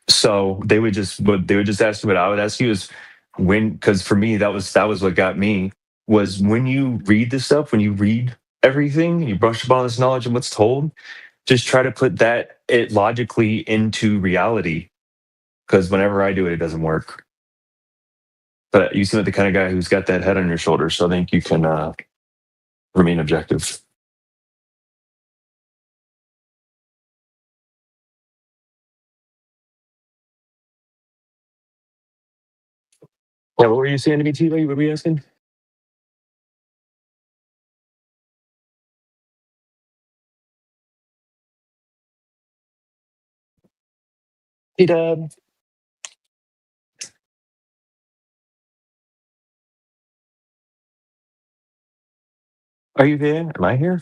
So they would just ask you. What I would ask you is when, because for me that was what got me, was when you read this stuff, when you read everything, you brush up on this knowledge and what's told, just try to put that it logically into reality. Because whenever I do it, it doesn't work. But you seem like the kind of guy who's got that head on your shoulders, so I think you can remain objective. Yeah, what were you saying to me, T? What were you asking? Hey, Dad. Are you there? Am I here?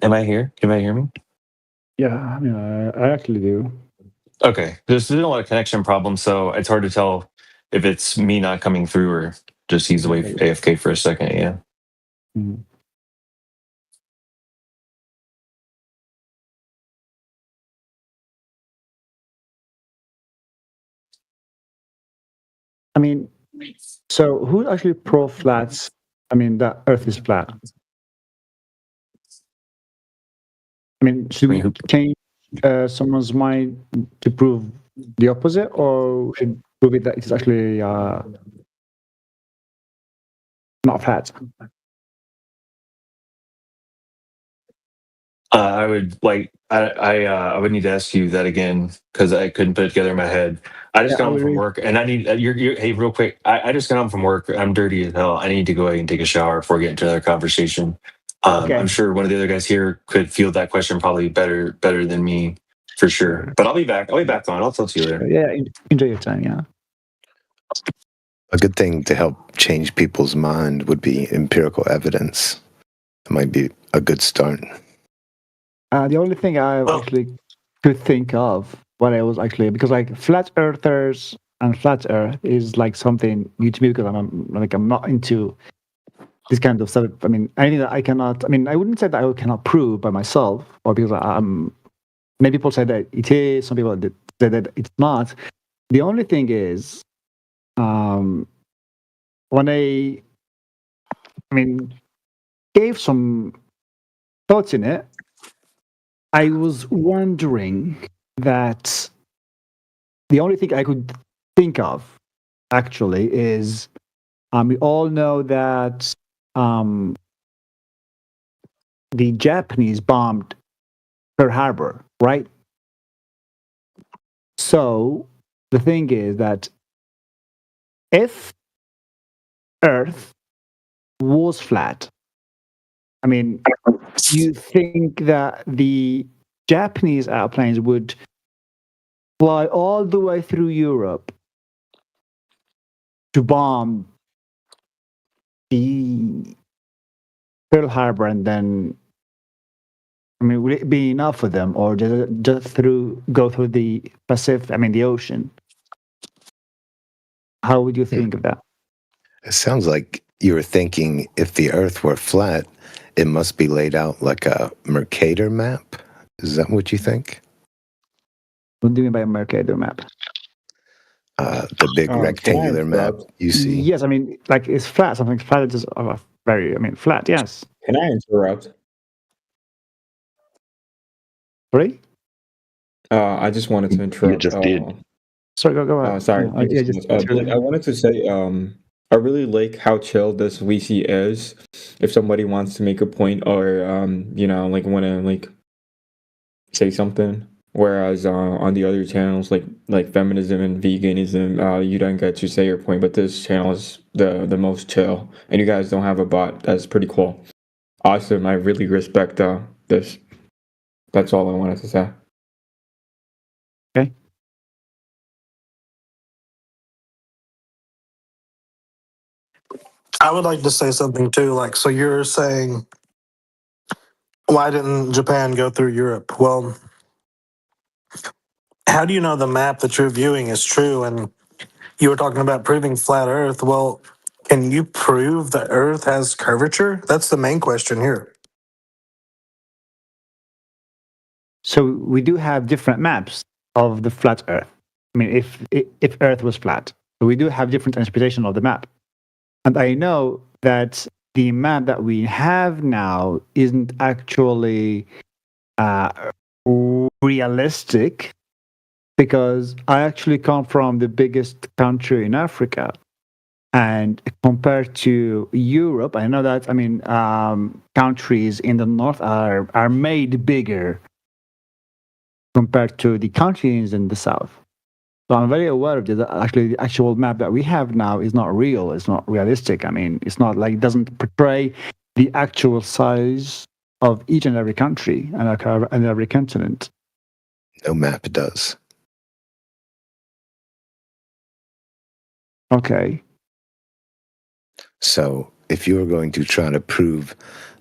Am I here? Can I hear me? Yeah, I mean, I actually do. Okay. There's a lot of connection problems, so it's hard to tell if it's me not coming through or just he's away AFK for a second. Yeah. Mhm. I mean, so who actually pro flats? I mean, that Earth is flat. I mean, should I mean, we change someone's mind to prove the opposite, or should prove it that it's actually not flat? I would like I would need to ask you that again because I couldn't put it together in my head. I just Yeah, got I home will from read. work and I need you're hey real quick. I just got home from work. I'm dirty as hell. I need to go ahead and take a shower before we get into another conversation. I'm Okay. sure one of the other guys here could field that question probably better than me for sure. But I'll be back. I'll be back on. I'll talk to you later. Yeah, enjoy your time. Yeah. A good thing to help change people's mind would be empirical evidence. It might be a good start. The only thing I Well, actually could think of what I was actually because like flat earthers and flat earth is like something new to me because I'm not into this kind of stuff. I mean, anything that I cannot. I mean, I wouldn't say that I cannot prove by myself, or because I'm. Many people say that it is. Some people say that it's not. The only thing is, um, when I mean, gave some thoughts in it, I was wondering that the only thing I could think of actually is we all know that um, the Japanese bombed Pearl Harbor, right? So the thing is that if Earth was flat, I mean, you think that the Japanese airplanes would fly all the way through Europe to bomb the Pearl Harbor, and then I mean, would it be enough for them, or just go through the Pacific? I mean, the ocean. How would you think of that? It sounds like you were thinking if the Earth were flat, it must be laid out like a Mercator map. Is that what you think? What do you mean by a Mercator map? The big Can I rectangular map interrupt? you see. Yes, I mean, like it's flat. Something flat is just very. I mean, flat. Yes. Can I interrupt? Sorry. I just wanted to You interrupt. just did. Sorry. Go ahead. Sorry, thank you Yeah, so just much. Blake, I wanted to say, I really like how chill this VC is. If somebody wants to make a point or like want to like say something, whereas on the other channels like feminism and veganism, you don't get to say your point. But this channel is the most chill, and you guys don't have a bot. That's pretty cool. Awesome. I really respect this. That's all I wanted to say. Okay. I would like to say something too. Like, so you're saying, why didn't Japan go through Europe? Well, how do you know the map that you're viewing is true? And you were talking about proving flat Earth. Well, can you prove the Earth has curvature? That's the main question here. So we do have different maps of the flat Earth. I mean, if Earth was flat, so we do have different interpretation of the map. And I know that the map that we have now isn't actually realistic, because I actually come from the biggest country in Africa. And compared to Europe, I know that, I mean, countries in the north are made bigger compared to the countries in the south. So I'm very aware of this. Actually, the actual map that we have now is not real. It's not realistic. I mean, it's not like, it doesn't portray the actual size of each and every country and every continent. No map does. Okay. So if you were going to try to prove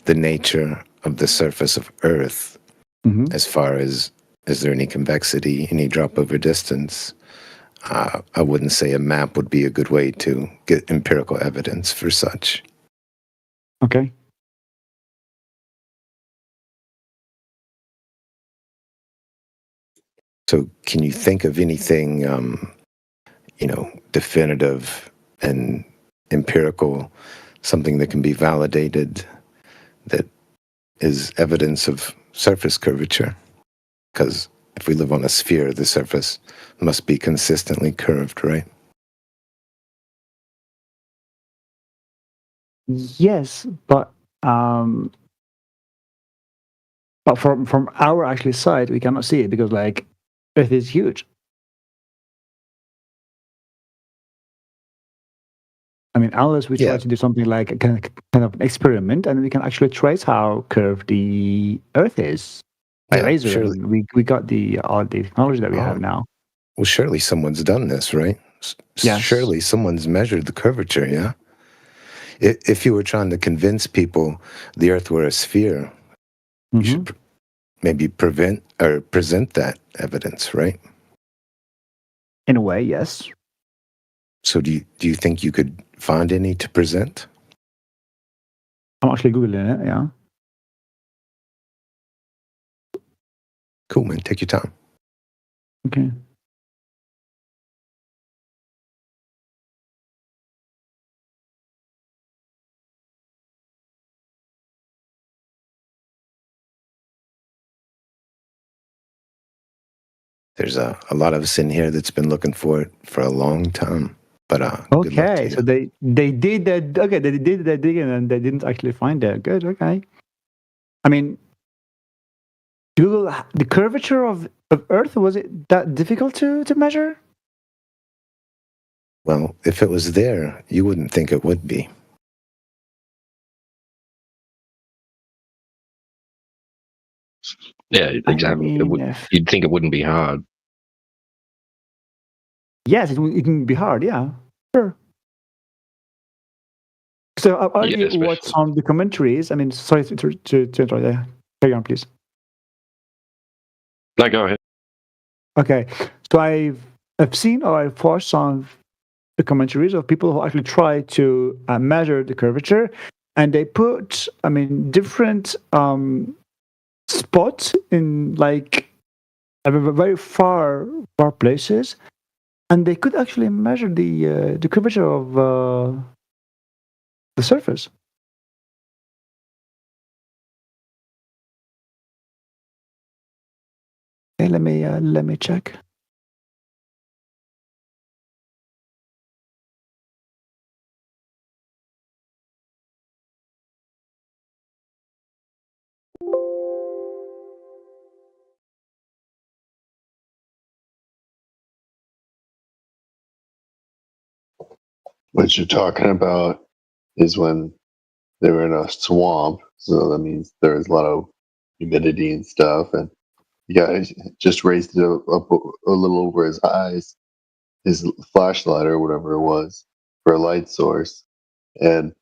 the nature of the surface of Earth, as far as is there any convexity, any drop over distance, I wouldn't say a map would be a good way to get empirical evidence for such. Okay. So can you think of anything, definitive and empirical, something that can be validated, that is evidence of surface curvature? Because if we live on a sphere, the surface must be consistently curved, right? Yes, but from our actually side, we cannot see it because, like, Earth is huge. I mean, unless we try Yeah. to do something like a kind of experiment, and we can actually trace how curved the Earth is by Yeah, laser. surely. And we got all the technology that we have now. Well, surely someone's done this, right? Yes. Surely someone's measured the curvature, yeah? If you were trying to convince people the Earth were a sphere, you should maybe present that evidence, right? In a way, yes. So do you think you could find any to present? I'm actually Googling it, yeah. Cool, man. Take your time. Okay. There's a lot of us in here that's been looking for it for a long time. But good luck to Okay, you. so they did that. Okay, they did that digging and they didn't actually find it. Good. Okay. I mean, Google the curvature of Earth, was it that difficult to measure? Well, if it was there, you wouldn't think it would be. Yeah, exactly. I mean, You'd think it wouldn't be hard. Yes, it can be hard. Yeah, sure. So I'll argue Yeah, especially- what some documentaries. I mean, sorry to interrupt. Yeah, carry on, please. No, go ahead. Okay, so I've seen or I've watched some documentaries of people who actually try to measure the curvature, and they put, I mean, different spots in like very far places, and they could actually measure the curvature of the surface. Okay, let me check. What you're talking about is when they were in a swamp, so that means there was a lot of humidity and stuff, and the guy just raised it up a little over his eyes, his flashlight or whatever it was, for a light source, and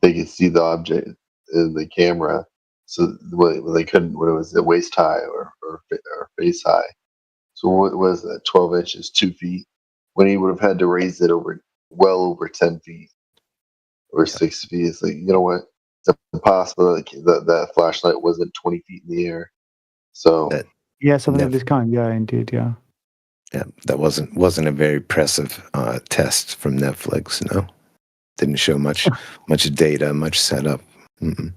they could see the object in the camera. So when they couldn't, when it was at waist high or face high, So what was that? 12 inches, 2 feet. When he would have had to raise it well over 10 feet or 6 feet. It's like, you know what? It's impossible that flashlight wasn't 20 feet in the air. So That Yeah, something of Nev- this kind. Yeah, indeed. Yeah. yeah, that wasn't a very impressive test from Netflix. No, didn't show much data, much setup. Mm-mm.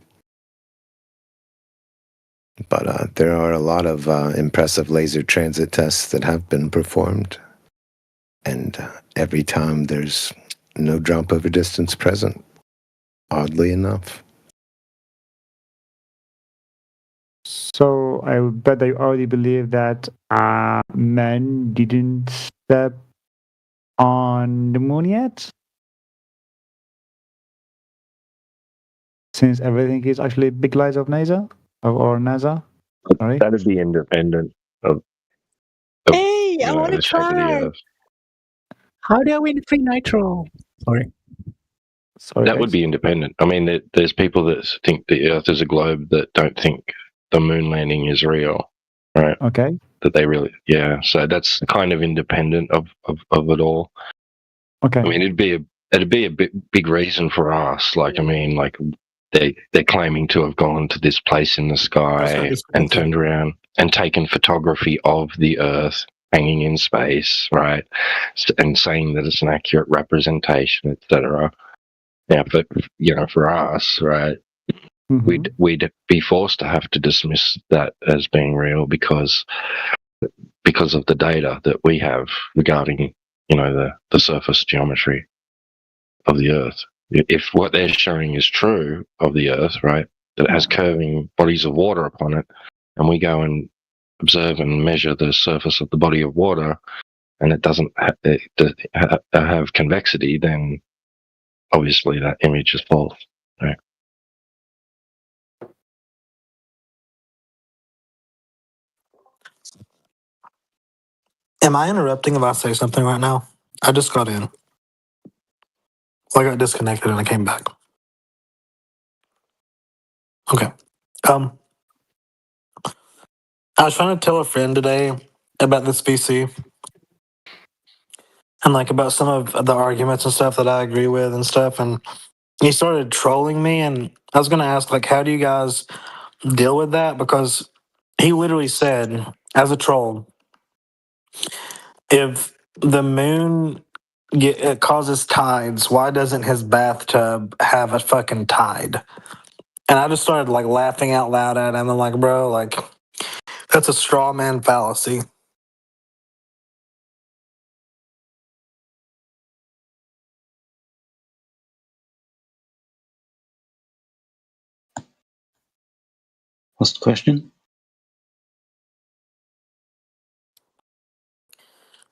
But there are a lot of impressive laser transit tests that have been performed, and every time there's no drop over distance present. Oddly enough. So I bet they already believe that men didn't step on the moon yet, since everything is actually big lies of NASA or NASA. Sorry. That'd be independent of Hey, I want to the shape of the try. Earth. How do I win free nitro? Sorry. Sorry, That would guys. be independent. I mean, there's people that think the Earth is a globe that don't think the moon landing is real, right? Okay. That they really, yeah. So that's kind of independent of it all. Okay. I mean, it'd be a big reason for us. Like, I mean, like they're claiming to have gone to this place in the sky and turned around and taken photography of the Earth hanging in space, right? And saying that it's an accurate representation, etc. Now, for us, right, Mhm. we'd be forced to have to dismiss that as being real because of the data that we have regarding, the surface geometry of the Earth. If what they're showing is true of the Earth, right, that it has curving bodies of water upon it, and we go and observe and measure the surface of the body of water, and it doesn't have convexity, then obviously that image is false. Right? Am I interrupting if I say something right now? I just got in. Well, I got disconnected and I came back. Okay. I was trying to tell a friend today about this PC and like about some of the arguments and stuff that I agree with and stuff, and he started trolling me, and I was gonna ask like, how do you guys deal with that? Because he literally said, as a troll, if the moon it causes tides, why doesn't his bathtub have a fucking tide? And I just started like laughing out loud at him. I'm like, bro, like that's a straw man fallacy. What's the question?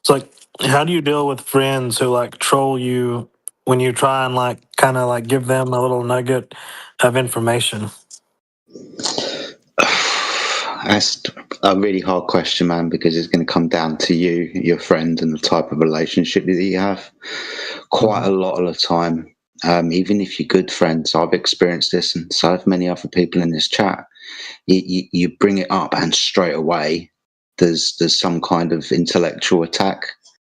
It's like, how do you deal with friends who like troll you when you try and like kind of like give them a little nugget of information? That's a really hard question, man, because it's going to come down to you, your friend, and the type of relationship that you have. Quite a lot of the time, even if you're good friends, I've experienced this, and so have many other people in this chat. You bring it up, and straight away there's some kind of intellectual attack.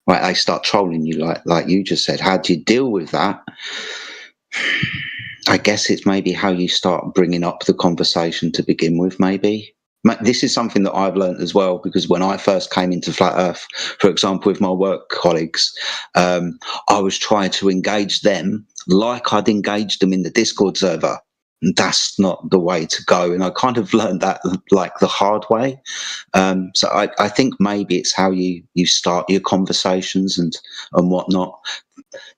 Right, they start trolling you, like you just said. How do you deal with that? I guess it's maybe how you start bringing up the conversation to begin with, maybe. This is something that I've learned as well, because when I first came into Flat Earth, for example, with my work colleagues, I was trying to engage them like I'd engaged them in the Discord server. And that's not the way to go. And I kind of learned that like the hard way. So I think maybe it's how you start your conversations and whatnot.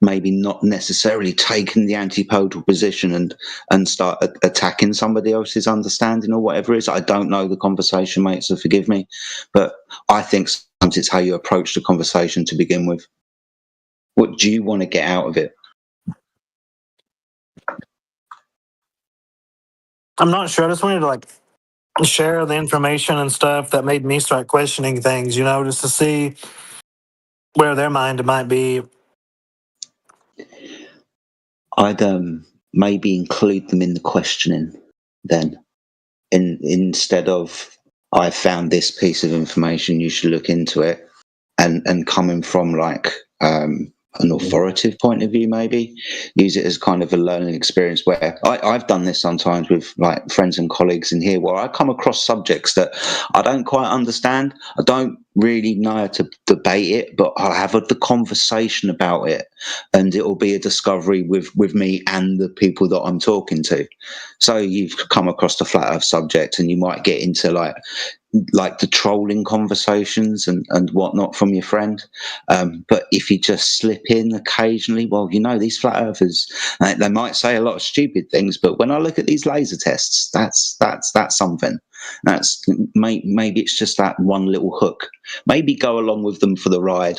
Maybe not necessarily taking the antipodal position and start attacking somebody else's understanding or whatever it is. I don't know the conversation, mate, so forgive me. But I think sometimes it's how you approach the conversation to begin with. What do you want to get out of it? I'm not sure. I just wanted to like share the information and stuff that made me start questioning things, just to see where their mind might be. I'd maybe include them in the questioning then, instead of I found this piece of information, you should look into it. And coming from like an authoritative point of view, maybe use it as kind of a learning experience where I've done this sometimes with like friends and colleagues in here where I come across subjects that I don't quite understand. I don't really know how to debate it, but I'll have the conversation about it, and it will be a discovery with me and the people that I'm talking to. So you've come across the flat earth subject and you might get into like the trolling conversations and whatnot from your friend. But if you just slip in occasionally, well, these flat earthers, they might say a lot of stupid things, but when I look at these laser tests, that's something. That's maybe it's just that one little hook. Maybe go along with them for the ride.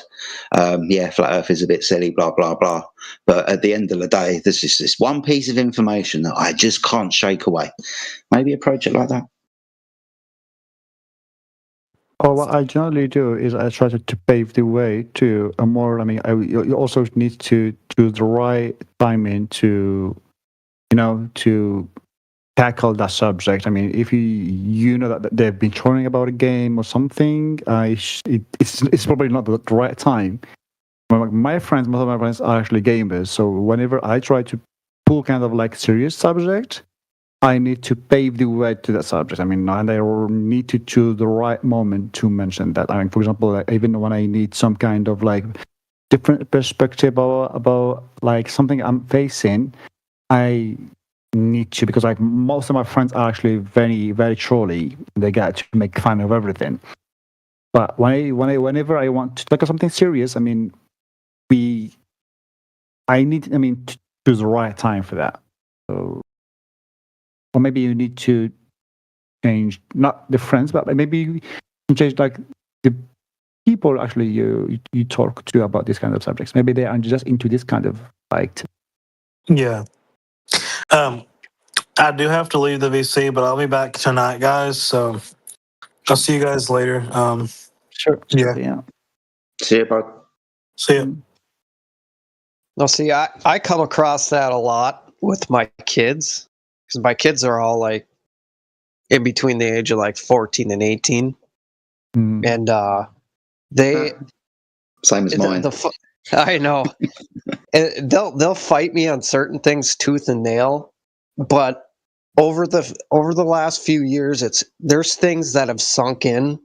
Flat earth is a bit silly, blah, blah, blah. But at the end of the day, there's just this one piece of information that I just can't shake away. Maybe approach it like that. Or what I generally do is I try to pave the way to a more. I mean, you also need to choose the right timing to, to tackle that subject. I mean, if you know that they've been trolling about a game or something, it's probably not the right time. Most of my friends are actually gamers, so whenever I try to pull kind of like serious subject, I need to pave the way to that subject. I mean, and I need to choose the right moment to mention that. I mean, for example, like, even when I need some kind of like different perspective about like something I'm facing, I need to, because like most of my friends are actually very, very trolly. They get to make fun of everything. But whenever I want to talk about something serious, I mean, I need to choose the right time for that. So. Or maybe you need to change not the friends, but maybe you can change like the people actually you talk to about these kind of subjects. Maybe they are just into this kind of like. Yeah. I do have to leave the VC, but I'll be back tonight, guys. So I'll see you guys later. Sure. Yeah. See you, bud. See you. Well, see, I come across that a lot with my kids, because my kids are all like in between the age of like 14 and 18. And they same as mine. I know. And they'll fight me on certain things tooth and nail, but over the last few years, there's things that have sunk in,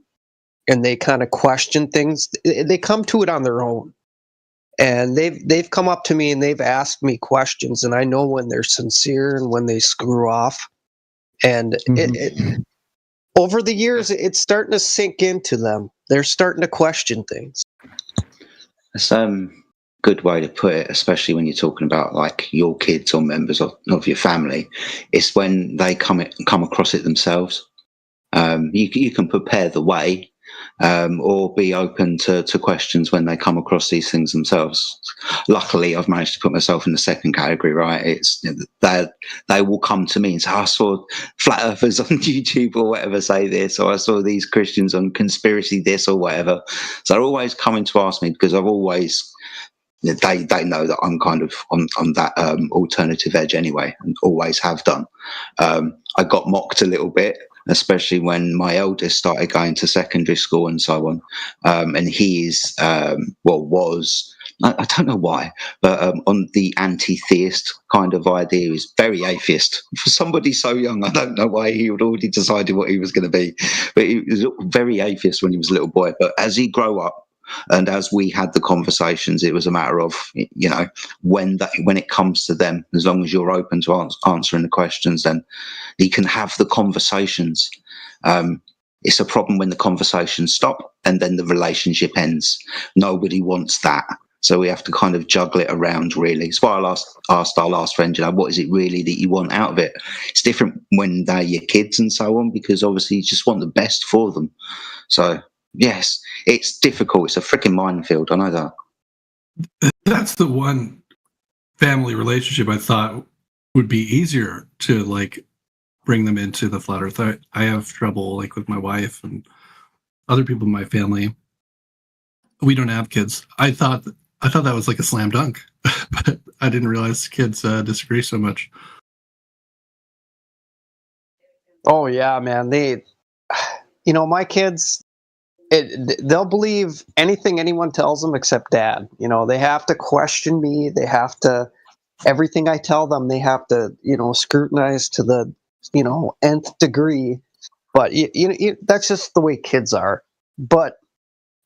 and they kind of question things. They come to it on their own, and they've come up to me and they've asked me questions, and I know when they're sincere and when they screw off. And over the years, it's starting to sink into them. They're starting to question things. That's good way to put it, especially when you're talking about like your kids or members of your family. It's when they come across it themselves. You can prepare the way, or be open to questions when they come across these things themselves. Luckily, I've managed to put myself in the second category, right? It's they will come to me and say, I saw flat earthers on YouTube or whatever say this, or I saw these Christians on conspiracy this or whatever. So they're always coming to ask me, because I've always, they know that I'm kind of on that alternative edge anyway, and always have done. I got mocked a little bit, especially when my eldest started going to secondary school and so on. And he is, was, I don't know why, but on the anti-theist kind of idea. He's very atheist. For somebody so young, I don't know why he had already decided what he was going to be. But he was very atheist when he was a little boy. But as he grew up, and as we had the conversations, it was a matter of, when it comes to them, as long as you're open to answering the questions, then you can have the conversations. It's a problem when the conversations stop and then the relationship ends. Nobody wants that. So we have to kind of juggle it around, really. That's why I asked our last friend, what is it really that you want out of it? It's different when they're your kids and so on, because obviously you just want the best for them. So, yes, it's difficult. It's a freaking minefield. I know that. That's the one family relationship I thought would be easier to like bring them into the flat earth. I have trouble like with my wife and other people in my family. We don't have kids. I thought that was like a slam dunk, but I didn't realize kids disagree so much. Oh yeah, man. my kids, they'll believe anything anyone tells them except dad. They have to question me. They have to, everything I tell them, they have to, scrutinize to the, nth degree. But that's just the way kids are. But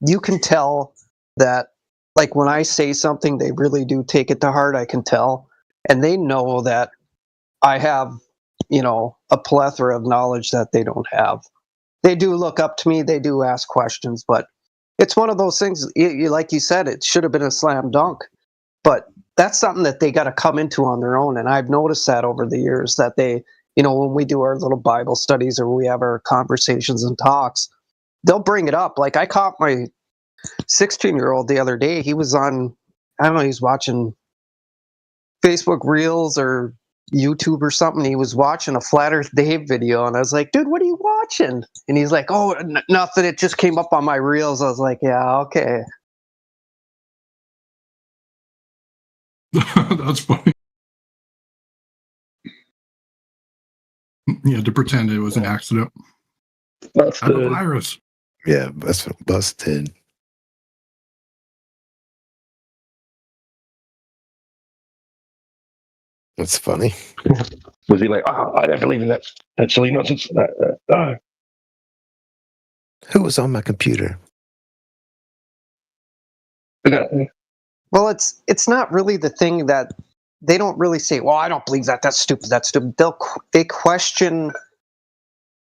you can tell that, like, when I say something, they really do take it to heart. I can tell. And they know that I have, a plethora of knowledge that they don't have. They do look up to me. They do ask questions. But it's one of those things, like you said, it should have been a slam dunk. But that's something that they got to come into on their own. And I've noticed that over the years that they, when we do our little Bible studies or we have our conversations and talks, they'll bring it up. Like, I caught my 16-year-old the other day. He was on, I don't know, he's watching Facebook Reels or YouTube or something. He was watching a Flat Earth Dave video, and I was like, dude, what are you watching? And he's like, oh, nothing. It just came up on my Reels. I was like, yeah, okay. That's funny. Yeah, to pretend it was an accident. That's a virus. Yeah, that's busted. That's funny. Was he like, I don't believe in that silly nonsense? No. Who was on my computer? Well, it's not really the thing that they don't really say, well, I don't believe that. That's stupid. That's stupid. They question,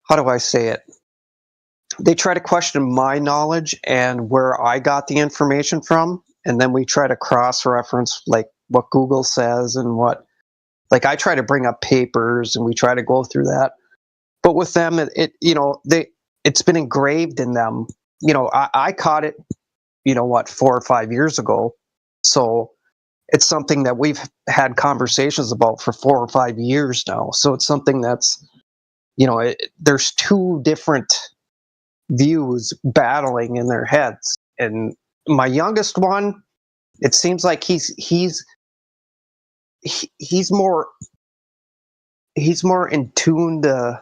how do I say it? They try to question my knowledge and where I got the information from. And then we try to cross-reference, like, what Google says and what, like, I try to bring up papers and we try to go through that. But with them, it's been engraved in them. I caught it, 4 or 5 years ago. So it's something that we've had conversations about for 4 or 5 years now. So it's something that's, there's two different views battling in their heads. And my youngest one, it seems like he's more in tune to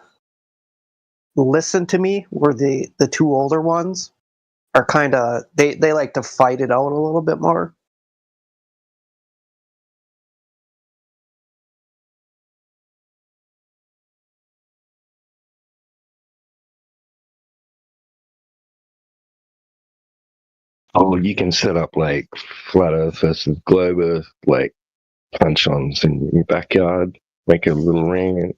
listen to me, where the two older ones are kind of, they like to fight it out a little bit more. Oh, you can set up like flat Earth versus globe Earth, like punch-ons in your backyard, make a little ring.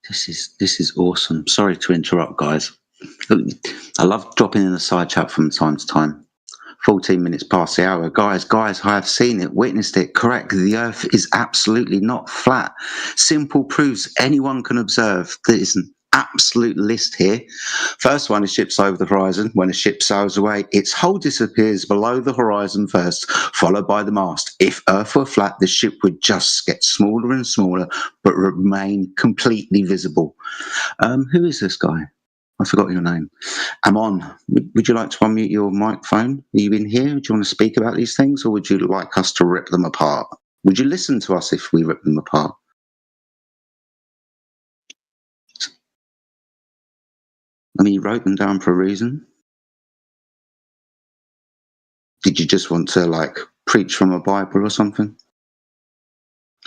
This is awesome. Sorry to interrupt, guys. I love dropping in a side chat from time to time. 14 minutes past the hour. Guys, I have seen it, witnessed it. Correct. The Earth is absolutely not flat. Simple proofs anyone can observe. There is an absolute list here. First one is ships over the horizon. When a ship sails away, its hull disappears below the horizon first, followed by the mast. If Earth were flat, the ship would just get smaller and smaller, but remain completely visible. Who is this guy? I forgot your name. Amon, would you like to unmute your microphone? Are you in here? Do you want to speak about these things, or would you like us to rip them apart? Would you listen to us if we rip them apart? I mean, you wrote them down for a reason. Did you just want to, like, preach from a Bible or something?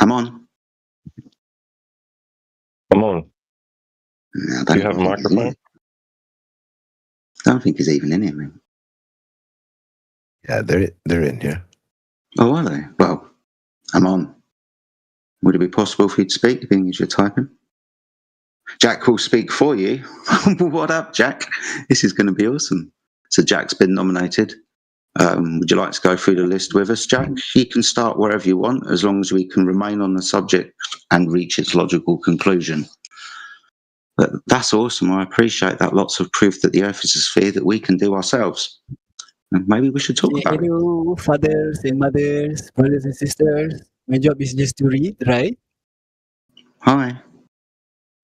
Amon? Amon? No, do you have a microphone? I don't think he's even in here, man. Yeah, they're in here. Oh, are they? Well, Amon, would it be possible for you to speak, being as you're typing? Jack will speak for you. What up, Jack? This is going to be awesome. So Jack's been nominated. Would you like to go through the list with us, Jack? You can start wherever you want, as long as we can remain on the subject and reach its logical conclusion. But that's awesome. I appreciate that. Lots of proof that the Earth is a sphere that we can do ourselves. And maybe we should talk about it. Hello, fathers and mothers, brothers and sisters. My job is just to read, right? Hi.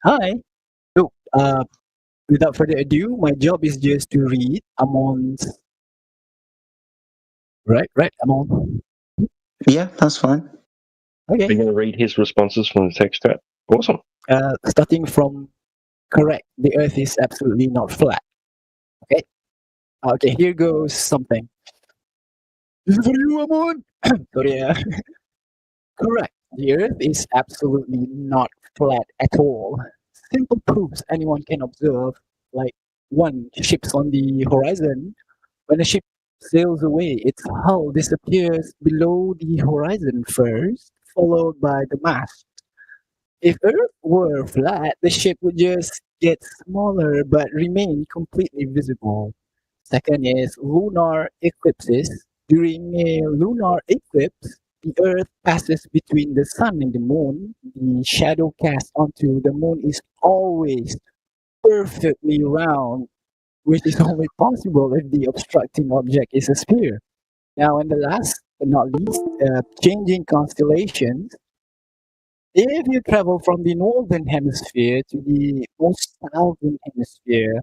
Hi. So, without further ado, my job is just to read Amon's. Right, Amon. Yeah, that's fine. Okay. Are you going to read his responses from the text chat? Awesome. Starting from Correct. The Earth is absolutely not flat. Okay. Okay. Here goes something. This is for you, Amon. Sorry. Correct. The Earth is absolutely not flat at all. Simple proofs anyone can observe, like one, ships on the horizon. When a ship sails away, its hull disappears below the horizon first, followed by the mast. If Earth were flat, the ship would just get smaller but remain completely visible. Second is lunar eclipses. During a lunar eclipse, the Earth passes between the Sun and the Moon. The shadow cast onto the Moon is always perfectly round, which is only possible if the obstructing object is a sphere. Now, and the last but not least, changing constellations. If you travel from the northern hemisphere to the most southern hemisphere,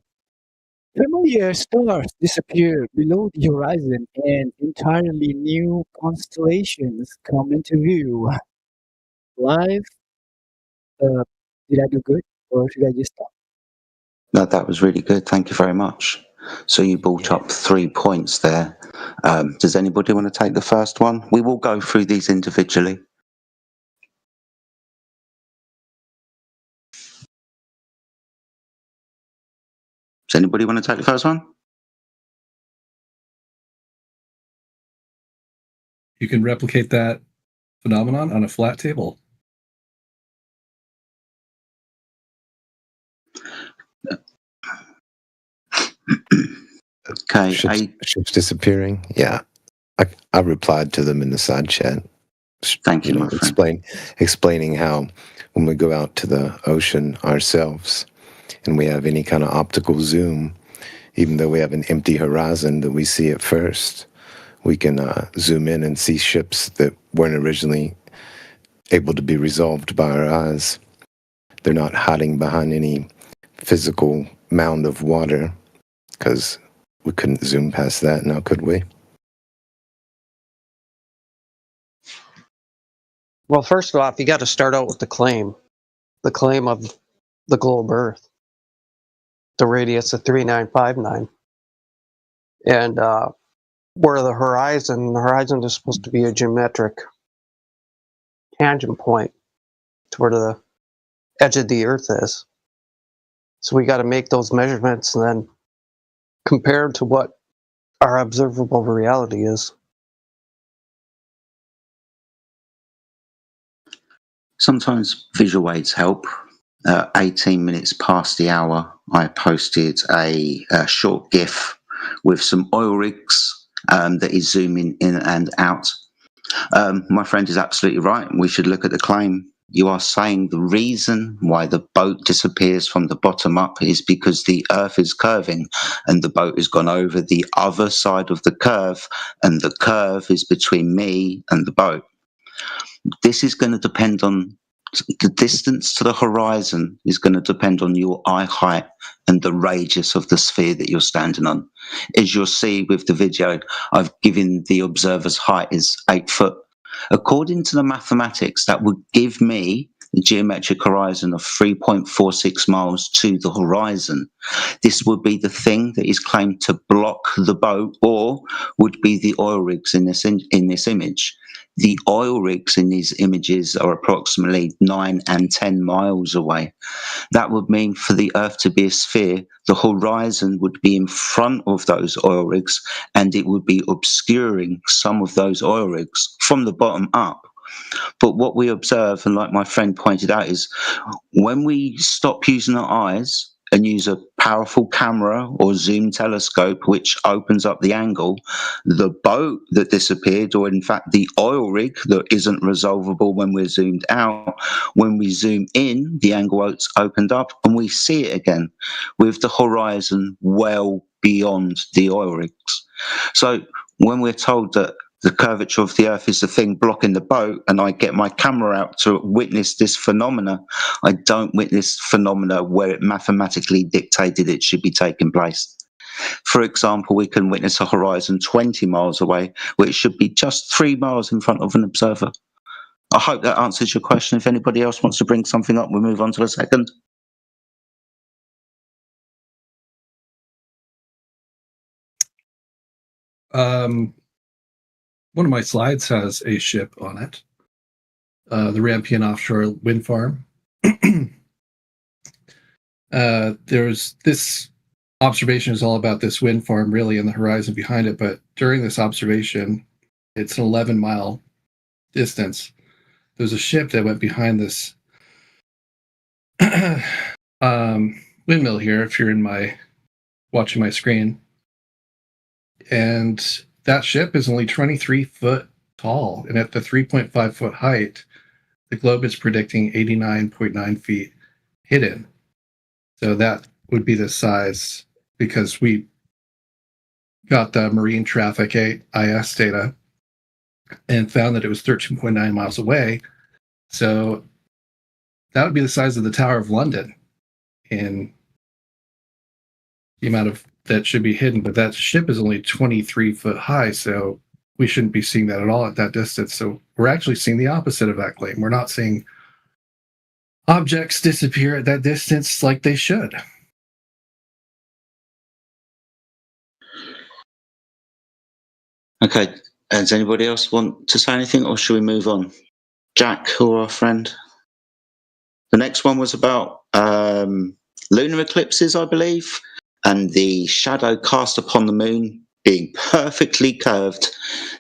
familiar stars disappear below the horizon and entirely new constellations come into view. Live, did I do good or should I just stop? No, that was really good. Thank you very much. So you brought up 3 points there. Does anybody want to take the first one? We will go through these individually. Does anybody want to take the first one? You can replicate that phenomenon on a flat table. Okay. Ships disappearing. Yeah, I replied to them in the side chat. Thank you, my friend. Explaining how when we go out to the ocean ourselves and we have any kind of optical zoom, even though we have an empty horizon that we see at first, we can zoom in and see ships that weren't originally able to be resolved by our eyes. They're not hiding behind any physical mound of water, because we couldn't zoom past that now, could we? Well, first off, you got to start out with the claim of the globe Earth, the radius of 3959, and where the horizon is supposed to be a geometric tangent point to where the edge of the Earth is. So we got to make those measurements and then compare to what our observable reality is. Sometimes visual aids help. 18 minutes past the hour, I posted a short GIF with some oil rigs that is zooming in and out. My friend is absolutely right. We should look at the claim. You are saying the reason why the boat disappears from the bottom up is because the Earth is curving and the boat has gone over the other side of the curve, and the curve is between me and the boat. This is going to depend on the distance to the horizon is going to depend on your eye height and the radius of the sphere that you're standing on. As you'll see with the video, I've given the observer's height is 8 foot. According to the mathematics, that would give me the geometric horizon of 3.46 miles to the horizon. This would be the thing that is claimed to block the boat, or would be the oil rigs in this image. The oil rigs in these images are approximately 9 and 10 miles away. That would mean for the Earth to be a sphere, the horizon would be in front of those oil rigs, and it would be obscuring some of those oil rigs from the bottom up. But what we observe, and like my friend pointed out, is when we stop using our eyes and use a powerful camera or zoom telescope, which opens up the angle, the boat that disappeared, or in fact the oil rig that isn't resolvable when we're zoomed out, when we zoom in, the angle opened up and we see it again with the horizon well beyond the oil rigs. So when we're told that the curvature of the Earth is the thing blocking the boat, and I get my camera out to witness this phenomena, I don't witness phenomena where it mathematically dictated it should be taking place. For example, we can witness a horizon 20 miles away, which should be just 3 miles in front of an observer. I hope that answers your question. If anybody else wants to bring something up, we'll move on to the second. One of my slides has a ship on it. The Rampion Offshore Wind Farm. There's this observation is all about this wind farm really and the horizon behind it, but during this observation, it's an 11-mile distance. There's a ship that went behind this windmill here, if you're watching my screen. And that ship is only 23 foot tall, and at the 3.5 foot height, the globe is predicting 89.9 feet hidden. So that would be the size, because we got the marine traffic AIS data and found that it was 13.9 miles away. So that would be the size of the Tower of London in the amount of that should be hidden. But that ship is only 23 foot high, so we shouldn't be seeing that at all at that distance. So we're actually seeing the opposite of that claim. We're not seeing objects disappear at that distance like they should. Okay, does anybody else want to say anything, or should we move on? Jack, or our friend? The next one was about lunar eclipses, I believe, and the shadow cast upon the moon being perfectly curved,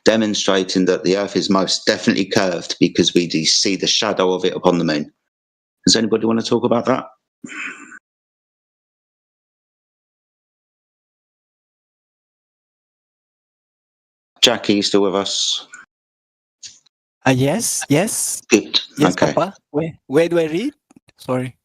demonstrating that the Earth is most definitely curved because we do see the shadow of it upon the moon. Does anybody want to talk about that? Jack, are you still with us? Yes. Good. Yes, Okay. Papa. Where do I read? Sorry.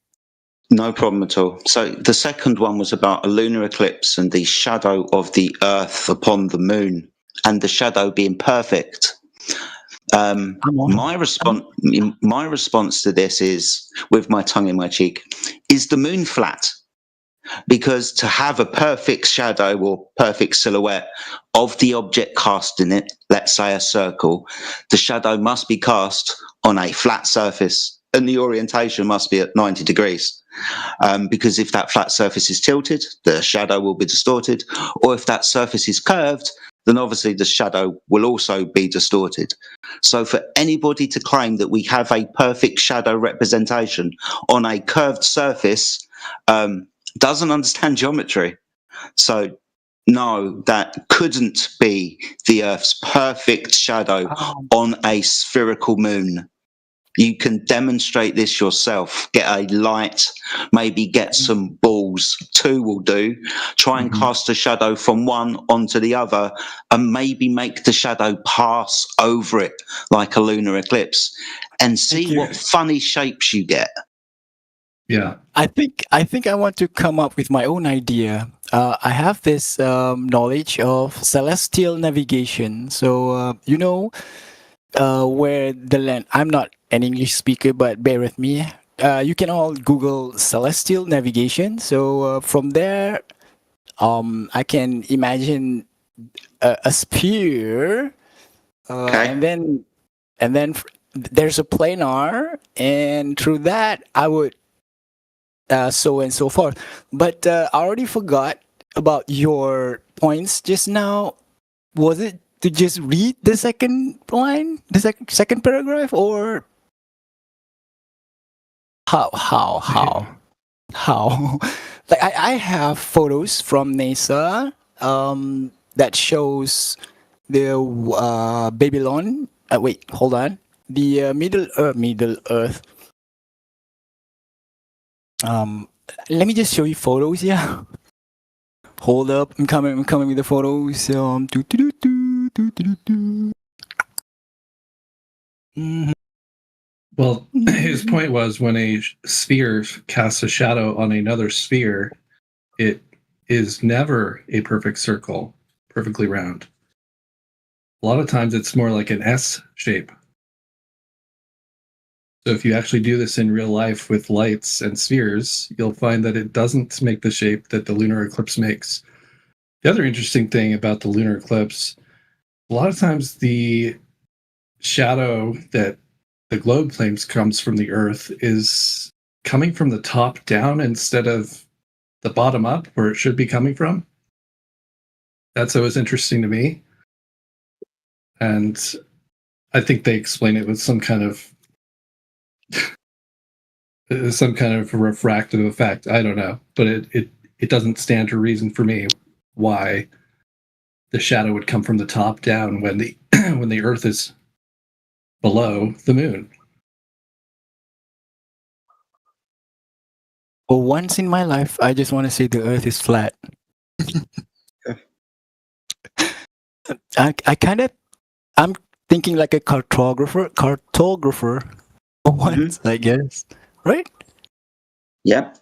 No problem at all. So the second one was about a lunar eclipse and the shadow of the Earth upon the moon, and the shadow being perfect. My response to this is, with my tongue in my cheek, is the moon flat? Because to have a perfect shadow or perfect silhouette of the object cast in it, let's say a circle, the shadow must be cast on a flat surface, and the orientation must be at 90 degrees. Because if that flat surface is tilted, the shadow will be distorted, or if that surface is curved, then obviously the shadow will also be distorted. So for anybody to claim that we have a perfect shadow representation on a curved surface doesn't understand geometry. So no, that couldn't be the Earth's perfect shadow on a spherical moon. You can demonstrate this yourself. Get a light, maybe get some balls, 2 will do. Try and cast a shadow from one onto the other, and maybe make the shadow pass over it like a lunar eclipse, and see what funny shapes you get. Yeah. I think I want to come up with my own idea. I have this knowledge of celestial navigation. So where the land. I'm not an English speaker, but bear with me. You can all Google celestial navigation. So from there, I can imagine a sphere, and then there's a planar, and through that I would. So and so forth. But I already forgot about your points just now. Was it to just read the second line, the second paragraph, or how? Like I have photos from NASA that shows the Babylon. Wait, hold on. The Middle Earth. Let me just show you photos here. Hold up, I'm coming with the photos. Well, his point was, when a sphere casts a shadow on another sphere, it is never a perfect circle, perfectly round. A lot of times it's more like an S shape. So if you actually do this in real life with lights and spheres, you'll find that it doesn't make the shape that the lunar eclipse makes. The other interesting thing about the lunar eclipse, a lot of times the shadow that the globe claims comes from the Earth is coming from the top down instead of the bottom up, where it should be coming from. That's always interesting to me. and I think they explain it with some kind of refractive effect. I don't know, but it doesn't stand to reason for me why the shadow would come from the top down when the when the Earth is below the moon. For once in my life, I just want to say the Earth is flat. I'm thinking like a cartographer for once, I guess. Right? Yep.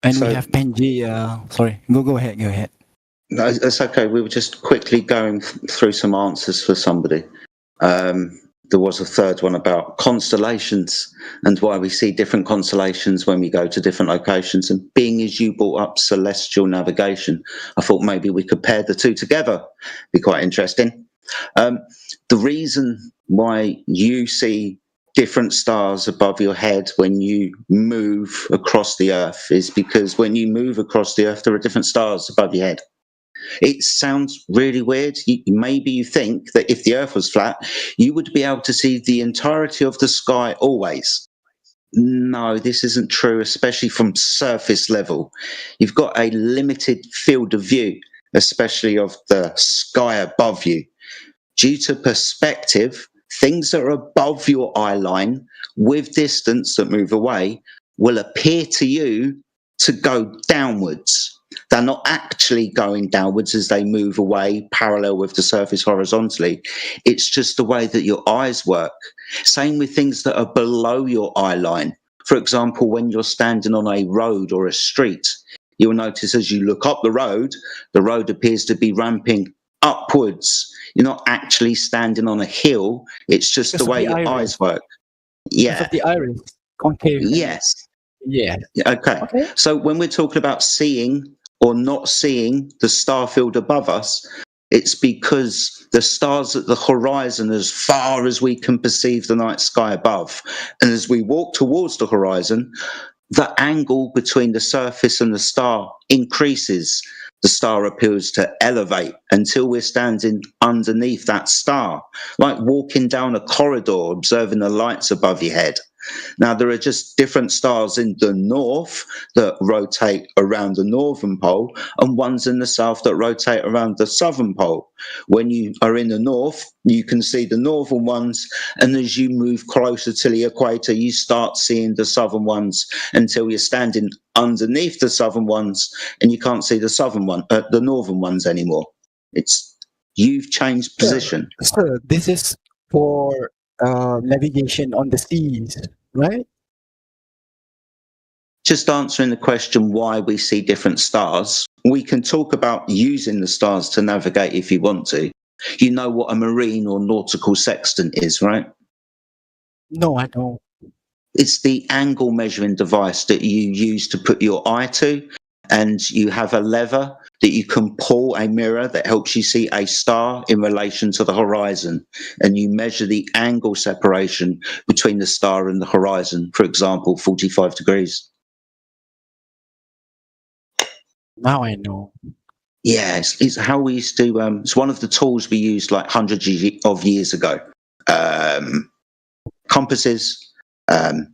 And So- we have Benji. Sorry, go ahead. No, it's okay. We were just quickly going through some answers for somebody. There was a third one about constellations and why we see different constellations when we go to different locations. And being as you brought up celestial navigation, I thought maybe we could pair the two together. Be quite interesting. The reason why you see different stars above your head when you move across the Earth is because when you move across the Earth, there are different stars above your head. It sounds really weird. Maybe you think that if the Earth was flat, you would be able to see the entirety of the sky always. No, this isn't true, especially from surface level. You've got a limited field of view, especially of the sky above you. Due to perspective, things that are above your eye line with distance that move away will appear to you to go downwards. They're not actually going downwards as they move away parallel with the surface horizontally. It's just the way that your eyes work. Same with things that are below your eye line. For example, when you're standing on a road or a street, you'll notice as you look up the road appears to be ramping upwards. You're not actually standing on a hill. It's just Because the of way the your iris. eyes work. Because Yeah. of the iris. Concave. Yes. Yeah. Okay. Okay. So when we're talking about seeing or not seeing the star field above us, it's because the stars at the horizon, as far as we can perceive the night sky above, and as we walk towards the horizon, the angle between the surface and the star increases. The star appears to elevate until we're standing underneath that star, like walking down a corridor, observing the lights above your head. Now, there are just different stars in the north that rotate around the northern pole, and ones in the south that rotate around the southern pole. When you are in the north, you can see the northern ones, and as you move closer to the equator, you start seeing the southern ones until you're standing underneath the southern ones, and you can't see the northern ones anymore. You've changed position. So this is for navigation on the seas, right? Just answering the question why we see different stars. We can talk about using the stars to navigate if you want to. You know what a marine or nautical sextant is, right? No, I don't. It's the angle measuring device that you use to put your eye to, and you have a lever that you can pull, a mirror that helps you see a star in relation to the horizon, and you measure the angle separation between the star and the horizon, for example, 45 degrees. Now I know. Yeah, it's how we used to. It's one of the tools we used like hundreds of years ago. Compasses,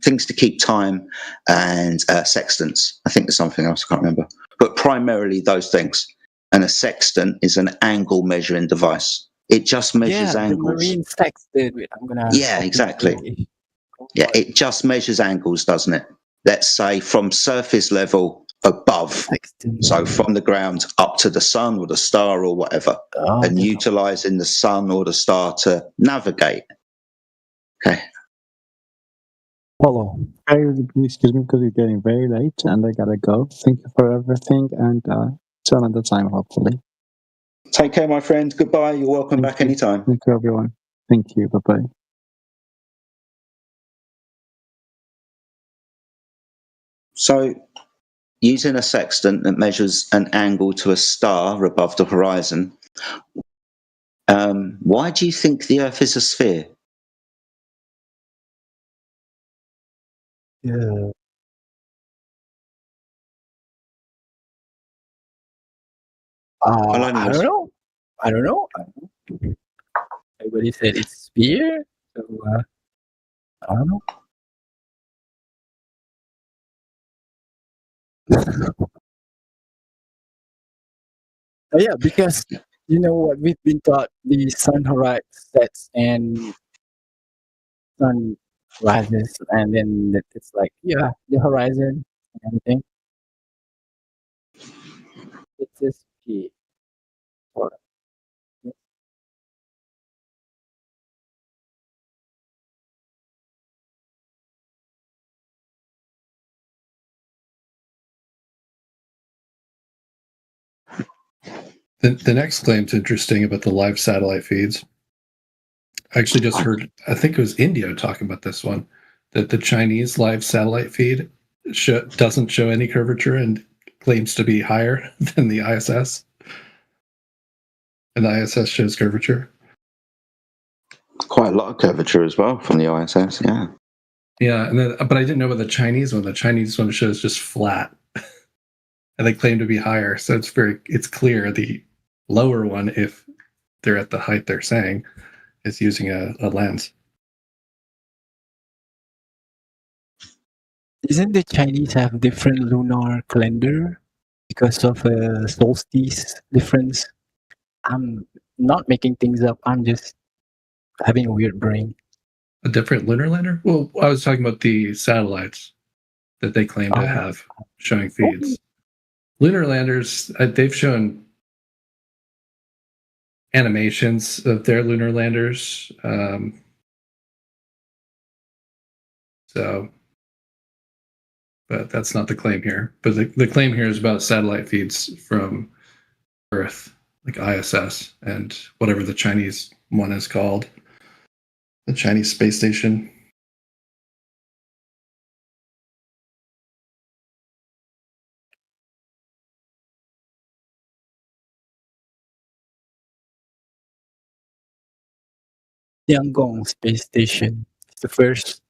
things to keep time, and sextants. I think there's something else I can't remember, but primarily those things. And a sextant is an angle measuring device. It just measures Yeah, the angles. marine sextant. Wait, I'm gonna. Yeah, exactly. Yeah, it just measures angles, doesn't it? Let's say from surface level above. Sextant. So from the ground up to the sun or the star or whatever, and utilizing the sun or the star to navigate. Okay. Follow. Excuse me, because it's getting very late and I gotta go. Thank you for everything, and till another time, hopefully. Take care, my friend. Goodbye. You're welcome back anytime. Thank you, everyone. Thank you. Bye bye. So, using a sextant that measures an angle to a star above the horizon, why do you think the Earth is a sphere? Yeah. Alona I was. don't know. I don't know. Everybody said it's sphere, so I don't know. Oh, yeah, because you know what we've been taught: the sun sets and sun rises, and then it's like the horizon and everything. It's a sphere. Sort of. Yeah. The next claim's interesting about the live satellite feeds. I actually just heard, I think it was India talking about this one, that the Chinese live satellite feed doesn't show any curvature and claims to be higher than the ISS. And the ISS shows curvature. Quite a lot of curvature as well from the ISS, yeah. Yeah, but I didn't know about the Chinese one. The Chinese one shows just flat, and they claim to be higher. So it's clear the lower one, if they're at the height they're saying, is using a lens. Isn't the Chinese have different lunar calendar because of a solstice difference? I'm not making things up. I'm just having a weird brain. A different lunar lander? Well, I was talking about the satellites that they claim to have showing feeds. Lunar landers, they've shown animations of their lunar landers. But that's not the claim here. But the claim here is about satellite feeds from Earth, like ISS and whatever the Chinese one is called, the Chinese space station. Tiangong space station. It's the first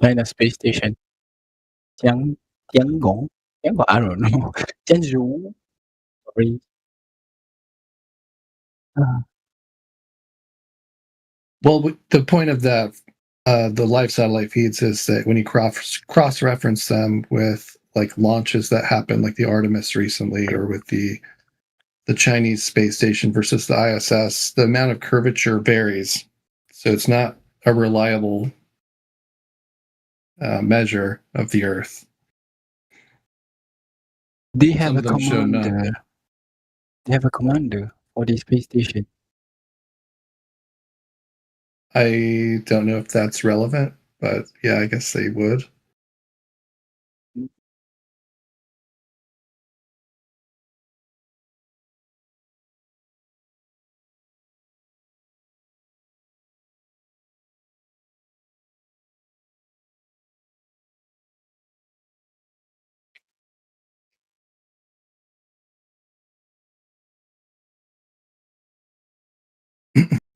China space station. Tiangong? Tiangong? I don't know. Tianzhou? Sorry. Well, the point of the live satellite feeds is that when you cross reference them with like launches that happened, like the Artemis recently, or with the Chinese space station versus the ISS, the amount of curvature varies. So it's not a reliable measure of the Earth. They have a commander. They have a commander for the space station. I don't know if that's relevant, but yeah, I guess they would.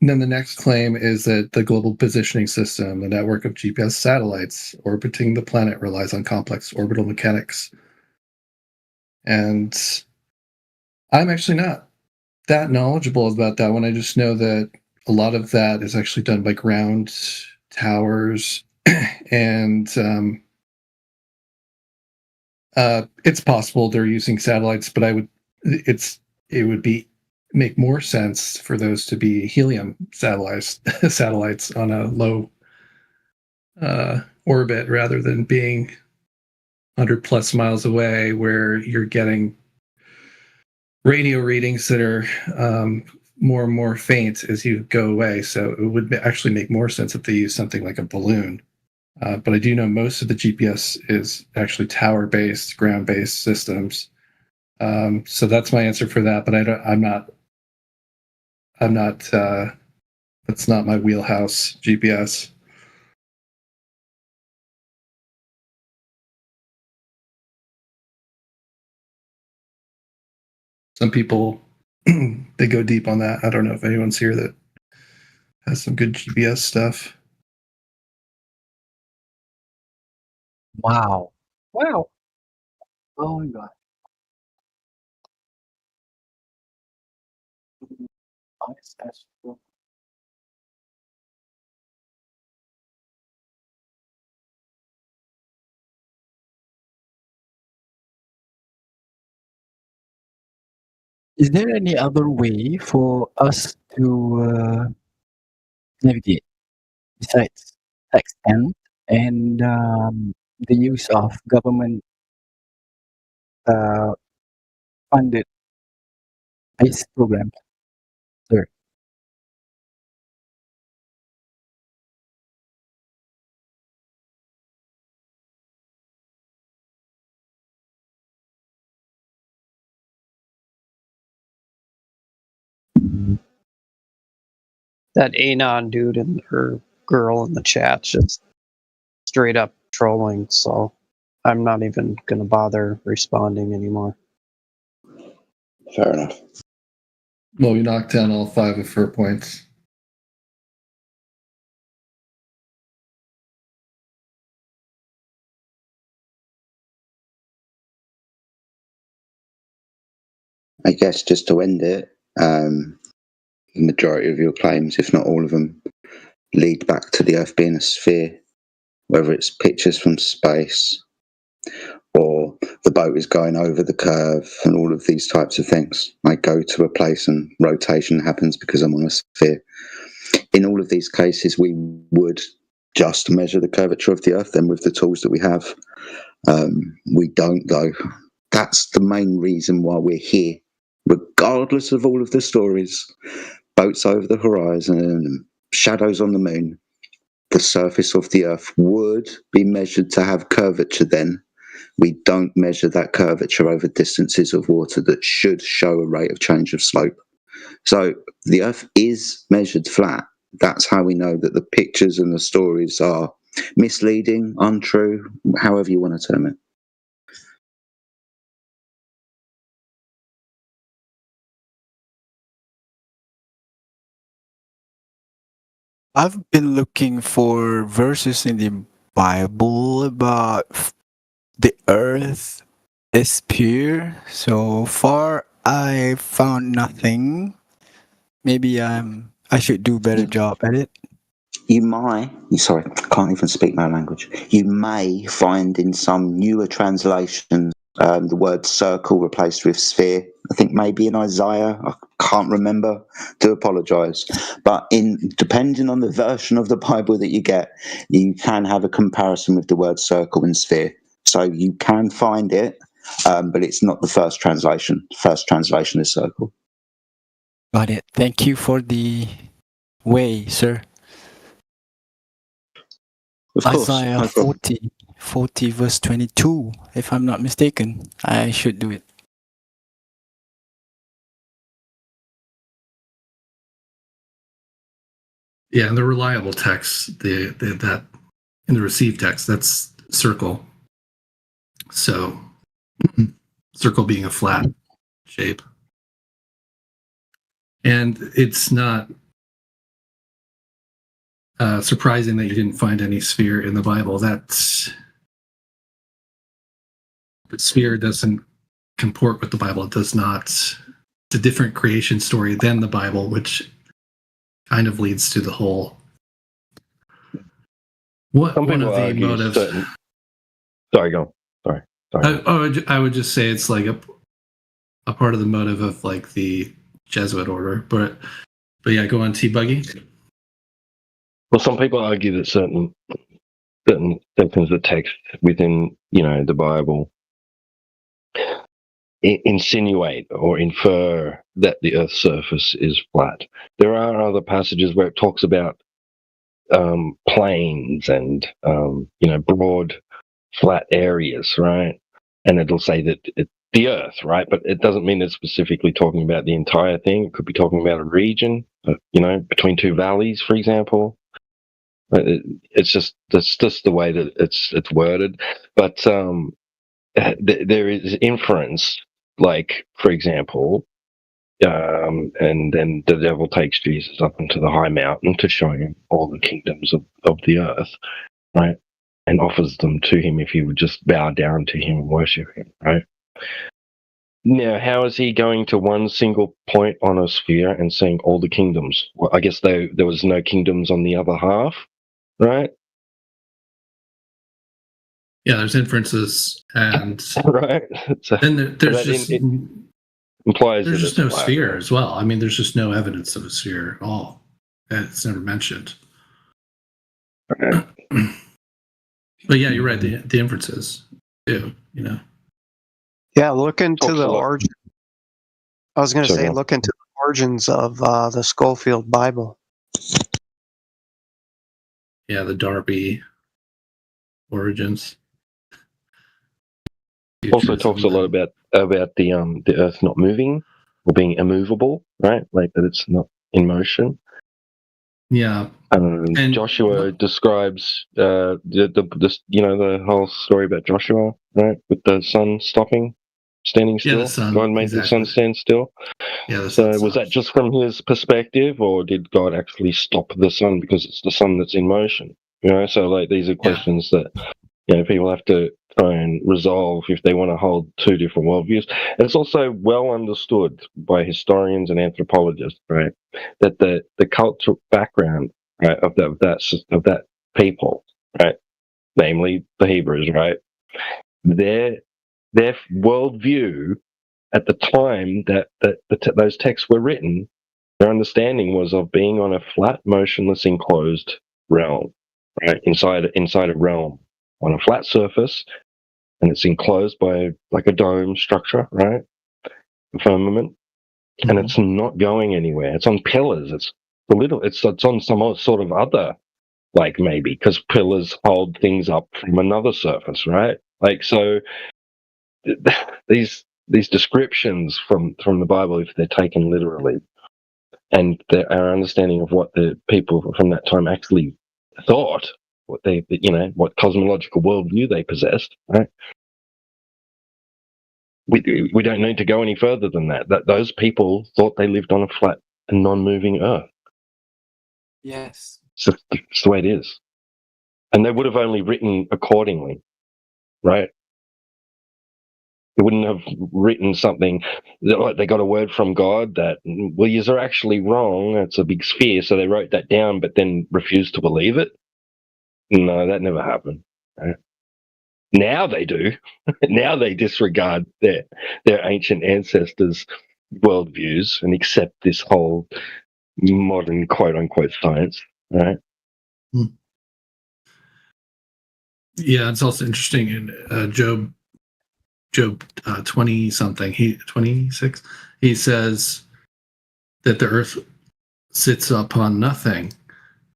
And then the next claim is that the global positioning system, the network of GPS satellites orbiting the planet, relies on complex orbital mechanics. And I'm actually not that knowledgeable about that one. I just know that a lot of that is actually done by ground towers, and it's possible they're using satellites, but it would make more sense for those to be helium satellites on a low orbit rather than being 100 plus miles away, where you're getting radio readings that are more and more faint as you go away. So it would actually make more sense if they use something like a balloon. But I do know most of the GPS is actually tower-based, ground-based systems. So that's my answer for that. But I'm not. That's not my wheelhouse. GPS. Some people they go deep on that. I don't know if anyone's here that has some good GPS stuff. Wow. Oh my god. Nice. That's cool. Is there any other way for us to navigate besides text and the use of government uh, funded ICE programs? Sir. That Anon dude and her girl in the chat just straight up trolling, so I'm not even going to bother responding anymore. Fair enough. Well, we knocked down all 5 of her points. I guess just to end it, the majority of your claims, if not all of them, lead back to the Earth being a sphere, whether it's pictures from space or the boat is going over the curve and all of these types of things. I go to a place and rotation happens because I'm on a sphere. In all of these cases, we would just measure the curvature of the Earth then with the tools that we have. We don't, though. That's the main reason why we're here. Regardless of all of the stories, boats over the horizon, shadows on the moon, the surface of the Earth would be measured to have curvature then. We don't measure that curvature over distances of water that should show a rate of change of slope. So the Earth is measured flat. That's how we know that the pictures and the stories are misleading, untrue, however you want to term it. I've been looking for verses in the Bible about the earth is pure. So far, I found nothing. Maybe I should do a better job at it. You might, sorry, I can't even speak my language. You may find in some newer translations the word circle replaced with sphere. I think maybe in Isaiah, I can't remember, do apologise. But depending on the version of the Bible that you get, you can have a comparison with the word circle and sphere. So you can find it, but it's not the first translation. The first translation is circle. Got it. Thank you for the way, sir. Of course, Isaiah no problem. 40 verse 22, if I'm not mistaken. I should do it. Yeah, and the reliable text, that in the received text, that's circle. So circle being a flat shape. And it's not surprising that you didn't find any sphere in the Bible. The sphere doesn't comport with the Bible. It does not. It's a different creation story than the Bible, which kind of leads to the whole. One of the motives. Sorry, go on. Sorry. I would just say it's like a part of the motive of like the Jesuit order, but yeah, go on, T-Buggy. Well, some people argue that certain sections of text within, the Bible insinuate or infer that the Earth's surface is flat. There are other passages where it talks about plains and broad, flat areas, right? And it'll say that it's the Earth, right? But it doesn't mean it's specifically talking about the entire thing. It could be talking about a region, between two valleys, for example. That's just the way that it's worded. But there is inference, like, for example, and then the devil takes Jesus up into the high mountain to show him all the kingdoms of the earth, right? And offers them to him if he would just bow down to him and worship him, right? Now, how is he going to one single point on a sphere and saying all the kingdoms? Well, I guess there was no kingdoms on the other half, right? Yeah, there's inferences, and right. So, then there's just it implies there's that just no flat, sphere right? as well. I mean, there's just no evidence of a sphere at all. It's never mentioned. Okay. But yeah, you're right. The inferences too. You know. Yeah, look into Talks the a lot. origin. I was going to Sorry, say, go on. look into the origins of the Schofield Bible. Yeah, the Darby origins. Also talks a lot about the Earth not moving or being immovable, right? Like that it's not in motion. Yeah, And Joshua describes the the whole story about Joshua, right, with the sun standing still. Yeah, the sun. God made the sun stand still. Yeah, the So sun was that just from his perspective, or did God actually stop the sun because it's the sun that's in motion? You know, so like these are questions that people have to try and resolve if they want to hold two different worldviews. And it's also well understood by historians and anthropologists, right, that the cultural background, right, of that people, right, namely the Hebrews, right, their worldview at the time that those texts were written, their understanding was of being on a flat, motionless, enclosed realm, right, inside a realm on a flat surface, and it's enclosed by like a dome structure, right, a firmament, and it's not going anywhere. It's on pillars. It's on some sort of other, like, maybe because pillars hold things up from another surface, right? Like, so these descriptions from the Bible, if they're taken literally, and our understanding of what the people from that time actually thought, what what cosmological worldview they possessed, right? We don't need to go any further than that. That those people thought they lived on a flat and non-moving Earth. Yes. It's the way it is, and they would have only written accordingly, right? They wouldn't have written something like they got a word from God that, well, you're actually wrong. It's a big sphere, so they wrote that down, but then refused to believe it. No, that never happened. Right? Now they do. Now they disregard their ancient ancestors' worldviews and accept this whole modern quote unquote science. Right? Yeah, it's also interesting in Job 20 something, 26, he says that the earth sits upon nothing,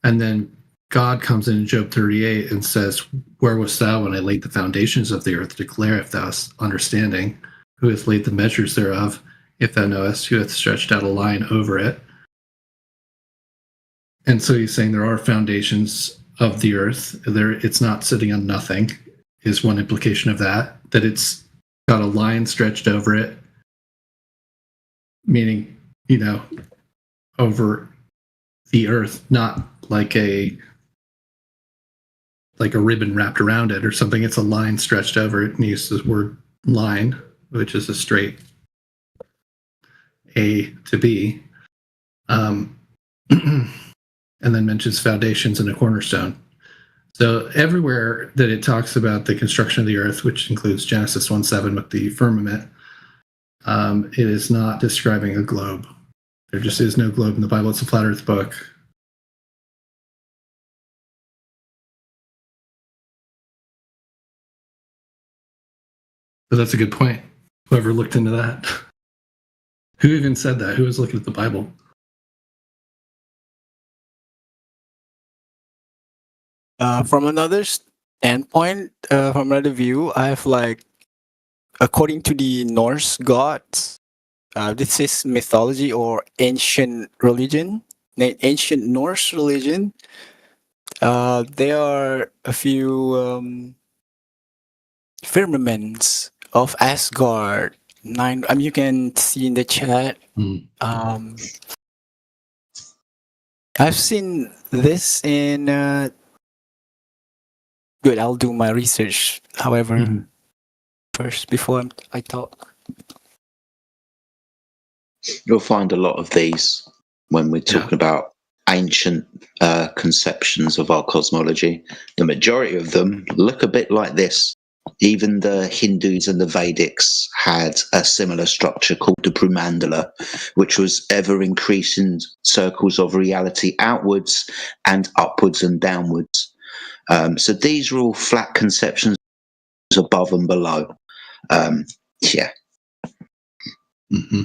and then God comes in Job 38 and says, where wast thou when I laid the foundations of the earth? Declare if thou hast understanding, who hath laid the measures thereof, if thou knowest, who hath stretched out a line over it. And so he's saying there are foundations of the earth. It's not sitting on nothing, is one implication of that it's got a line stretched over it, meaning, over the earth, not like a ribbon wrapped around it or something. It's a line stretched over it, and he uses the word line, which is a straight A to B. And then mentions foundations and a cornerstone. So everywhere that it talks about the construction of the earth, which includes Genesis 1:7 with the firmament, it is not describing a globe. There just is no globe in the Bible. It's a flat earth book. But that's a good point. Whoever looked into that. Who even said that? Who was looking at the Bible? From another standpoint, from another view, I have according to the Norse gods, this is mythology or ancient religion, ancient Norse religion. There are a few firmaments of Asgard. 9. You can see in the chat. I've seen this in. Good, I'll do my research. However, first before I talk. You'll find a lot of these when we're talking about ancient conceptions of our cosmology. The majority of them look a bit like this. Even the Hindus and the Vedics had a similar structure called the Brahmandala, which was ever increasing circles of reality outwards and upwards and downwards. So these are all flat conceptions above and below. Yeah. Mm-hmm.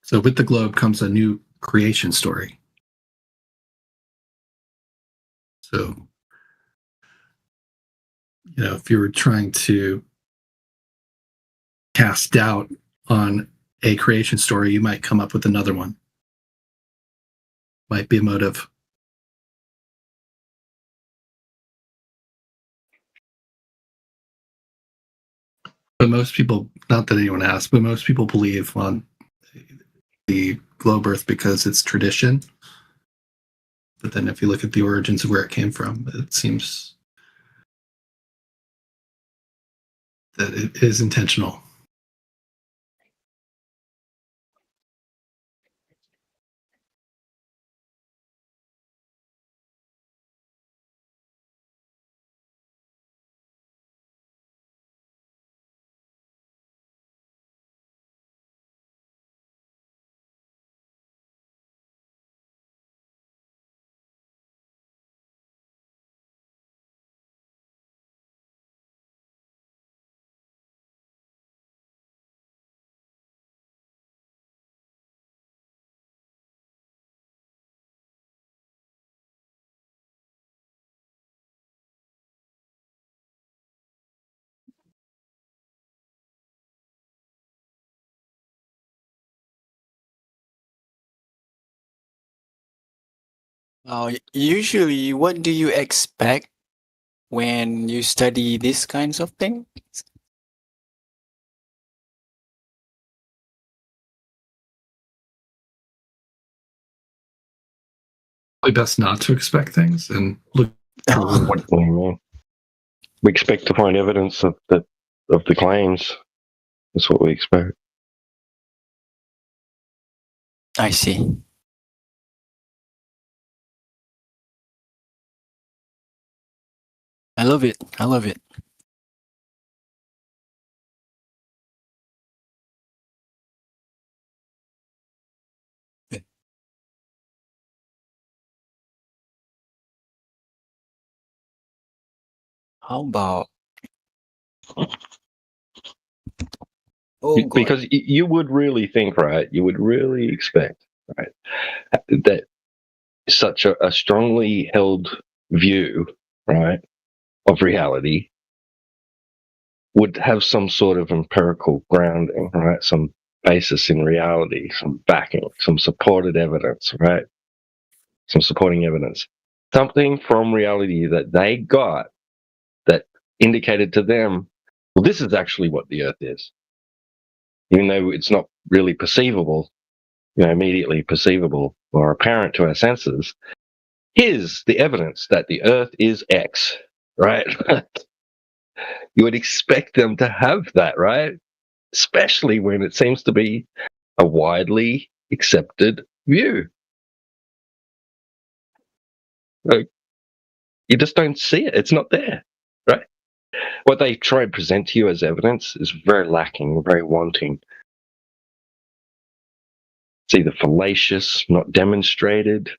So with the globe comes a new creation story. So, if you were trying to cast doubt on a creation story, you might come up with another one. Might be a motive. But most people, not that anyone asked, but most people believe on the globe Earth because it's tradition. But then if you look at the origins of where it came from, it seems that it is intentional. Usually, what do you expect when you study these kinds of things? Probably best not to expect things and look. What do you mean? We expect to find evidence of the claims. That's what we expect. I see. I love it. I love it. How about? Oh, God. Because you would really think, right? You would really expect, right, that such a strongly held view, right, of reality would have some sort of empirical grounding, right? Some basis in reality, some backing, some supported evidence, right? Some supporting evidence. Something from reality that they got that indicated to them, well, this is actually what the Earth is. Even though it's not really perceivable, immediately perceivable or apparent to our senses, here's the evidence that the Earth is X, right? You would expect them to have that, right? Especially when it seems to be a widely accepted view. Like, you just don't see it. It's not there, right? What they try and present to you as evidence is very lacking, very wanting. It's either fallacious, not demonstrated.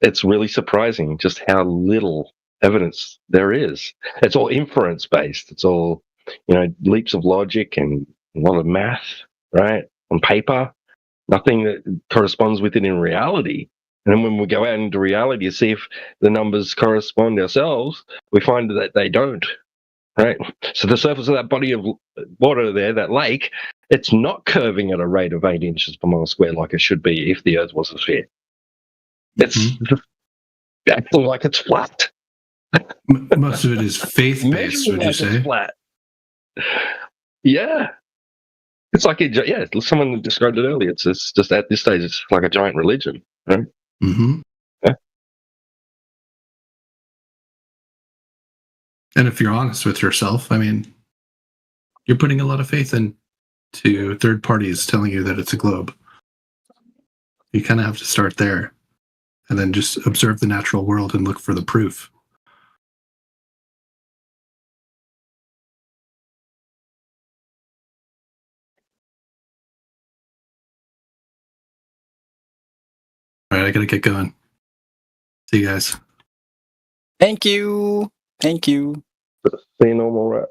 It's really surprising just how little evidence there is. It's all inference based. It's all, leaps of logic and a lot of math, right? On paper, nothing that corresponds with it in reality. And then when we go out into reality to see if the numbers correspond ourselves, we find that they don't, right? So the surface of that body of water there, that lake, it's not curving at a rate of 8 inches per mile square like it should be if the Earth was a sphere. It's acting like it's flat. Most of it is faith-based, would you say? Flat. Yeah. It's like someone described it earlier. It's just at this stage, it's like a giant religion, right? Mm-hmm. Yeah. And if you're honest with yourself, I mean, you're putting a lot of faith into third parties telling you that it's a globe. You kind of have to start there and then just observe the natural world and look for the proof. All right, I got to get going. See you guys. Thank you. Thank you. See you, normal rat.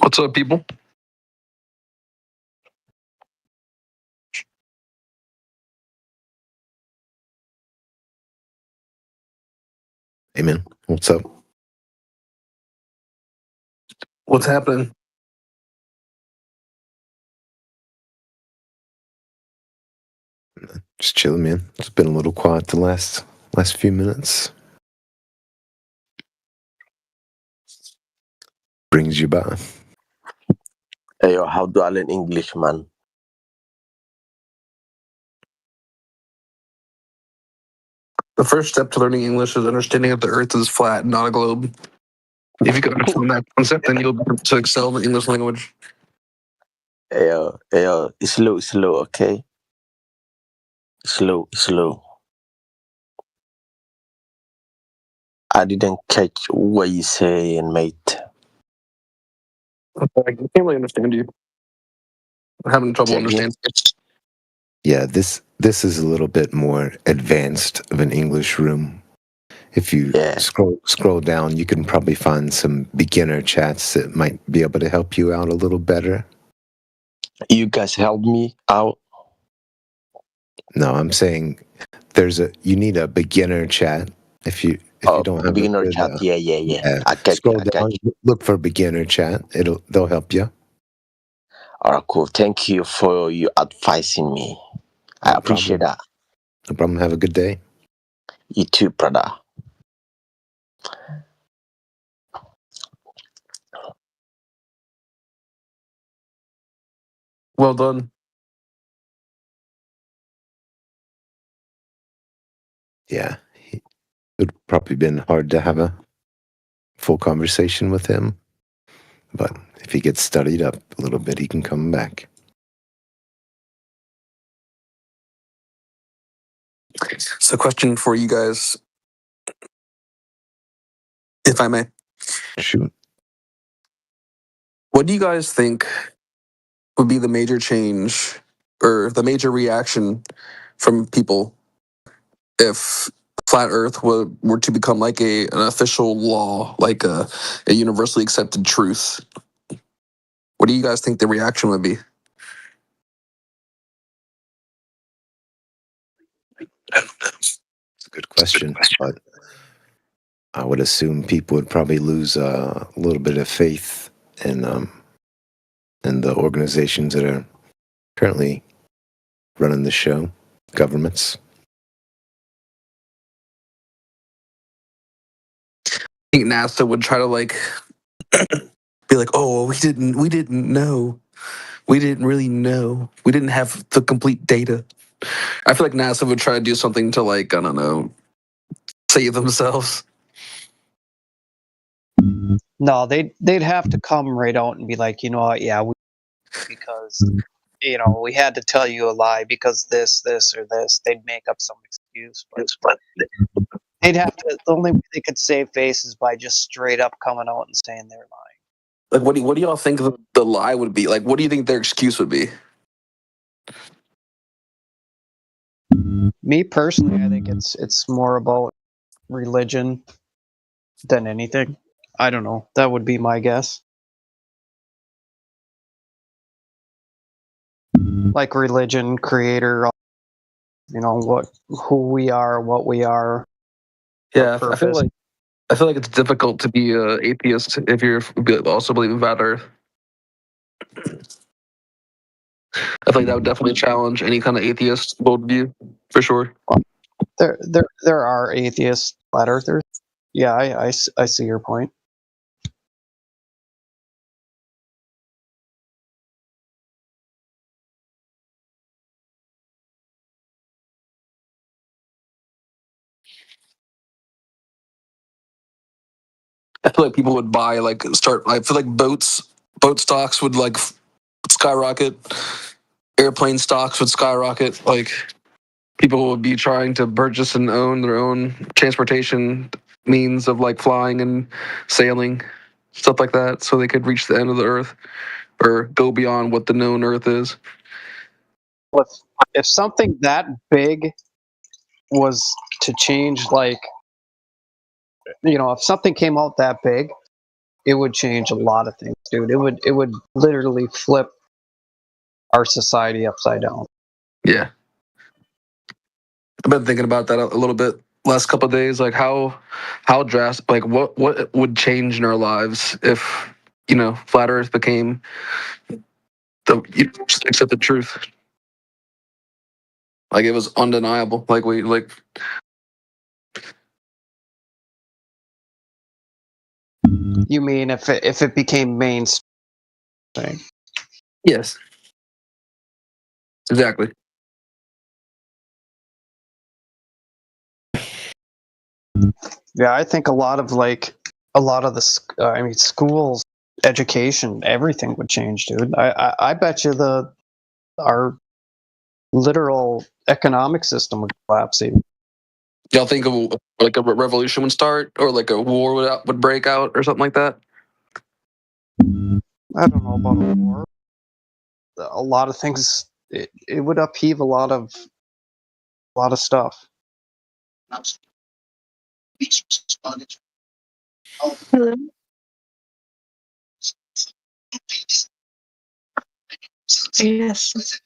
What's up, people? Hey man, what's up? What's happening? Just chilling, man. It's been a little quiet the last few minutes. Brings you by. Hey, yo, how do I learn English, man? The first step to learning English is understanding that the Earth is flat, not a globe. If you can understand that concept, then you'll be able to excel in the English language. Hey, yo, slow, okay? Slow. I didn't catch what you saying, mate. I can't really understand you. I'm having trouble Say again? understanding. Yeah, this is a little bit more advanced of an English room. If you Yeah. scroll down, you can probably find some beginner chats that might be able to help you out a little better. You guys help me out? No, I'm saying you need a beginner chat. If you don't have beginner a good, chat. Yeah. I catch scroll you. down, look for beginner chat. They'll help you. All right, cool. Thank you for you advising me. I No appreciate problem. that. No problem. Have a good day. You too, brother. Well done. Yeah, it would probably been hard to have a full conversation with him, but if he gets studied up a little bit, he can come back. So, question for you guys, if I may. Shoot. What do you guys think would be the major change or the major reaction from people if flat Earth were to become like an official law, like a universally accepted truth? What do you guys think the reaction would be? It's a good question, but I would assume people would probably lose a little bit of faith in the organizations that are currently running the show, governments. I think NASA would try to be like, "Oh, we didn't know. We didn't really know. We didn't have the complete data." I feel like NASA would try to do something to I don't know, save themselves. No, they'd have to come right out and be like, you know what? Yeah, because we had to tell you a lie because this or this. They'd make up some excuse, but they'd have to. The only way they could save face is by just straight up coming out and saying they're lying. What do y'all think the lie would be? What do you think their excuse would be? Me personally, I think it's more about religion than anything. I don't know. That would be my guess. Like religion, creator, who we are, what we are. Yeah, I feel like it's difficult to be an atheist if you also believe in flat Earth. I feel like that would definitely challenge any kind of atheist worldview, for sure. There are atheist flat earthers. Yeah, I see your point. I feel like people would buy start. I feel like boat stocks would skyrocket. Airplane stocks would skyrocket. People would be trying to purchase and own their own transportation means of flying and sailing, stuff like that, so they could reach the end of the Earth or go beyond what the known Earth is. If something that big was to change, if something came out that big, would change a lot of things, dude. It would literally flip our society upside down. Yeah. I've been thinking about that a little bit last couple of days, like how drastic, like what would change in our lives if, flat Earth became just accept the truth. Like it was undeniable. You mean if it became mainstream? Yes. Exactly. Yeah, I think a lot of the schools, education, everything would change, dude. I bet you our literal economic system would collapse. Even. Y'all think like a revolution would start, or like a war would break out, or something like that? I don't know about a war. A lot of things. It would upheave a lot of stuff. Hello. Yes.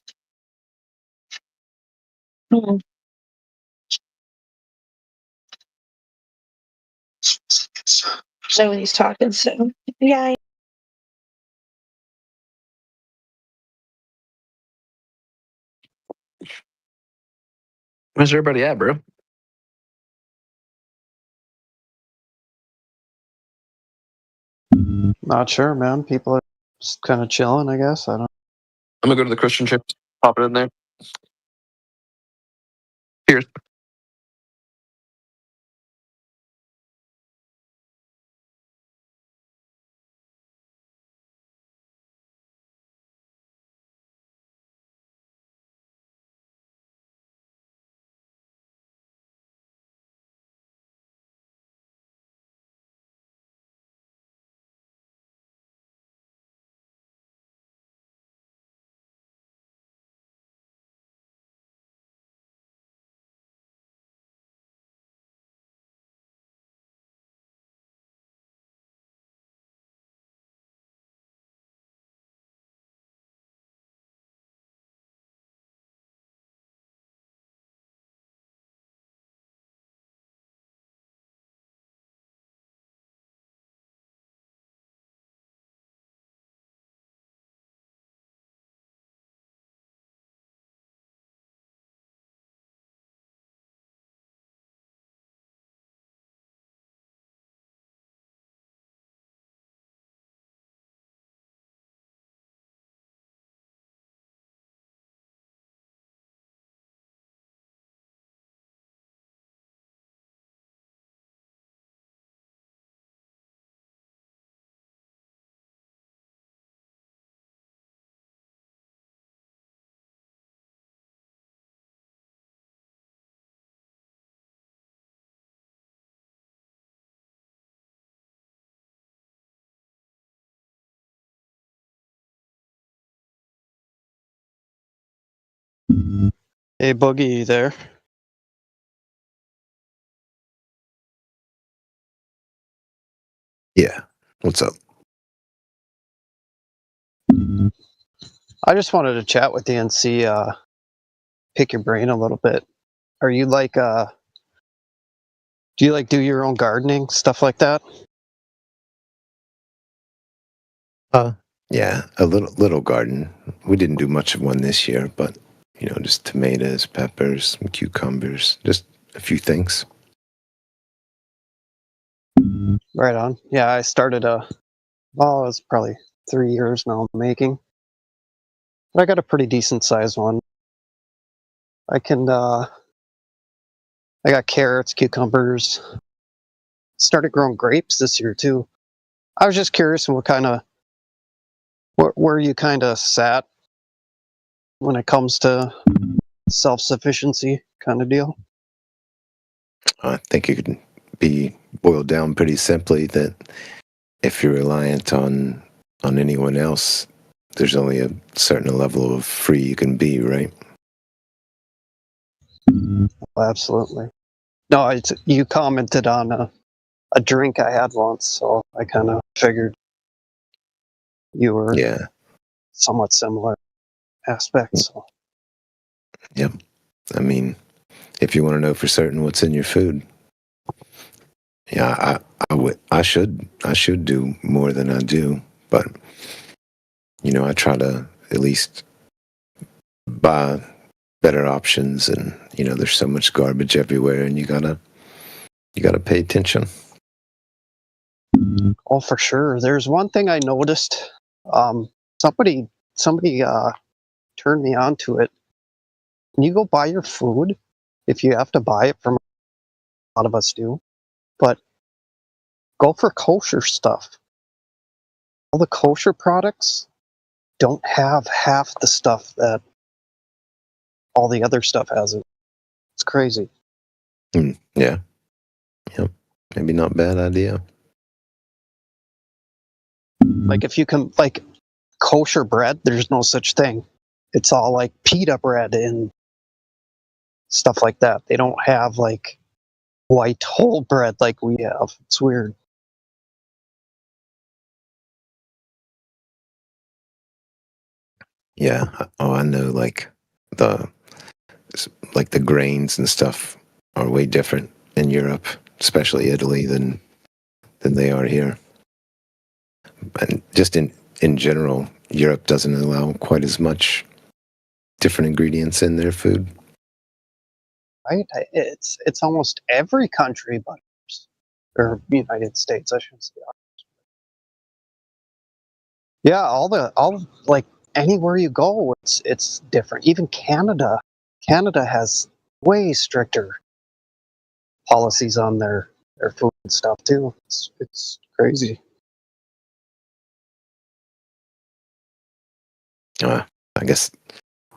Nobody's talking, so yeah. Where's everybody at, bro? Not sure, man. People are just kind of chilling, I guess. I don't. I'm gonna go to the Christian church. Pop it in there. Cheers. Hey, Boogie, you there? Yeah. What's up? I just wanted to chat with you and see, pick your brain a little bit. Are you like, do you like do your own gardening, stuff like that? Yeah, a little garden. We didn't do much of one this year, but just tomatoes, peppers, some cucumbers, just a few things. Right on. Yeah, I started it was probably 3 years now in the making. But I got a pretty decent sized one. I got carrots, cucumbers. Started growing grapes this year too. I was just curious where you kind of sat when it comes to self-sufficiency kind of deal. I think it could be boiled down pretty simply that if you're reliant on anyone else, there's only a certain level of free you can be, right? Absolutely. No, you commented on a drink I had once, so I kind of figured you were Yeah. somewhat similar aspects. So. Yep. I mean, if you want to know for certain what's in your food, yeah, I should do more than I do, but I try to at least buy better options, and there's so much garbage everywhere, and you gotta pay attention. Oh, for sure. There's one thing I noticed. Somebody turned me on to it. When you go buy your food, if you have to buy it from, a lot of us do, but go for kosher stuff. All the kosher products don't have half the stuff that all the other stuff has. It's crazy. Yeah. Yep. Maybe not a bad idea. Like if you can, like kosher bread, there's no such thing. It's all like pita bread and stuff like that. They don't have like white whole bread like we have. It's weird. Yeah. Oh, I know. The the grains and stuff are way different in Europe, especially Italy, than they are here. And just in general, Europe doesn't allow quite as much different ingredients in their food. Right? It's almost every country but ours. Or United States, I shouldn't say ours. Yeah, all like anywhere you go, it's different. Even Canada. Canada has way stricter policies on their food and stuff too. It's crazy. I guess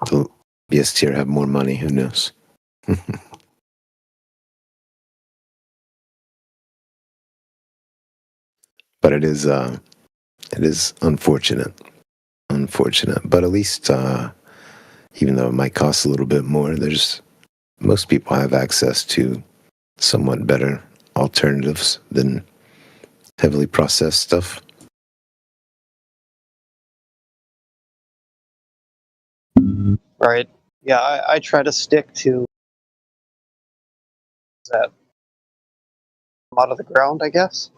the BS tier have more money. Who knows? But it is unfortunate. But at least even though it might cost a little bit more, there's most people have access to somewhat better alternatives than heavily processed stuff. Right. Yeah, I try to stick to that out of the ground, I guess.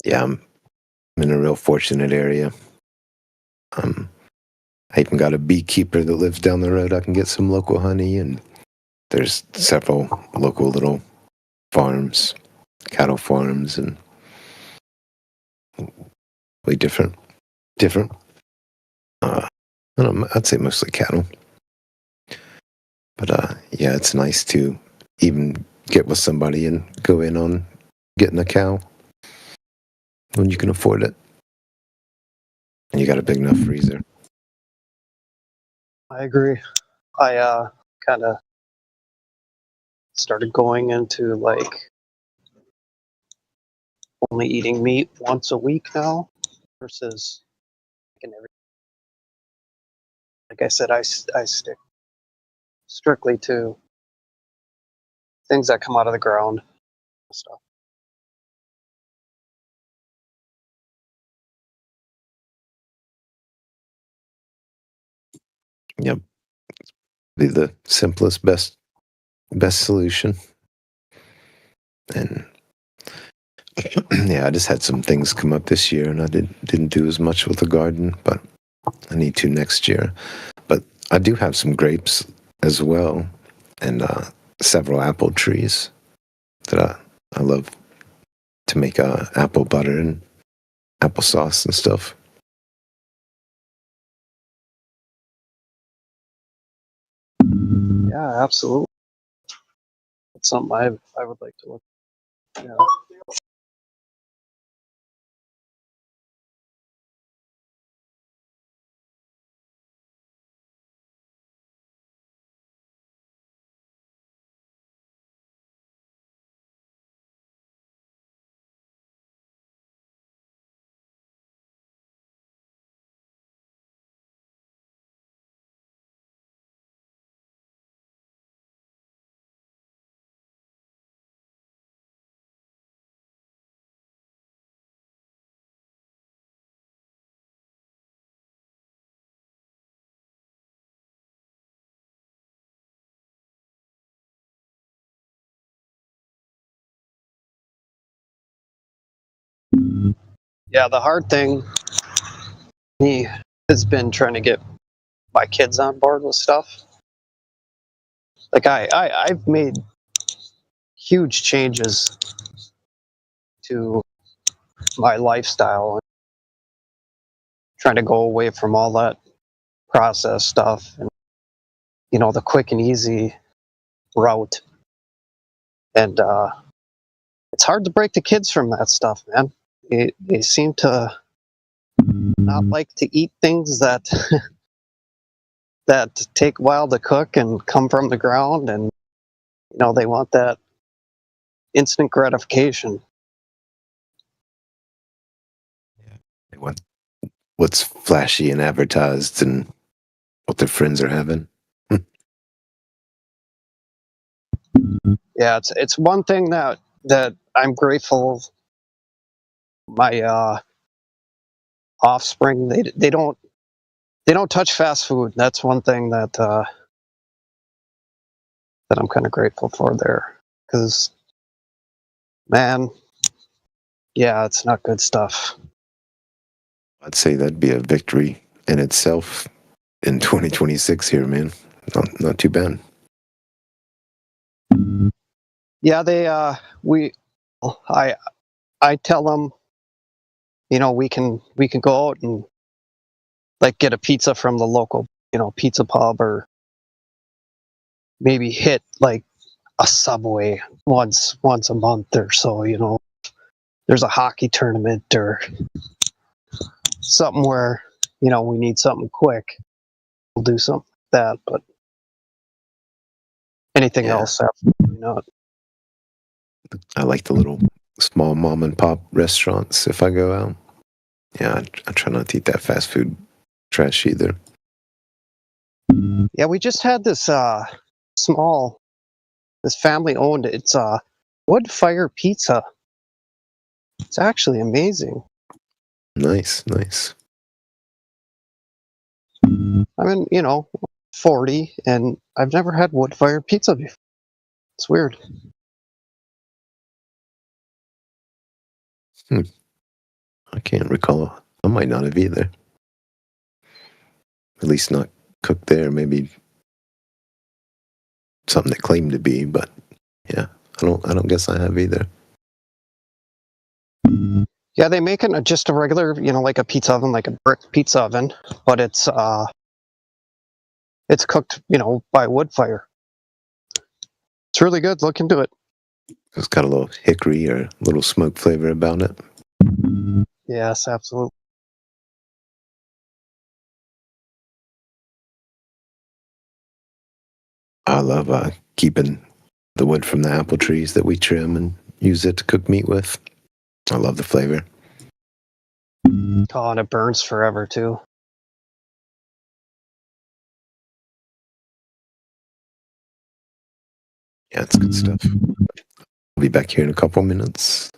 Yeah, I'm in a real fortunate area. I even got a beekeeper that lives down the road. I can get some local honey, and there's several local little farms, cattle farms, and way different. I don't know, I'd say mostly cattle. But yeah, it's nice to even get with somebody and go in on getting a cow when you can afford it, and you got a big enough freezer. I agree. I kind of started going into like only eating meat once a week now versus like I said, I stick strictly to things that come out of the ground and stuff. Yep, be the simplest, best solution. And yeah, I just had some things come up this year, and I didn't do as much with the garden, but I need to next year. But I do have some grapes as well, and several apple trees that I love to make apple butter and applesauce and stuff. Yeah, absolutely. It's something I would like to look. Yeah. Yeah, the hard thing me has been trying to get my kids on board with stuff. Like I've made huge changes to my lifestyle, trying to go away from all that processed stuff and the quick and easy route. And it's hard to break the kids from that stuff, man. They seem to not like to eat things that that take a while to cook and come from the ground, and they want that instant gratification. They want what's flashy and advertised and what their friends are having. Yeah, it's one thing that I'm grateful my offspring they don't touch fast food. That's one thing that that I'm kind of grateful for there, because man, yeah, it's not good stuff. I'd say that'd be a victory in itself in 2026 here, man. Not too bad. Yeah, they I tell them, we can go out and like get a pizza from the local pizza pub, or maybe hit like a Subway once a month or so. There's a hockey tournament or something where we need something quick, we'll do something like that. But anything else, absolutely not. I like the little small mom and pop restaurants if I go out. Yeah, I try not to eat that fast food trash either. Yeah, we just had this this family owned, it's wood fire pizza. It's actually amazing. Nice, nice. I mean, 40, and I've never had wood fire pizza before. It's weird. I can't recall. I might not have either. At least not cooked there. Maybe something that claimed to be, but yeah, I don't guess I have either. Yeah, they make it just a regular, like a pizza oven, like a brick pizza oven, but it's cooked, by wood fire. It's really good. Look into it. It's got a little hickory or a little smoke flavor about it. Yes, absolutely. I love keeping the wood from the apple trees that we trim and use it to cook meat with. I love the flavor. Oh, and it burns forever too. Yeah, it's good stuff. I'll be back here in a couple minutes.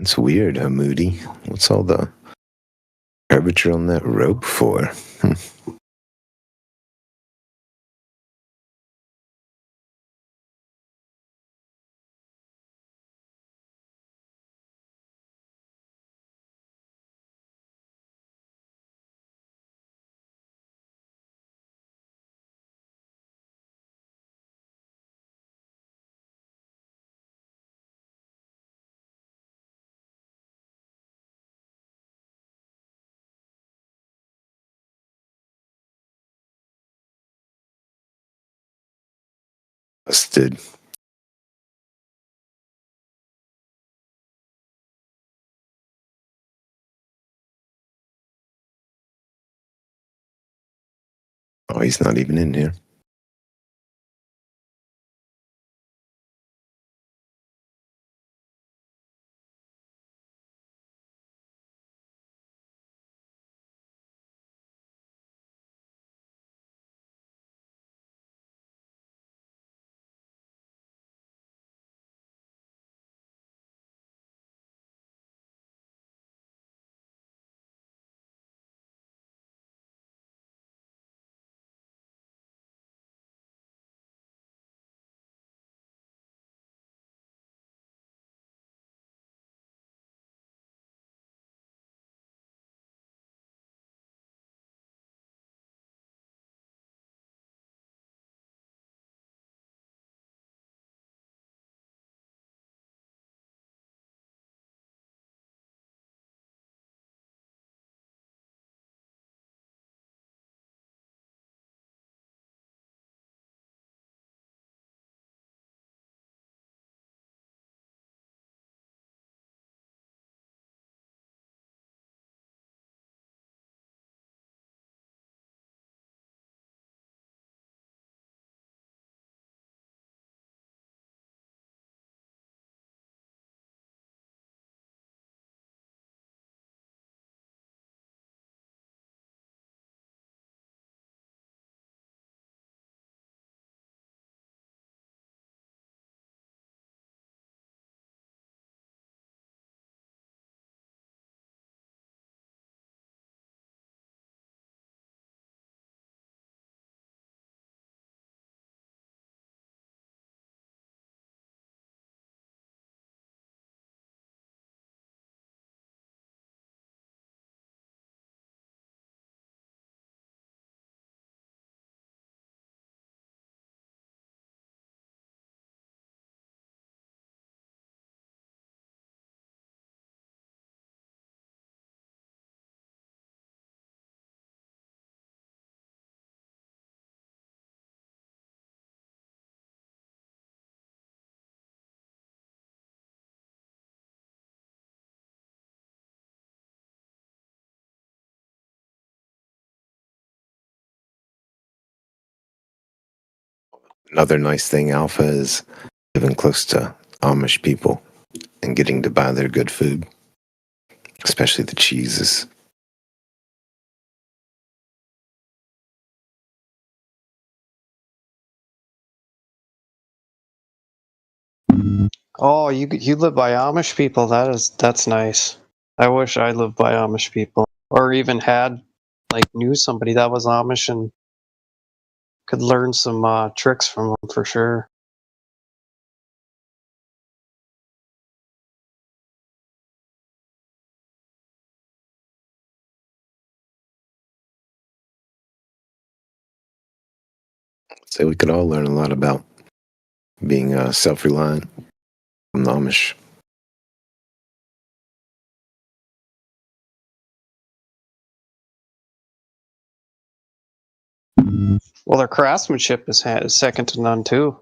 It's weird, huh, Moody? What's all the curvature on that rope for? Busted. Oh, he's not even in here. Another nice thing, Alpha, is living close to Amish people and getting to buy their good food, especially the cheeses. Oh, you live by Amish people. That's nice. I wish I lived by Amish people, or even had knew somebody that was Amish and could learn some tricks from them for sure. So we could all learn a lot about being self-reliant from the Amish. Well, their craftsmanship is second to none too.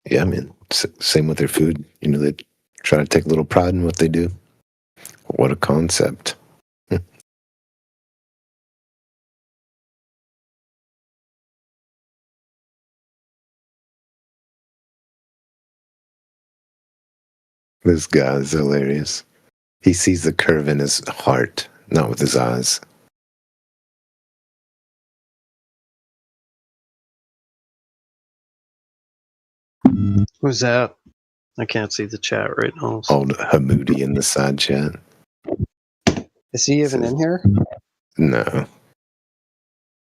Yeah, I mean, same with their food. You know, they try to take a little pride in what they do. What a concept. This guy is hilarious. He sees the curve in his heart, not with his eyes. Who's that? I can't see the chat right now. Old Hamoudi in the side chat. Is he even in here? No.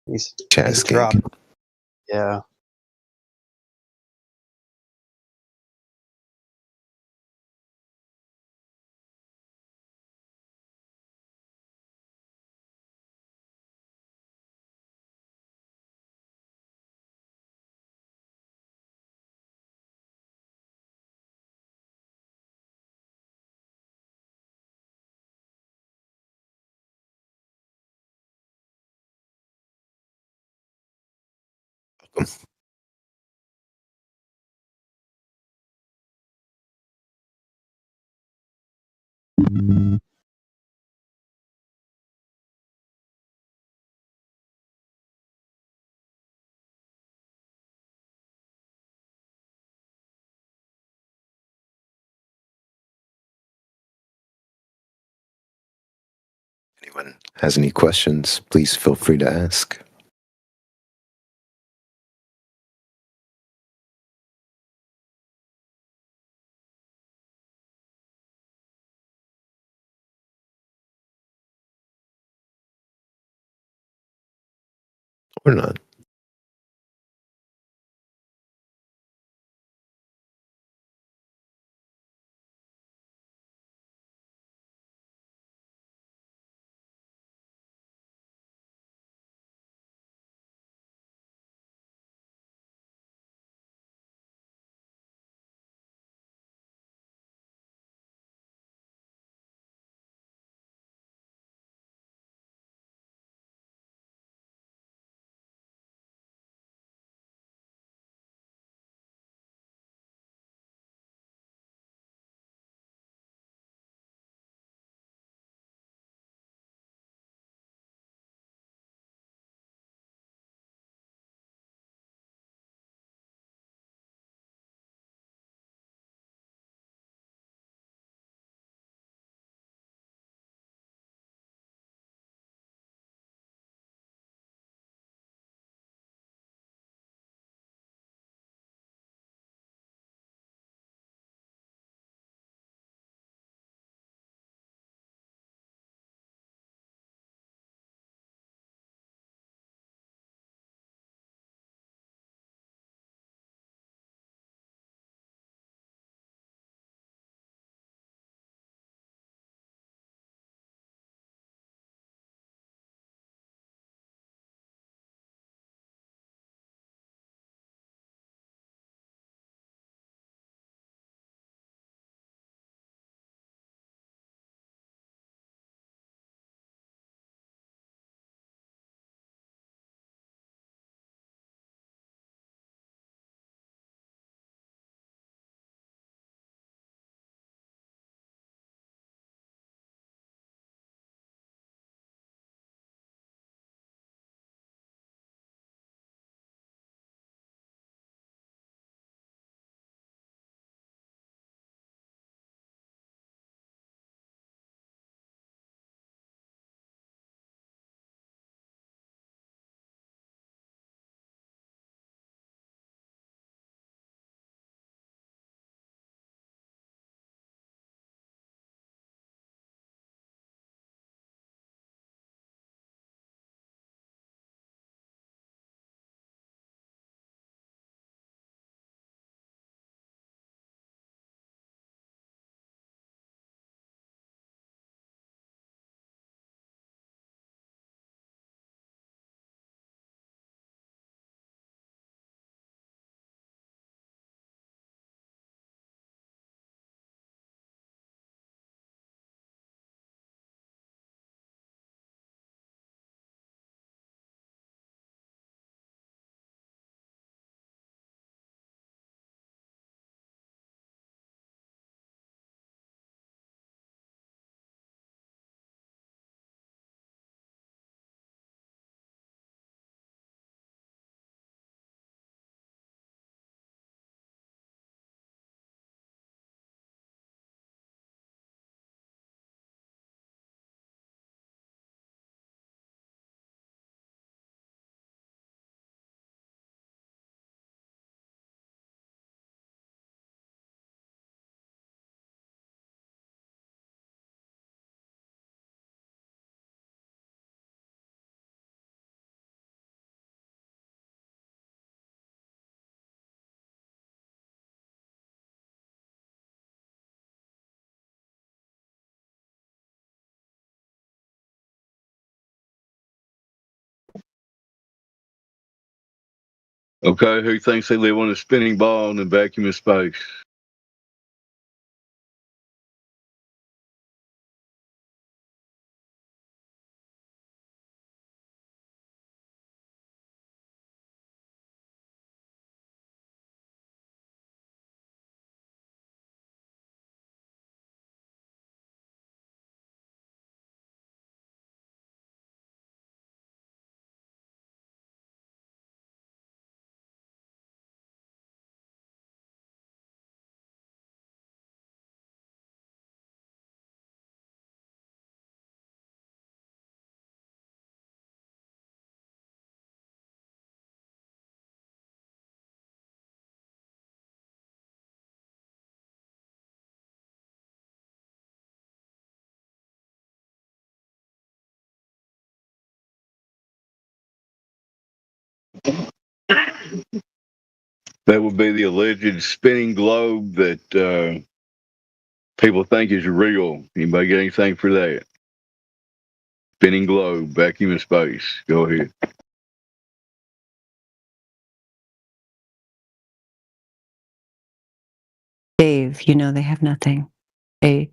He's Chat he's skink. dropped. Yeah. Anyone has any questions, please feel free to ask. Or not. Okay, who thinks they live on a spinning ball in a vacuum of space? That would be the alleged spinning globe that people think is real. Anybody get anything for that? Spinning globe, vacuum of space. Go ahead. Dave, you know they have nothing. They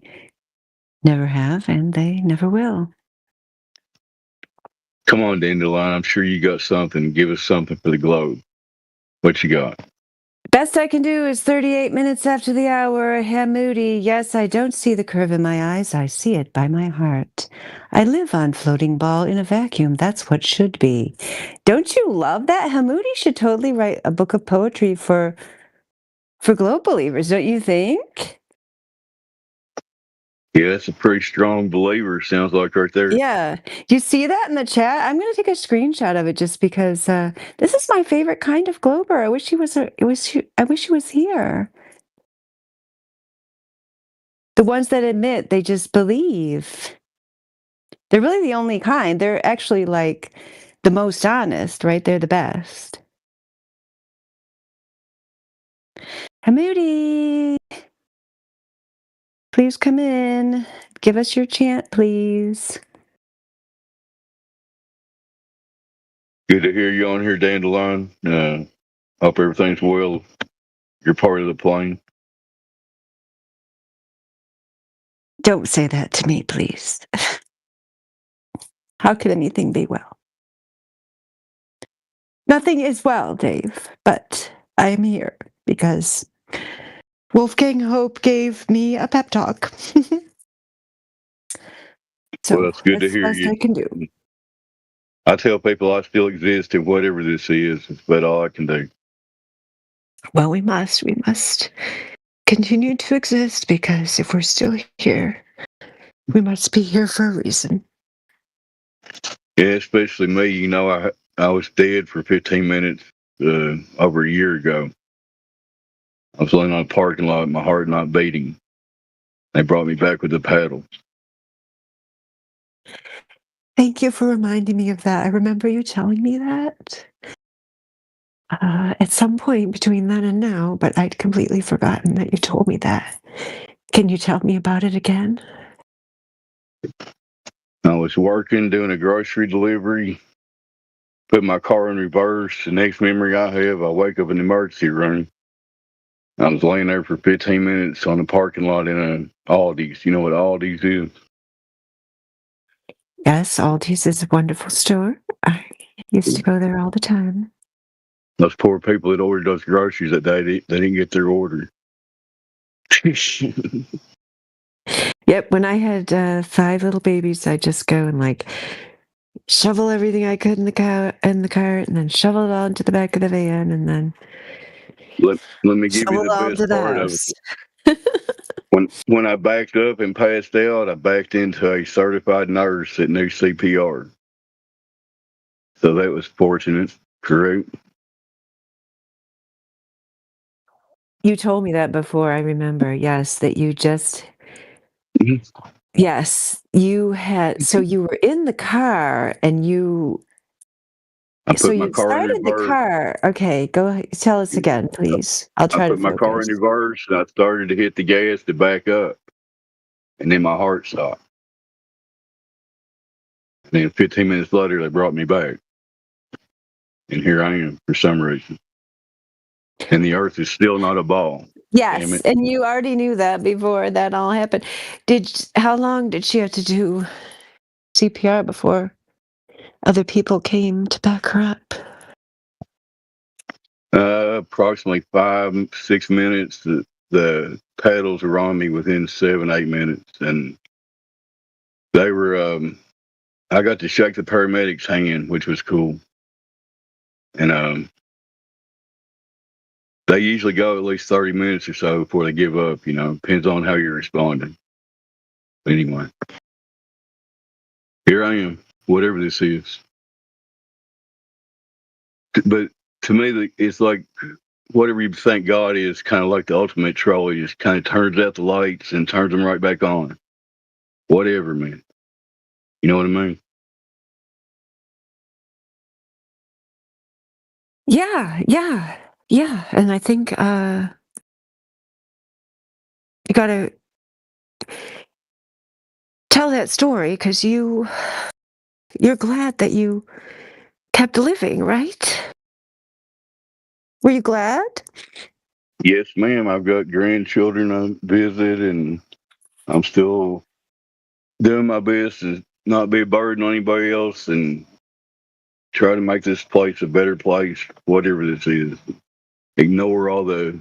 never have, and they never will. Come on, Dandelion. I'm sure you got something. Give us something for the globe. What you got? Best I can do is 38 minutes after the hour. Hamoody. Yes, I don't see the curve in my eyes. I see it by my heart. I live on floating ball in a vacuum. That's what should be. Don't you love that? Hamoody should totally write a book of poetry for globe believers, don't you think? Yeah, that's a pretty strong believer. Sounds like right there. Yeah. Do you see that in the chat? I'm going to take a screenshot of it just because this is my favorite kind of glober. I wish he was here. The ones that admit they just believe. They're really the only kind. They're actually like the most honest, right? They're the best. Hamoody, please come in. Give us your chant, please. Good to hear you on here, Dandelion. Hope everything's well. You're part of the plane. Don't say that to me, please. How could anything be well? Nothing is well, Dave, but I am here because Wolfgang Hope gave me a pep talk. So Well, it's good to that's the hear best you. I can do. I tell people I still exist and whatever this is. It's about all I can do. Well, we must continue to exist because if we're still here, we must be here for a reason. Yeah, especially me. You know, I was dead for 15 minutes over a year ago. I was laying on a parking lot, my heart not beating. They brought me back with a paddle. Thank you for reminding me of that. I remember you telling me that at some point between then and now, but I'd completely forgotten that you told me that. Can you tell me about it again? I was working, doing a grocery delivery, put my car in reverse. The next memory I have, I wake up in the emergency room. I was laying there for 15 minutes on the parking lot in a Aldi's. You know what Aldi's is? Yes, Aldi's is a wonderful store. I used to go there all the time. Those poor people that ordered those groceries that day, they didn't get their order. Yep, when I had 5 little babies, I'd just go and like shovel everything I could in the cart, and then shovel it all into the back of the van, and then Let me give you shovel the it all best into the part of house. it. When I backed up and passed out, I backed into a certified nurse that knew CPR. So that was fortunate, correct? You told me that before, I remember. Yes, that you just Yes, you had so you were in the car and I so put my you car in started the reverse. car. Okay, go ahead. Tell us again, please. I'll I try to put my car in focus. reverse and I started to hit the gas to back up. And then my heart stopped. And then 15 minutes later, they brought me back. And here I am for some reason. And the Earth is still not a ball. Damn Yes, it. and you already knew that before that all happened. How long did she have to do CPR before other people came to back her up? Approximately 5-6 minutes. The paddles were on me within 7-8 minutes, and they were. I got to shake the paramedic's hand, which was cool. And they usually go at least 30 minutes or so before they give up. Depends on how you're responding. But anyway, here I am, whatever this is. But to me, it's like whatever you think God is, kind of like the ultimate troll. He just kind of turns out the lights and turns them right back on. Whatever, man. You know what I mean? Yeah. And I think you gotta tell that story because you're glad that you kept living, right? Were you glad? Yes, ma'am. I've got grandchildren I visit, and I'm still doing my best to not be a burden on anybody else and try to make this place a better place, whatever this is. Ignore all the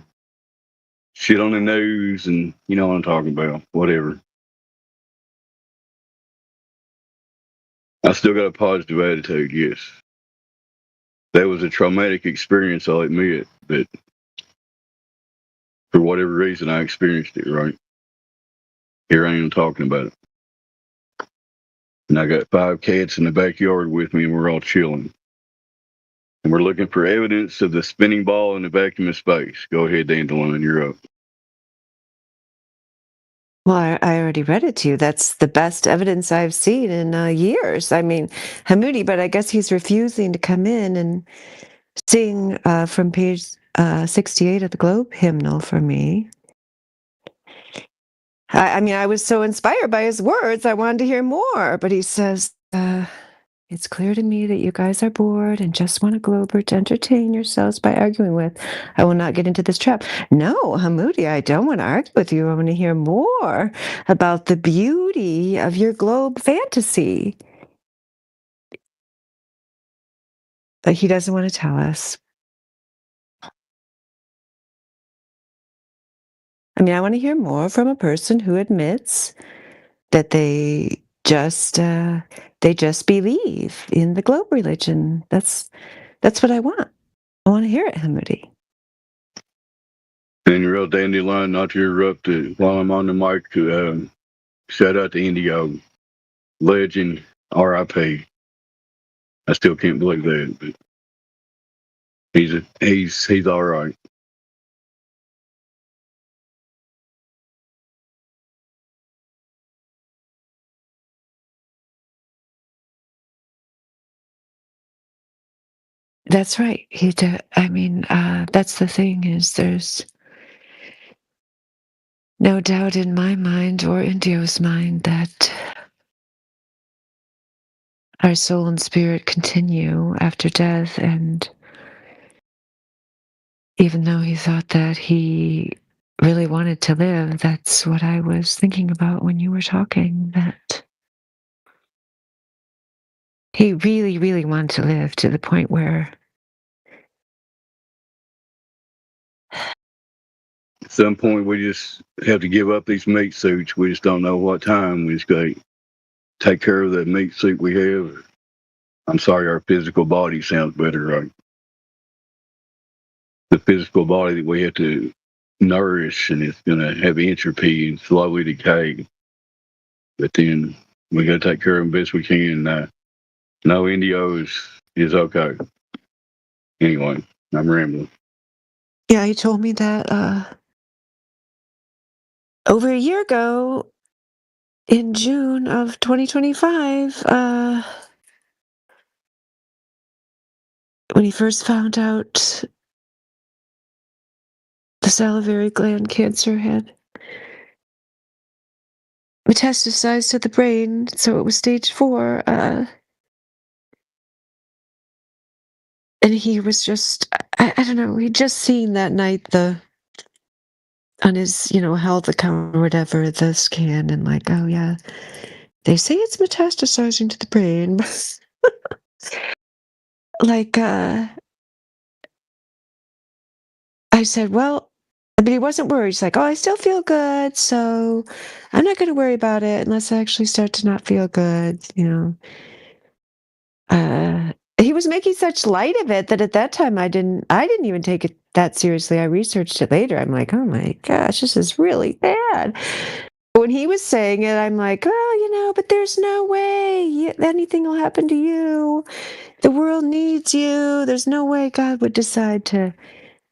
shit on the news, and you know what I'm talking about. Whatever. I still got a positive attitude, yes. That was a traumatic experience, I'll admit, but for whatever reason, I experienced it, right? Here I am talking about it. And I got 5 cats in the backyard with me, and we're all chilling. And we're looking for evidence of the spinning ball in the vacuum of space. Go ahead, Dandelion, you're up. Well, I already read it to you. That's the best evidence I've seen in years. I mean, Hamoudi, but I guess he's refusing to come in and sing from page 68 of the Globe hymnal for me. I mean, I was so inspired by his words, I wanted to hear more. But he says, it's clear to me that you guys are bored and just want a Glober to entertain yourselves by arguing with. I will not get into this trap. No, Hamoudi, I don't want to argue with you. I want to hear more about the beauty of your Globe fantasy. But he doesn't want to tell us. I mean, I want to hear more from a person who admits that they just believe in the Globe religion. That's what I want. I want to hear it, Hamoudi. And real Dandelion, not to interrupt while I'm on the mic, shout out to Indigo, legend, R.I.P. I still can't believe that, but he's all right. That's right. I mean, that's the thing is there's no doubt in my mind or Indio's mind that our soul and spirit continue after death. And even though he thought that he really wanted to live, that's what I was thinking about when you were talking, that he really, really wanted to live to the point where At some point, we just have to give up these meat suits. We just don't know what time. We just got to take care of the meat suit we have. I'm sorry, our physical body sounds better, right? The physical body that we have to nourish, and it's going to have entropy and slowly decay. But then we got to take care of them best we can. No, Indio is okay. Anyway, I'm rambling. yeah, he told me that over a year ago in June of 2025, when he first found out the salivary gland cancer had metastasized to the brain, so it was stage 4. And he was just I don't know. He'd just seen that night on his, health account or whatever, the scan, and like, oh yeah, they say it's metastasizing to the brain. Like, I said, well, but he wasn't worried. He's like, oh, I still feel good, so I'm not going to worry about it unless I actually start to not feel good, He was making such light of it that at that time I didn't even take it that seriously. I researched it later. I'm like, oh my gosh, this is really bad. When he was saying it, I'm like, oh, but there's no way anything will happen to you. The world needs you. There's no way God would decide to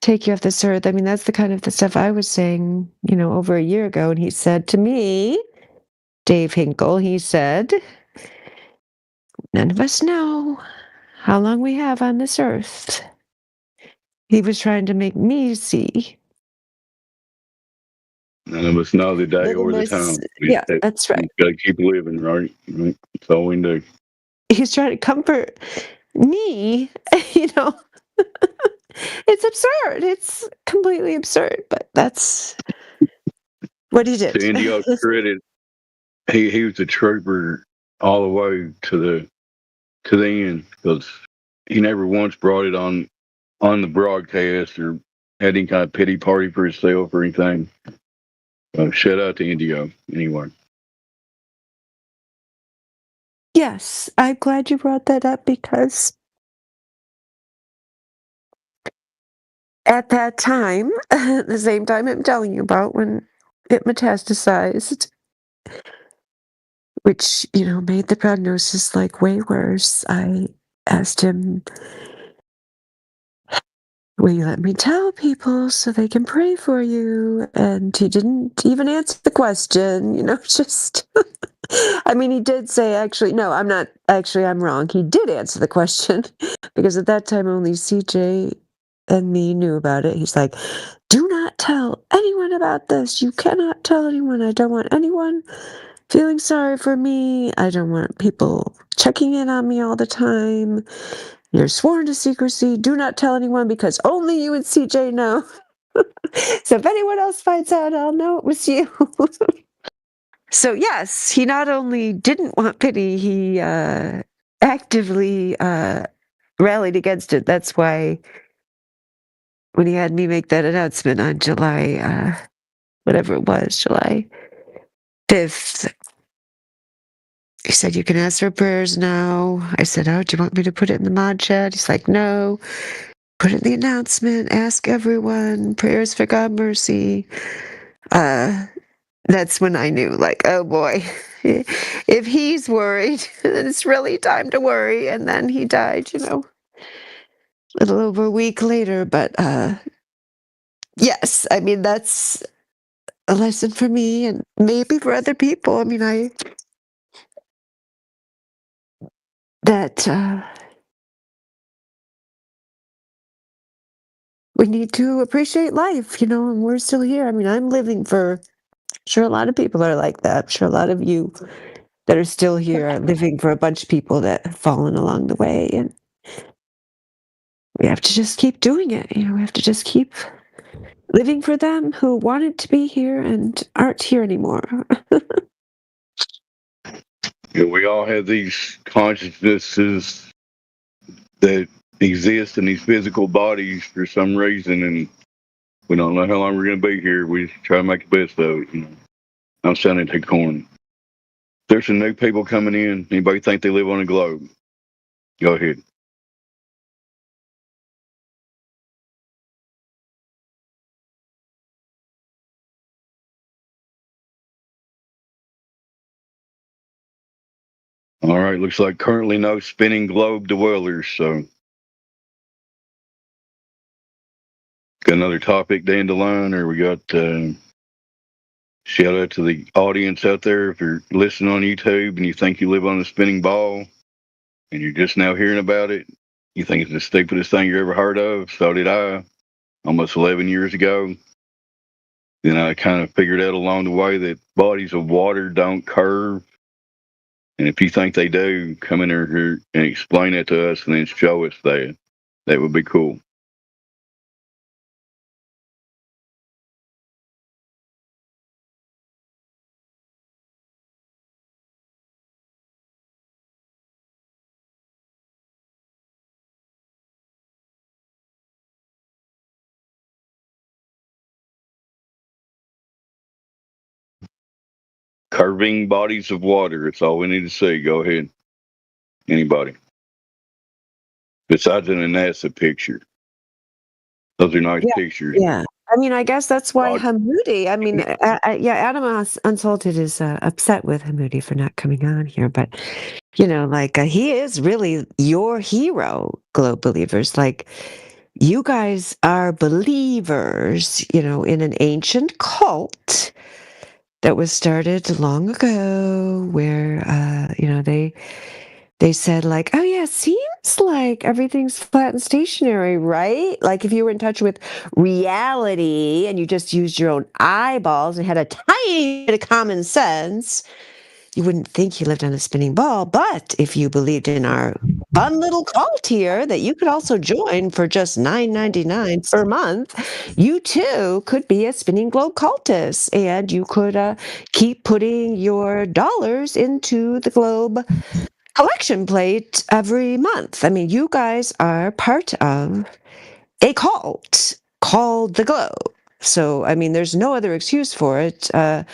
take you off this earth. I mean, that's the kind of the stuff I was saying, over a year ago. And he said to me, Dave Hinkle, he said, none of us know how long we have on this earth. He was trying to make me see. None of us know the day or the time. Yeah, that's right. Got to keep living, right? That's all we do. He's trying to comfort me, It's absurd. It's completely absurd, but that's what he did. To Indio's credit, he was a trooper all the way to the end, because he never once brought it on the broadcast or had any kind of pity party for himself or anything. Shout out to Indio, anyway. Yes, I'm glad you brought that up because at that time, the same time I'm telling you about when it metastasized, which, made the prognosis like way worse, I asked him, will you let me tell people so they can pray for you? And he didn't even answer the question, just. I mean, he did say, actually, no, I'm wrong. He did answer the question because at that time only CJ and me knew about it. He's like, do not tell anyone about this. You cannot tell anyone. I don't want anyone feeling sorry for me. I don't want people checking in on me all the time. You're sworn to secrecy. Do not tell anyone because only you and CJ know. So if anyone else finds out, I'll know it was you. So yes, he not only didn't want pity, he actively rallied against it. That's why when he had me make that announcement on July, whatever it was, July 5th, he said, you can ask for prayers now. I said, oh, do you want me to put it in the mod chat? He's like, no. Put it in the announcement. Ask everyone. Prayers for God mercy. That's when I knew, like, oh boy, if he's worried, then it's really time to worry. And then he died, a little over a week later. But yes, I mean, that's a lesson for me and maybe for other people. I mean, we need to appreciate life, and we're still here. I mean, I'm living for, sure, a lot of people are like that. I'm sure a lot of you that are still here are living for a bunch of people that have fallen along the way. And we have to just keep doing it. We have to just keep living for them who wanted to be here and aren't here anymore. We all have these consciousnesses that exist in these physical bodies for some reason, and we don't know how long we're going to be here. We try to make the best of it. I'm sounding too corny. There's some new people coming in. Anybody think they live on a globe? Go ahead. All right, looks like currently no spinning globe dwellers, so got another topic, Dandelion, or we got shout out to the audience out there. If you're listening on YouTube and you think you live on a spinning ball and you're just now hearing about it, you think it's the stupidest thing you ever heard of. So did I, almost 11 years ago. Then I kind of figured out along the way that bodies of water don't curve. And if you think they do, come in here and explain it to us and then show us that. That would be cool. Curving bodies of water. That's all we need to see. Go ahead. Anybody. Besides in a NASA picture. Those are nice Yeah, pictures. yeah. I mean, I guess that's why Body. Hamoudi. I mean, yeah, Adam Unsalted is upset with Hamoudi for not coming on here, but like he is really your hero, Globe Believers. Like, you guys are believers, in an ancient cult that was started long ago, where they said, like, oh yeah, seems like everything's flat and stationary, right? Like, if you were in touch with reality and you just used your own eyeballs and had a tiny bit of common sense, you wouldn't think you lived on a spinning ball. But if you believed in our fun little cult here that you could also join for just $9.99 per month, you too could be a spinning globe cultist, and you could keep putting your dollars into the globe collection plate every month. I mean, you guys are part of a cult called the Globe. So, I mean, there's no other excuse for it. No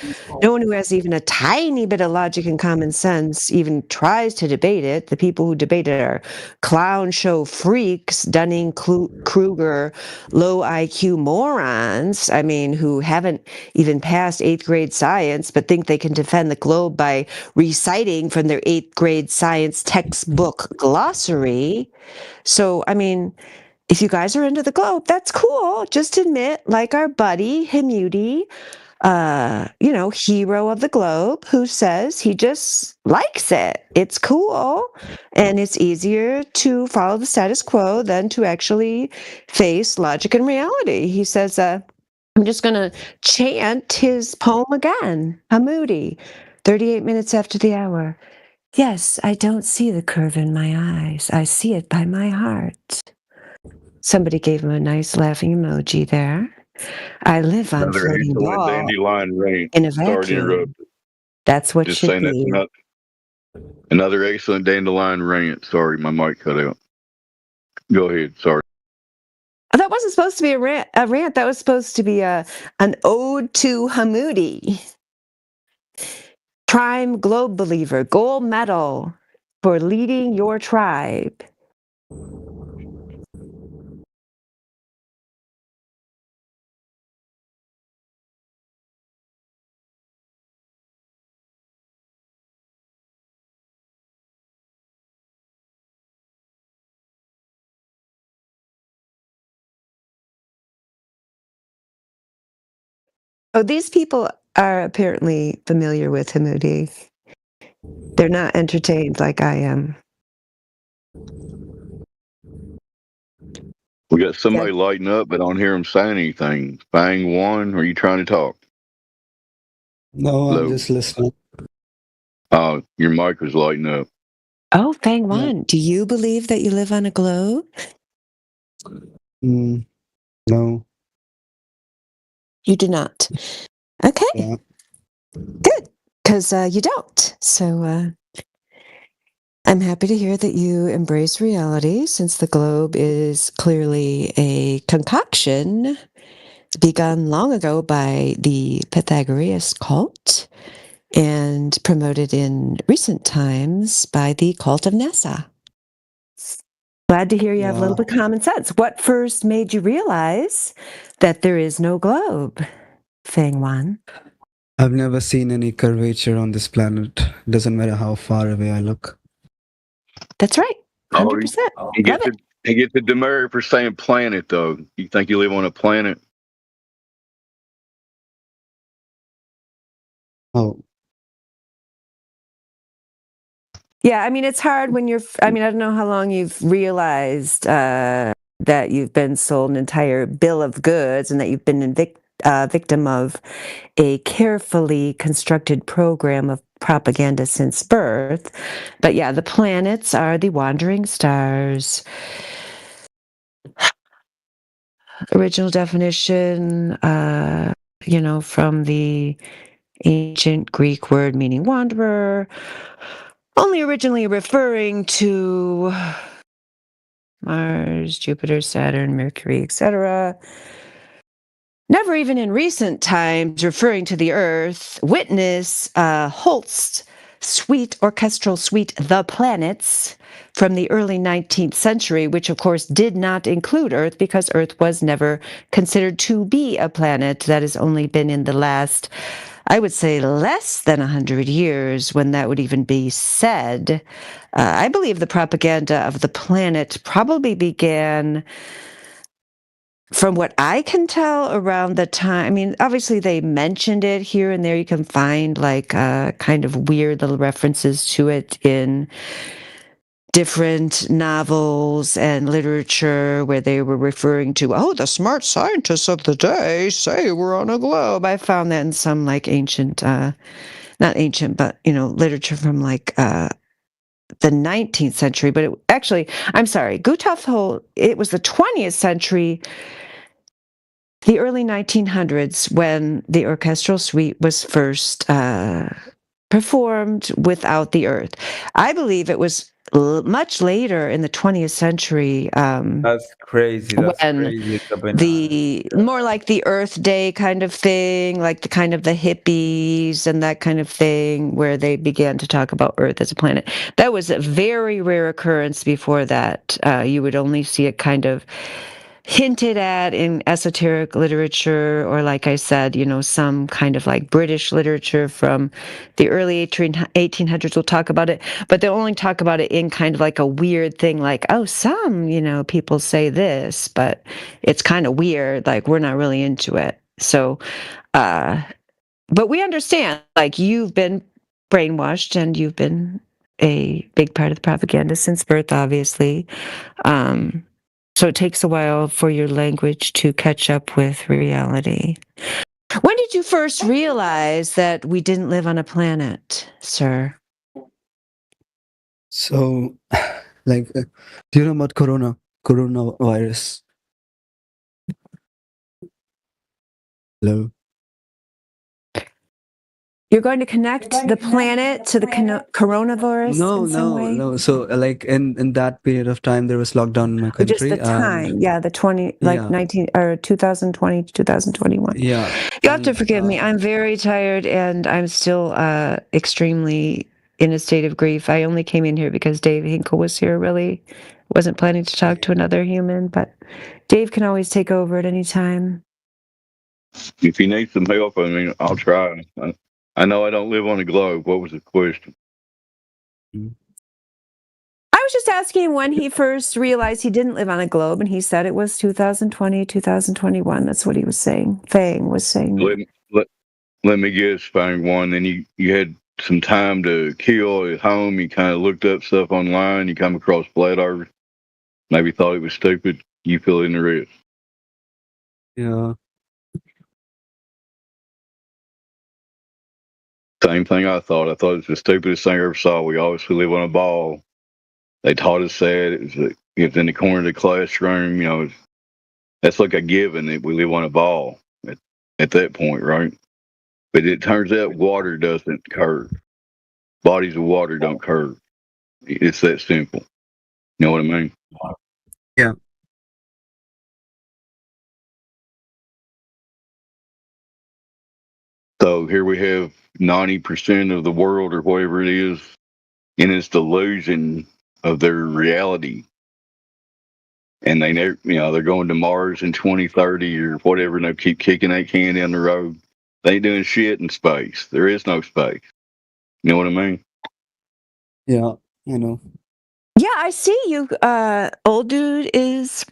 one who has even a tiny bit of logic and common sense even tries to debate it. The people who debate it are clown show freaks, Dunning-Kruger, low IQ morons, I mean, who haven't even passed 8th grade science, but think they can defend the globe by reciting from their 8th grade science textbook glossary. So, I mean, if you guys are into the globe, that's cool. Just admit, like our buddy Hamoudi, hero of the globe, who says he just likes it. It's cool, and it's easier to follow the status quo than to actually face logic and reality. He says, I'm just going to chant his poem again, Hamoudi, 38 minutes after the hour. Yes, I don't see the curve in my eyes. I see it by my heart. Somebody gave him a nice laughing emoji there. I live on Another floating excellent ball dandelion ranch. in a Sorry to vacuum. interrupt. That's what Just should saying that's be. another excellent dandelion rant. Sorry, my mic cut out. Go ahead. Sorry. That wasn't supposed to be a rant. That was supposed to be an ode to Hamoudi. Prime Globe Believer, gold medal for leading your tribe. Oh, these people are apparently familiar with Hamoudi. They're not entertained like I am. We got somebody lighting up, but I don't hear him saying anything. Fang One, are you trying to talk? No, Hello? I'm just listening. Oh, your mic was lighting up. Oh, Fang Wan, do you believe that you live on a globe? No. You do not. Okay. Yeah. Good, because you don't. So I'm happy to hear that you embrace reality, since the globe is clearly a concoction begun long ago by the Pythagorean cult and promoted in recent times by the cult of NASA. Glad to hear you have a little bit of common sense. What first made you realize that there is no globe, Fang Wan? I've never seen any curvature on this planet. Doesn't matter how far away I look. That's right. 100%. He gets the demerit for saying planet, though. You think you live on a planet? Oh. Yeah, I mean, it's hard when I don't know how long you've realized that you've been sold an entire bill of goods and that you've been victim of a carefully constructed program of propaganda since birth. But yeah, the planets are the wandering stars. Original definition, from the ancient Greek word meaning wanderer, only originally referring to Mars, Jupiter, Saturn, Mercury, etc. Never even in recent times, referring to the Earth, witness Holst's suite, orchestral suite, The Planets, from the early 19th century, which of course did not include Earth because Earth was never considered to be a planet. That has only been in the last, I would say, less than 100 years when that would even be said. I believe the propaganda of the planet probably began, from what I can tell, around the time. I mean, obviously they mentioned it here and there. You can find like kind of weird little references to it in different novels and literature where they were referring to, oh, the smart scientists of the day say we're on a globe. I found that in some like ancient, not ancient, but, literature from like the 19th century. But actually, I'm sorry, Guthoff, it was the 20th century, the early 1900s, when the orchestral suite was first performed without the Earth. I believe it was much later in the 20th century. That's crazy. That's when crazy. the more like the Earth Day kind of thing, like the kind of the hippies and that kind of thing, where they began to talk about Earth as a planet. That was a very rare occurrence. Before that, you would only see it kind of hinted at in esoteric literature, or like I said, some kind of like British literature from the early 1800s will talk about it, but they'll only talk about it in kind of like a weird thing, like, oh, some, people say this, but it's kind of weird, like we're not really into it. So, but we understand, like, you've been brainwashed and you've been a big part of the propaganda since birth, obviously. So it takes a while for your language to catch up with reality. When did you first realize that we didn't live on a planet, sir? So, like, do you know about coronavirus? Hello? You're going to connect the planet to the coronavirus in some way? No. So, like, in that period of time, there was lockdown in my country. Just the time, the 19 or 2020 to 2021. Yeah. You have to forgive me. I'm very tired and I'm still extremely in a state of grief. I only came in here because Dave Hinkle was here. Really wasn't planning to talk to another human, but Dave can always take over at any time. If you need some help, I'll try. I know I don't live on a globe. What was the question? I was just asking when he first realized he didn't live on a globe, and he said it was 2020, 2021. That's what he was saying. Fang was saying. Let me guess, Fang one. Then you had some time to kill at home. You kind of looked up stuff online. You come across Flat Earth. Maybe thought it was stupid. You fill in the rest. Yeah. Same thing I thought. I thought it was the stupidest thing I ever saw. We obviously live on a ball. They taught us that. It was in the corner of the classroom. That's like a given that we live on a ball at that point, right? But it turns out water doesn't curve. Bodies of water don't curve. It's that simple. You know what I mean? Yeah. So here we have 90% of the world, or whatever it is, in its delusion of their reality. And they never, they're going to Mars in 2030 or whatever, and they keep kicking that can down the road. They ain't doing shit in space. There is no space. You know what I mean? Yeah, I know. Yeah, I see you. Old Dude is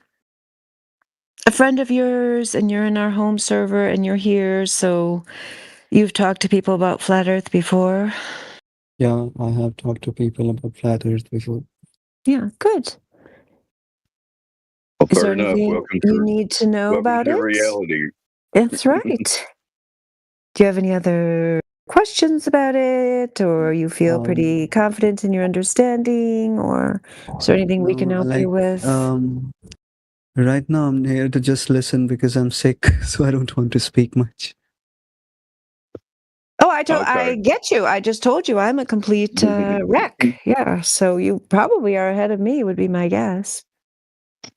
a friend of yours, and you're in our home server, and you're here, so you've talked to people about Flat Earth before? Yeah, I have talked to people about Flat Earth before. Yeah, good. Well, Is fair there enough. anything Welcome you to, need to know about it? reality. That's right. Do you have any other questions about it, or you feel pretty confident in your understanding, or is there anything we can help you with? Right now I'm here to just listen because I'm sick, so I don't want to speak much. Oh, I get you. I just told you I'm a complete wreck. Yeah, so you probably are ahead of me, would be my guess.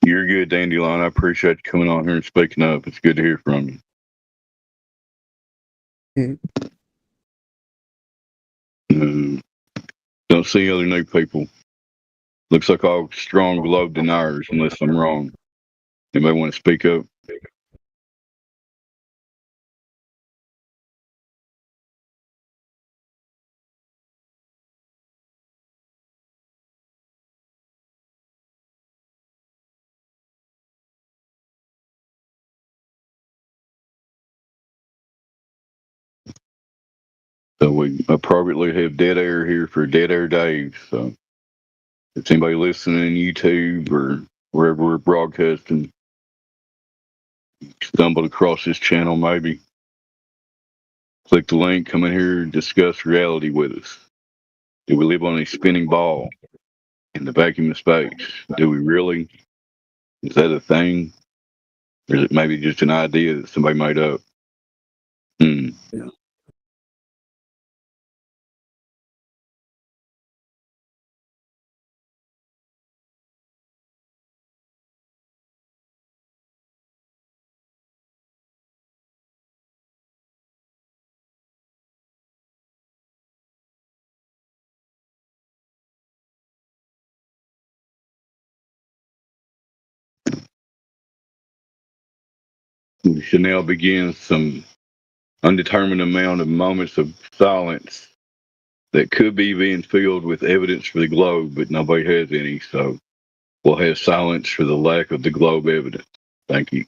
You're good, Dandelion. I appreciate you coming on here and speaking up. It's good to hear from you. Uh, don't see other new people. Looks like all strong globe deniers, unless I'm wrong. Anybody want to speak up? So we appropriately have dead air here for Dead Air Dave. So if anybody listening on YouTube or wherever we're broadcasting stumbled across this channel, maybe click the link, come in here, discuss reality with us. Do we live on a spinning ball in the vacuum of space? Do we really? Is that a thing? Or is it maybe just an idea that somebody made up? Hmm. We should now begin some undetermined amount of moments of silence that could be being filled with evidence for the globe, but nobody has any. So we'll have silence for the lack of the globe evidence. Thank you.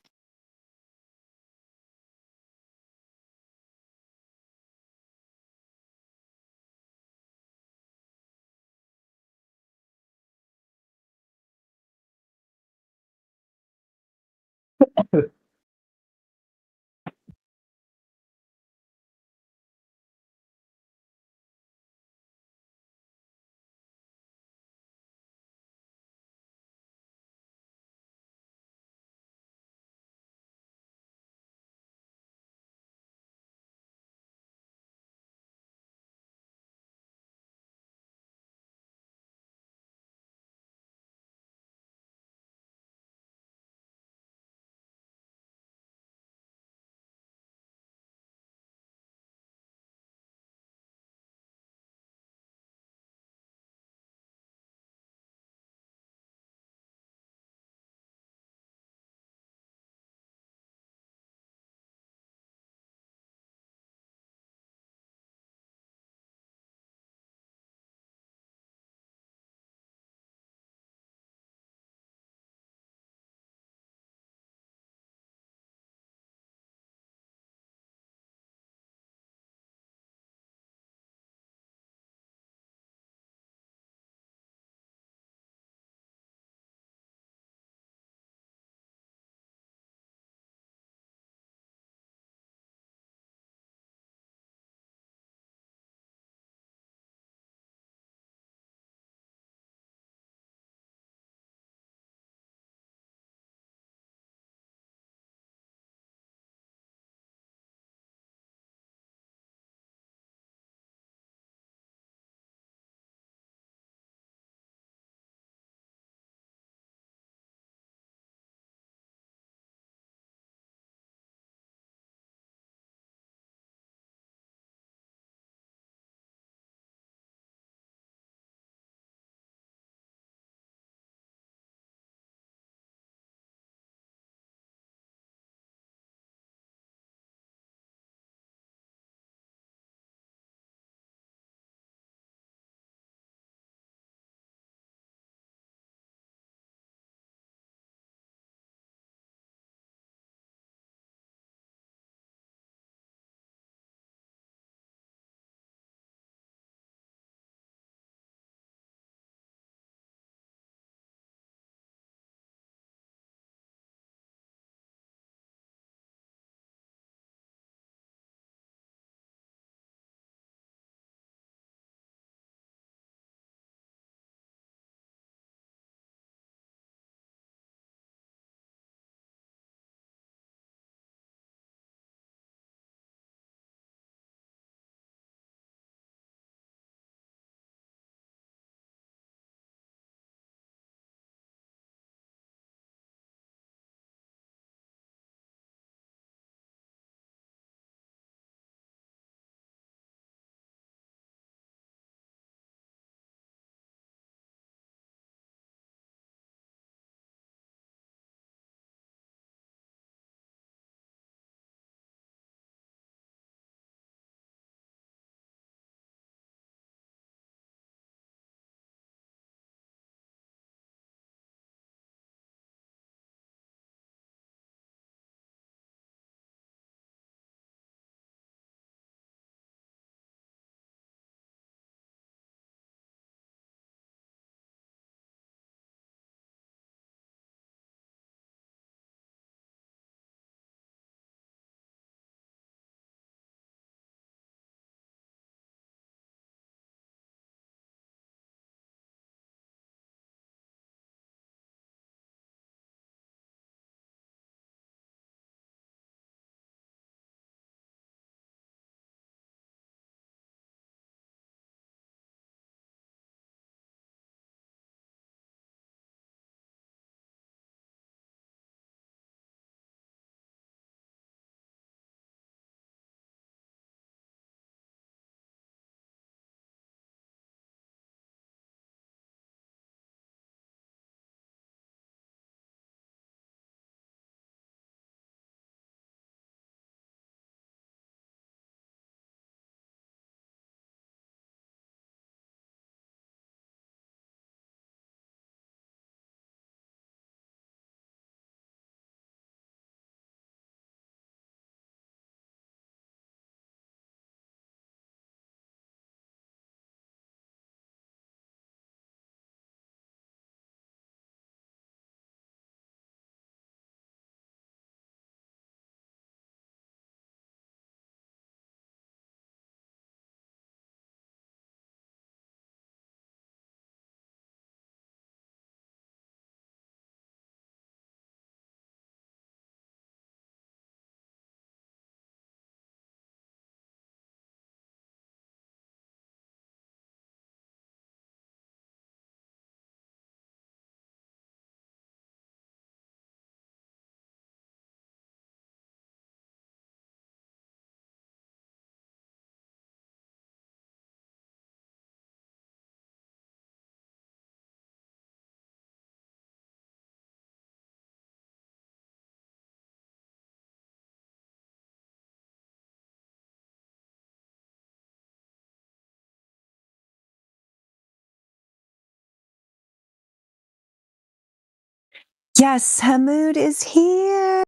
Yes, Hamoud is here.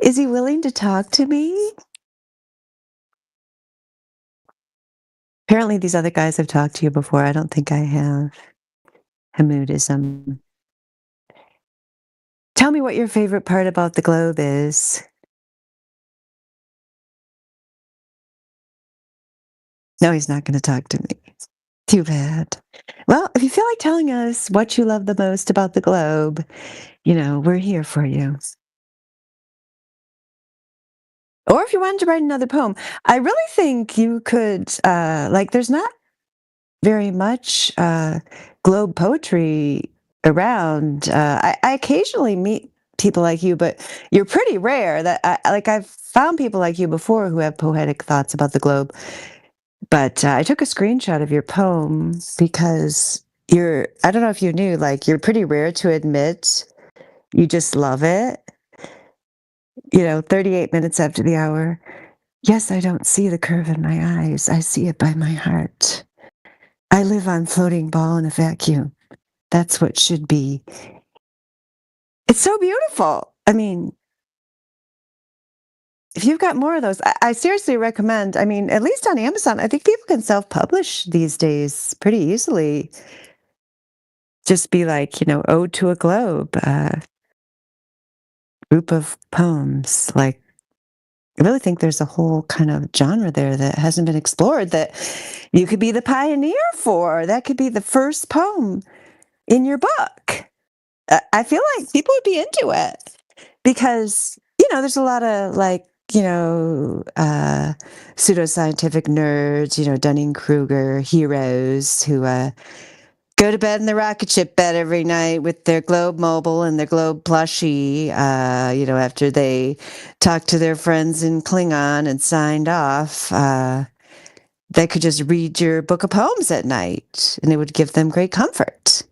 Is he willing to talk to me? Apparently, these other guys have talked to you before. I don't think I have. Hamoud is Tell me what your favorite part about the globe is. No, he's not going to talk to me. Too bad. Well, if you feel like telling us what you love the most about the globe, we're here for you. Or if you wanted to write another poem, I really think you could, there's not very much globe poetry around. I occasionally meet people like you, but you're pretty rare. I've found people like you before who have poetic thoughts about the globe. But I took a screenshot of your poem because I don't know if you knew, you're pretty rare to admit you just love it. 38 minutes after the hour. Yes, I don't see the curve in my eyes. I see it by my heart. I live on floating ball in a vacuum. That's what should be. It's so beautiful. I mean, if you've got more of those, I seriously recommend, at least on Amazon, I think people can self-publish these days pretty easily. Just be like, Ode to a Globe, group of poems. I really think there's a whole kind of genre there that hasn't been explored that you could be the pioneer for. That could be the first poem in your book. I feel like people would be into it because, there's a lot of pseudoscientific nerds, Dunning-Kruger heroes who go to bed in the rocket ship bed every night with their Globe Mobile and their Globe plushie, after they talked to their friends in Klingon and signed off. They could just read your book of poems at night and it would give them great comfort.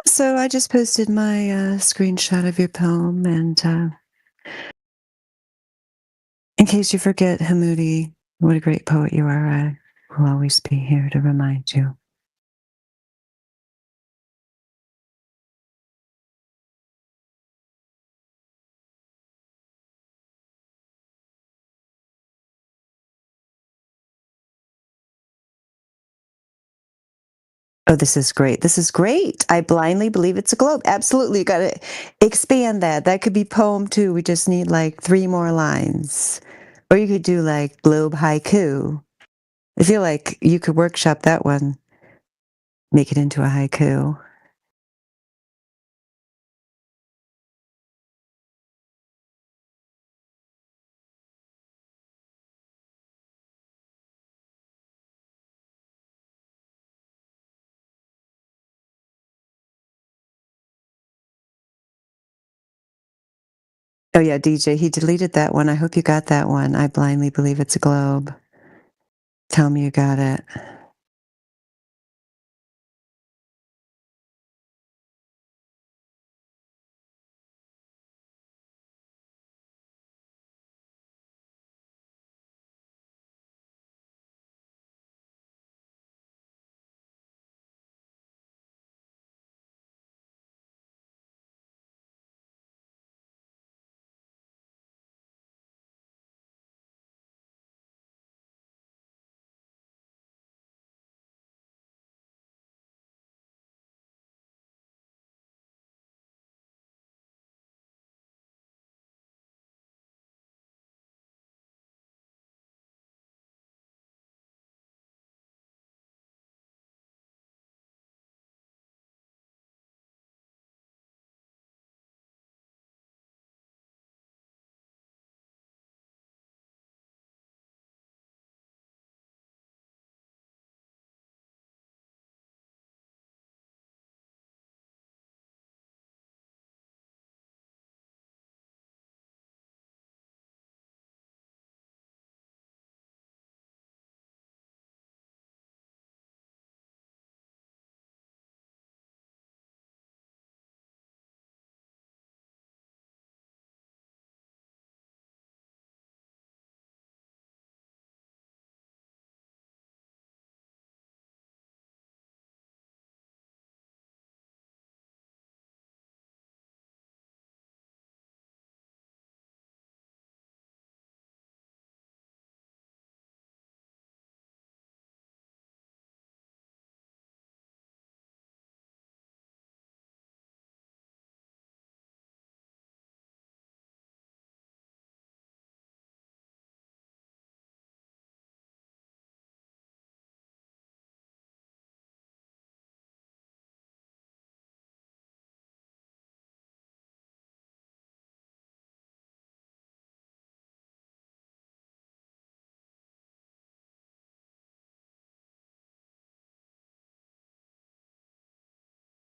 So I just posted my screenshot of your poem, and in case you forget, Hamoudi, what a great poet you are, I will always be here to remind you. Oh, this is great. This is great. I blindly believe it's a globe. Absolutely. You got to expand that. That could be poem 2. We just need 3 more lines. Or you could do globe haiku. I feel like you could workshop that one, make it into a haiku. Oh yeah, DJ, he deleted that one. I hope you got that one. I blindly believe it's a globe. Tell me you got it.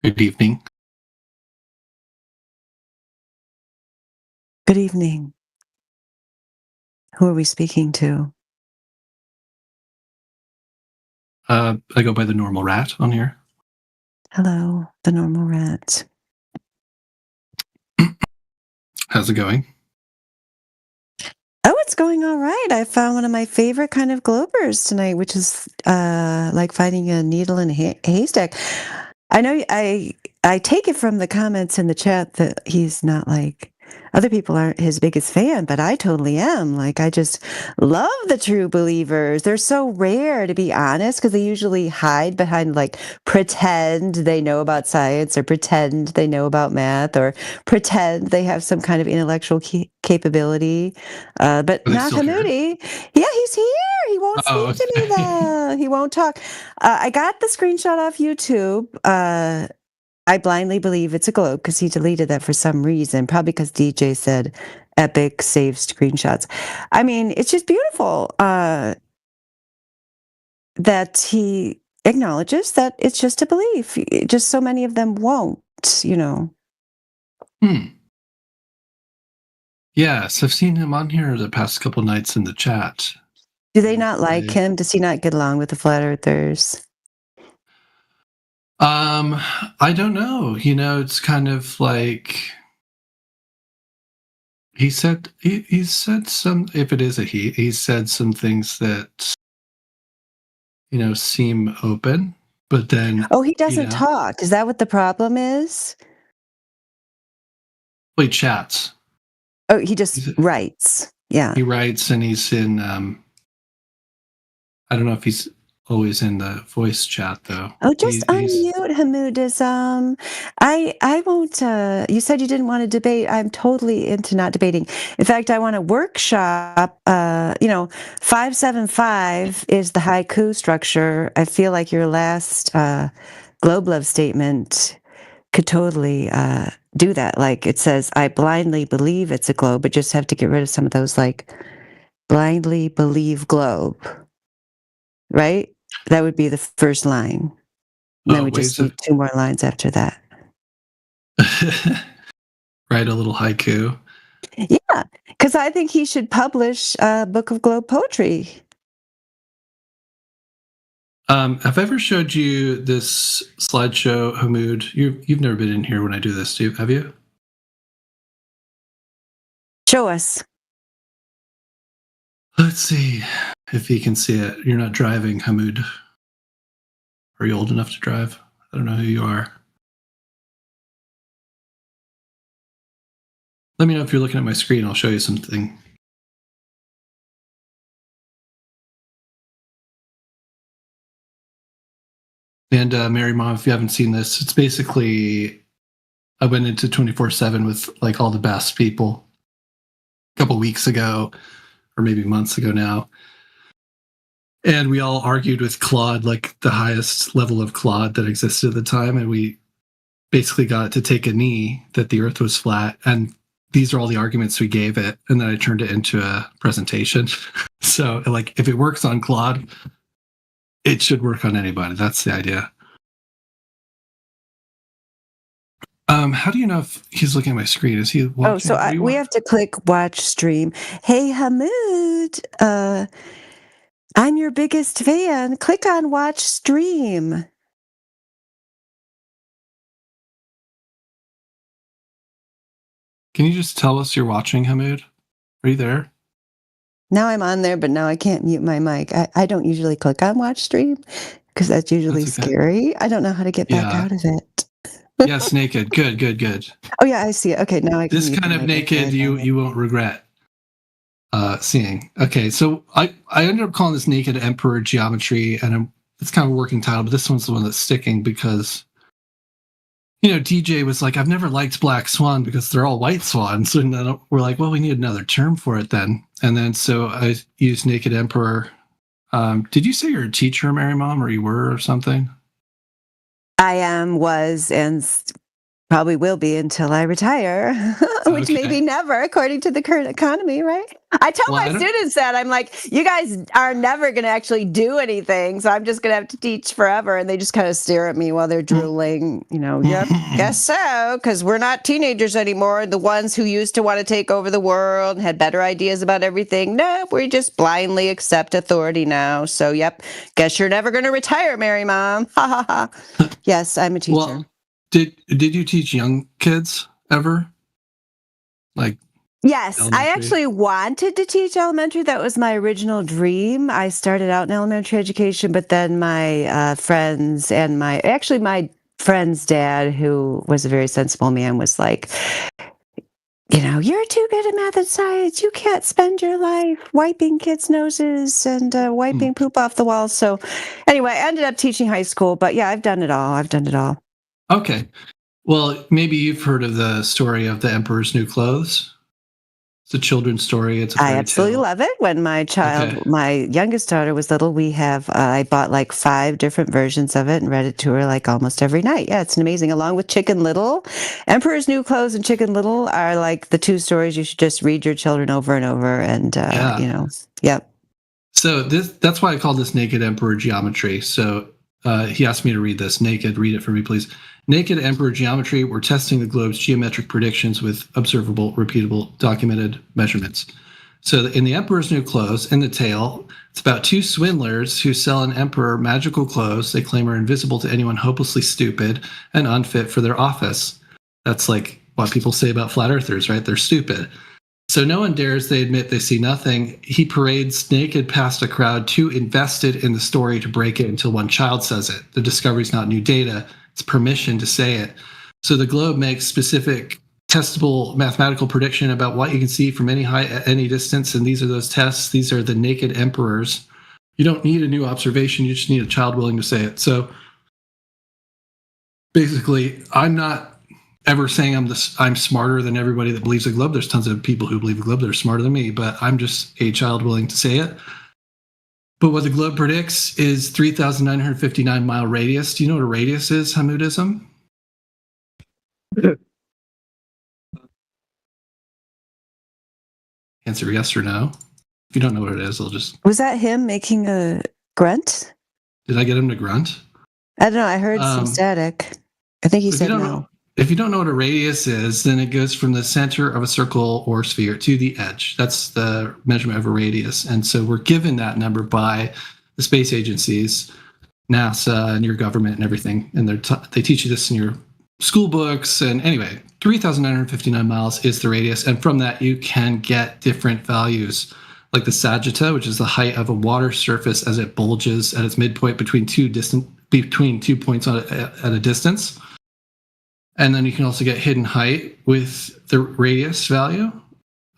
Good evening. Good evening. Who are we speaking to? I go by the normal rat on here. Hello, the normal rat. How's it going? Oh, it's going all right. I found one of my favorite kind of globers tonight, which is like finding a needle in a haystack. I know I take it from the comments in the chat that he's not like other people aren't his biggest fan, but I totally am. Like I just love the true believers. They're so rare, to be honest, because they usually hide behind like pretend they know about science or pretend they know about math or pretend they have some kind of intellectual capability. But not Hamoudi. Yeah, he's here. He won't speak to me though. He won't talk. I got the screenshot off YouTube. I blindly believe it's a globe because he deleted that for some reason, probably because DJ said epic save screenshots. I mean, it's just beautiful that he acknowledges that it's just a belief. Just so many of them won't, you know. Yes, I've seen him on here the past couple nights in the chat. Do they not like him? Does he not get along with the flat earthers? I don't know. You know, it's kind of like he said some, if it is a he said some things that, you know, seem open, but then Oh, he doesn't talk. Is that what the problem is? Well, he chats. Oh, he just writes. Yeah. He writes and he's in I don't know if he's always in the voice chat though. Oh, just unmute Hamoudism. I won't you said you didn't want to debate. I'm totally into not debating. In fact, I want to workshop 575 is the haiku structure. I feel like your last globe love statement could totally do that. Like it says, I blindly believe it's a globe, but just have to get rid of some of those like blindly believe globe. Right? That would be the first line. And then we just do 2 more lines after that. Write a little haiku. Yeah, because I think he should publish a book of globe poetry. Have I ever showed you this slideshow, Hamoud? You've never been in here when I do this, have you? Show us. Let's see if he can see it. You're not driving, Hamoud. Are you old enough to drive? I don't know who you are. Let me know if you're looking at my screen. I'll show you something. And Mary Mom, if you haven't seen this, it's basically I went into 24/7 with like all the best people a couple weeks ago, or maybe months ago now. And we all argued with Claude, like the highest level of Claude that existed at the time. And we basically got it to take a knee that the earth was flat. And these are all the arguments we gave it. And then I turned it into a presentation. So like if it works on Claude, it should work on anybody. That's the idea. How do you know if he's looking at my screen? Is he watching? Oh, so we have to click watch stream. Hey, Hamoud, I'm your biggest fan. Click on watch stream. Can you just tell us you're watching, Hamoud? Are you there? Now I'm on there, but now I can't mute my mic. I don't usually click on watch stream because that's usually scary. I don't know how to get back out of it. Yes, naked. Good. Oh yeah, I see it. Okay, now I can. This kind of naked you won't regret seeing. Okay, so I ended up calling this Naked Emperor Geometry, and it's kind of a working title, but this one's the one that's sticking because DJ was like, I've never liked Black Swan because they're all white swans. And then we're like, well, we need another term for it then. And then so I used Naked Emperor. Did you say you're a teacher, Mary Mom, or you were or something? I am, was, and probably will be until I retire, which maybe never, according to the current economy, right? I tell my students that. I'm like, you guys are never going to actually do anything, so I'm just going to have to teach forever. And they just kind of stare at me while they're drooling, yep, guess so, because we're not teenagers anymore. The ones who used to want to take over the world and had better ideas about everything. No, we just blindly accept authority now. So, yep, guess you're never going to retire, Mary Mom. Ha, ha, ha. Yes, I'm a teacher. Well, did you teach young kids ever? Yes, elementary? I actually wanted to teach elementary. That was my original dream. I started out in elementary education, but then my friends and my friend's dad, who was a very sensible man, was like, you're too good at math and science. You can't spend your life wiping kids' noses and wiping poop off the walls. So anyway, I ended up teaching high school, but yeah, I've done it all. Okay. Well, maybe you've heard of the story of the Emperor's New Clothes. It's a children's story. It's a fairy I absolutely tale. love it. When my youngest daughter was little, I bought like 5 different versions of it and read it to her like almost every night. Yeah, it's amazing. Along with Chicken Little, Emperor's New Clothes and Chicken Little are like the 2 stories you should just read your children over and over. And, yep. So that's why I called this Naked Emperor Geometry. So he asked me to read this. Naked, read it for me, please. Naked Emperor Geometry, we're testing the globe's geometric predictions with observable, repeatable, documented measurements. So in the Emperor's New Clothes, in the tale, it's about 2 swindlers who sell an emperor magical clothes they claim are invisible to anyone hopelessly stupid and unfit for their office. That's like what people say about flat earthers, right? They're stupid. So no one dares, they admit they see nothing. He parades naked past a crowd too invested in the story to break it until one child says it. The discovery's not new data, it's permission to say it. So the globe makes specific testable mathematical prediction about what you can see from any height at any distance, and these are those tests. These are the naked emperors. You don't need a new observation, you just need a child willing to say it. So basically, I'm not ever saying I'm smarter than everybody that believes the globe. There's tons of people who believe the globe that are smarter than me, but I'm just a child willing to say it. But what the globe predicts is 3,959 mile radius. Do you know what a radius is, Hamoudism? Answer yes or no. If you don't know what it is, I'll just... Was that him making a grunt? Did I get him to grunt? I don't know. I heard some static. I think he said no. if you don't know what a radius is, then it goes from the center of a circle or sphere to the edge. That's the measurement of a radius. And so we're given that number by the space agencies, NASA, and your government and everything. And they teach you this in your school books. And anyway, 3,959 miles is the radius. And from that, you can get different values, like the sagitta, which is the height of a water surface as it bulges at its midpoint between two points at a distance. And then you can also get hidden height with the radius value.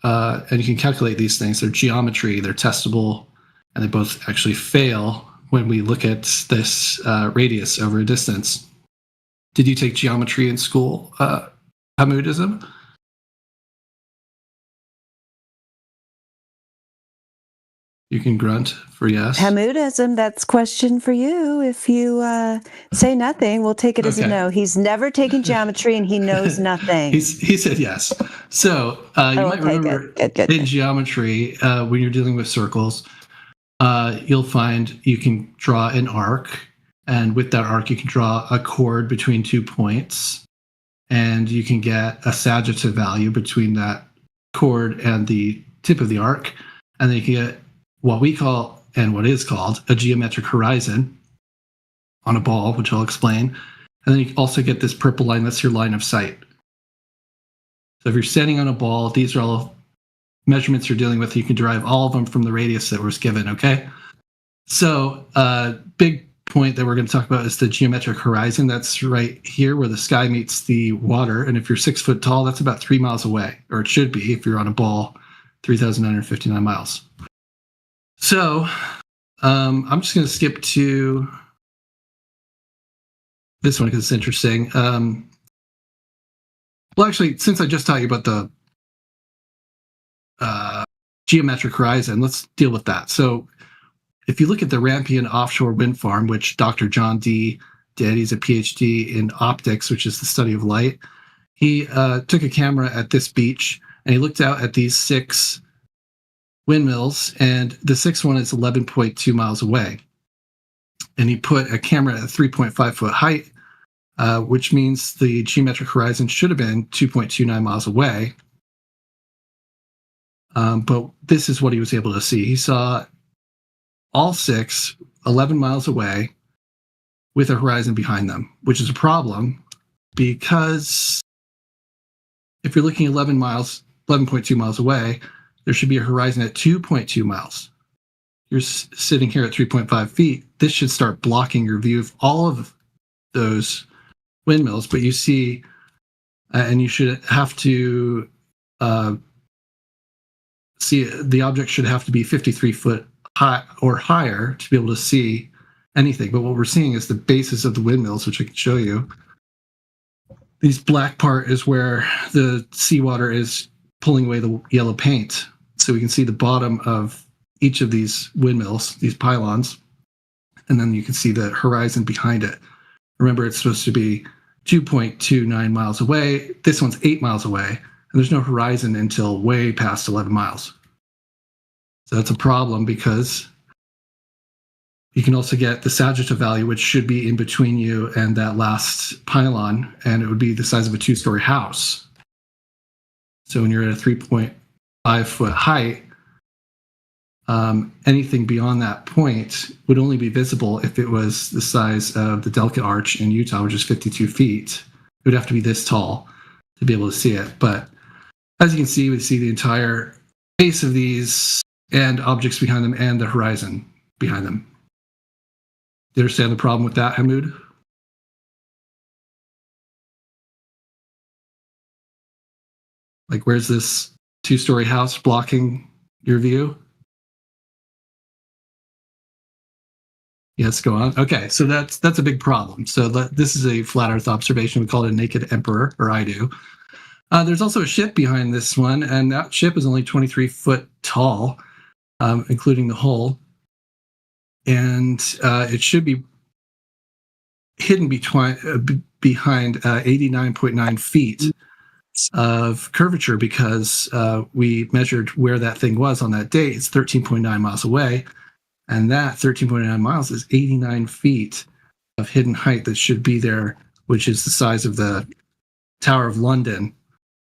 And you can calculate these things. They're geometry, they're testable, and they both actually fail when we look at this radius over a distance. Did you take geometry in school, Hamoudism? You can grunt for yes. Hamoudism, that's question for you. If you say nothing, we'll take it as a no. He's never taken geometry and he knows nothing. He said yes. So you might remember good. In geometry, when you're dealing with circles, you'll find you can draw an arc. And with that arc, you can draw a chord between 2 points. And you can get a sagitta value between that chord and the tip of the arc. And then you can get what we call, and what is called, a geometric horizon on a ball, which I'll explain. And then you also get this purple line, that's your line of sight. So if you're standing on a ball, these are all measurements you're dealing with. You can derive all of them from the radius that was given, okay? So big point that we're going to talk about is the geometric horizon. That's right here where the sky meets the water. And if you're 6 foot tall, that's about 3 miles away, or it should be if you're on a ball, 3,959 miles. So I'm just going to skip to this one because it's interesting. Well, actually, since I just taught you about the geometric horizon, let's deal with that. So if you look at the Rampion offshore wind farm, which Dr. John Dee did, he's a PhD in optics, which is the study of light. He took a camera at this beach and he looked out at these 6 windmills, and the 6th one is 11.2 miles away. And he put a camera at 3.5 foot height, which means the geometric horizon should have been 2.29 miles away. But this is what he was able to see. He saw all 6, 11 miles away with a horizon behind them, which is a problem because if you're looking 11.2 miles away, there should be a horizon at 2.2 miles. You're sitting here at 3.5 feet. This should start blocking your view of all of those windmills, but you see, and you should have to see the object should have to be 53 foot high or higher to be able to see anything. But what we're seeing is the bases of the windmills, which I can show you. This black part is where the seawater is pulling away the yellow paint. So we can see the bottom of each of these windmills, these pylons, and then you can see the horizon behind it. Remember, it's supposed to be 2.29 miles away. This one's 8 miles away, and there's no horizon until way past 11 miles. So that's a problem because you can also get the sagitta value, which should be in between you and that last pylon, and it would be the size of a 2-story house. So when you're at a 3.5 foot height, anything beyond that point would only be visible if it was the size of the Delta Arch in Utah, which is 52 feet. It would have to be this tall to be able to see it. But as you can see, we see the entire base of these and objects behind them and the horizon behind them. Do you understand the problem with that, Hamoud? Like, where's this 2-story house blocking your view? Yes, go on. Okay, so that's a big problem. So this is a flat Earth observation. We call it a naked emperor, or I do. There's also a ship behind this one, and that ship is only 23 foot tall, including the hull. And it should be hidden behind 89.9 feet of curvature because we measured where that thing was on that day. It's 13.9 miles away. And that 13.9 miles is 89 feet of hidden height that should be there, which is the size of the Tower of London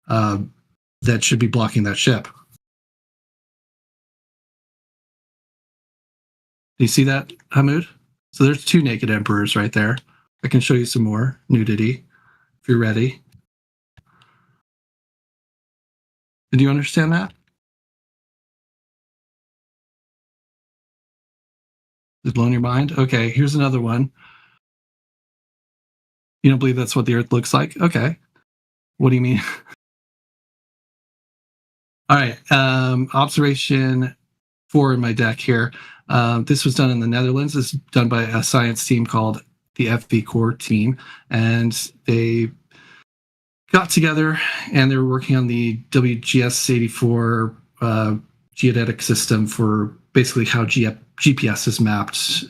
that should be blocking that ship. Do you see that, Hamoud? So there's 2 naked emperors right there. I can show you some more nudity if you're ready. Did you understand that? Is it blown your mind? Okay, here's another one. You don't believe that's what the Earth looks like? Okay. What do you mean? All right. Observation 4 in my deck here. This was done in the Netherlands. This is done by a science team called the FV Core team. And they got together and they were working on the WGS-84 geodetic system for basically how GPS is mapped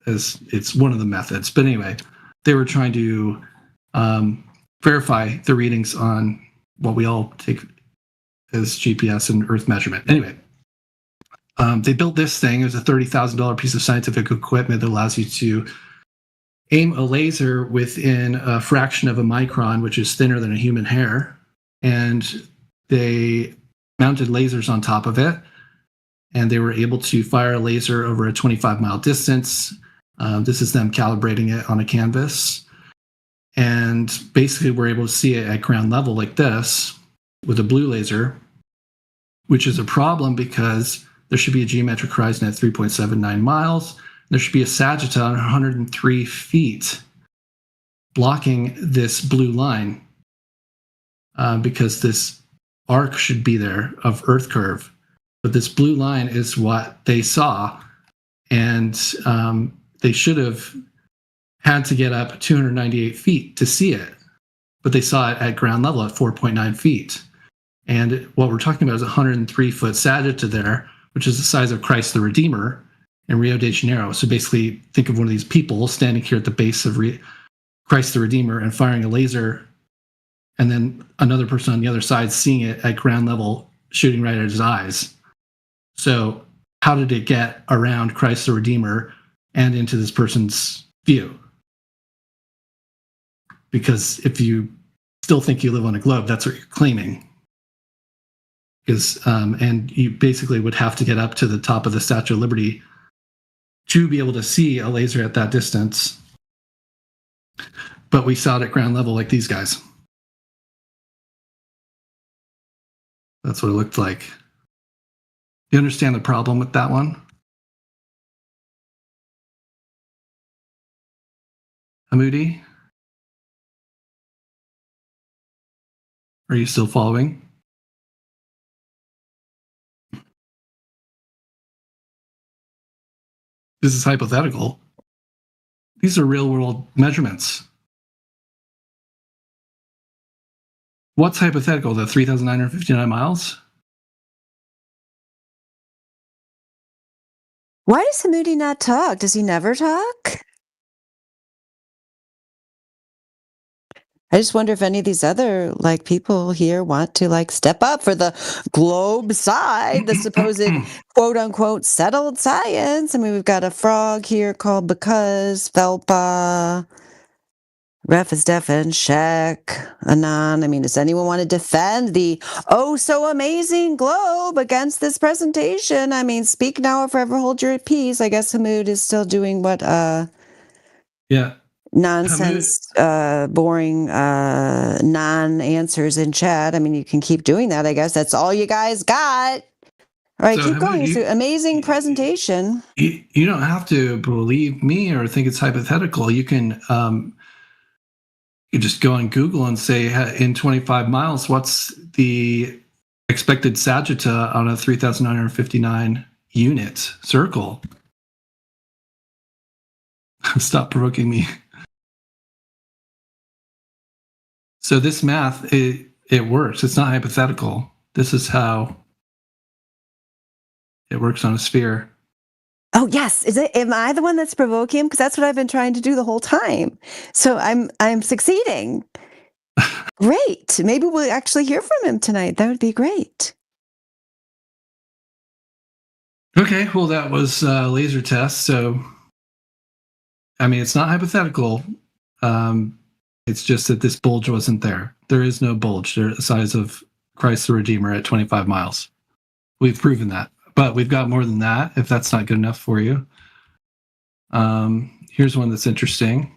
as it's one of the methods. But anyway, they were trying to verify the readings on what we all take as GPS and Earth measurement. Anyway, they built this thing. It was a $30,000 piece of scientific equipment that allows you to aim a laser within a fraction of a micron, which is thinner than a human hair. And they mounted lasers on top of it. And they were able to fire a laser over a 25-mile distance. This is them calibrating it on a canvas. And basically, we're able to see it at ground level like this with a blue laser, which is a problem because there should be a geometric horizon at 3.79 miles. There should be a sagitta on 103 feet blocking this blue line because this arc should be there of Earth curve. But this blue line is what they saw, and they should have had to get up 298 feet to see it, but they saw it at ground level at 4.9 feet. And what we're talking about is a 103-foot sagitta there, which is the size of Christ the Redeemer in Rio de Janeiro. So basically, think of one of these people standing here at the base of Christ the Redeemer and firing a laser, and then another person on the other side seeing it at ground level, shooting right at his eyes. So how did it get around Christ the Redeemer and into this person's view? Because if you still think you live on a globe, that's what you're claiming. Because and you basically would have to get up to the top of the Statue of Liberty to be able to see a laser at that distance. But we saw it at ground level like these guys. That's what it looked like. You understand the problem with that one? Hamoudi? Are you still following? This is hypothetical. These are real world measurements. What's hypothetical? The 3,959 miles? Why does Hamoudi not talk? Does he never talk? I just wonder if any of these other people here want to step up for the globe side, the supposed quote unquote settled science. I mean, we've got a frog here called Because, Felpa, Ref is Defen, Shek, Anon. I mean, does anyone want to defend the oh so amazing globe against this presentation? I mean, speak now or forever hold your peace. I guess Hamoud is still doing what yeah. Nonsense, boring non-answers in chat. I mean, you can keep doing that. I guess that's all you guys got. All right, keep going. It's an amazing presentation. You don't have to believe me or think it's hypothetical. You can you just go on Google and say, in 25 miles, what's the expected sagitta on a 3,959 unit circle? Stop provoking me. So this math, it works. It's not hypothetical. This is how it works on a sphere. Oh yes, am I the one that's provoking him? Because that's what I've been trying to do the whole time. So I'm succeeding. Great. Maybe we'll actually hear from him tonight. That would be great. Okay, well that was a laser test. So I mean, it's not hypothetical. It's just that this bulge wasn't there. There is no bulge. They're the size of Christ the Redeemer at 25 miles. We've proven that. But we've got more than that, if that's not good enough for you. Here's one that's interesting.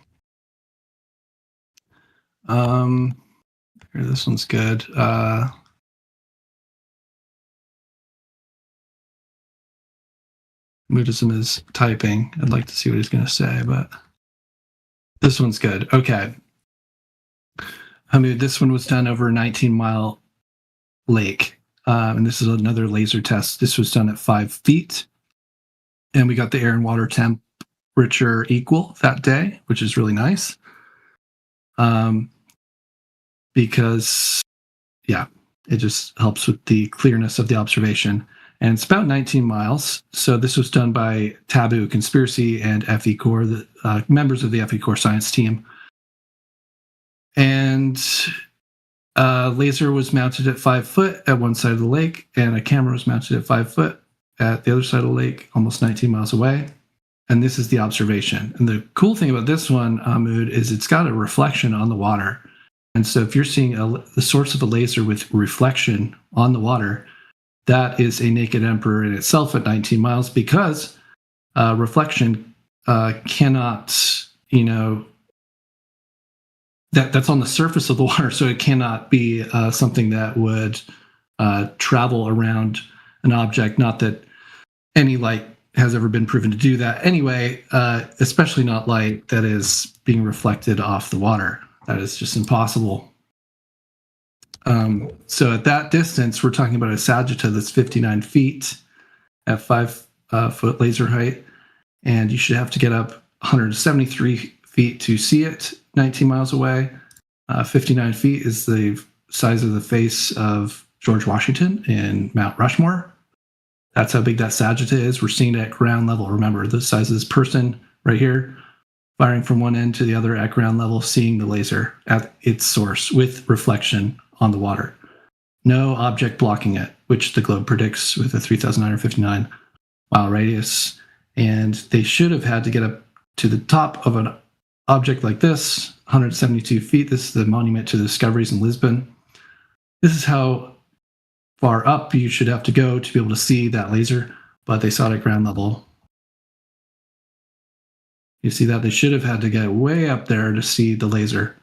Here, this one's good. Buddhism is typing. I'd like to see what he's going to say, but this one's good. Okay. Hamoud, this one was done over a 19-mile lake. And this is another laser test. This was done at 5 feet. And we got the air and water temperature equal that day, which is really nice. Because, yeah, it just helps with the clearness of the observation. And it's about 19 miles. So this was done by Taboo Conspiracy and FE Core, the members of the FE Core science team. And laser was mounted at 5 foot at one side of the lake, and a camera was mounted at 5 foot at the other side of the lake, almost 19 miles away. And this is the observation. And the cool thing about this one, Hamoud, is it's got a reflection on the water. And so if you're seeing the source of a laser with reflection on the water, that is a naked emperor in itself at 19 miles, because reflection cannot, that's on the surface of the water, so it cannot be something that would travel around an object. Not that any light has ever been proven to do that anyway, especially not light that is being reflected off the water. That is just impossible. So at that distance, we're talking about a Sagitta that's 59 feet at 5 foot laser height, and you should have to get up 173 feet to see it 19 miles away. 59 feet is the size of the face of George Washington in Mount Rushmore. That's how big that Sagitta is. We're seeing it at ground level. Remember, the size of this person right here, firing from one end to the other at ground level, seeing the laser at its source with reflection on the water. No object blocking it, which the globe predicts with a 3,959 mile radius. And they should have had to get up to the top of an object like this, 172 feet. This is the Monument to the Discoveries in Lisbon. This is how far up you should have to go to be able to see that laser, but they saw it at ground level. You see that? They should have had to get way up there to see the laser,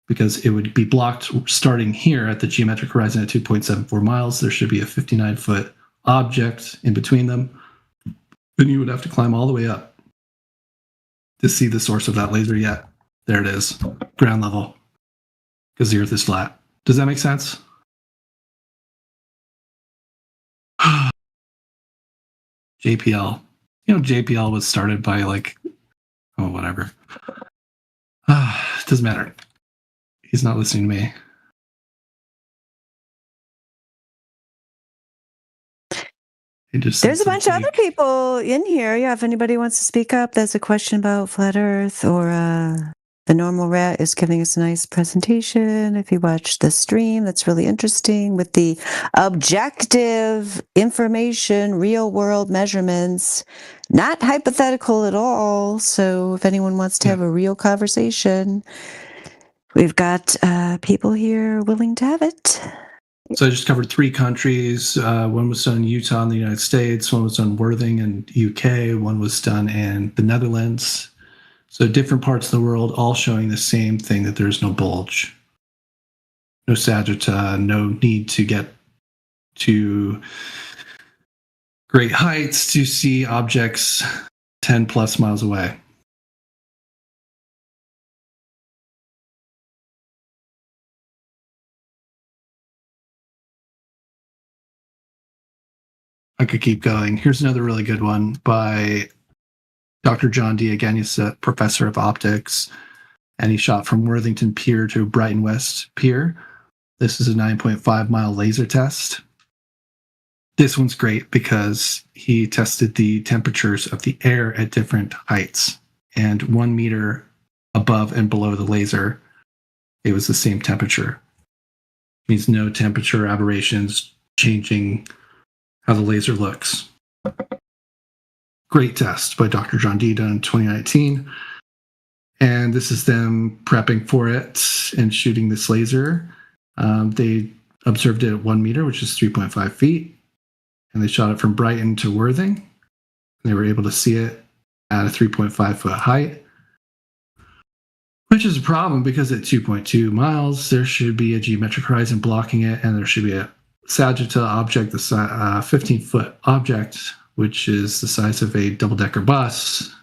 because it would be blocked starting here at the geometric horizon at 2.74 miles. There should be a 59-foot object in between them. Then you would have to climb all the way up to see the source of that laser yet. There it is, ground level, because the Earth is flat. Does that make sense? JPL. JPL was started by whatever. Doesn't matter. He's not listening to me. There's a bunch of other people in here. Yeah, if anybody wants to speak up, there's a question about flat Earth, or the Normal Rat is giving us a nice presentation. If you watch the stream, that's really interesting with the objective information, real world measurements, not hypothetical at all. So if anyone wants to have a real conversation, we've got people here willing to have it. So I just covered 3 countries. One was done in Utah in the United States. One was done in Worthing in UK. One was done in the Netherlands. So different parts of the world, all showing the same thing, that there's no bulge, no Sagitta, no need to get to great heights to see objects 10 plus miles away. I could keep going. Here's another really good one by Dr. John D. Again, he's a professor of optics, and he shot from Worthington Pier to Brighton West Pier. This is a 9.5 mile laser test. This one's great because he tested the temperatures of the air at different heights, and 1 meter above and below the laser, it was the same temperature. It means no temperature aberrations changing how the laser looks. Great test by Dr. John D. done in 2019. and this is them prepping for it and shooting this laser. They observed it at 1 meter, which is 3.5 feet, and they shot it from Brighton to Worthing. And they were able to see it at a 3.5 foot height, which is a problem because at 2.2 miles, there should be a geometric horizon blocking it, and there should be a Sagittale object, the 15-foot object, which is the size of a double-decker bus,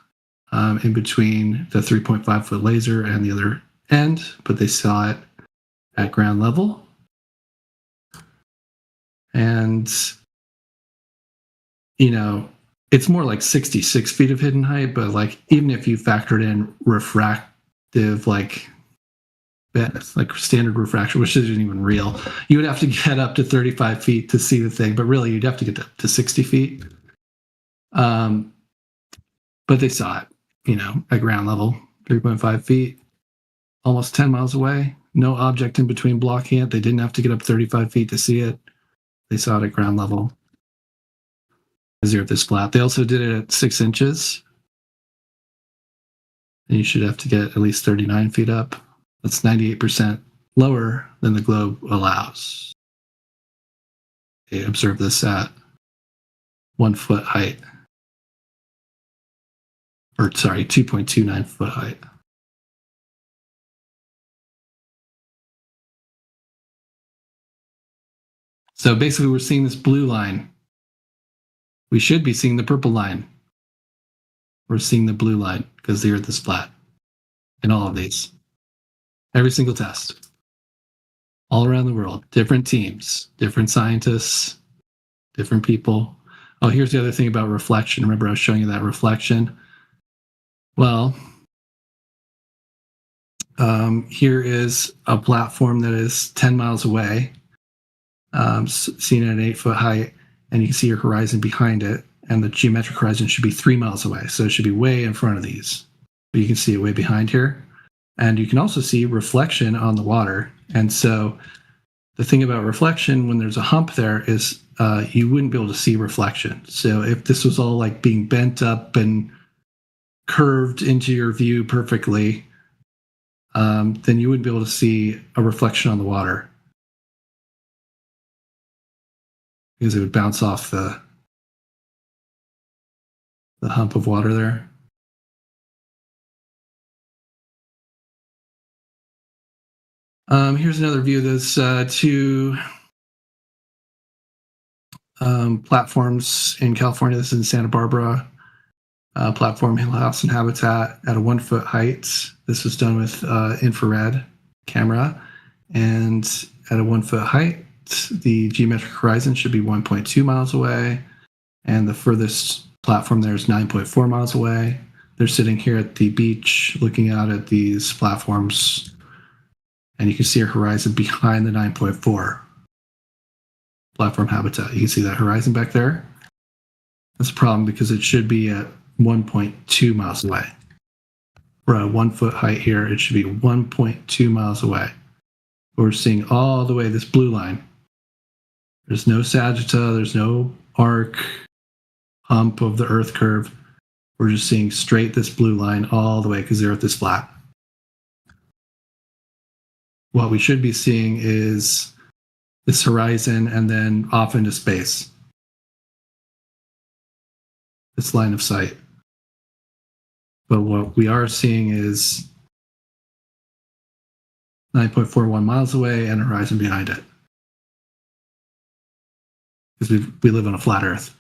in between the 3.5 foot laser and the other end, but they saw it at ground level. And, you know, it's more like 66 feet of hidden height, but like even if you factored in refractive, like standard refraction, which isn't even real, you would have to get up to 35 feet to see the thing, but really you'd have to get to 60 feet. But they saw it, you know, at ground level, 3.5 feet, almost 10 miles away. No object in between blocking it. They didn't have to get up 35 feet to see it. They saw it at ground level. Zero this flat. They also did it at 6 inches. And you should have to get at least 39 feet up. That's 98% lower than the globe allows. They observed this at 1 foot height. Or sorry, 2.29 foot height. So basically we're seeing this blue line. We should be seeing the purple line. We're seeing the blue line because the Earth is flat in all of these. Every single test. All around the world. Different teams, different scientists, different people. Oh, here's the other thing about reflection. Remember I was showing you that reflection? Well, here is a platform that is 10 miles away, seen at an 8 foot height, and you can see your horizon behind it, and the geometric horizon should be 3 miles away, so it should be way in front of these. But you can see it way behind here, and you can also see reflection on the water. And so the thing about reflection, when there's a hump there, is you wouldn't be able to see reflection. So if this was all like being bent up and curved into your view perfectly, then you wouldn't be able to see a reflection on the water because it would bounce off the hump of water there. Here's another view of those two platforms in California. This is in Santa Barbara. Platform Hill House and Habitat at a 1 foot height. This was done with infrared camera, and at a 1 foot height, the geometric horizon should be 1.2 miles away, and the furthest platform there is 9.4 miles away. They're sitting here at the beach looking out at these platforms, and you can see a horizon behind the 9.4 platform habitat. You can see that horizon back there. That's a problem because it should be at 1.2 miles away. We're at 1 foot height here. It should be 1.2 miles away. We're seeing all the way this blue line. There's no sagitta. There's no arc hump of the Earth curve. We're just seeing straight this blue line all the way because the Earth is flat. What we should be seeing is this horizon and then off into space. This line of sight. But what we are seeing is 9.41 miles away and a horizon behind it. Because we live on a flat Earth.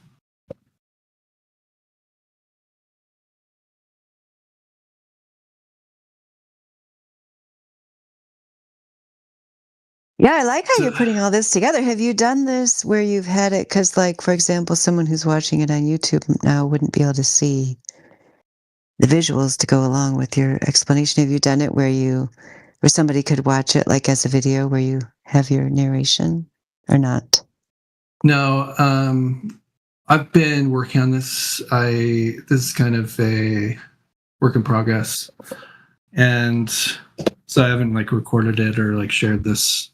Yeah, I like how you're putting all this together. Have you done this where you've had it? Because, like, for example, someone who's watching it on YouTube now wouldn't be able to see the visuals to go along with your explanation. Have you done it where somebody could watch it like as a video where you have your narration or not? No, I've been working on this. This is kind of a work in progress, and so I haven't like recorded it or like shared this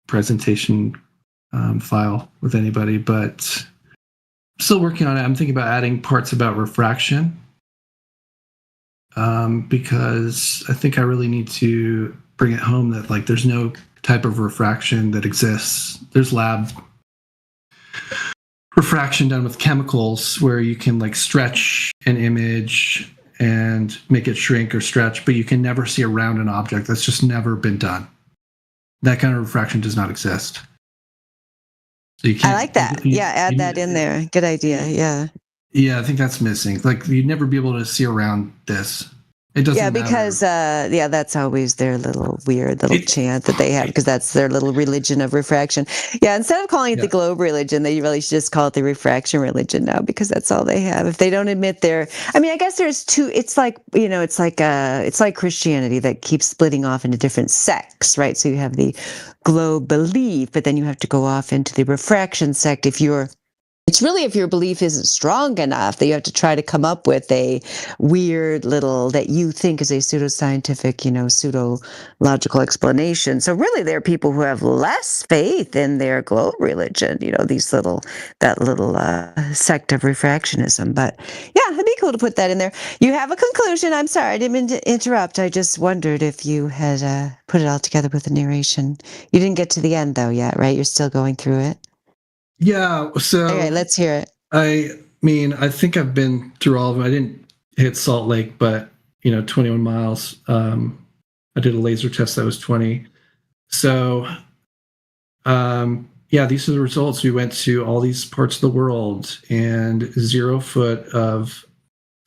presentation file with anybody, but I'm still working on it. I'm thinking about adding parts about refraction because I think I really need to bring it home that like there's no type of refraction that exists. There's lab refraction done with chemicals where you can like stretch an image and make it shrink or stretch, but you can never see around an object. That's just never been done. That kind of refraction does not exist. So you can't, I like that. Add that in there. Good idea. Yeah. Yeah, I think that's missing. Like you'd never be able to see around this. It doesn't matter. Because that's always their little weird little chant that they have, because that's their little religion of refraction. Yeah, instead of calling it the globe religion, they really should just call it the refraction religion now, because that's all they have. If they don't admit I guess there's two. It's like it's like Christianity that keeps splitting off into different sects, right? So you have the globe belief, but then you have to go off into the refraction sect if your belief isn't strong enough, that you have to try to come up with a weird little that you think is a pseudoscientific, pseudo-logical explanation. So really there are people who have less faith in their globe religion, that little sect of refractionism. But yeah, it'd be cool to put that in there. You have a conclusion. I'm sorry, I didn't mean to interrupt. I just wondered if you had put it all together with the narration. You didn't get to the end though yet, right? You're still going through it. Yeah, so okay, let's hear it. I mean, I think I've been through all of them. I didn't hit Salt Lake, but 21 miles. I did a laser test that was 20. So, these are the results. We went to all these parts of the world, and 0 foot of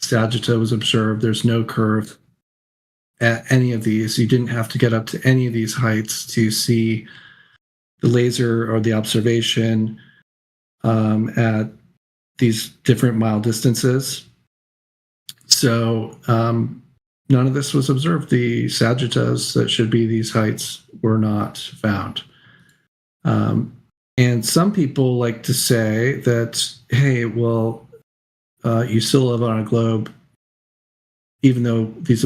sagitta was observed. There's no curve at any of these. You didn't have to get up to any of these heights to see the laser or the observation at these different mile distances. So none of this was observed. The sagittas that should be these heights were not found. And some people like to say that, hey, well, you still live on a globe, even though these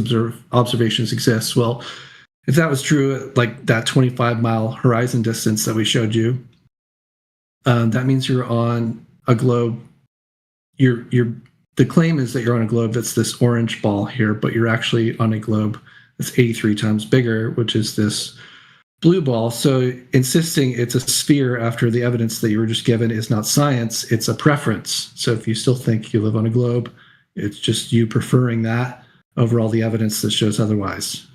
observations exist. Well, if that was true, like that 25-mile horizon distance that we showed you, that means you're on a globe. The claim is that you're on a globe that's this orange ball here, but you're actually on a globe that's 83 times bigger, which is this blue ball. So insisting it's a sphere after the evidence that you were just given is not science, it's a preference. So if you still think you live on a globe, it's just you preferring that over all the evidence that shows otherwise.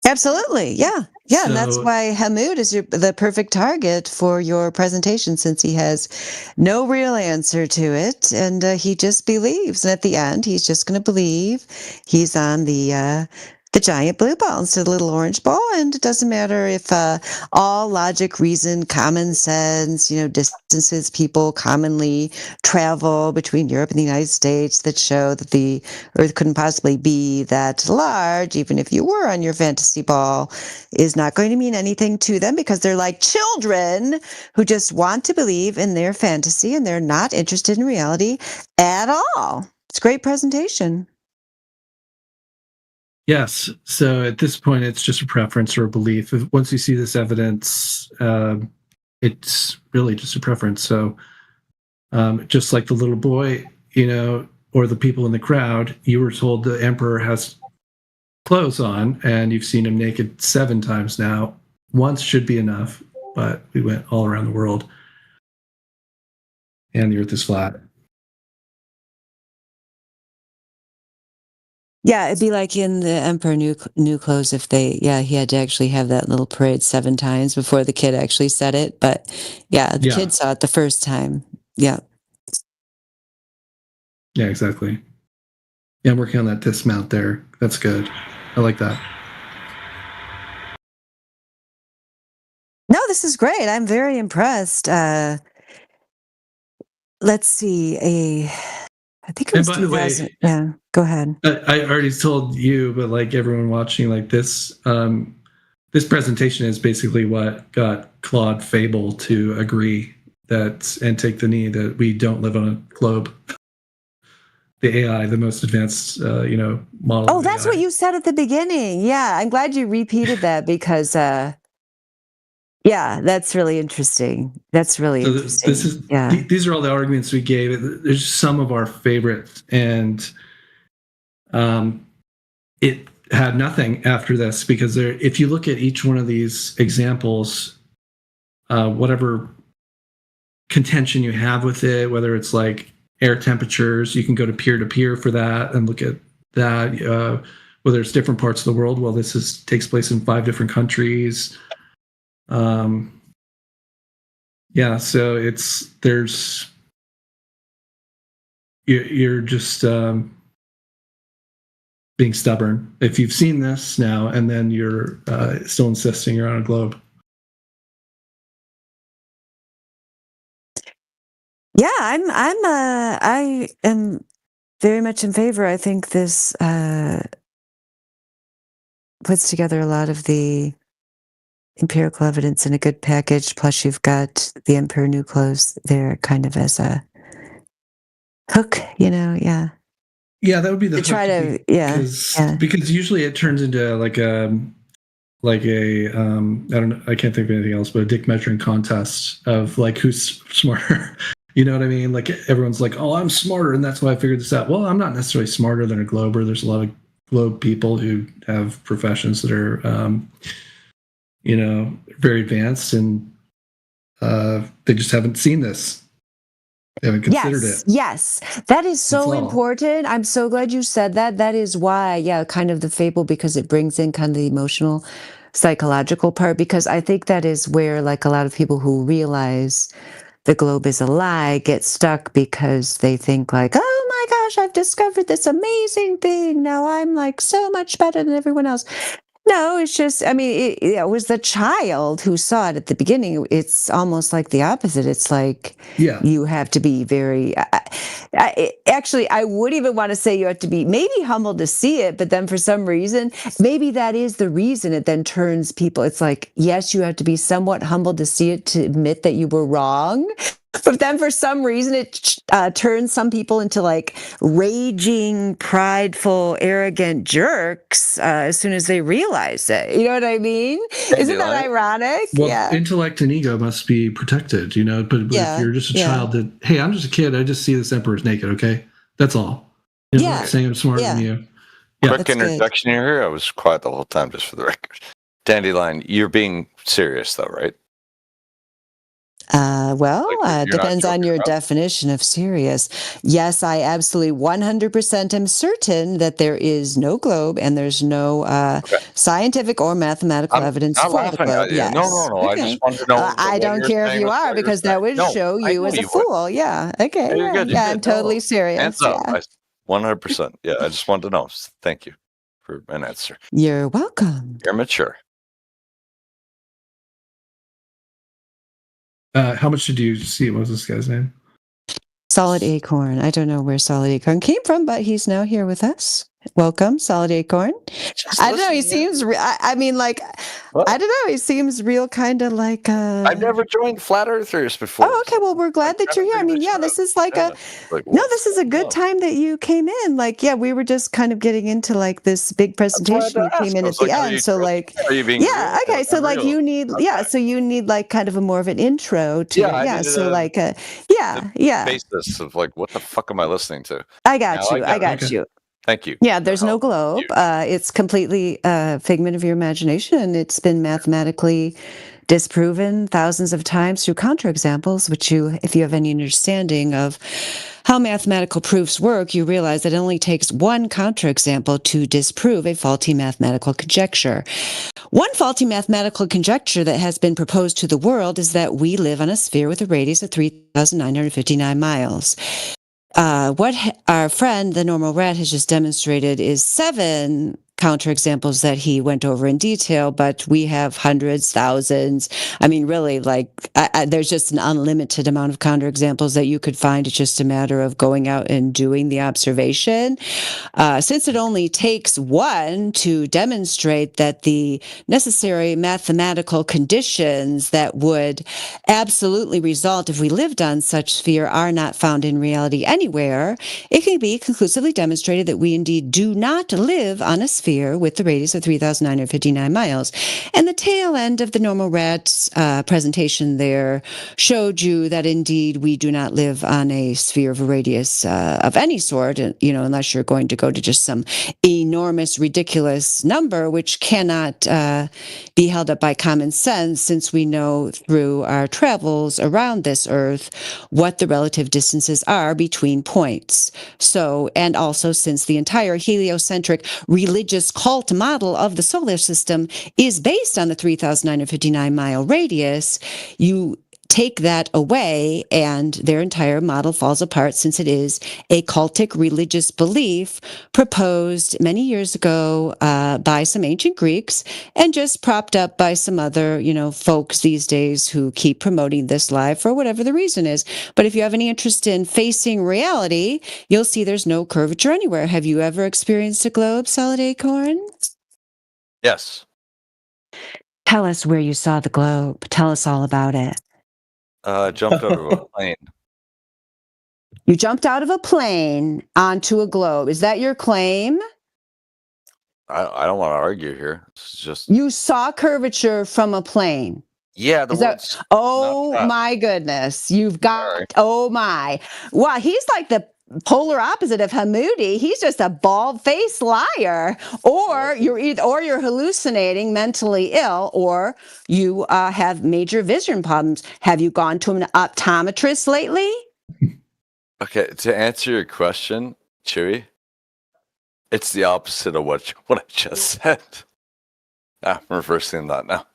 Absolutely. Yeah. And that's why Hamoud is the perfect target for your presentation, since he has no real answer to it. And he just believes. And at the end, he's just going to believe he's on the giant blue ball instead of the little orange ball. And it doesn't matter if all logic, reason, common sense, distances people commonly travel between Europe and the United States that show that the Earth couldn't possibly be that large, even if you were on your fantasy ball, is not going to mean anything to them, because they're like children who just want to believe in their fantasy and they're not interested in reality at all. It's a great presentation. Yes. So at this point, it's just a preference or a belief. Once you see this evidence, it's really just a preference. So just like the little boy, or the people in the crowd, you were told the emperor has clothes on, and you've seen him naked 7 times now. Once should be enough, but we went all around the world, and the Earth is flat. Yeah, it'd be like in the Emperor New Clothes if he had to actually have that little parade 7 times before the kid actually said it. But the kid saw it the first time. Yeah. Yeah, exactly. Yeah, I'm working on that dismount there. That's good. I like that. No, this is great. I'm very impressed. Let's see. I think it was 2000. Yeah, go ahead. I already told you, but like everyone watching, like this presentation is basically what got Claude Fable to agree and take the knee that we don't live on a globe. The AI, the most advanced, model. Oh, that's what you said at the beginning. Yeah, I'm glad you repeated that, because Yeah, that's really interesting. That's really So interesting. this is yeah. These are all the arguments we gave. There's some of our favorites, and it had nothing after this because if you look at each one of these examples, whatever contention you have with it, whether it's like air temperatures, you can go to peer for that and look at that. Whether it's different parts of the world, well, takes place in 5 different countries. Yeah, so you're just being stubborn if you've seen this now and then you're still insisting you're on a globe. Yeah, I am very much in favor. I think this puts together a lot of the empirical evidence in a good package. Plus, you've got the Emperor New Clothes there, kind of as a hook. Yeah. Yeah, that would be the to try to because usually it turns into like a I don't know, I can't think of anything else but a dick measuring contest of like who's smarter. You know what I mean? Like everyone's like, oh, I'm smarter and that's why I figured this out. Well, I'm not necessarily smarter than a glober. There's a lot of globe people who have professions that are very advanced and they just haven't seen this. They haven't considered it. Yes, that is so important. I'm so glad you said that. That is why, kind of the fable, because it brings in kind of the emotional, psychological part, because I think that is where like a lot of people who realize the globe is a lie get stuck because they think like, oh my gosh, I've discovered this amazing thing. Now I'm like so much better than everyone else. No, it's just, I mean, it was the child who saw it at the beginning. It's almost like the opposite. It's like you have to be very, actually, I would even want to say you have to be maybe humble to see it, but then for some reason, maybe that is the reason it then turns people. It's like, yes, you have to be somewhat humble to see it, to admit that you were wrong. But then for some reason, it turns some people into like raging, prideful, arrogant jerks as soon as they realize it. You know what I mean? Isn't that ironic? Well, intellect and ego must be protected, but if you're just a child that, hey, I'm just a kid. I just see this emperor's naked. Okay. That's all. Like saying I'm smarter than you. Yeah. Quick interjection here. I was quiet the whole time just for the record. Dandelion, you're being serious though, right? Depends on your definition of serious. Yes, I absolutely 100% am certain that there is no globe and there's no scientific or mathematical evidence for the globe. Yes. No. Okay. I just want to know. I don't care if you are, because that would show you as a fool. Yeah. Okay. I'm totally serious. Hands up. 100%. Yeah, I just wanted to know. Thank you for an answer. You're welcome. You're mature. How much did you see? What was this guy's name? Solid Acorn. I don't know where Solid Acorn came from, but he's now here with us. Welcome, Solid Acorn. I don't know. He seems. I mean, like, I don't know. He seems real, kind of like. I've never joined Flat Earthers before. Oh, okay. Well, we're glad that you're here. I mean, this is like this is a good time that you came in. Like, we were just kind of getting into like this big presentation. You came in at the end, so like, okay. So like, you need, so you need like kind of a more of an intro to it. So like, basis of like, what the fuck am I listening to? I got you. Thank you. Yeah, there's no globe. It's completely a figment of your imagination, and it's been mathematically disproven thousands of times through counterexamples, which if you have any understanding of how mathematical proofs work, you realize that it only takes one counterexample to disprove a faulty mathematical conjecture. One faulty mathematical conjecture that has been proposed to the world is that we live on a sphere with a radius of 3,959 miles. What our friend, the normal rat, has just demonstrated is 7 counterexamples that he went over in detail, but we have hundreds, thousands. I mean, really, like, there's just an unlimited amount of counterexamples that you could find. It's just a matter of going out and doing the observation. Since it only takes one to demonstrate that the necessary mathematical conditions that would absolutely result if we lived on such sphere are not found in reality anywhere, it can be conclusively demonstrated that we indeed do not live on a sphere sphere with the radius of 3,959 miles. And the tail end of the normal rat's presentation there showed you that indeed we do not live on a sphere of a radius of any sort, unless you're going to go to just some enormous, ridiculous number, which cannot be held up by common sense, since we know through our travels around this Earth what the relative distances are between points. So, and also since the entire heliocentric religious cult model of the solar system is based on the 3,959 mile radius, you take that away and their entire model falls apart, since it is a cultic religious belief proposed many years ago by some ancient Greeks and just propped up by some other, folks these days who keep promoting this lie for whatever the reason is. But if you have any interest in facing reality, you'll see there's no curvature anywhere. Have you ever experienced a globe, Solid Acorn? Yes. Tell us where you saw the globe. Tell us all about it. Jumped out of a plane. You jumped out of a plane onto a globe. Is that your claim? I don't want to argue here. It's just You saw curvature from a plane. yeah. The Is that? words. Oh not- my goodness! You've got. Sorry. Oh my! Wow, he's like the polar opposite of Hamoudi. He's just a bald-faced liar. Or you're hallucinating, mentally ill, or you have major vision problems. Have you gone to an optometrist lately? Okay, to answer your question, Chewy, it's the opposite of what I just said. I'm reversing that now.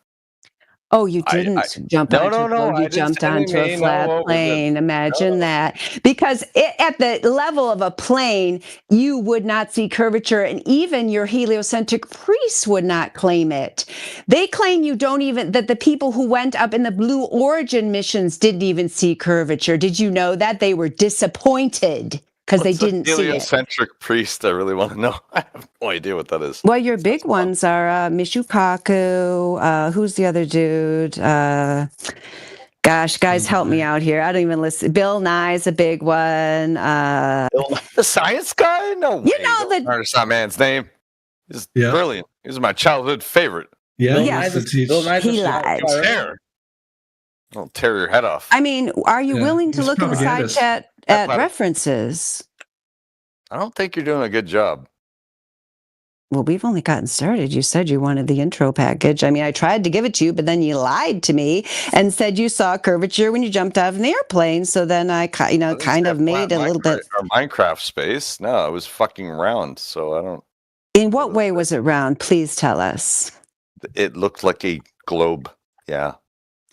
Oh, you didn't jump No, onto no, a no, globe. You I didn't jumped say onto a me, flat no, plane. Imagine that. Because at the level of a plane, you would not see curvature, and even your heliocentric priests would not claim it. They claim that the people who went up in the Blue Origin missions didn't even see curvature. Did you know that? They were disappointed because they didn't see it. Heliocentric priest, I really want to know. I have no idea what that is. Well, your big ones are Mishukaku. Who's the other dude? Gosh, guys, help me out here. I don't even listen. Bill Nye's a big one. The science guy? No way. You know Don't notice that man's name. He's brilliant. He was my childhood favorite. Yeah, He lied. I'll tear your head off. I mean, are you willing to he's look in the side propagandist. chat at references? I don't think you're doing a good job. Well, we've only gotten started. You said you wanted the intro package. I mean, I tried to give it to you, but then you lied to me and said you saw curvature when you jumped out of an airplane. So then I kind of made a little bit. Or Minecraft space? No, it was fucking round. So I don't. In what way was it round? Please tell us. It looked like a globe. Yeah,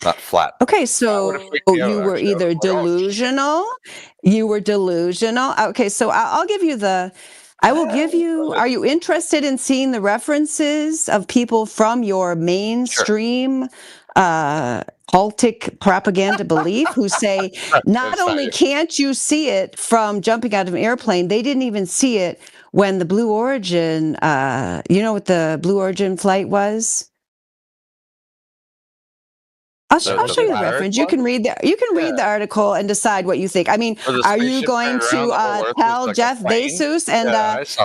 not flat. Okay, so you were either delusional. You were delusional. Okay, so I'll give you I will give you. Are you interested in seeing the references of people from your mainstream cultic propaganda belief who say not only can't you see it from jumping out of an airplane, they didn't even see it when the Blue Origin. You know what the Blue Origin flight was? I'll show you the reference. You can read the article and decide what you think. I mean, are you going to tell Jeff Bezos and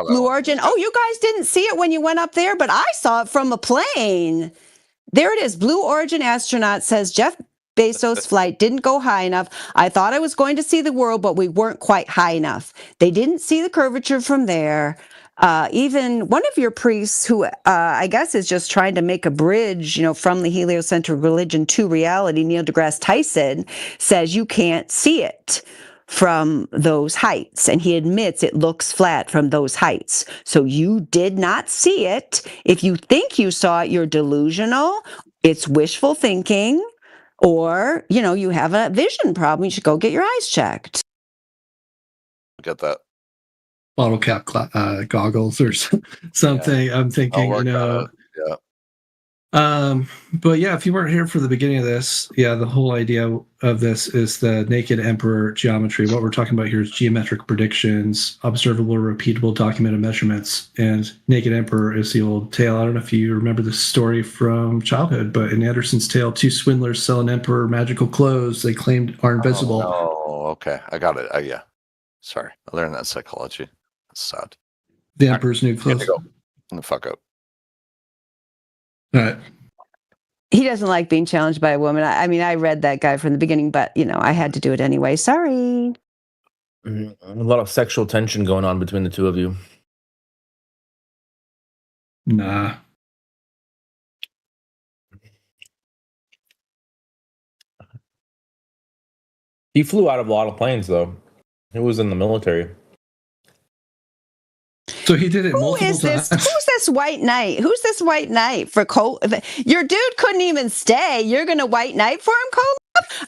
Blue Origin? Oh, you guys didn't see it when you went up there, but I saw it from a plane. There it is. Blue Origin astronaut says Jeff Bezos' flight didn't go high enough. I thought I was going to see the world, but we weren't quite high enough. They didn't see the curvature from there. Even one of your priests, who I guess is just trying to make a bridge, from the heliocentric religion to reality, Neil deGrasse Tyson, says you can't see it from those heights, and he admits it looks flat from those heights. So you did not see it. If you think you saw it, you're delusional. It's wishful thinking, or you have a vision problem. You should go get your eyes checked. Get that. Bottle cap goggles or something. Yeah. I'm thinking, but yeah, if you weren't here for the beginning of this, the whole idea of this is the naked emperor geometry. What we're talking about here is geometric predictions, observable, repeatable, documented measurements, and naked emperor is the old tale. I don't know if you remember this story from childhood, but in Andersen's tale, two swindlers sell an emperor magical clothes they claimed are invisible. Oh, okay, I got it. Yeah, sorry, I learned that psychology. That's sad. The emperor's new clothes. the fuck up. All right. He doesn't like being challenged by a woman. I mean, I read that guy from the beginning, but I had to do it anyway. Sorry. A lot of sexual tension going on between the two of you. Nah. He flew out of a lot of planes, though. He was in the military. So he did it Who multiple is this? times. Who's this white knight? Who's this white knight for Cole? Your dude couldn't even stay. You're going to white knight for him, Cole?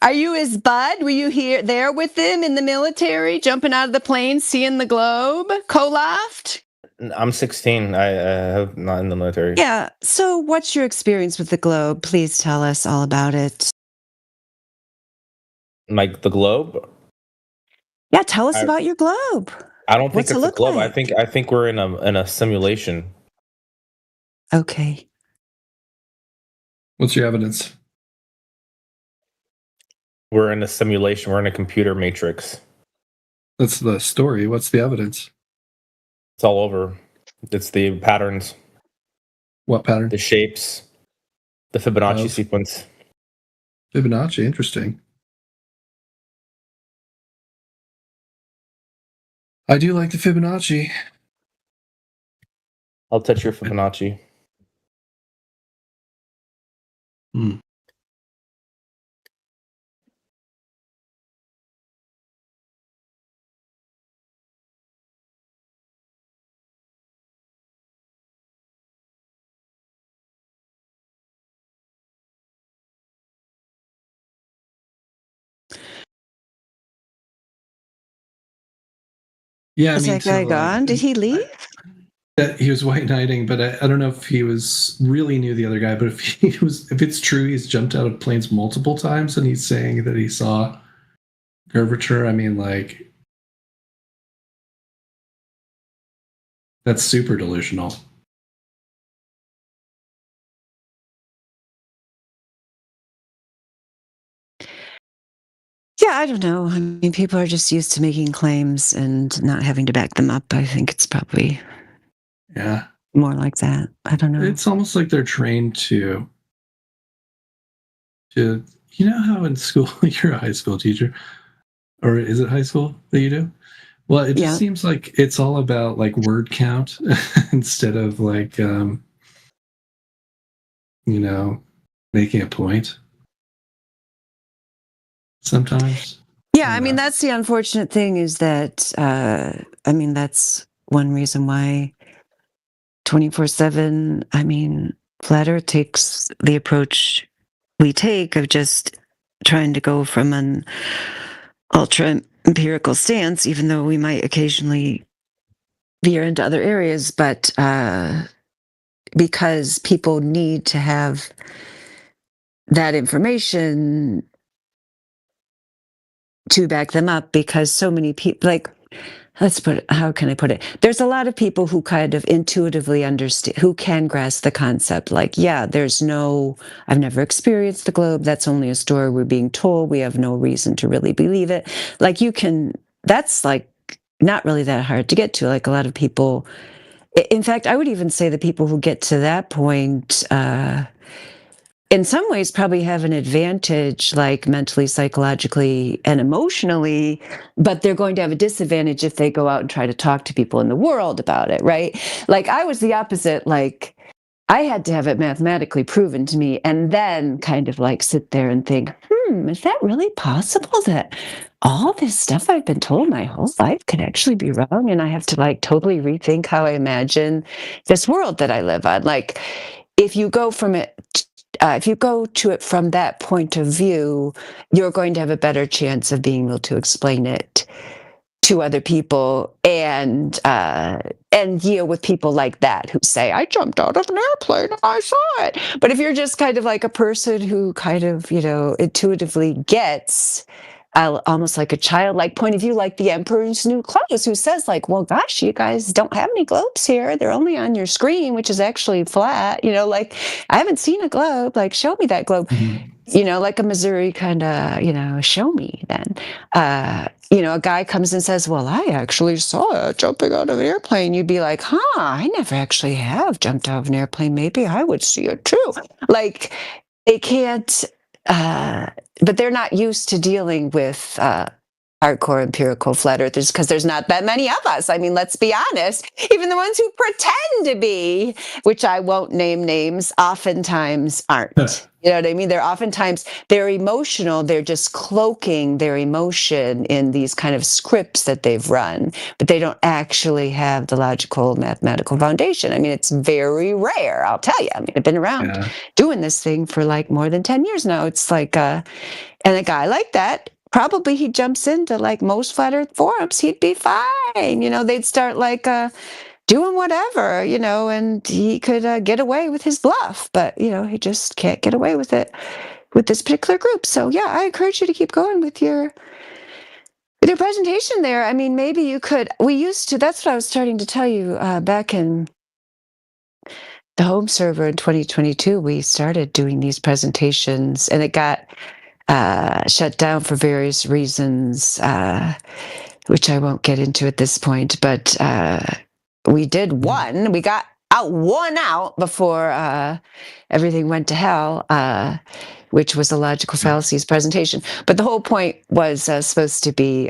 Are you his bud? Were you there with him in the military, jumping out of the plane, seeing the globe? Koloft? I'm 16. I have not in the military. Yeah. So what's your experience with the globe? Please tell us all about it. Like the globe? Yeah, tell us about your globe. I don't think What's it it's a look globe. like? I think we're in a simulation. Okay. What's your evidence? We're in a simulation. We're in a computer matrix. That's the story. What's the evidence? It's all over. It's the patterns. What pattern? The shapes. The Fibonacci Of? sequence. Fibonacci, interesting. I do like the Fibonacci. I'll touch your Fibonacci. Yeah, Is that guy gone? Did he leave? He was white knighting, but I don't know if he was really knew the other guy. But if it's true, he's jumped out of planes multiple times, and he's saying that he saw curvature. I mean, like, that's super delusional. Yeah, I don't know. I mean, people are just used to making claims and not having to back them up. I think it's probably more like that. I don't know. It's almost like they're trained to how in school you're a high school teacher, or is it high school that you do? Well, it just seems like it's all about like word count instead of like making a point. Sometimes. Yeah, I mean, that's the unfortunate thing is that, that's one reason why 24/7, Flat Earth takes the approach we take of just trying to go from an ultra empirical stance, even though we might occasionally veer into other areas, but because people need to have that information to back them up, because so many people, like, how can I put it? There's a lot of people who kind of intuitively understand, who can grasp the concept. Like, I've never experienced the globe. That's only a story we're being told. We have no reason to really believe it. Like, that's like not really that hard to get to. Like, a lot of people, in fact, I would even say the people who get to that point, in some ways probably have an advantage, like mentally, psychologically, and emotionally, but they're going to have a disadvantage if they go out and try to talk to people in the world about it, right? Like, I was the opposite. Like, I had to have it mathematically proven to me and then kind of like sit there and think, is that really possible that all this stuff I've been told my whole life could actually be wrong? And I have to like totally rethink how I imagine this world that I live on. Like, if you go to it from that point of view, you're going to have a better chance of being able to explain it to other people and with people like that who say, I jumped out of an airplane and I saw it. But if you're just kind of like a person who kind of, intuitively gets almost like a childlike point of view, like the Emperor's New Clothes, who says like, well, gosh, you guys don't have any globes here. They're only on your screen, which is actually flat. Like, I haven't seen a globe. Like, show me that globe. Like a Missouri kind of, show me then. a guy comes and says, well, I actually saw it jumping out of an airplane. You'd be like, I never actually have jumped out of an airplane. Maybe I would see it too. Like, they can't, but they're not used to dealing with hardcore empirical flat earthers because there's not that many of us. I mean, let's be honest. Even the ones who pretend to be, which I won't name names, oftentimes aren't. You know what I mean? They're emotional. They're just cloaking their emotion in these kind of scripts that they've run, but they don't actually have the logical mathematical foundation. I mean, it's very rare, I'll tell you. I mean, I've been around doing this thing for like more than 10 years now. It's like, and a guy like that, probably he jumps into like most flat earth forums, he'd be fine. They'd start like doing whatever, and he could get away with his bluff, but he just can't get away with it with this particular group. So yeah, I encourage you to keep going with your presentation there. I mean, maybe you could, that's what I was starting to tell you back in the home server in 2022, we started doing these presentations and it got shut down for various reasons, which I won't get into at this point, but we did one. We got one out before everything went to hell, which was the logical fallacies presentation. But the whole point was supposed to be,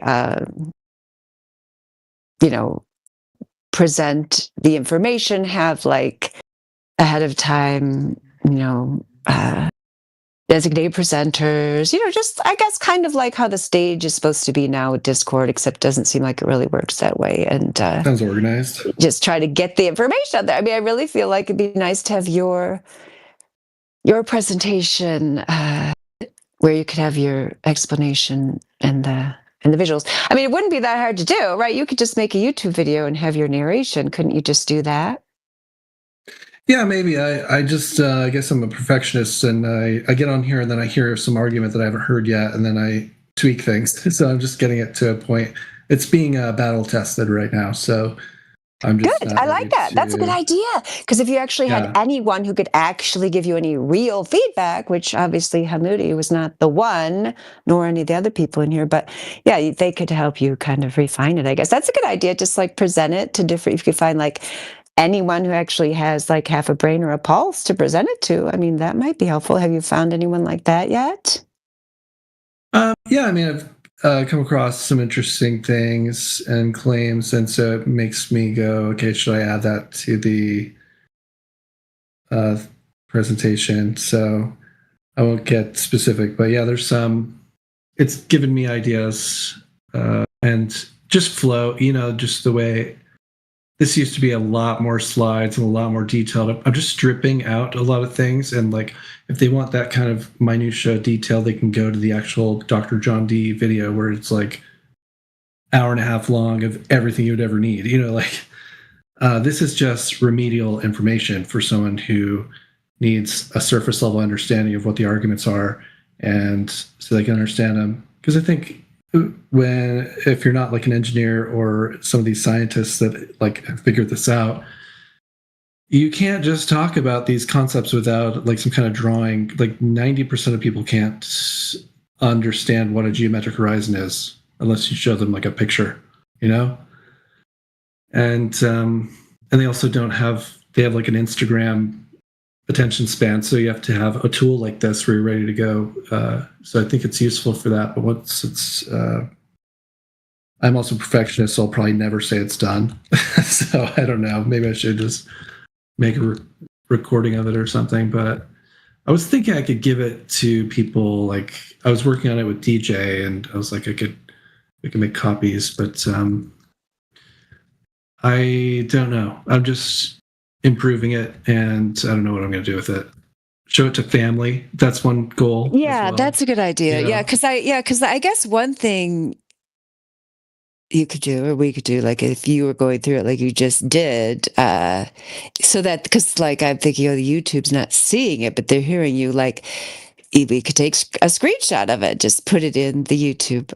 present the information, have like ahead of time, designated presenters, just, I guess, kind of like how the stage is supposed to be now with Discord, except it doesn't seem like it really works that way. And sounds organized. Just try to get the information out there. I mean, I really feel like it'd be nice to have your presentation where you could have your explanation and the visuals. I mean, it wouldn't be that hard to do, right? You could just make a YouTube video and have your narration. Couldn't you just do that? Yeah, maybe. I just, I guess I'm a perfectionist, and I get on here and then I hear some argument that I haven't heard yet, and then I tweak things. So I'm just getting it to a point. It's being battle tested right now, so I'm just good. I like that. That's a good idea. Because if you actually had anyone who could actually give you any real feedback, which obviously Hamoudi was not the one, nor any of the other people in here, but yeah, they could help you kind of refine it, I guess. That's a good idea. Just like present it to different, if you could find like anyone who actually has like half a brain or a pulse to present it to. I mean, that might be helpful. Have you found anyone like that yet? Yeah, I mean, I've come across some interesting things and claims, and so it makes me go, okay, should I add that to the presentation? So I won't get specific, but yeah, there's some, it's given me ideas and just flow, just the way. This used to be a lot more slides and a lot more detailed. I'm just stripping out a lot of things. And like, if they want that kind of minutia detail, they can go to the actual Dr. John D video where it's like hour and a half long of everything you would ever need. This is just remedial information for someone who needs a surface level understanding of what the arguments are, and so they can understand them. Because I think if you're not like an engineer or some of these scientists that like figured this out, you can't just talk about these concepts without like some kind of drawing. Like 90% of people can't understand what a geometric horizon is unless you show them like a picture, and they also they have like an Instagram attention span, so you have to have a tool like this where you're ready to go. So I think it's useful for that, but once it's I'm also a perfectionist, so I'll probably never say it's done. So I don't know, maybe I should just make a recording of it or something. But I was thinking I could give it to people, like I was working on it with DJ, and I was like, we could make copies, but I don't know. I'm just improving it, and I don't know what I'm going to do with it. Show it to family. That's one goal. Yeah, that's a good idea. Yeah, because I guess one thing you could do, or we could do, like if you were going through it like you just did, so that, because like I'm thinking, the YouTube's not seeing it, but they're hearing you, like we could take a screenshot of it, just put it in the YouTube,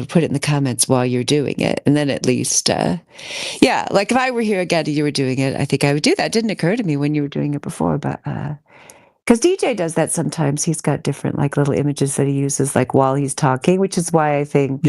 put it in the comments while you're doing it. And then at least, like if I were here again and you were doing it, I think I would do that. It didn't occur to me when you were doing it before, but because DJ does that sometimes. He's got different like little images that he uses like while he's talking, which is why I think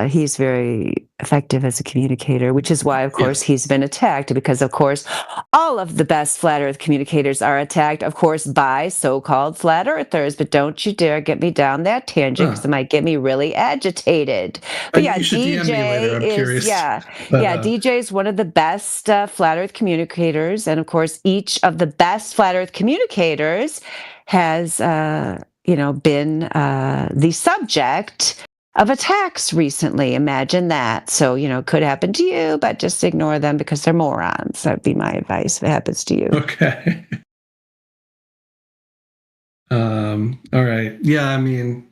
he's very effective as a communicator, which is why, of course, he's been attacked, because, of course, all of the best flat earth communicators are attacked, of course, by so-called flat earthers. But don't you dare get me down that tangent, because it might get me really agitated. But yeah, You should DM me later. I'm DJ curious. is DJ is one of the best flat earth communicators, and of course, each of the best flat earth communicators has been the subject of attacks recently. Imagine that. So, it could happen to you, but just ignore them because they're morons. That'd be my advice if it happens to you. Okay. All right. Yeah, I mean,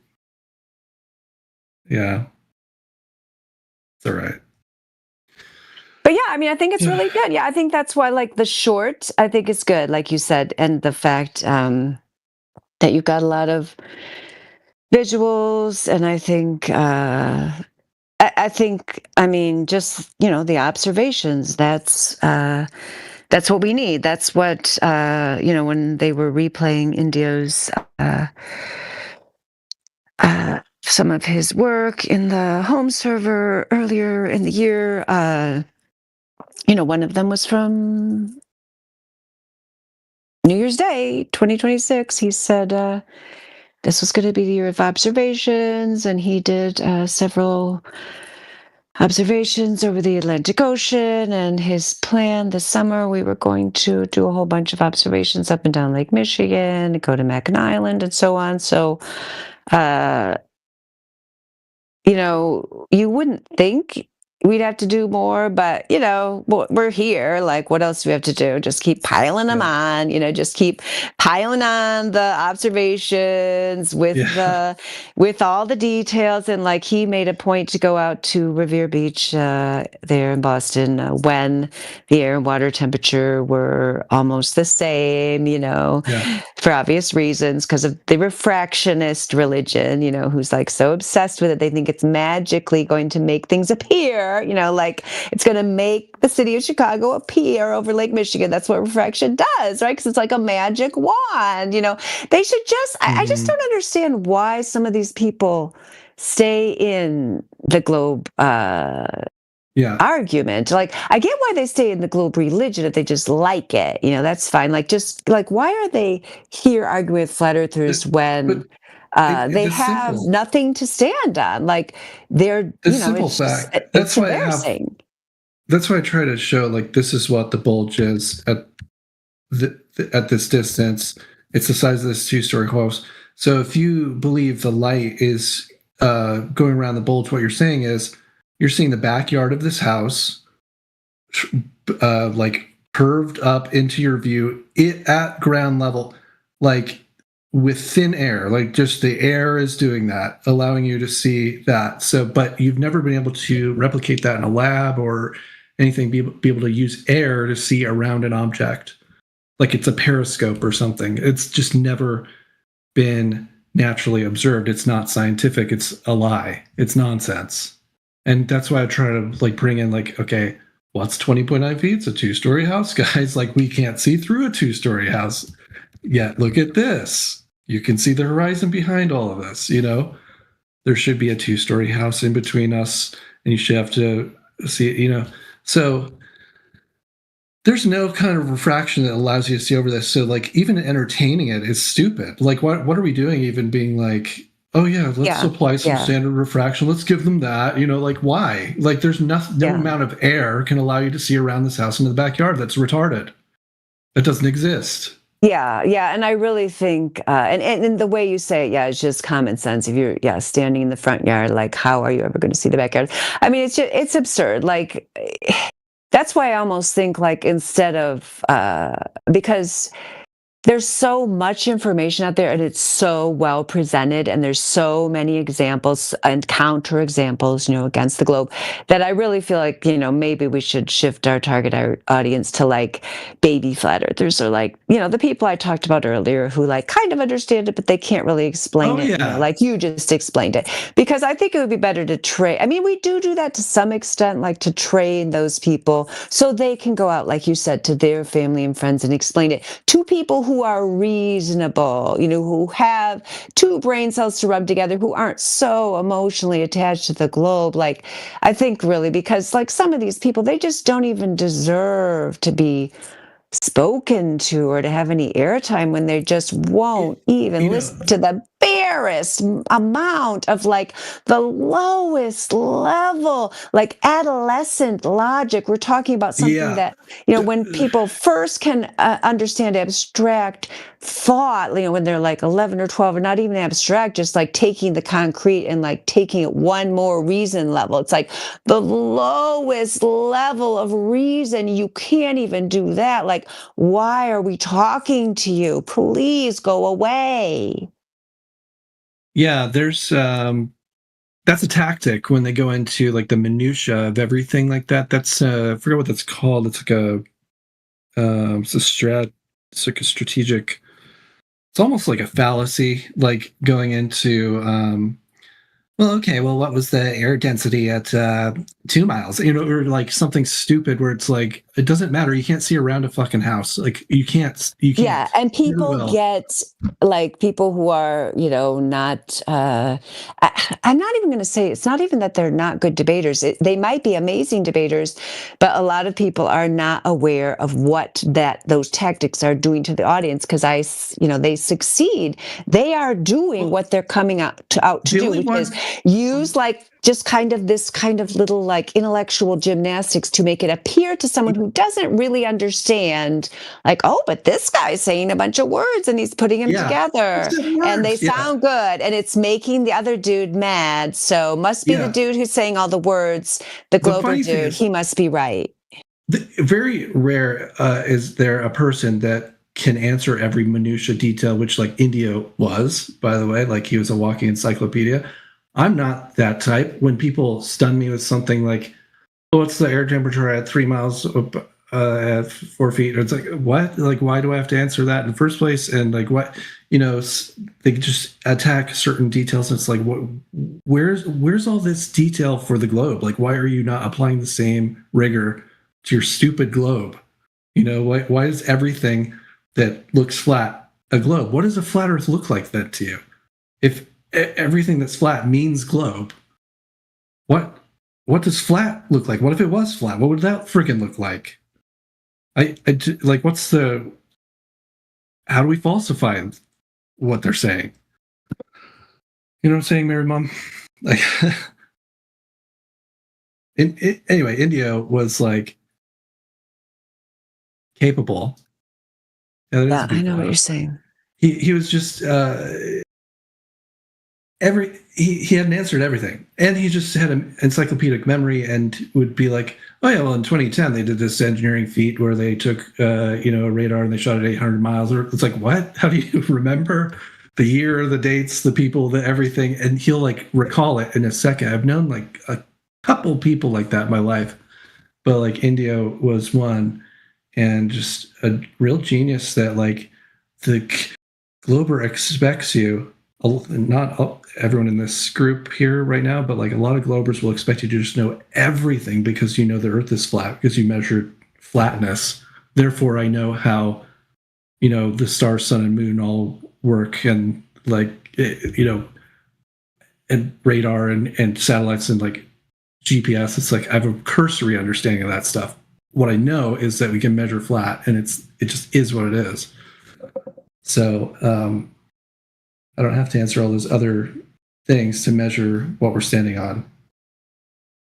yeah. It's all right. But yeah, I mean, I think it's really good. Yeah, I think that's why, like, the short, I think is good, like you said, and the fact that you've got a lot of visuals, and I think, I mean, just, the observations, that's what we need. That's what, when they were replaying Indio's, some of his work in the home server earlier in the year, one of them was from New Year's Day, 2026. He said this was going to be the year of observations, and he did several observations over the Atlantic Ocean, and his plan this summer, we were going to do a whole bunch of observations up and down Lake Michigan, go to Mackinac Island, and so on. So, you wouldn't think we'd have to do more, but we're here. Like, what else do we have to do? Just keep piling them on. Just keep piling on the observations with all the details. And like, he made a point to go out to Revere Beach there in Boston when the air and water temperature were almost the same. For obvious reasons, because of the refractionist religion. Who's like so obsessed with it, they think it's magically going to make things appear. Like it's going to make the city of Chicago appear over Lake Michigan. That's what refraction does, right? Because it's like a magic wand. They should just, I just don't understand why some of these people stay in the globe argument. Like, I get why they stay in the globe religion if they just like it. That's fine. Like, just like, why are they here arguing with flat earthers when they have nothing to stand on? Like, they're simple fact. That's why I try to show, like, this is what the bulge is at this distance. It's the size of this 2-story house. So if you believe the light is going around the bulge, what you're saying is you're seeing the backyard of this house like curved up into your view at ground level, like with thin air, like just the air is doing that, allowing you to see that. So, but you've never been able to replicate that in a lab or anything, be able to use air to see around an object. Like it's a periscope or something. It's just never been naturally observed. It's not scientific. It's a lie. It's nonsense. And that's why I try to like bring in like, okay, what's 20.9 feet? It's a 2-story house, guys. Like we can't see through a 2-story house. Yet look at this. You can see the horizon behind all of this. There should be a 2-story house in between us, and you should have to see it. So there's no kind of refraction that allows you to see over this. So like even entertaining it is stupid. Like what are we doing? Even being like, oh yeah, let's apply some standard refraction. Let's give them that. Like why? Like there's no amount of air can allow you to see around this house into the backyard. That's retarded. That doesn't exist. Yeah, and I really think, and the way you say it, it's just common sense. If you're, standing in the front yard, like, how are you ever going to see the backyard? I mean, it's absurd. Like, that's why I almost think, like, instead of, because there's so much information out there and it's so well presented and there's so many examples and counter examples, against the globe, that I really feel like, maybe we should shift our target audience to like baby flat earthers, or like, the people I talked about earlier who like kind of understand it, but they can't really explain it, like you just explained it. Because I think it would be better to train. I mean, we do that to some extent, like to train those people so they can go out, like you said, to their family and friends and explain it to people who who are reasonable, who have two brain cells to rub together, who aren't so emotionally attached to the globe. Like, I think really, because like some of these people, they just don't even deserve to be spoken to or to have any airtime when they just won't even listen to the barest amount of like the lowest level, like adolescent logic. We're talking about something that, when people first can understand abstract thought, when they're like 11 or 12, or not even abstract, just like taking the concrete and like taking it one more reason level. It's like the lowest level of reason. You can't even do that. Like, why are we talking to you? Please go away. Yeah, there's that's a tactic when they go into like the minutia of everything like that. That's I forget what that's called. It's like it's like a strategic. It's almost like a fallacy, like going into what was the air density at 2 miles? Or like something stupid where it's like, it doesn't matter. You can't see around a fucking house. Like you can't. Yeah, and people get like people who are, not. I'm not even going to say it's not even that they're not good debaters. They might be amazing debaters, but a lot of people are not aware of what those tactics are doing to the audience. Because they succeed. They are doing what they're coming out to do, which is use like just kind of this kind of little like intellectual gymnastics to make it appear to someone who doesn't really understand, like, oh, but this guy's saying a bunch of words and he's putting them together and they sound good, and it's making the other dude mad. So must be the dude who's saying all the words, the Glober dude, he must be right. Very rare is there a person that can answer every minutia detail, which like Indio was, by the way, like he was a walking encyclopedia. I'm not that type. When people stun me with something like, oh, what's the air temperature at 3 miles at 4 feet? Or it's like, what? Like, why do I have to answer that in the first place? And like, what, they just attack certain details. It's like, what? Where's all this detail for the globe? Like, why are you not applying the same rigor to your stupid globe? Why is everything that looks flat a globe? What does a flat Earth look like then to you? If everything that's flat means globe, what does flat look like? What if it was flat? What would that freaking look like? Like, how do we falsify what they're saying? You know what I'm saying, Mary Mom? Like, anyway, Indio was like capable. Yeah, I know what you're saying. He was just he had an answer to everything, and he just had an encyclopedic memory, and would be like, oh yeah, well in 2010 they did this engineering feat where they took a radar and they shot at 800 miles. Or it's like, what? How do you remember the year, the dates, the people, the everything? And he'll like recall it in a second. I've known like a couple people like that in my life, but like Indio was one, and just a real genius that like the Glober expects you. Not everyone in this group here right now, but like a lot of Globers will expect you to just know everything because the Earth is flat, because you measured flatness. Therefore, I know how, the stars, sun, and moon all work, and like, and radar and satellites and like GPS. It's like I have a cursory understanding of that stuff. What I know is that we can measure flat, and it just is what it is. So, I don't have to answer all those other things to measure what we're standing on.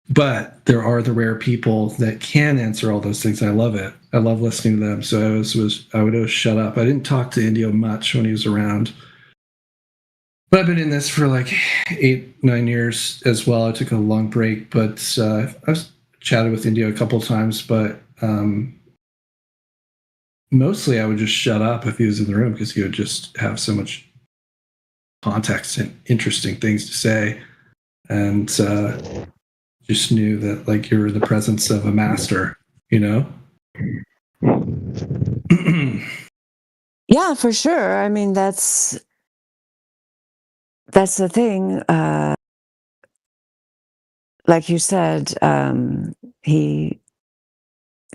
But there are the rare people that can answer all those things. I love it. I love listening to them. So I would always shut up. I didn't talk to Indio much when he was around. But I've been in this for like 8-9 years as well. I took a long break, but I've chatted with Indio a couple of times, but mostly I would just shut up if he was in the room, because he would just have so much context and interesting things to say, and just knew that like you're in the presence of a master, Yeah, for sure. I mean, that's the thing. Like you said,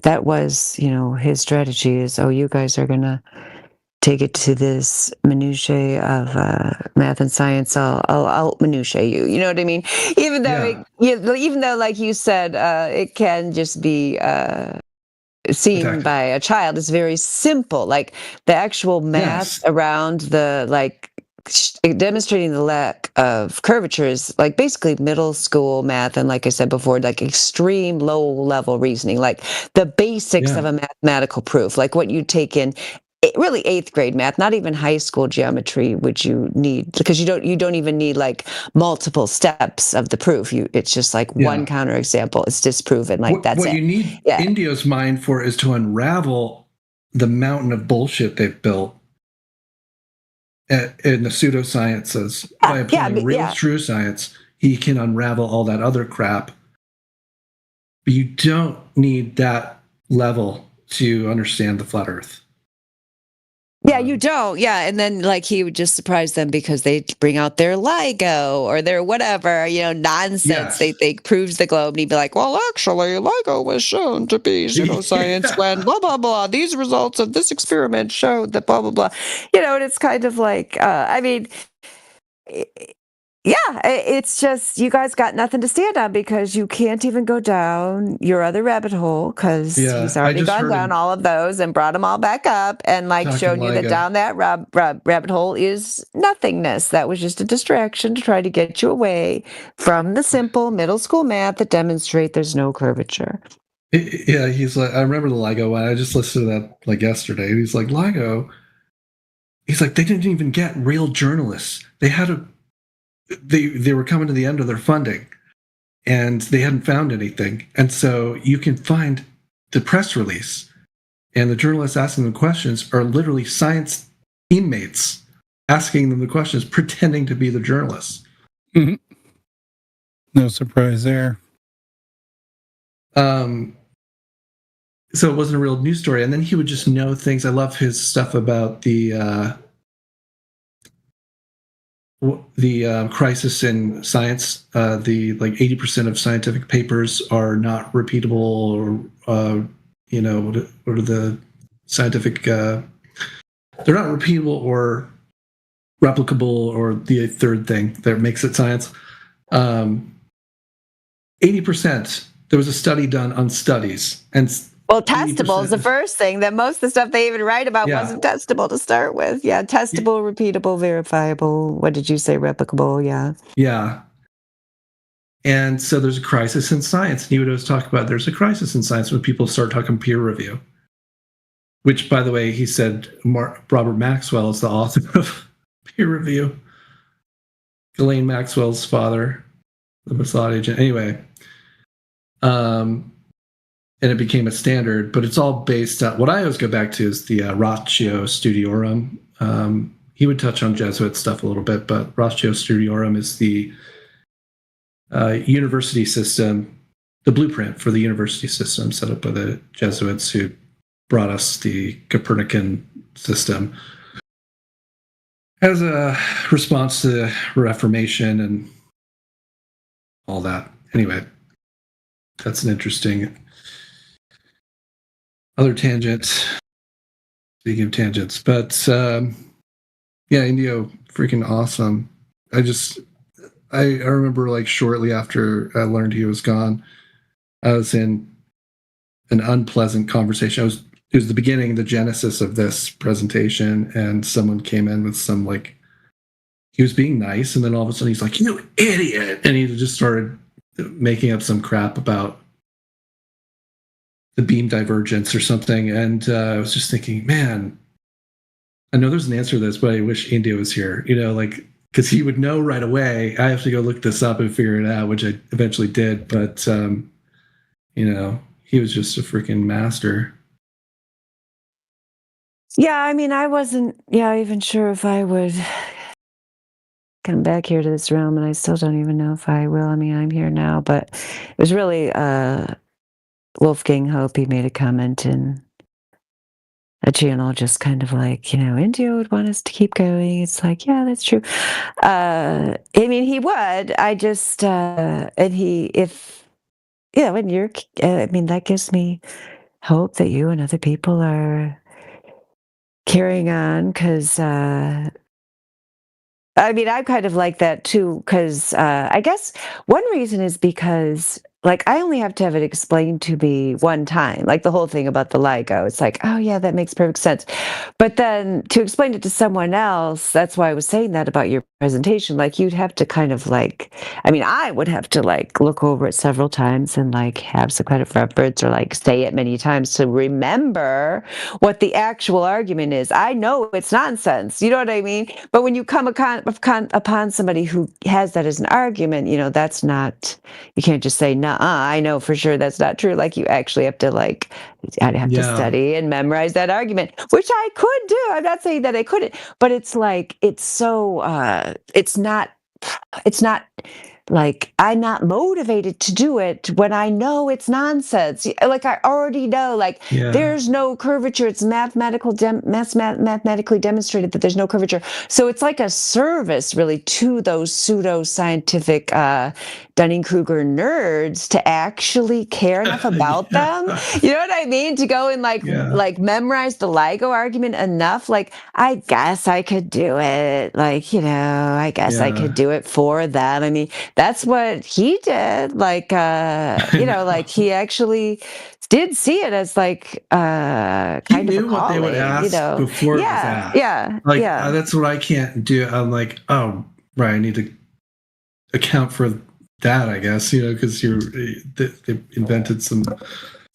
that was, his strategy is, oh, you guys are gonna take it to this minutiae of math and science, I'll minutiae you. You know what I mean? Even though, even though, like you said, it can just be seen by a child as very simple. Like the actual math around the demonstrating the lack of curvature is like basically middle school math, and like I said before, like extreme low level reasoning, like the basics of a mathematical proof, like what you take in really 8th grade math, not even high school geometry, which you need, because you don't even need like multiple steps of the proof. It's just like one counterexample, it's disproven, like that's what it. you need Indio's mind for is to unravel the mountain of bullshit they've built in the pseudosciences. By applying real true science, he can unravel all that other crap. But you don't need that level to understand the flat earth. Yeah, you don't. Yeah, and then like he would just surprise them because they bring out their LIGO or their whatever, nonsense they think proves the globe, and he'd be like, well, actually, LIGO was shown to be pseudoscience when blah, blah, blah. These results of this experiment showed that blah, blah, blah. And it's kind of like, it's just you guys got nothing to stand on because you can't even go down your other rabbit hole because he's already gone down all of those and brought them all back up and shown you that down that rabbit hole is nothingness. That was just a distraction to try to get you away from the simple middle school math that demonstrate there's no curvature. Yeah, he's like, I remember the LIGO one. I just listened to that like yesterday. He's like, LIGO. He's like, they didn't even get real journalists. They had they were coming to the end of their funding and they hadn't found anything. And so you can find the press release and the journalists asking them questions are literally science teammates asking them the questions, pretending to be the journalists. Mm-hmm. No surprise there. So it wasn't a real news story. And then he would just know things. I love his stuff about the crisis in science. The 80% of scientific papers are not repeatable, or what are the scientific? They're not repeatable or replicable, or the third thing that makes it science. 80%. There was a study done on studies, and testable is the first thing. That most of the stuff they even write about wasn't testable to start with. Yeah, testable, repeatable, verifiable. What did you say? Replicable. Yeah. Yeah. And so there's a crisis in science. And he would always talk about there's a crisis in science when people start talking peer review. Which, by the way, he said Robert Maxwell is the author of peer review. Ghislaine Maxwell's father, the Mossad agent. Anyway. And it became a standard, but it's all based on what I always go back to is the Ratio Studiorum. He would touch on Jesuit stuff a little bit, but Ratio Studiorum is the university system, the blueprint for the university system set up by the Jesuits who brought us the Copernican system as a response to the Reformation and all that. Anyway, that's an interesting other tangent. Speaking of tangents, but Indio, freaking awesome. I remember shortly after I learned he was gone, I was in an unpleasant conversation. It was the beginning, the genesis of this presentation, and someone came in with some he was being nice, and then all of a sudden he's like, "You idiot," and he just started making up some crap about the beam divergence or something. And I was just thinking, man, I know there's an answer to this, but I wish India was here, because he would know right away. I have to go look this up and figure it out, which I eventually did. But, he was just a freaking master. Yeah, I mean, I wasn't even sure if I would come back here to this realm, and I still don't even know if I will. I mean, I'm here now, but it was really Wolfgang Hope. He made a comment in a channel just kind of India would want us to keep going. It's like, yeah, that's true. I mean, he would. I just, when you're, that gives me hope that you and other people are carrying on because I mean, I'm kind of like that too, because I guess one reason is because, like, I only have to have it explained to me one time, like the whole thing about the LIGO. It's like, oh, yeah, that makes perfect sense. But then to explain it to someone else, that's why I was saying that about your presentation. Like, you'd have to kind of like, I mean, I would have to like look over it several times and like have some kind of reference or like say it many times to remember what the actual argument is. I know it's nonsense. You know what I mean? But when you come upon somebody who has that as an argument, you know, that's not, you can't just say, nah, I know for sure that's not true. Like, you actually have to like, I'd have to study and memorize that argument, which I could do. I'm not saying that I couldn't, but it's like, it's so, it's not like, I'm not motivated to do it when I know it's nonsense. Like, I already know, like, there's no curvature. It's mathematically demonstrated that there's no curvature. So it's like a service, really, to those pseudo-scientific Dunning-Kruger nerds to actually care enough about them. You know what I mean? To go and like memorize the LIGO argument enough. Like, I guess I could do it. Like, you know, I guess I could do it for them. I mean, that's what he did. Like, you know, like he actually did see it as like kind he of knew a what they would calling, ask you know. before it was asked. Yeah. Like, yeah. that's what I can't do. I'm like, oh, right, I need to account for that, I guess, you know, because they invented some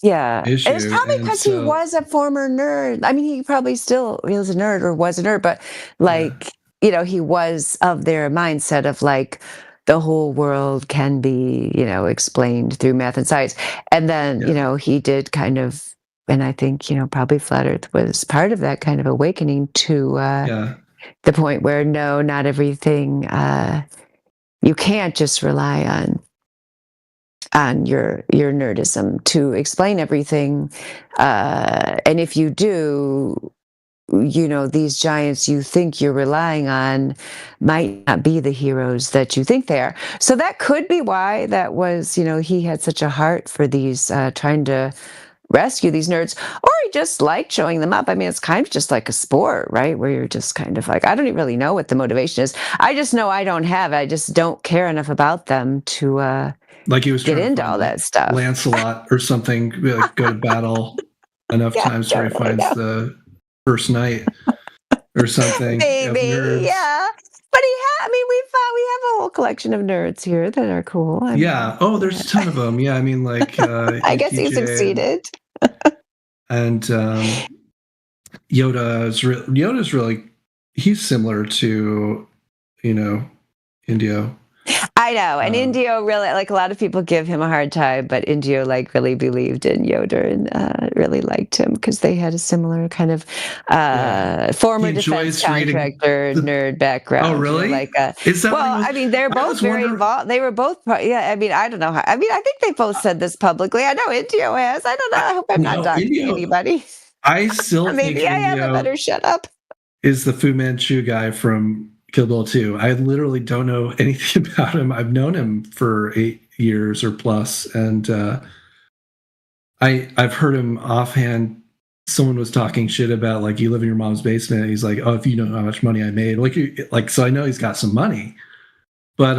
issue. And it's probably because he was a former nerd. I mean, he probably still is a nerd or was a nerd, but like, you know, he was of their mindset of like, the whole world can be, you know, explained through math and science. And then, you know, he did kind of, and I think, you know, probably Flat Earth was part of that kind of awakening to the point where, no, not everything, you can't just rely on your nerdism to explain everything. And if you do, you know, these giants you think you're relying on might not be the heroes that you think they are. So that could be why that was, you know, he had such a heart for these, trying to rescue these nerds, or he just liked showing them up. I mean, it's kind of just like a sport, right? Where you're just kind of like, I don't even really know what the motivation is. I just know I don't have it. I just don't care enough about them to like he was get into all that stuff. Lancelot or something, like go to battle enough times where he finds the first knight or something. Maybe, yeah. But I mean, we have a whole collection of nerds here that are cool. I mean, oh, there's a ton of them. Yeah, I mean, like I guess he succeeded. And Yoda's really, he's similar to, you know, Indio. I know, and Indio really, like, a lot of people give him a hard time, but Indio like really believed in Yoda and really liked him because they had a similar kind of former defense contractor nerd background. Oh, really? Like, is that well, I mean, they're both very involved. They were both, I mean, I don't know how. I mean, I think they both said this publicly. I know Indio has. I don't know. I hope I'm not doxing anybody. I still maybe think I am. I better shut up. Is the Fu Manchu guy from Kill Bill 2. I literally don't know anything about him. I've known him for 8 years or plus, and I've heard him offhand. Someone was talking shit about, like, you live in your mom's basement. He's like, oh, if you know how much money I made, like so I know he's got some money, but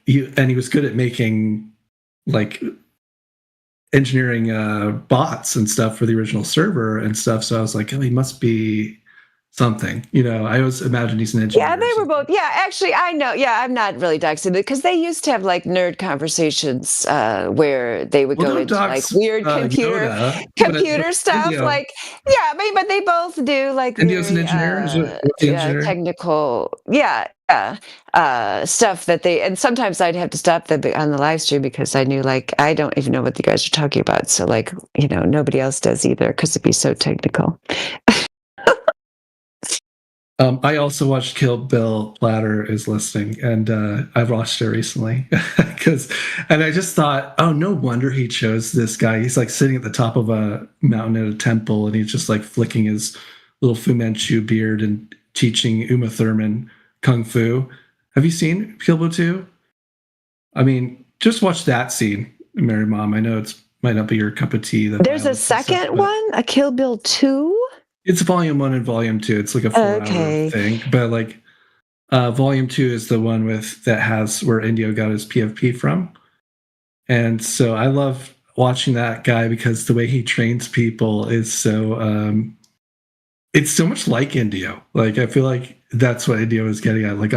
he was good at making like engineering bots and stuff for the original server and stuff. So I was like, oh, he must be something, you know. I always imagine he's an engineer. Yeah, they were both. Yeah, actually, I know. Yeah, I'm not really doxing because they used to have like nerd conversations where they would go into like weird computer stuff. Indio. Like, yeah, I mean, but they both do like Indio's an engineer. Technical, stuff that they. And sometimes I'd have to stop them on the live stream because I knew, like, I don't even know what the guys are talking about. So, like, you know, nobody else does either because it'd be so technical. I also watched Kill Bill. Platter is listening, and I've watched it recently and I just thought, oh, no wonder he chose this guy. He's like sitting at the top of a mountain at a temple, and he's just like flicking his little Fu Manchu beard and teaching Uma Thurman kung fu. Have you seen Kill Bill 2? I mean, just watch that scene, Mary Mom. I know it might not be your cup of tea. There's a second one, a Kill Bill 2. It's volume 1 and volume 2. It's like a 4-hour thing, but like volume 2 is the one that has where Indio got his PFP from. And so I love watching that guy because the way he trains people is so it's so much like Indio. Like I feel like that's what Indio is getting at. Like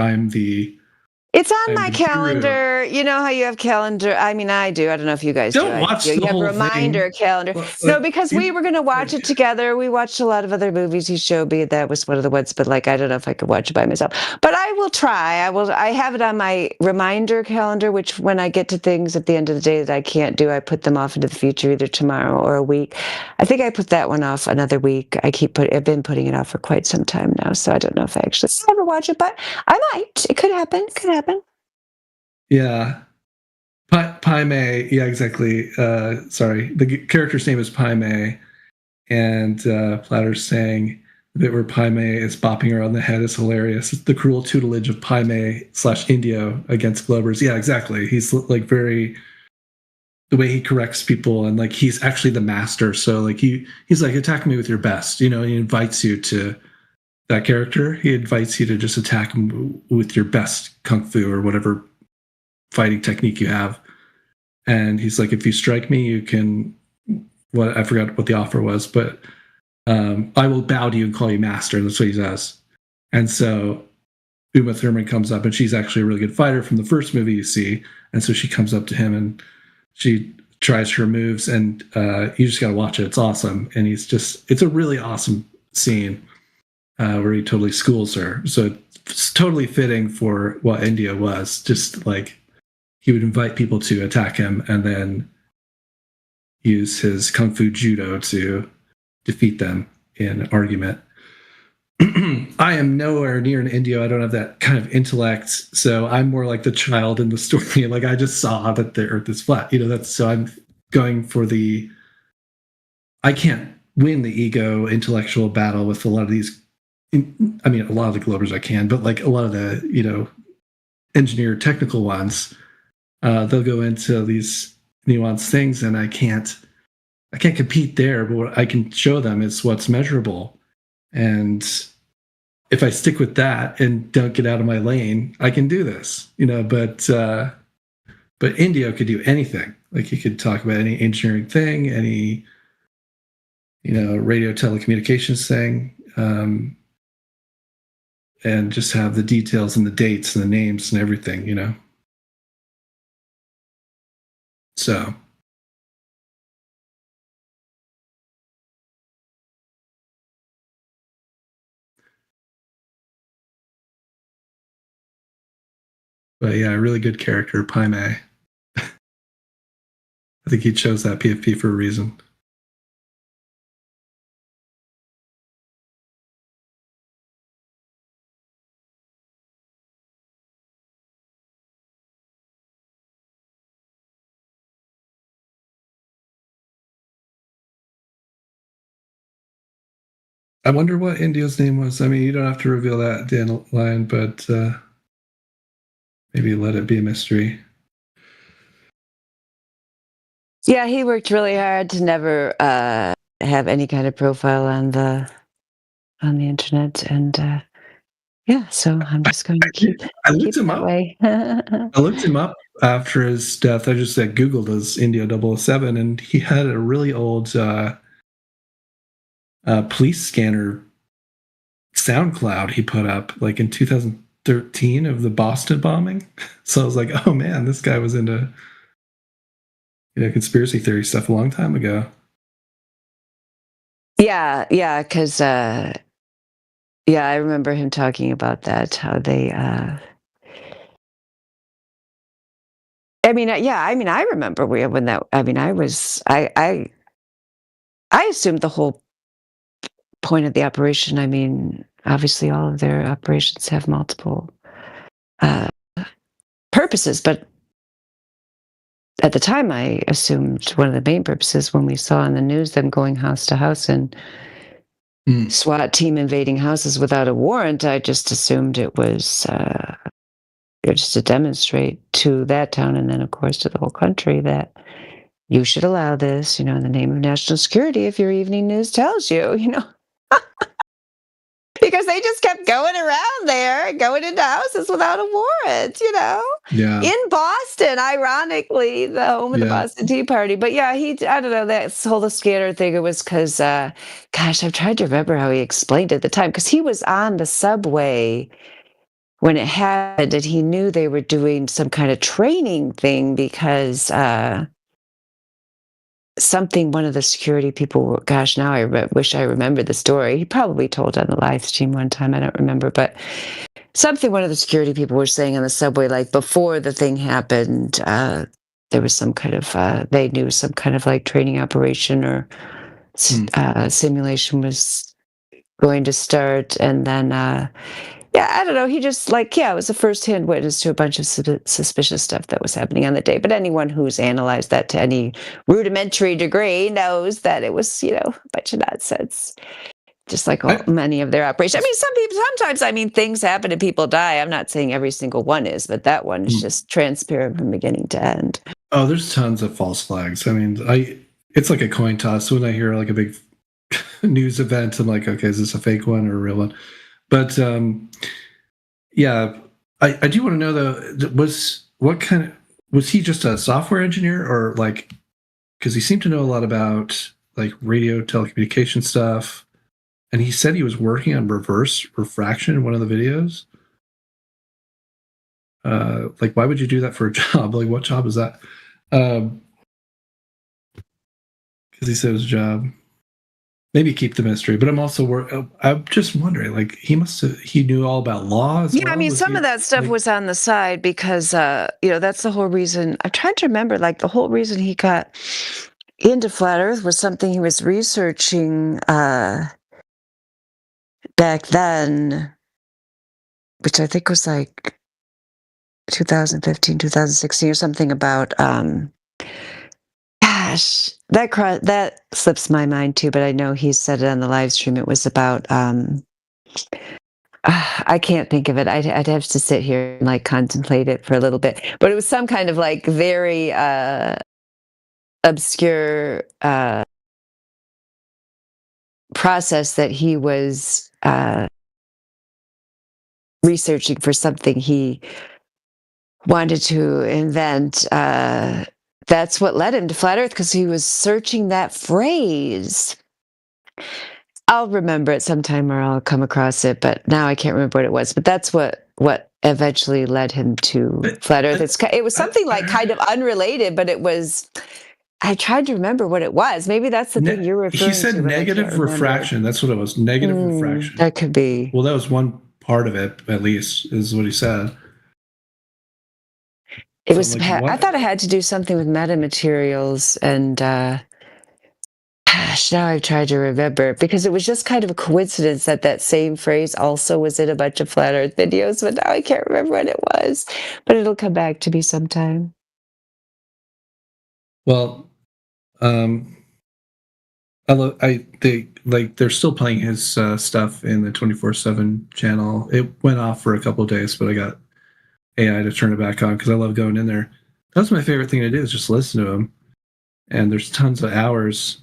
it's on my calendar. You know how you have calendar? I mean, I do. I don't know if you guys don't watch you the have whole reminder calendar. No, because we were going to watch it together. We watched a lot of other movies he showed me. That was one of the ones, but like, I don't know if I could watch it by myself, but I will try. I have it on my reminder calendar, which when I get to things at the end of the day that I can't do, I put them off into the future, either tomorrow or a week. I think I put that one off another week. I've been putting it off for quite some time now. So I don't know if I actually ever watch it, but I might. It could happen. Yeah. Pai Mei. Yeah, exactly. Sorry. The character's name is Pai Mei. And Platter's saying the bit where Pai Mei is bopping around the head is hilarious. It's the cruel tutelage of Pai Mei / Indio against Globers. Yeah, exactly. He's like the way he corrects people, and like he's actually the master. So like he's like, attack me with your best. You know, he invites you to that character. He invites you to just attack him with your best kung fu or whatever fighting technique you have. And he's like, if you strike me, you can, I forgot what the offer was, but I will bow to you and call you master. That's what he says. And so Uma Thurman comes up, and she's actually a really good fighter from the first movie you see. And so she comes up to him and she tries her moves, and you just got to watch it. It's awesome. And it's a really awesome scene where he totally schools her. So it's totally fitting for what India was. Just like he would invite people to attack him and then use his kung fu judo to defeat them in an argument. I am nowhere near an Indio. I don't have that kind of intellect, so I'm more like the child in the story. Like I just saw that the Earth is flat. You know, so I'm going for I can't win the ego intellectual battle with a lot of these. I mean, a lot of the Globers I can, but like a lot of the engineer technical ones, they'll go into these nuanced things, and I can't compete there. But what I can show them is what's measurable. And if I stick with that and don't get out of my lane, I can do this, but Indio could do anything. Like he could talk about any engineering thing, any, radio telecommunications thing, and just have the details and the dates and the names and everything, So. But yeah, really good character, Pai Mei. I think he chose that PFP for a reason. I wonder what Indio's name was. I mean, you don't have to reveal that, Dandelion, but maybe let it be a mystery. Yeah, he worked really hard to never have any kind of profile on the internet, and so I'm just going to keep. I looked him that up. Way. I looked him up after his death. I just Googled his Indio 007, and he had a really old police scanner SoundCloud he put up like in 2013 of the Boston bombing. So I was like, oh man, this guy was into conspiracy theory stuff a long time ago. Yeah, because I remember him talking about that, how they I remember when that. I mean, I assumed the whole point of the operation. I mean, obviously, all of their operations have multiple purposes, but at the time, I assumed one of the main purposes, when we saw on the news them going house to house and SWAT team invading houses without a warrant, I just assumed it was just to demonstrate to that town, and then, of course, to the whole country, that you should allow this, in the name of national security, if your evening news tells you, Because they just kept going around there, going into houses without a warrant, you know? Yeah. In Boston, ironically, the home of the Yeah. Boston Tea Party. But yeah, I don't know, that whole scanner thing, it was because, gosh, I've tried to remember how he explained it at the time, because he was on the subway when it happened, and he knew they were doing some kind of training thing because one of the security people, gosh, now I wish I remembered the story. He probably told on the live stream one time, I don't remember, but something one of the security people were saying on the subway, like before the thing happened, there was some kind of, they knew some kind of like training operation or simulation was going to start. And then, yeah, I don't know. He just it was a first-hand witness to a bunch of suspicious stuff that was happening on the day. But anyone who's analyzed that to any rudimentary degree knows that it was, a bunch of nonsense. Just like many of their operations. I mean, sometimes, things happen and people die. I'm not saying every single one is, but that one is just transparent from beginning to end. Oh, there's tons of false flags. I mean, it's like a coin toss. When I hear like a big news event, I'm like, okay, is this a fake one or a real one? But yeah, I do want to know though, was he just a software engineer or like, because he seemed to know a lot about like radio telecommunication stuff, and he said he was working on reverse refraction in one of the videos. Like, why would you do that for a job? Like, what job is that? Because he said it was a job. Maybe keep the mystery, but I'm just wondering, like, he knew all about laws. Yeah, I mean, some of that stuff was on the side because, that's the whole reason. I'm trying to remember, like, the whole reason he got into Flat Earth was something he was researching back then, which I think was like 2015, 2016 or something about, gosh, that slips my mind too, but I know he said it on the live stream. It was about, I can't think of it. I'd have to sit here and like contemplate it for a little bit, but it was some kind of like very obscure process that he was researching for something he wanted to invent. That's what led him to Flat Earth, because he was searching that phrase. I'll remember it sometime or I'll come across it, but now I can't remember what it was. But that's what eventually led him to Flat Earth. It was something like kind of unrelated, but it was... I tried to remember what it was. Maybe that's the thing you're referring to. He said negative refraction. That's what it was. Negative refraction. That could be. Well, that was one part of it, at least, is what he said. It was. I thought it had to do something with metamaterials, and gosh, now I've tried to remember, because it was just kind of a coincidence that same phrase also was in a bunch of Flat Earth videos, but now I can't remember what it was. But it'll come back to me sometime. Well, they're still playing his stuff in the 24/7 channel. It went off for a couple of days, but I got AI to turn it back on because I love going in there. That's my favorite thing to do, is just listen to him. And there's tons of hours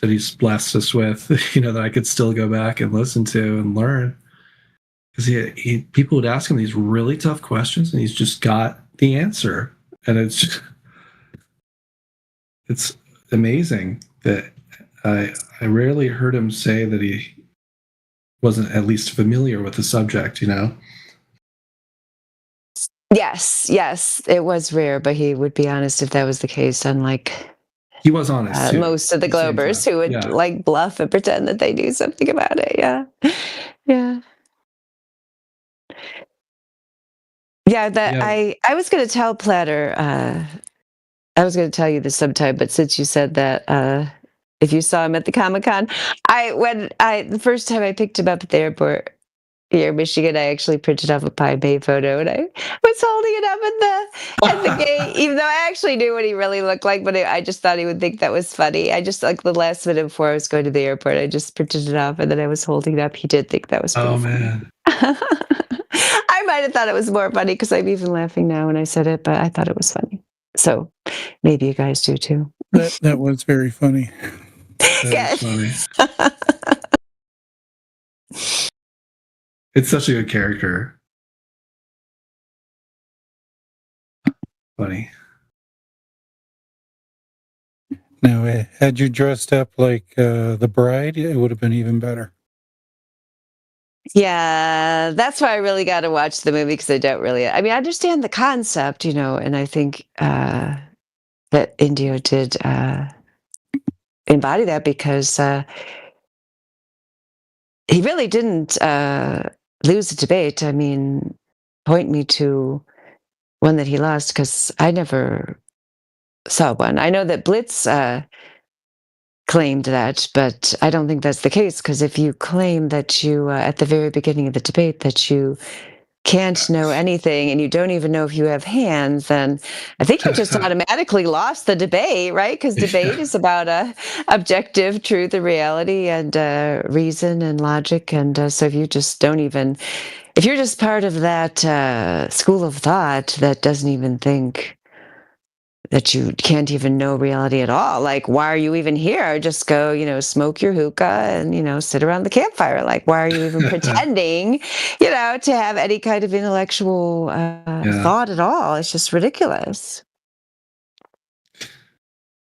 that he's blessed us with, that I could still go back and listen to and learn. Because people would ask him these really tough questions, and he's just got the answer. And it's amazing that I rarely heard him say that he wasn't at least familiar with the subject, Yes, it was rare, but he would be honest if that was the case, unlike he was honest most of the Globers who would like bluff and pretend that they knew something about it. Yeah. I was going to tell Platter, I was going to tell you this sometime, but since you said that, if you saw him at the Comic-Con, the first time I picked him up at the airport here in Michigan, I actually printed off a Pai Mei photo, and I was holding it up at the gate, even though I actually knew what he really looked like, but I just thought he would think that was funny. I just, like, the last minute before I was going to the airport, I just printed it off, and then I was holding it up. He did think that was pretty funny. Man. I might have thought it was more funny because I'm even laughing now when I said it, but I thought it was funny. So maybe you guys do too. That was very funny. That was funny. It's such a good character. Funny. Now, had you dressed up like the bride, it would have been even better. Yeah, that's why I really got to watch the movie because I don't really. I mean, I understand the concept, and I think that Indio did embody that because he really didn't lose the debate. I mean, point me to one that he lost because I never saw one. I know that Blitz claimed that, but I don't think that's the case because if you claim that you, at the very beginning of the debate, that you can't know anything and you don't even know if you have hands, then I think you just automatically lost the debate, right? Because debate is about objective truth and reality and reason and logic. And so if you just don't even, if you're just part of that school of thought that doesn't even think that you can't even know reality at all, like, why are you even here? Just go, smoke your hookah and, sit around the campfire. Like, why are you even pretending, to have any kind of intellectual thought at all? It's just ridiculous.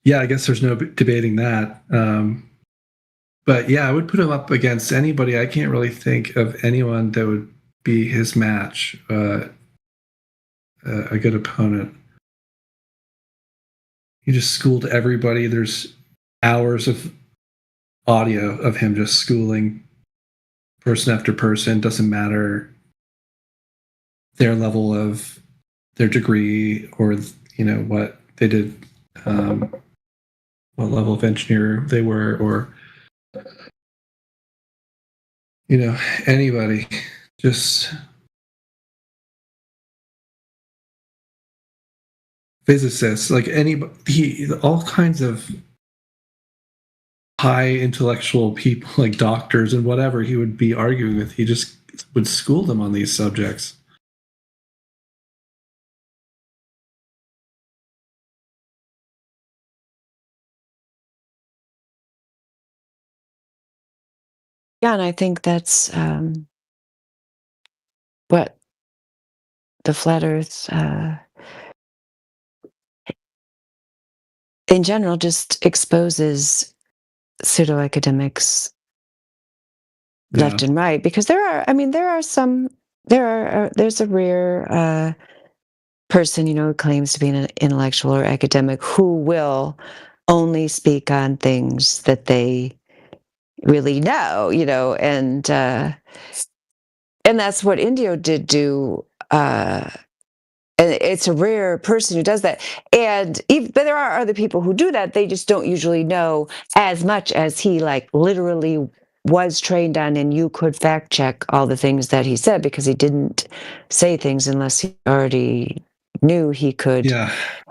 Yeah, I guess there's no debating that. But yeah, I would put him up against anybody. I can't really think of anyone that would be his match, a good opponent. He just schooled everybody. There's hours of audio of him just schooling person after person. Doesn't matter their level of their degree or what they did, what level of engineer they were, or anybody. Just physicists, like anybody, all kinds of high intellectual people, like doctors and whatever he would be arguing with. He just would school them on these subjects. Yeah, and I think that's what the flat Earth in general just exposes pseudo-academics left and right, because there's a rare person, who claims to be an intellectual or academic who will only speak on things that they really know, and that's what Indio did do. And it's a rare person who does that. But there are other people who do that. They just don't usually know as much as he, like, literally was trained on, and you could fact check all the things that he said because he didn't say things unless he already knew he could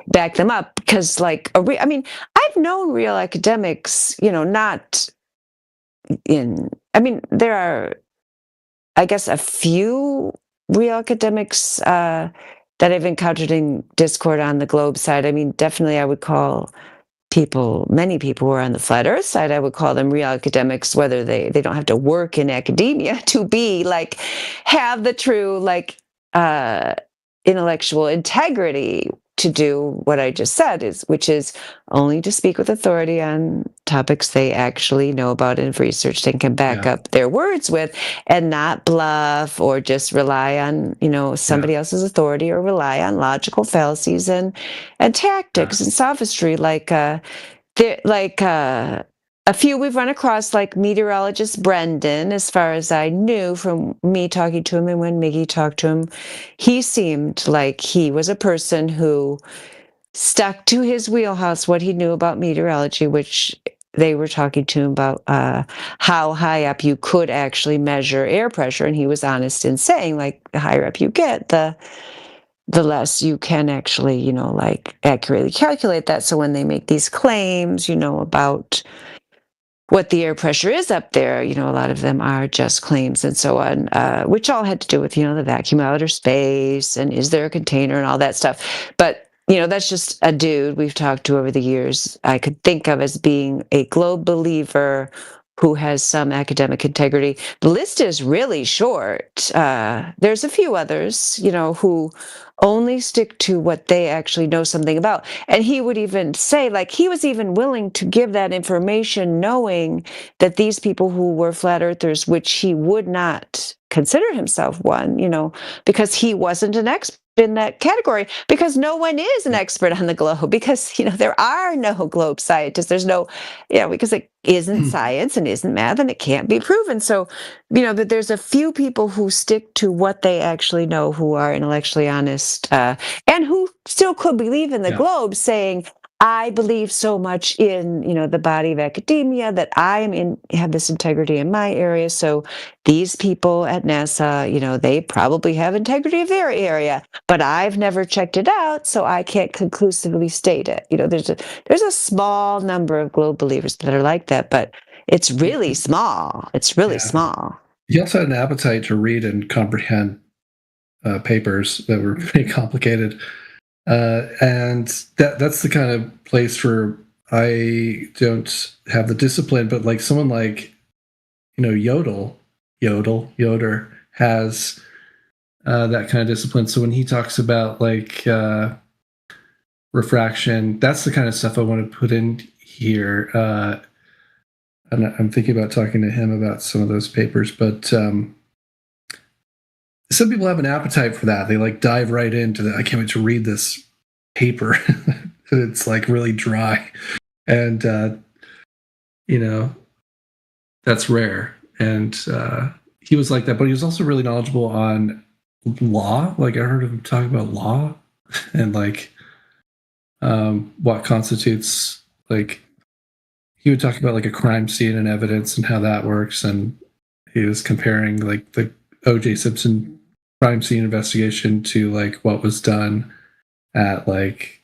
back them up. Because, like, I've known real academics, not there are, I guess, a few real academics that I've encountered in Discord on the Globe side. I mean, definitely I would call many people who are on the Flat Earth side, I would call them real academics, whether they don't have to work in academia to be, like, have the true, like, intellectual integrity to do what I just said, which is only to speak with authority on topics they actually know about and researched and can back up their words with, and not bluff or just rely on, somebody else's authority, or rely on logical fallacies and tactics and sophistry. A few we've run across, like meteorologist Brendan, as far as I knew from me talking to him and when Miggy talked to him, he seemed like he was a person who stuck to his wheelhouse, what he knew about meteorology, which they were talking to him about how high up you could actually measure air pressure. And he was honest in saying, like, the higher up you get, the less you can actually, accurately calculate that. So when they make these claims, about what the air pressure is up there, a lot of them are just claims and so on, which all had to do with, the vacuum of outer space and is there a container and all that stuff. But, that's just a dude we've talked to over the years I could think of as being a globe believer who has some academic integrity. The list is really short. There's a few others, who only stick to what they actually know something about. And he would even say, like, he was even willing to give that information knowing that these people who were flat earthers, which he would not consider himself one, because he wasn't an expert in that category, because no one is an expert on the globe, because there are no globe scientists. There's no, because it isn't science and isn't math and it can't be proven. So that there's a few people who stick to what they actually know, who are intellectually honest, and who still could believe in the globe, saying, I believe so much in, the body of academia that have this integrity in my area. So these people at NASA, they probably have integrity of their area, but I've never checked it out, so I can't conclusively state it. There's a small number of globe believers that are like that, but it's really small. It's really small. He also had an appetite to read and comprehend papers that were pretty complicated. And that's the kind of place where I don't have the discipline, but like someone like, Yoder has that kind of discipline. So when he talks about like refraction, that's the kind of stuff I want to put in here. And I'm thinking about talking to him about some of those papers, but some people have an appetite for that. They like dive right into that. I can't wait to read this paper. It's like really dry. And, that's rare. And he was like that, but he was also really knowledgeable on law. Like I heard him talk about law and like what constitutes, like he would talk about like a crime scene and evidence and how that works. And he was comparing like the O.J. Simpson crime scene investigation to like what was done at like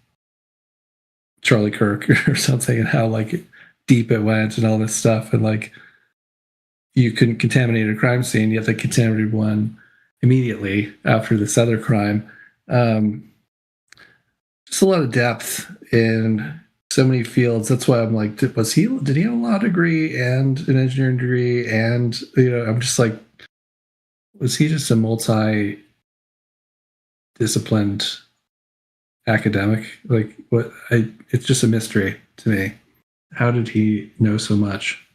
Charlie Kirk or something, and how like deep it went and all this stuff. And like you couldn't contaminate a crime scene, yet they contaminated one immediately after this other crime. Just a lot of depth in so many fields. That's why I'm like, did he have a law degree and an engineering degree? And I'm just like, was he just a multi-disciplined academic? Like what? It's just a mystery to me. How did he know so much?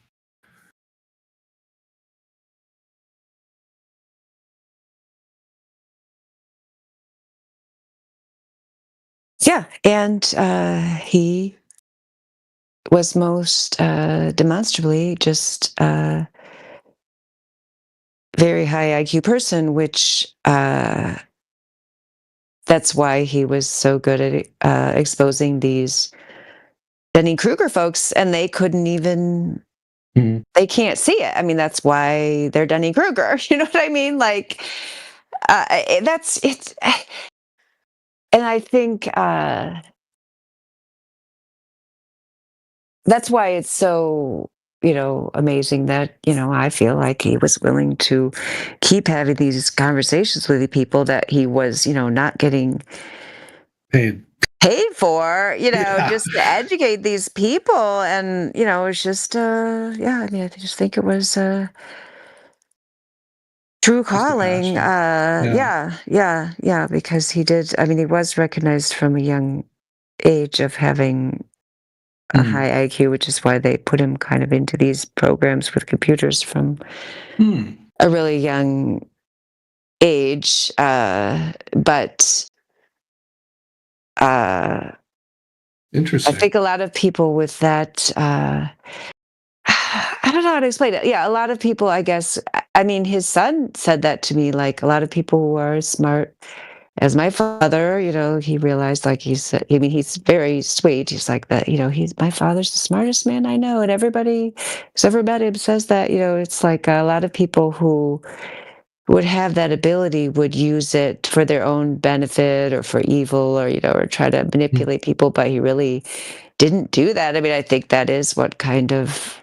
Yeah, and he was most demonstrably just a very high IQ person, which that's why he was so good at exposing these Dunning-Kruger folks, and they couldn't even, they can't see it. I mean, that's why they're Dunning-Kruger. You know what I mean? Like, that's it. And I think that's why it's so, amazing that, I feel like he was willing to keep having these conversations with the people that he was, not getting paid for, just to educate these people. And, it's just, I just think it was true calling. Because he did, he was recognized from a young age of having a high IQ, which is why they put him kind of into these programs with computers from a really young age. But interesting. I think a lot of people with that, I don't know how to explain it. Yeah, a lot of people, I guess, his son said that to me, like a lot of people who are smart as my father, he realized, like he's very sweet. He's like that, my father's the smartest man I know. And everybody who's ever met him says that, it's like a lot of people who would have that ability would use it for their own benefit or for evil or, or try to manipulate people. But he really didn't do that. I think that is what kind of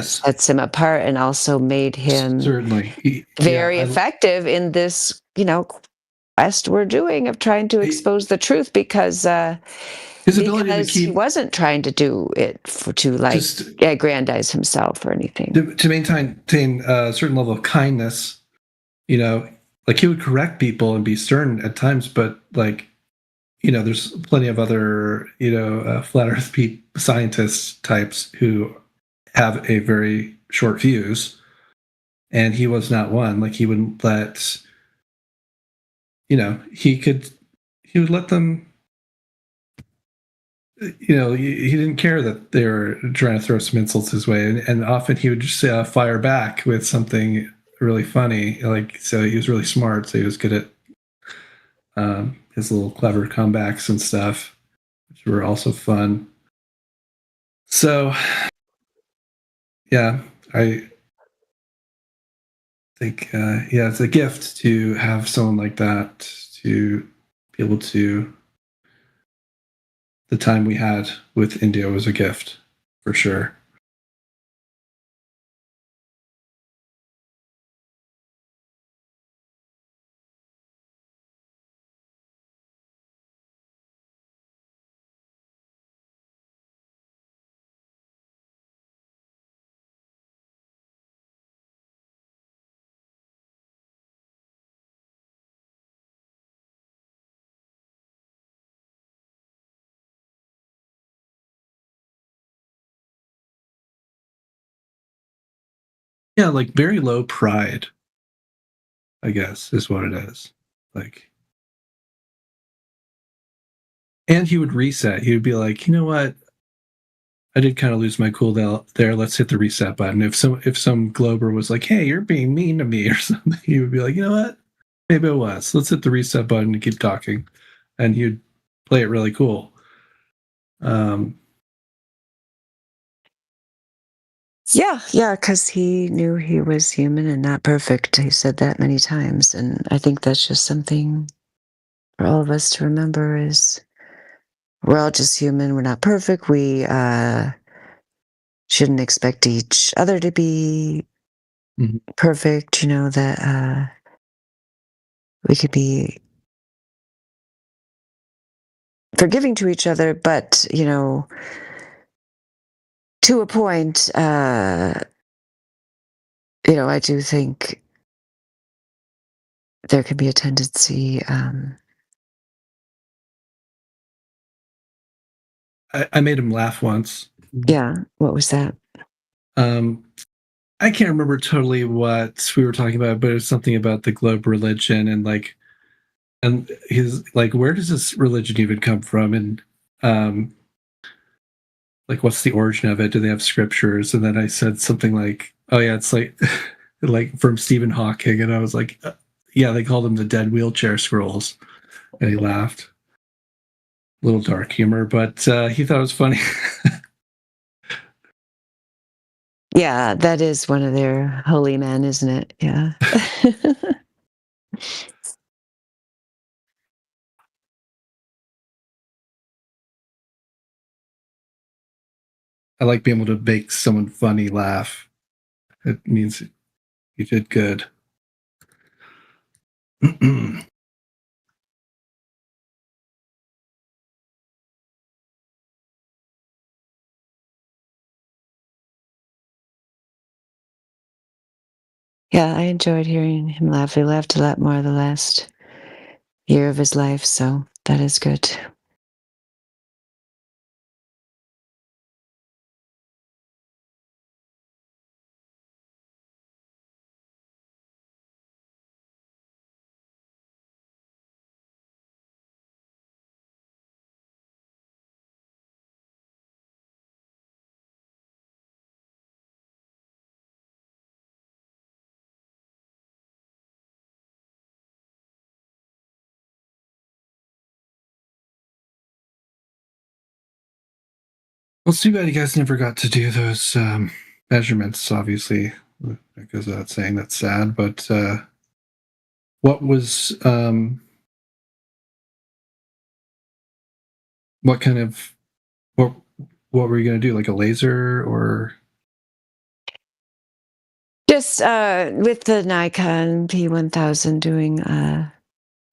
sets him apart and also made him certainly very effective in this, quest we're doing of trying to expose the truth, because His ability because to he keep wasn't trying to do it to like just aggrandize himself or anything. to maintain a certain level of kindness. You know, like he would correct people and be stern at times, but like, you know, there's plenty of other, you know, flat Earth scientists types who have a very short fuse, and he was not one. Like he wouldn't let, you know, he would let them. You know, he didn't care that they were trying to throw some insults his way, and often he would just fire back with something really funny. Like, so he was really smart, so he was good at his little clever comebacks and stuff, which were also fun. So, yeah, I think, yeah, it's a gift to have someone like that, to be able to. The time we had with India was a gift, for sure. Yeah, like very low pride, I guess, is what it is. Like, and he would reset. He would be like, you know what? I did kind of lose my cool there. Let's hit the reset button. If some Glober was like, hey, you're being mean to me or something, he would be like, you know what? Maybe it was. Let's hit the reset button and keep talking. And he'd play it really cool. Yeah, because he knew he was human and not perfect. He said that many times, and I think that's just something for all of us to remember: is we're all just human. We're not perfect. We shouldn't expect each other to be perfect. You know, that we could be forgiving to each other, but you know, to a point. You know, I do think there could be a tendency. I made him laugh once. Yeah, what was that? I can't remember totally what we were talking about, but it's something about the globe religion and like, and his like, where does this religion even come from? And like, what's the origin of it? Do they have scriptures? And then I said something like, oh yeah, it's like like from Stephen Hawking, and I was like, yeah, they called them the dead wheelchair scrolls, and he laughed. A little dark humor, but he thought it was funny. Yeah, that is one of their holy men, isn't it? Yeah. I like being able to make someone funny laugh. It means you did good. Yeah, I enjoyed hearing him laugh. He laughed a lot more the last year of his life, so that is good. Well, it's too bad you guys never got to do those measurements, obviously. That goes without saying, that's sad. But what was, what kind of, what were you going to do? Like a laser or? Just with the Nikon P1000 doing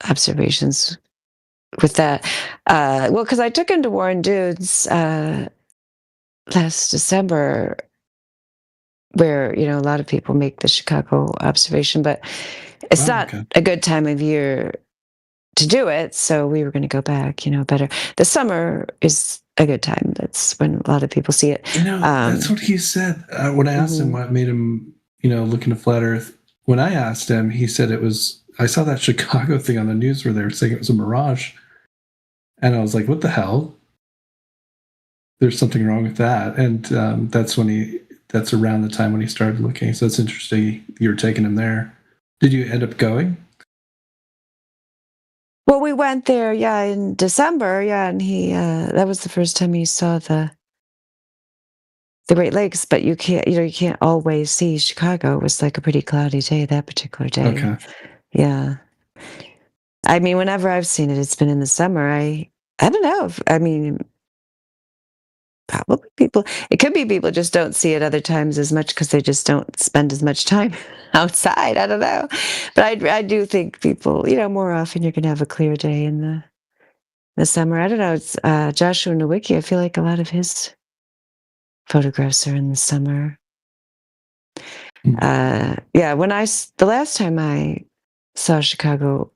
observations with that. Well, because I took him to Warren Dunes last December, where a lot of people make the Chicago observation, but it's not a good time of year to do it. So we were going to go back. Better the summer is a good time. That's when a lot of people see it. That's what he said when I asked him what made him, look into flat Earth. When I asked him, he said it was. I saw that Chicago thing on the news where they were saying it was a mirage, and I was like, "What the hell?" There's something wrong with that, and that's when that's around the time when he started looking. So it's interesting you were taking him there. Did you end up going? Well, we went there, in December, and he that was the first time he saw the Great Lakes, but you can't always see Chicago. It was like a pretty cloudy day that particular day. Okay. Yeah. I mean, whenever I've seen it, it's been in the summer. I don't know. I mean, probably it could be people just don't see it other times as much because they just don't spend as much time outside. I don't know. But I do think people, more often you're going to have a clear day in the summer. I don't know. It's Joshua Nowicki. I feel like a lot of his photographs are in the summer. The last time I saw Chicago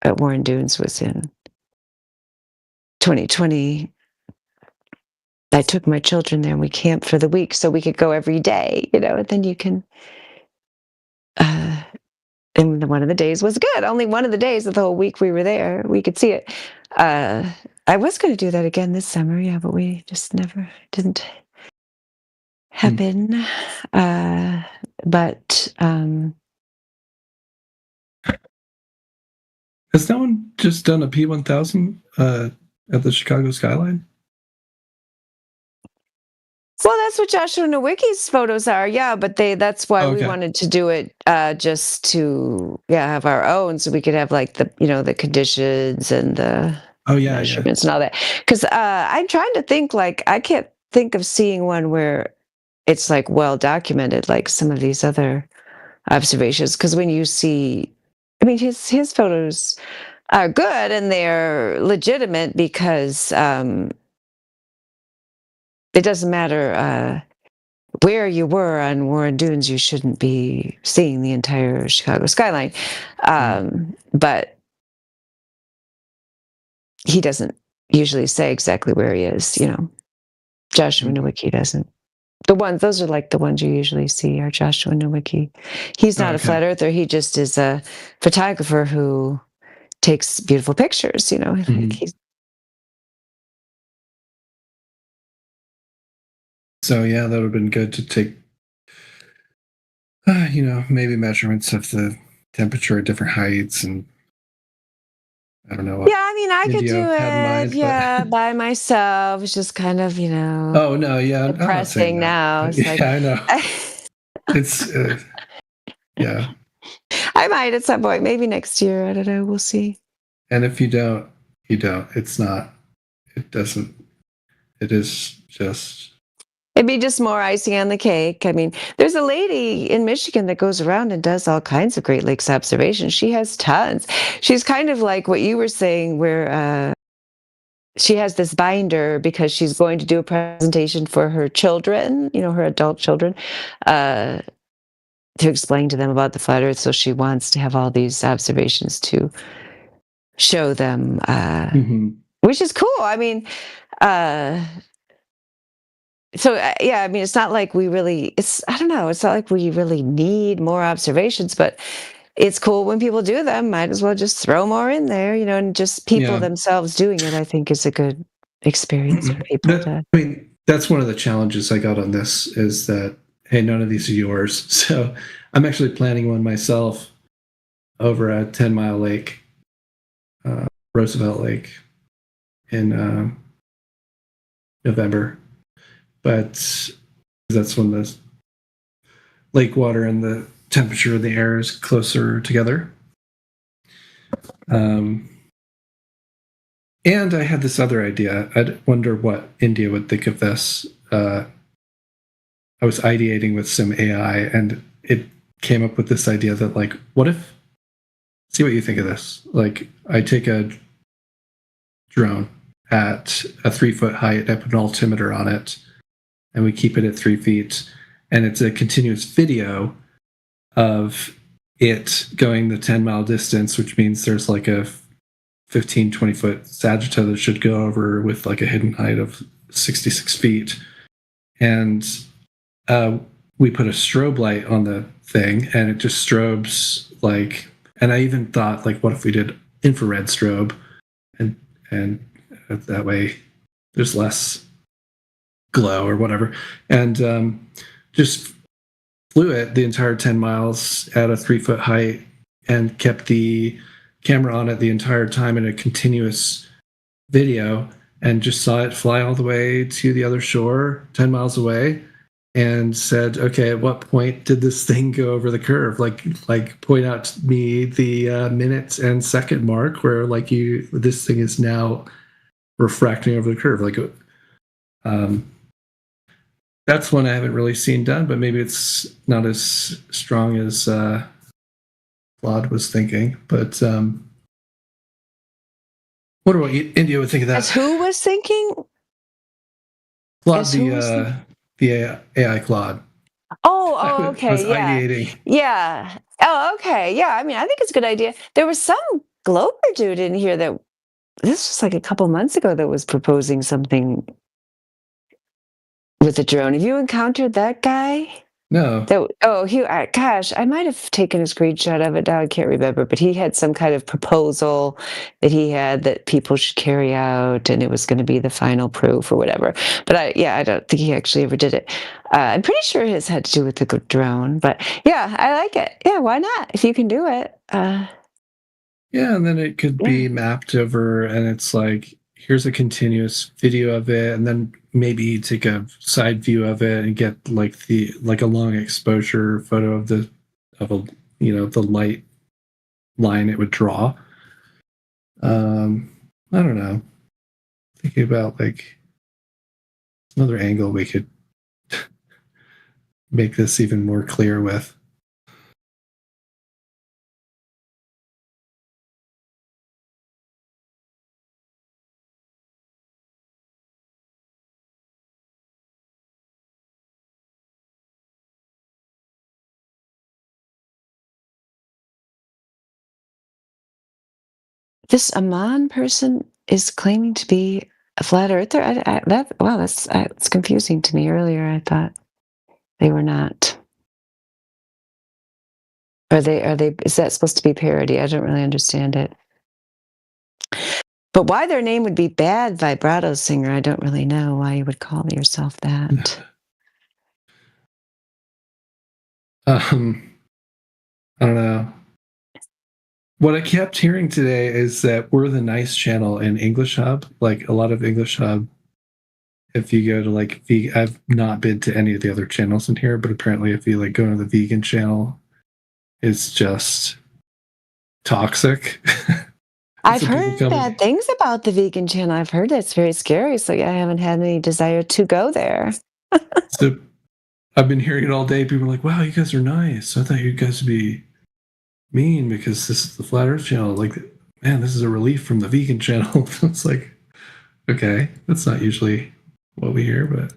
at Warren Dunes was in 2020. I took my children there and we camped for the week so we could go every day, and then you can, and one of the days was good. Only one of the days of the whole week we were there, we could see it. I was going to do that again this summer, but we just never didn't happen. But has no one just done a P1000 at the Chicago skyline? Well, that's what Joshua Nowicki's photos are, but that's why we wanted to do it just to have our own, so we could have like the conditions and the measurements and all that. Because I'm trying to think, like, I can't think of seeing one where it's like well documented like some of these other observations. Because when you see, I mean, his photos are good and they're legitimate because it doesn't matter where you were on Warren Dunes, you shouldn't be seeing the entire Chicago skyline. But he doesn't usually say exactly where he is, Joshua Nowicki doesn't. Those are like the ones you usually see are Joshua Nowicki. He's not a flat earther. He just is a photographer who takes beautiful pictures, So that would have been good to take, maybe measurements of the temperature at different heights, and I don't know. I mean, I could do it, by myself. It's just kind of, Oh no, depressing now. It's like, I know. It's I might at some point, maybe next year. I don't know. We'll see. And if you don't, you don't. It's not. It doesn't. It is just. It'd be just more icing on the cake. I mean, there's a lady in Michigan that goes around and does all kinds of Great Lakes observations. She has tons. She's kind of like what you were saying, where she has this binder because she's going to do a presentation for her children, her adult children, to explain to them about the flat Earth. So she wants to have all these observations to show them, which is cool. I mean, so I mean, it's not like we really, I don't know, it's not like we really need more observations, but it's cool when people do them. Might as well just throw more in there, and just people themselves doing it, I think, is a good experience for people to. I mean, that's one of the challenges I got on this is that, hey, none of these are yours. So I'm actually planning one myself over at 10 Mile Lake, Roosevelt Lake, in November. But that's when the lake water and the temperature of the air is closer together. And I had this other idea. I wonder what India would think of this. I was ideating with some AI, and it came up with this idea that, like, what if, see what you think of this. Like, I take a drone at a 3-foot height and put an altimeter on it, and we keep it at 3 feet, and it's a continuous video of it going the 10-mile distance, which means there's like a 15, 20-foot Sagitta that should go over with like a hidden height of 66 feet. And we put a strobe light on the thing, and it just strobes like, and I even thought, like, what if we did infrared strobe, and that way there's less glow or whatever. And just flew it the entire 10 miles at a 3-foot height and kept the camera on it the entire time in a continuous video, and just saw it fly all the way to the other shore 10 miles away, and said, okay, at what point did this thing go over the curve? Like point out to me the minutes and second mark where like this thing is now refracting over the curve. Like, that's one I haven't really seen done, but maybe it's not as strong as Claude was thinking. But what about India would think of that? As who was thinking? Claude, the AI Claude. Oh, okay, was yeah. ideating. Yeah. Oh, okay. Yeah, I mean, I think it's a good idea. There was some Glober dude in here that, this was like a couple months ago, that was proposing something with a drone. Have you encountered that guy? No. Gosh, I might have taken a screenshot of it now. I can't remember, but he had some kind of proposal that he had that people should carry out, and it was going to be the final proof or whatever. But I don't think he actually ever did it. I'm pretty sure his had to do with the drone, but yeah, I like it. Yeah, why not? If you can do it. Yeah, and then it could be mapped over, and it's like, here's a continuous video of it, and then maybe take a side view of it and get like a long exposure photo of the light line it would draw. I don't know. Thinking about like another angle we could make this even more clear with. This Aman person is claiming to be a flat earther. That's confusing to me. Earlier, I thought they were not. Are they? Is that supposed to be parody? I don't really understand it. But why their name would be Bad Vibrato Singer, I don't really know why you would call yourself that. I don't know. What I kept hearing today is that we're the nice channel in English Hub. Like a lot of English Hub, if you go to like, I've not been to any of the other channels in here, but apparently if you like go to the vegan channel, it's just toxic. I've heard bad things about the vegan channel. I've heard that it's very scary, so I haven't had any desire to go there. So I've been hearing it all day. People are like, wow, you guys are nice. I thought you guys would be mean because this is the Flat Earth channel. Like, man, this is a relief from the vegan channel. It's like, okay, that's not usually what we hear, but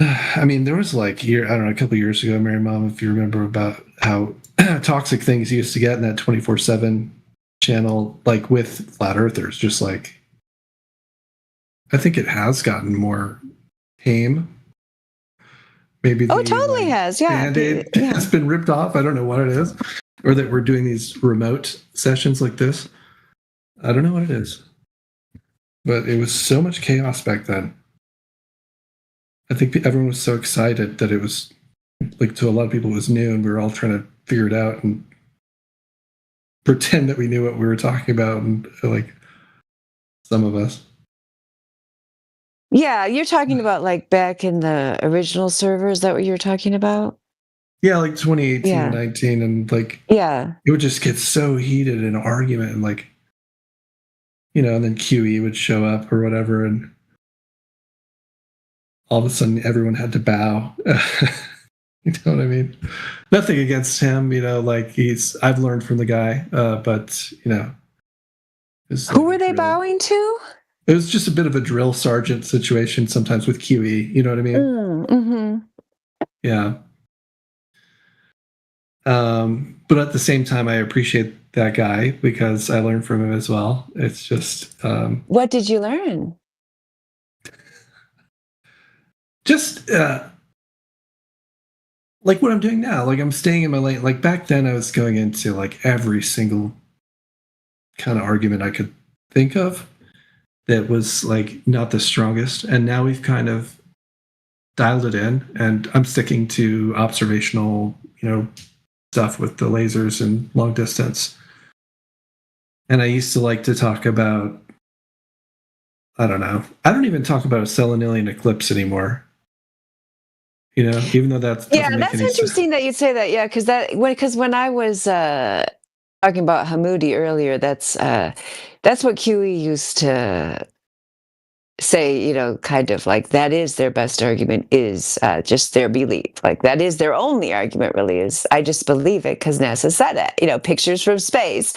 I mean, there was like a couple years ago, Mary Mom, if you remember, about how toxic things used to get in that 24/7 channel, like with flat earthers. Just like, I think it has gotten more tame. Maybe it totally has. Yeah, Band-Aid has been ripped off. I don't know what it is, or that we're doing these remote sessions like this. I don't know what it is, but it was so much chaos back then. I think everyone was so excited that it was like, to a lot of people it was new, and we were all trying to figure it out and pretend that we knew what we were talking about, and like some of us. Yeah, you're talking about like back in the original server. Is that what you're talking about? Yeah, like 2018, 19, and like, yeah, it would just get so heated in argument, and like, and then QE would show up or whatever, and all of a sudden everyone had to bow. You know what I mean? Nothing against him, like I've learned from the guy, but Who were they bowing to? It was just a bit of a drill sergeant situation sometimes with QE. You know what I mean? Mm-hmm. Yeah. But at the same time, I appreciate that guy because I learned from him as well. It's just. What did you learn? Just like what I'm doing now. Like I'm staying in my lane. Like back then, I was going into like every single kind of argument I could think of that was like not the strongest. And now we've kind of dialed it in, and I'm sticking to observational, stuff with the lasers and long distance. And I used to like to talk about, I don't know. I don't even talk about a selenilian eclipse anymore. Even though that's that's interesting that you'd say that. Yeah, because when I was talking about Hamoudi earlier, that's what QE used to say, kind of like that is their best argument is just their belief. Like that is their only argument really is I just believe it because NASA said it, pictures from space.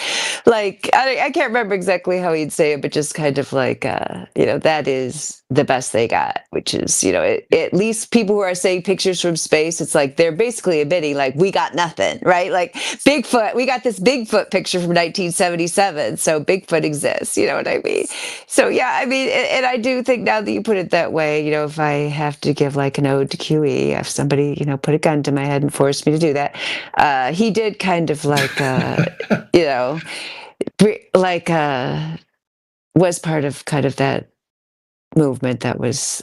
Like, I can't remember exactly how he'd say it, but just kind of like, that is the best they got, which is, at least people who are saying pictures from space, it's like they're basically admitting like we got nothing, right? Like Bigfoot, we got this Bigfoot picture from 1977, so Bigfoot exists, you know what I mean? So yeah, I mean, and I do think now that you put it that way, if I have to give like an ode to QE, if somebody, put a gun to my head and forced me to do that, he did kind of like, was part of kind of that movement that was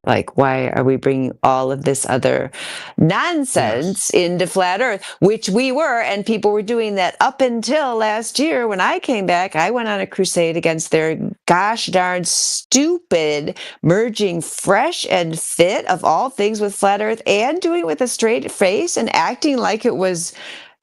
like, why are we bringing all of this other nonsense into flat earth, which we were, and people were doing that up until last year when I came back. I went on a crusade against their gosh darn stupid merging fresh and fit of all things with flat earth and doing it with a straight face and acting like it was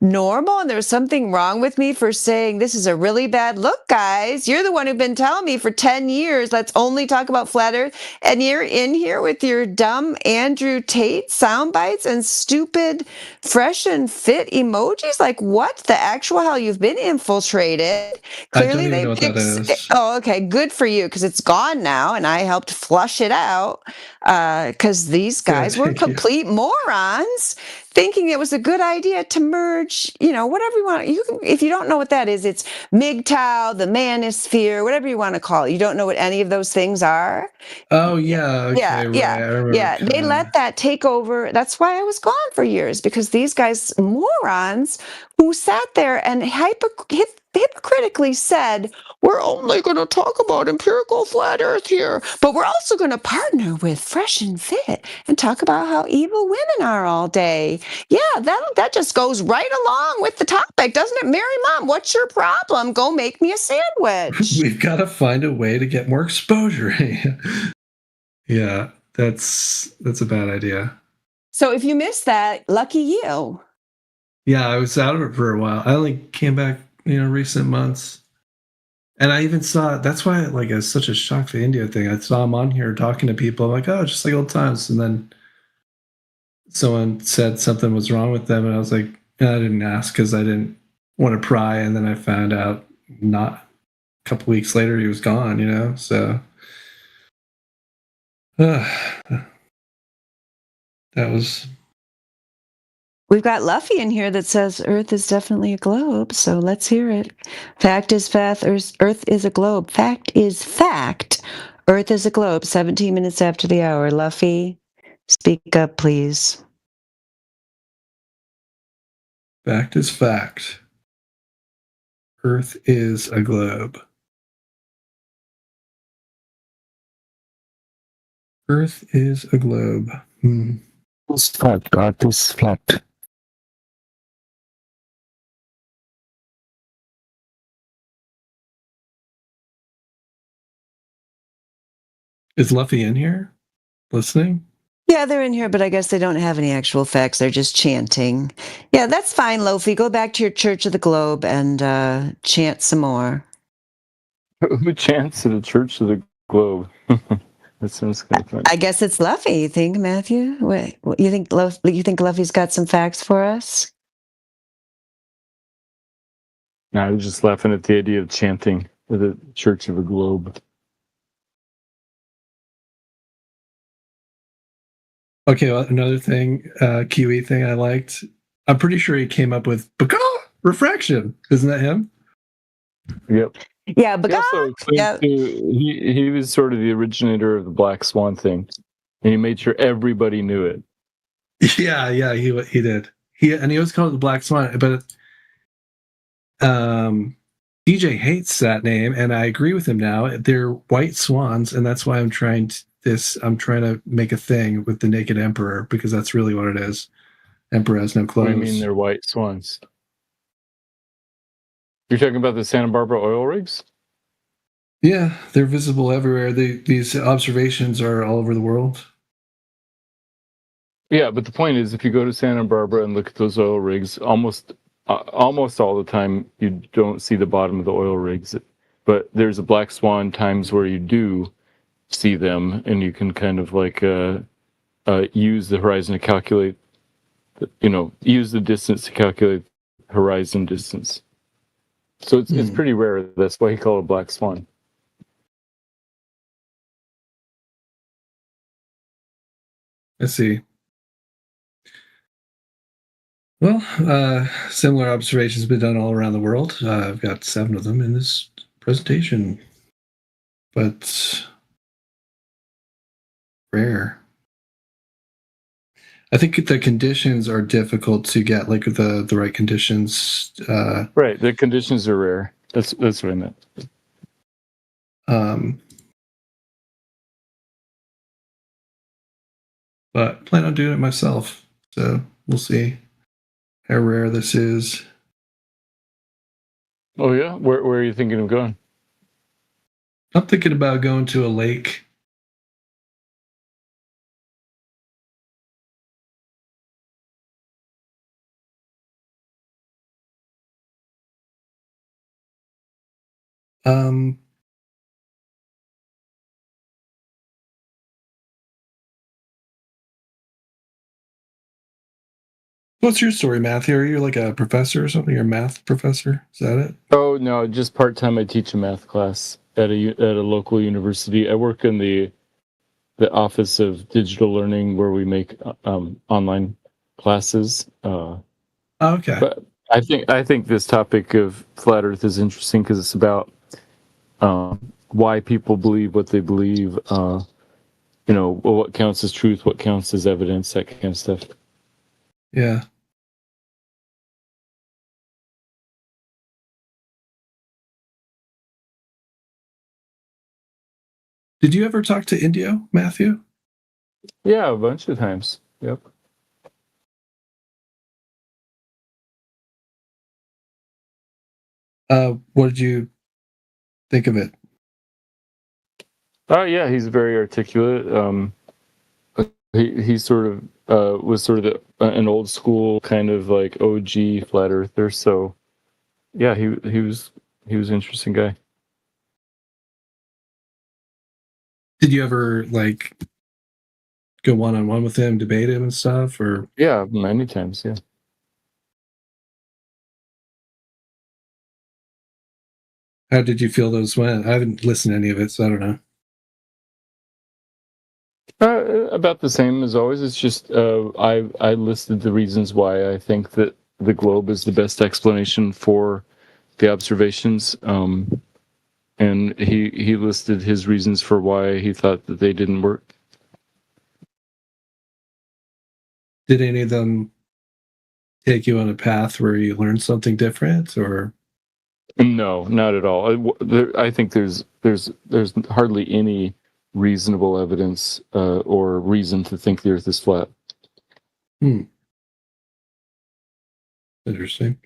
normal and there was something wrong with me for saying this is a really bad look, guys. You're the one who've been telling me for 10 years, let's only talk about flat earth. And you're in here with your dumb Andrew Tate sound bites and stupid fresh and fit emojis. Like what the actual hell? You've been infiltrated. Clearly I don't even know what that is. Oh, okay. Good for you. Cause it's gone now. And I helped flush it out. Cause these guys were complete morons thinking it was a good idea to merge, whatever you want. If you don't know what that is, it's MGTOW, the manosphere, whatever you want to call it. You don't know what any of those things are? Oh, yeah. Okay, yeah. They let that take over. That's why I was gone for years, because these guys, morons, who sat there and hypocritically said, we're only going to talk about empirical flat earth here, but we're also going to partner with Fresh and Fit and talk about how evil women are all day. Yeah, that just goes right along with the topic, doesn't it? Mary Mom, what's your problem? Go make me a sandwich. We've got to find a way to get more exposure. Yeah, that's a bad idea. So if you missed that, lucky you. Yeah, I was out of it for a while. I only came back, recent months. And I even saw, that's why it was such a shock, the India thing. I saw him on here talking to people. I'm like, oh, just like old times. And then someone said something was wrong with them. And I was like, I didn't ask because I didn't want to pry. And then I found out not a couple weeks later, he was gone, so. That was. We've got Luffy in here that says Earth is definitely a globe, so let's hear it. Fact is fact, Earth is a globe. Fact is fact, Earth is a globe. 17 minutes after the hour. Luffy, speak up, please. Fact is fact. Earth is a globe. Earth is a globe. It's flat. Earth is flat. Is Luffy in here listening? Yeah, they're in here, but I guess they don't have any actual facts. They're just chanting. Yeah, that's fine, Luffy. Go back to your Church of the Globe and chant some more. Who chants to the Church of the Globe? That sounds kind of funny. I guess it's Luffy. You think, Matthew? Wait, you think Luffy's got some facts for us? No, I was just laughing at the idea of chanting. the Church of the Globe. Okay, well, another thing, QE thing I liked. I'm pretty sure he came up with refraction. Isn't that him? Yep. Yeah, but He also claimed he was sort of the originator of the Black Swan thing, and he made sure everybody knew it. Yeah, he did. He always called it the Black Swan, but DJ hates that name, and I agree with him now. They're white swans, and that's why I'm trying to make a thing with the Naked Emperor, because that's really what it is. Emperor has no clothes. What do you mean they're white swans? You're talking about the Santa Barbara oil rigs? Yeah, they're visible everywhere. These observations are all over the world. Yeah, but the point is, if you go to Santa Barbara and look at those oil rigs, almost all the time you don't see the bottom of the oil rigs. But there's a black swan times where you do see them, and you can kind of like use the horizon to calculate, use the distance to calculate horizon distance. So it's pretty rare. That's why he called it a black swan. Let's see. Well, similar observations have been done all around the world. I've got 7 of them in this presentation, but rare. I think the conditions are difficult to get, like the right conditions. Right, the conditions are rare. That's what I meant. But plan on doing it myself, so we'll see how rare this is. Oh yeah, where are you thinking of going? I'm thinking about going to a lake. What's your story, Matthew? Are you like a professor or something? You're a math professor? Is that it? Oh no, just part-time. I teach a math class at a local university. I work in the Office of Digital Learning, where we make online classes. Okay. But I think this topic of flat Earth is interesting because it's about why people believe what they believe. What counts as truth, what counts as evidence, that kind of stuff. Yeah. Did you ever talk to Indio, Matthew? Yeah, a bunch of times. Yep. What did you think of it? Oh yeah, he's very articulate. He sort of was sort of an old school kind of like OG flat earther. So yeah, he was an interesting guy. Did you ever like go one-on-one with him, debate him and stuff, or? Yeah, many times. Yeah. How did you feel those went? I haven't listened to any of it, so I don't know. About the same as always. It's just I listed the reasons why I think that the globe is the best explanation for the observations, and he listed his reasons for why he thought that they didn't work. Did any of them take you on a path where you learned something different, or? No, not at all. I think there's hardly any reasonable evidence or reason to think the Earth is flat. Interesting.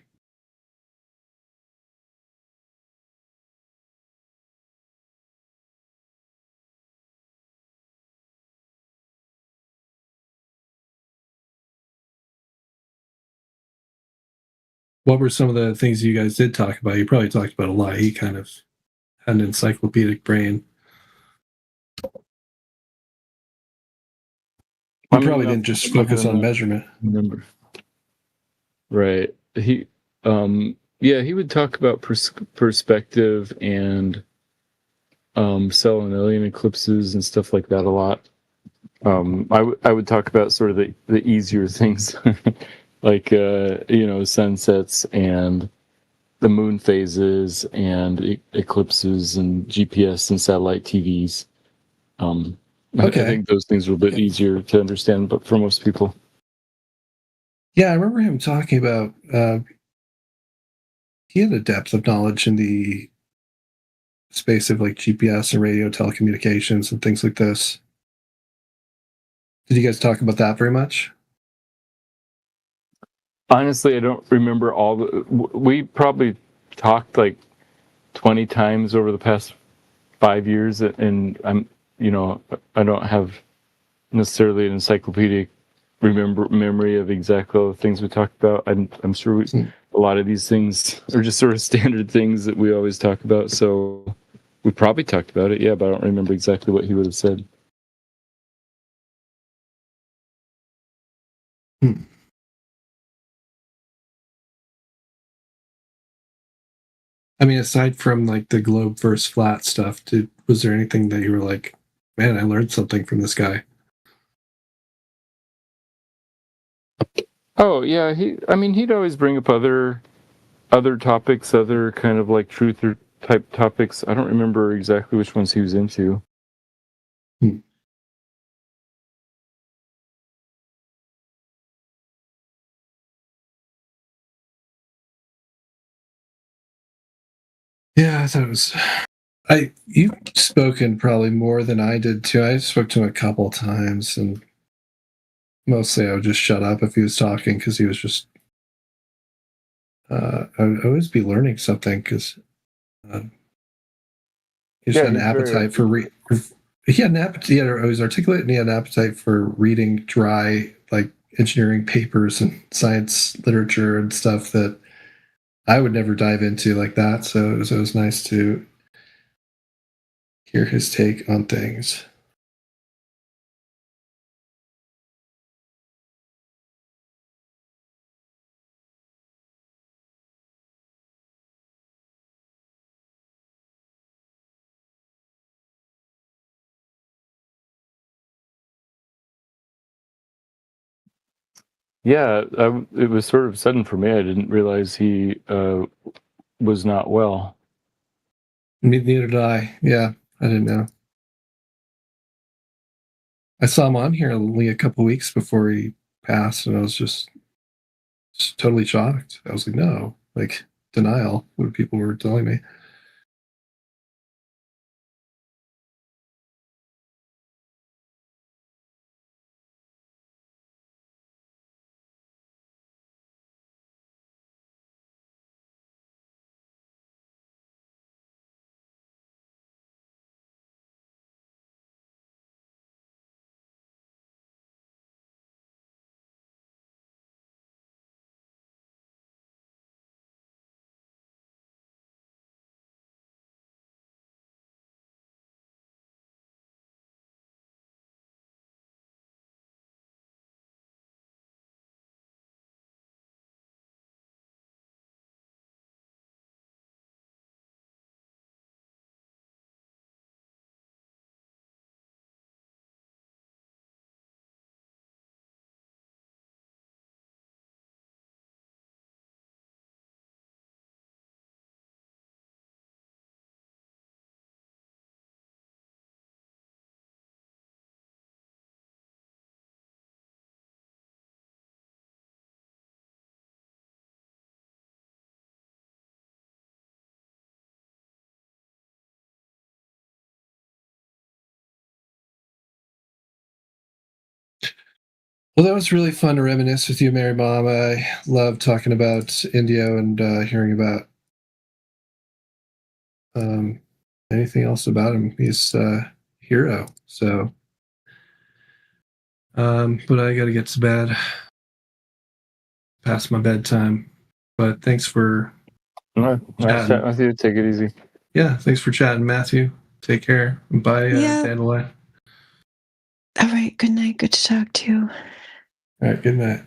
What were some of the things you guys did talk about? You probably talked about a lot. He kind of had an encyclopedic brain. You probably didn't just focus on measurement. Remember. Right. He Yeah, he would talk about perspective and Selenelian eclipses and stuff like that a lot. I would talk about sort of the easier things, like sunsets and the moon phases and eclipses and GPS and satellite TVs. I think those things are a bit easier to understand, but for most people. Yeah, I remember him talking about. He had a depth of knowledge in the space of like GPS and radio telecommunications and things like this. Did you guys talk about that very much? Honestly, I don't remember all the. We probably talked like 20 times over the past 5 years, and I don't have necessarily an encyclopedic memory of exactly all the things we talked about. I'm sure a lot of these things are just sort of standard things that we always talk about. So we probably talked about it, yeah, but I don't remember exactly what he would have said. I mean, aside from like the globe versus flat stuff, was there anything that you were like, man, I learned something from this guy? Oh yeah, he'd always bring up other topics, other kind of like truth or type topics. I don't remember exactly which ones he was into. Yeah, I thought it was. You've spoken probably more than I did too. I spoke to him a couple times, and mostly I would just shut up if he was talking because he was just. I would always be learning something because he just had an appetite for he had an appetite. He was articulate, and he had an appetite for reading dry like engineering papers and science literature and stuff that I would never dive into like that. So it was nice to hear his take on things. Yeah, it was sort of sudden for me. I didn't realize he was not well. Neither did I. Yeah, I didn't know. I saw him on here only a couple weeks before he passed, and I was just totally shocked. I was like, no, like denial, what people were telling me. Well, that was really fun to reminisce with you, Mary Mom. I love talking about Indio and hearing about anything else about him. He's a hero. So, but I got to get to bed. Past my bedtime. But thanks for Nice chatting with you. Take it easy. Yeah, thanks for chatting, Matthew. Take care. Bye, Dandelion. All right. Good night. Good to talk to you. All right. Good night.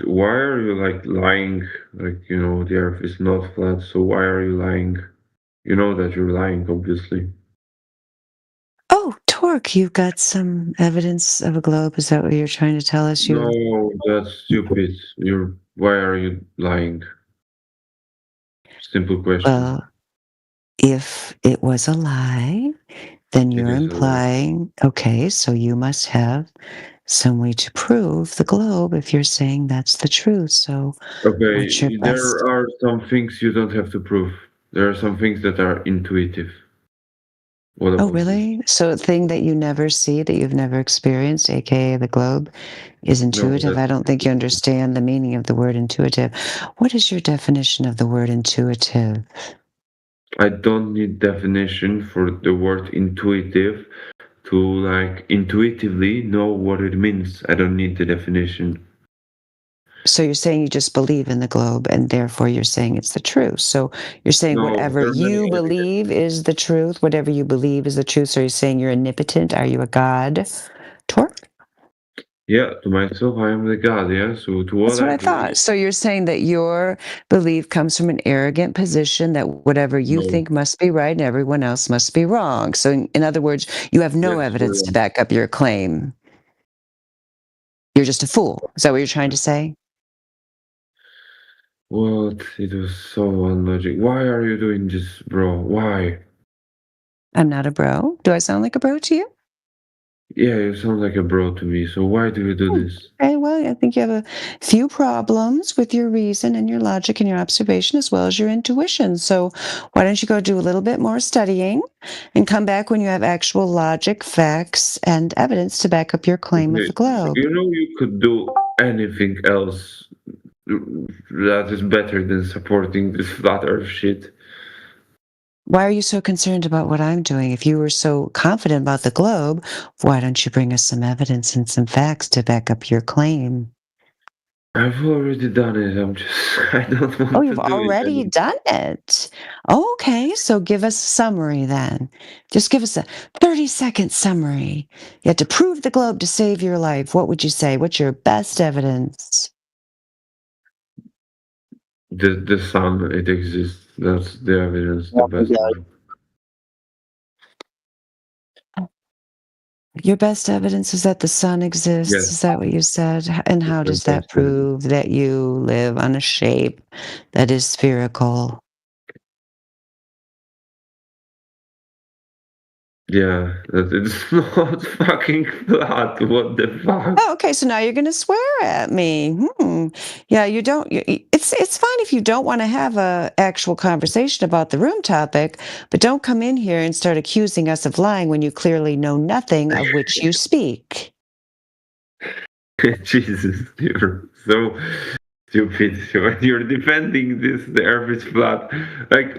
Why are you like lying? Like, you know, the earth is not flat, so why are you lying? You know that you're lying, obviously. Oh, Torque, you've got some evidence of a globe. Is that what you're trying to tell us? No, that's stupid. Why are you lying? Simple question. Well, if it was a lie, then you're is a lie. implying, okay, so you must have some way to prove the globe if you're saying that's the truth. So Okay, what's your there best? are some things you don't have to prove. There are some things that are intuitive. What Oh, about really? So a thing that you never see, that you've never experienced, aka the globe, is intuitive? I don't think you understand the meaning of the word intuitive. What is your definition of the word intuitive? I don't need definition for the word intuitive to like intuitively know what it means. I don't need the definition. So you're saying you just believe in the globe, and therefore you're saying it's the truth. So you're saying No, whatever there are many you believe is the truth. Whatever you believe is the truth. So you're saying you're omnipotent. Are you a god? Torque? Yeah, to myself, I am the God. Yeah, so to what That's what I believe, thought. So you're saying that your belief comes from an arrogant position that whatever you No. think must be right and everyone else must be wrong. So in other words, you have no Yes, evidence to correct. back up your claim. You're just a fool. Is that what you're trying to say? What? It was so unlogic. Why are you doing this, bro? Why? I'm not a bro. Do I sound like a bro to you? Yeah, you sound like a bro to me. So why do you do this? Okay, well, I think you have a few problems with your reason and your logic and your observation as well as your intuition. So why don't you go do a little bit more studying and come back when you have actual logic, facts, and evidence to back up your claim of the globe? You know, you could do anything else that is better than supporting this flat earth shit. Why are you so concerned about what I'm doing? If you were so confident about the globe, why don't you bring us some evidence and some facts to back up your claim? I've already done it. I don't want Oh, to you've do it already anymore. done it. Okay, so give us a summary then. Just give us a 30-second summary. You had to prove the globe to save your life. What would you say? What's your best evidence? The sun, it exists. That's the evidence, the best one. Your best evidence is that the sun exists. Yes. Is that what you said? And how does that prove that you live on a shape that is spherical? Yeah, that it's not fucking flat. What the fuck? Oh, okay. So now you're going to swear at me. Yeah, you don't. It's fine if you don't want to have a actual conversation about the room topic, but don't come in here and start accusing us of lying when you clearly know nothing of which you speak. Jesus, you're so stupid. When you're defending this, the earth is flat. Like,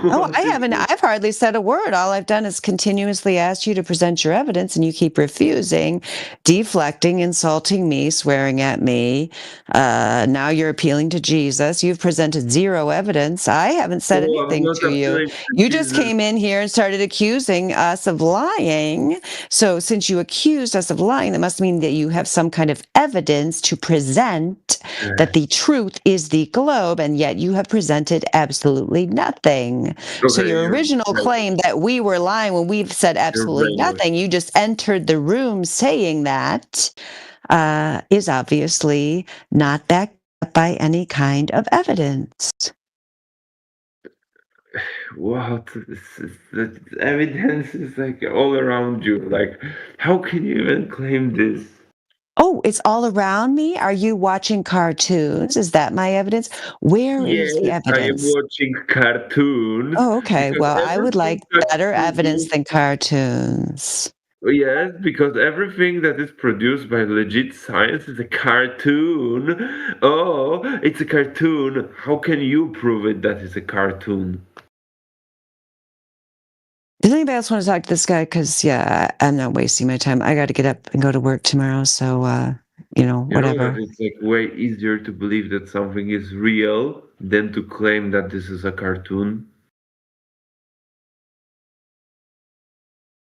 Oh, I haven't. I've hardly said a word. All I've done is continuously ask you to present your evidence, and you keep refusing, deflecting, insulting me, swearing at me. Now you're appealing to Jesus. You've presented zero evidence. I haven't said Oh, I'm anything not to you. appealing to You just Jesus. came in here and started accusing us of lying. So since you accused us of lying, that must mean that you have some kind of evidence to present that the truth is the globe, and yet you have presented absolutely nothing. So Okay, your you're original right. claim that we were lying when we've said absolutely brainwashed. nothing, you just entered the room saying that, is obviously not backed up by any kind of evidence. What? The evidence is like all around you. Like, how can you even claim this? Oh, it's all around me? Are you watching cartoons? Is that my evidence? Where is the Yes, I am evidence? watching cartoons. Oh, okay. Because Well, I would like everything that better evidence produced, than cartoons. yes, because everything that is produced by legit science is a cartoon. Oh, it's a cartoon. How can you prove it that it's a cartoon? Does anybody else want to talk to this guy? Because, yeah, I'm not wasting my time. I got to get up and go to work tomorrow. So, You know whatever. that it's like way easier to believe that something is real than to claim that this is a cartoon.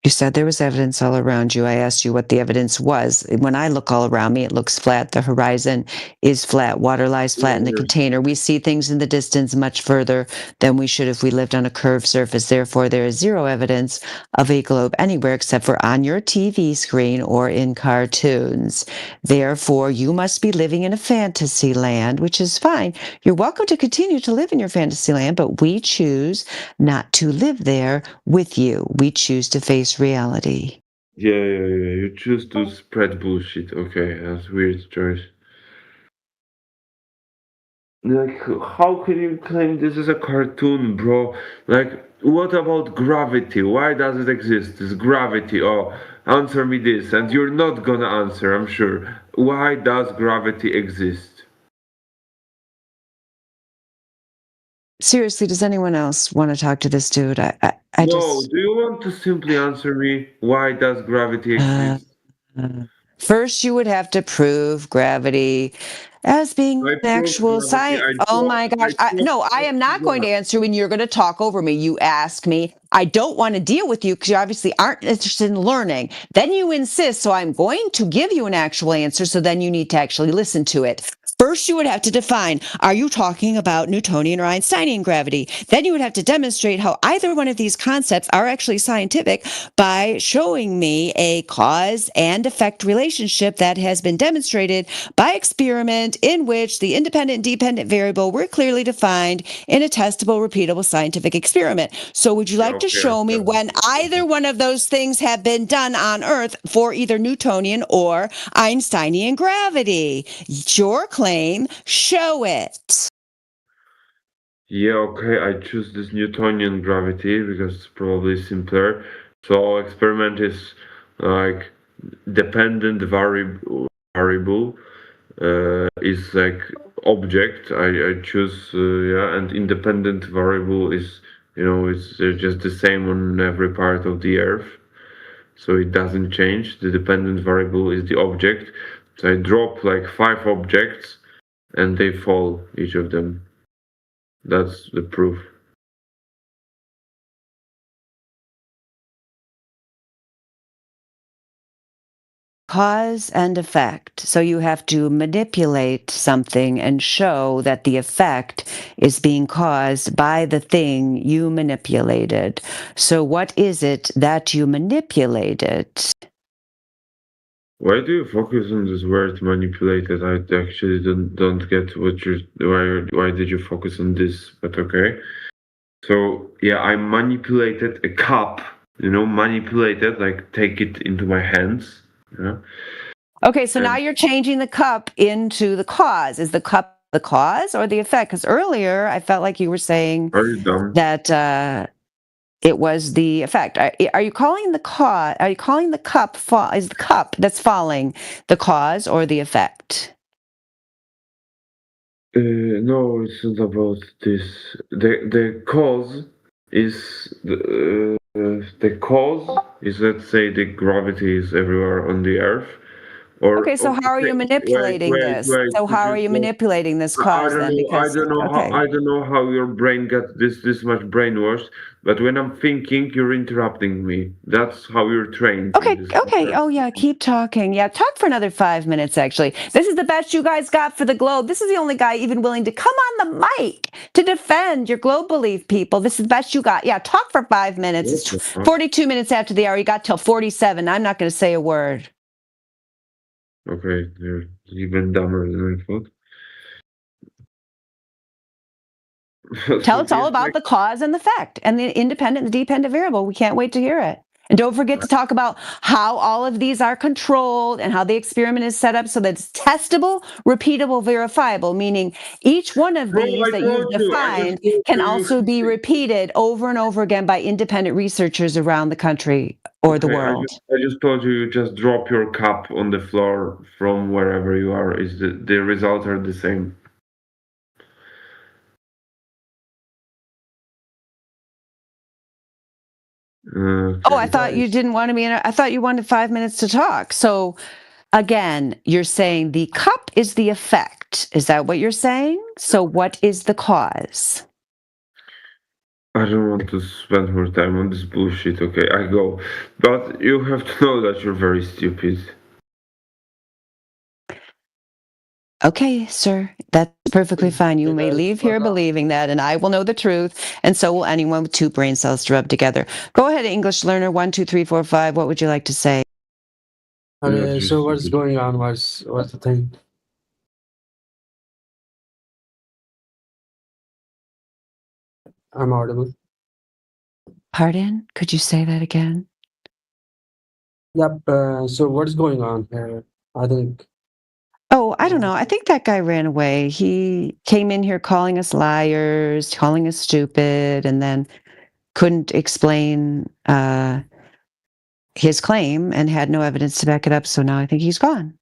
You said there was evidence all around you. I asked you what the evidence was. When I look all around me, it looks flat. The horizon is flat. Water lies flat in the container. We see things in the distance much further than we should if we lived on a curved surface. Therefore, there is zero evidence of a globe anywhere except for on your TV screen or in cartoons. Therefore, you must be living in a fantasy land, which is fine. You're welcome to continue to live in your fantasy land, but we choose not to live there with you. We choose to face reality. Yeah. You choose to spread bullshit. Okay, that's weird choice. Like, how can you claim this is a cartoon, bro? Like, what about gravity? Why does it exist? This gravity. Oh, answer me this, and you're not gonna answer, I'm sure. Why does gravity exist? Seriously, does anyone else want to talk to this dude? I No, just. do you want to simply answer me? Why does gravity exist? First, you would have to prove gravity as being I an proved actual gravity. science. Oh my gosh. No, I am not going to answer when you're going to talk over me. You ask me. I don't want to deal with you because you obviously aren't interested in learning. Then you insist. So I'm going to give you an actual answer. So then you need to actually listen to it. First, you would have to define, are you talking about Newtonian or Einsteinian gravity? Then you would have to demonstrate how either one of these concepts are actually scientific by showing me a cause and effect relationship that has been demonstrated by experiment in which the independent and dependent variable were clearly defined in a testable, repeatable scientific experiment. So would you like to show me when either one of those things have been done on Earth for either Newtonian or Einsteinian gravity? Your claim, show it. Yeah, okay, I choose this Newtonian gravity because it's probably simpler. So experiment is like dependent variable is like object. I choose yeah, and independent variable is it's just the same on every part of the Earth, so it doesn't change. The dependent variable is the object. So I drop like 5 objects, and they fall, each of them. That's the proof. Cause and effect. So you have to manipulate something and show that the effect is being caused by the thing you manipulated. So what is it that you manipulated? Why do you focus on this word manipulated? I actually don't get what why did you focus on this? But okay. So yeah, I manipulated a cup. Manipulated, like take it into my hands. Yeah. Okay, so now you're changing the cup into the cause. Is the cup the cause or the effect? Because earlier I felt like you were saying that it was the effect. Are you calling the cause? Are you calling the cup fall? Is the cup that's falling the cause or the effect? No, it's not about this. The cause is the cause is, let's say, the gravity is everywhere on the Earth. Okay, so how are you manipulating this? So how are you manipulating this cause then? Because I don't know how your brain got this much brainwashed. But when I'm thinking, you're interrupting me. That's how you're trained. Okay. Oh yeah, keep talking. Yeah, talk for another 5 minutes. Actually, this is the best you guys got for the globe. This is the only guy even willing to come on the mic to defend your globe belief, people. This is the best you got. Yeah, talk for 5 minutes. It's 42 minutes after the hour. You got till 47. I'm not going to say a word. Okay, you're even dumber than I thought. Tell us all about the cause and the effect and the independent and the dependent variable. We can't wait to hear it. And don't forget to talk about how all of these are controlled and how the experiment is set up so that it's testable, repeatable, verifiable, meaning each one of these that you've defined can also be repeated over and over again by independent researchers around the country or the world. I just told you just drop your cup on the floor from wherever you are. The results are the same. I thought you didn't want to be I thought you wanted 5 minutes to talk. So again, you're saying the cup is the effect. Is that what you're saying? So what is the cause? I don't want to spend more time on this bullshit. Okay, I go. But you have to know that you're very stupid. Okay, sir, that's perfectly fine. You may leave here believing that, and I will know the truth, and so will anyone with 2 brain cells to rub together. Go ahead, English learner 1, 2, 3, 4, 5. What would you like to say? Okay, so what's going on? What's the thing? I'm audible. Pardon? Could you say that again? Yep. So what's going on here? I think. Oh, I don't know. I think that guy ran away. He came in here calling us liars, calling us stupid, and then couldn't explain his claim and had no evidence to back it up. So now I think he's gone.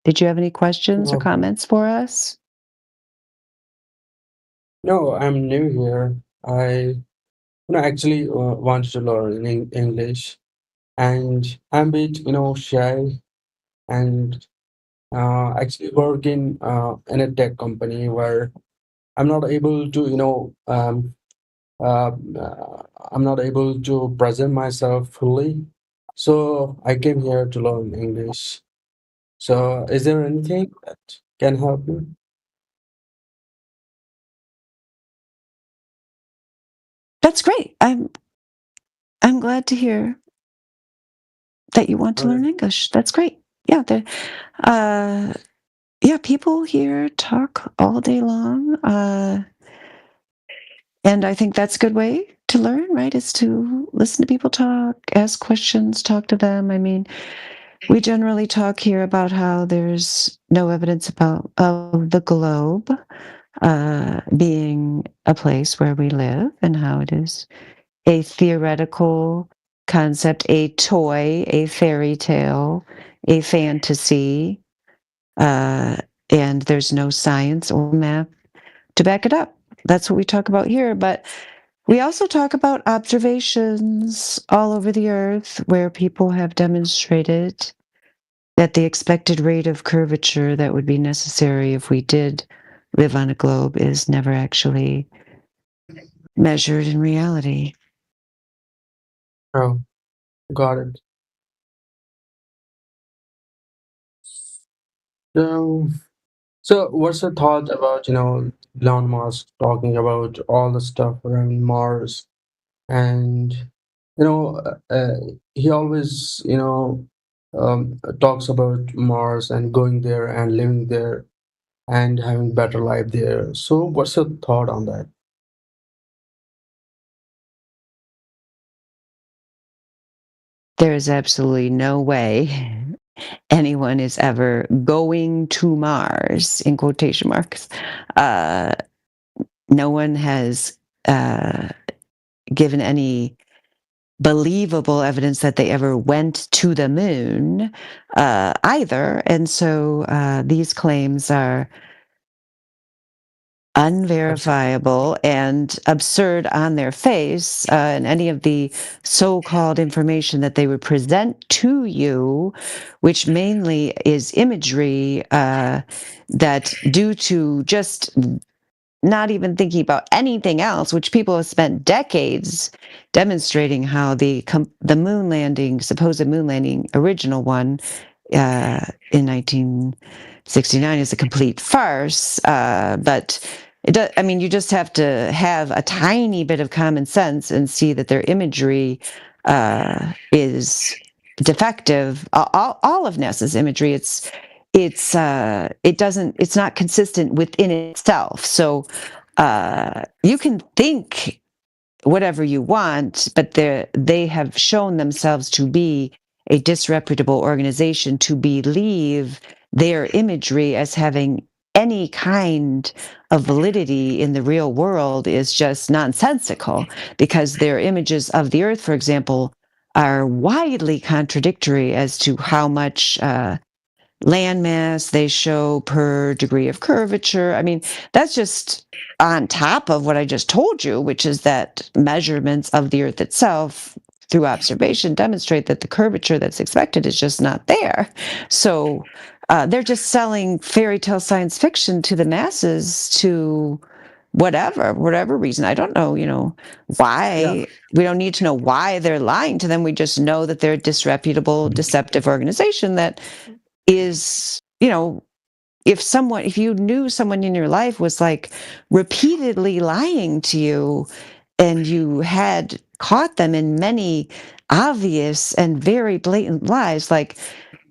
Did you have any questions or Okay. comments for us? No, I'm new here. I actually wanted to learn English, and I'm a bit shy, and actually work in a tech company where I'm not able to I'm not able to present myself fully. So I came here to learn English. So is there anything that can help me? That's great. I'm glad to hear that you want to learn English. That's great. Yeah, yeah, people here talk all day long. And I think that's a good way to learn, right? Is to listen to people talk, ask questions, talk to them. I mean, we generally talk here about how there's no evidence of the globe being a place where we live, and how it is a theoretical concept, a toy, a fairy tale, a fantasy, and there's no science or math to back it up. That's what we talk about here. But we also talk about observations all over the earth where people have demonstrated that the expected rate of curvature that would be necessary if we did live on a globe is never actually measured in reality. Oh, got it. So what's your thought about Elon Musk talking about all the stuff around Mars, and he always talks about Mars and going there and living there and having better life there. So what's your thought on that? There is absolutely no way anyone is ever going to Mars, in quotation marks. No one has given any believable evidence that they ever went to the moon either. And so these claims are unverifiable and absurd on their face, and any of the so-called information that they would present to you, which mainly is imagery that, due to just not even thinking about anything else, which people have spent decades demonstrating how the moon landing, supposed moon landing, original one in 1969 is a complete farce. But I mean, you just have to have a tiny bit of common sense and see that their imagery is defective. All of NASA's imagery, it's not consistent within itself. So you can think whatever you want, but they have shown themselves to be a disreputable organization. To believe their imagery as having any kind of validity in the real world is just nonsensical, because their images of the Earth, for example, are widely contradictory as to how much landmass they show per degree of curvature. I mean, that's just on top of what I just told you, which is that measurements of the Earth itself through observation demonstrate that the curvature that's expected is just not there. So they're just selling fairy tale science fiction to the masses to whatever reason. I don't know, why. Yeah. We don't need to know why they're lying to them. We just know that they're a disreputable, deceptive organization that is, if you knew someone in your life was like repeatedly lying to you and you had caught them in many obvious and very blatant lies, like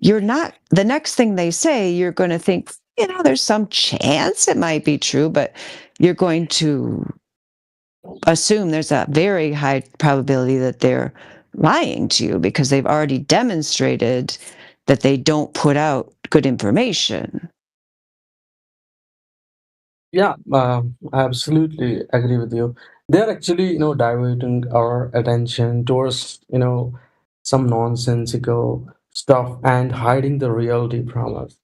you're not, the next thing they say, you're going to think, there's some chance it might be true, but you're going to assume there's a very high probability that they're lying to you because they've already demonstrated that they don't put out good information. Yeah, I absolutely agree with you. They're actually, diverting our attention towards, some nonsensical stuff and hiding the reality from us.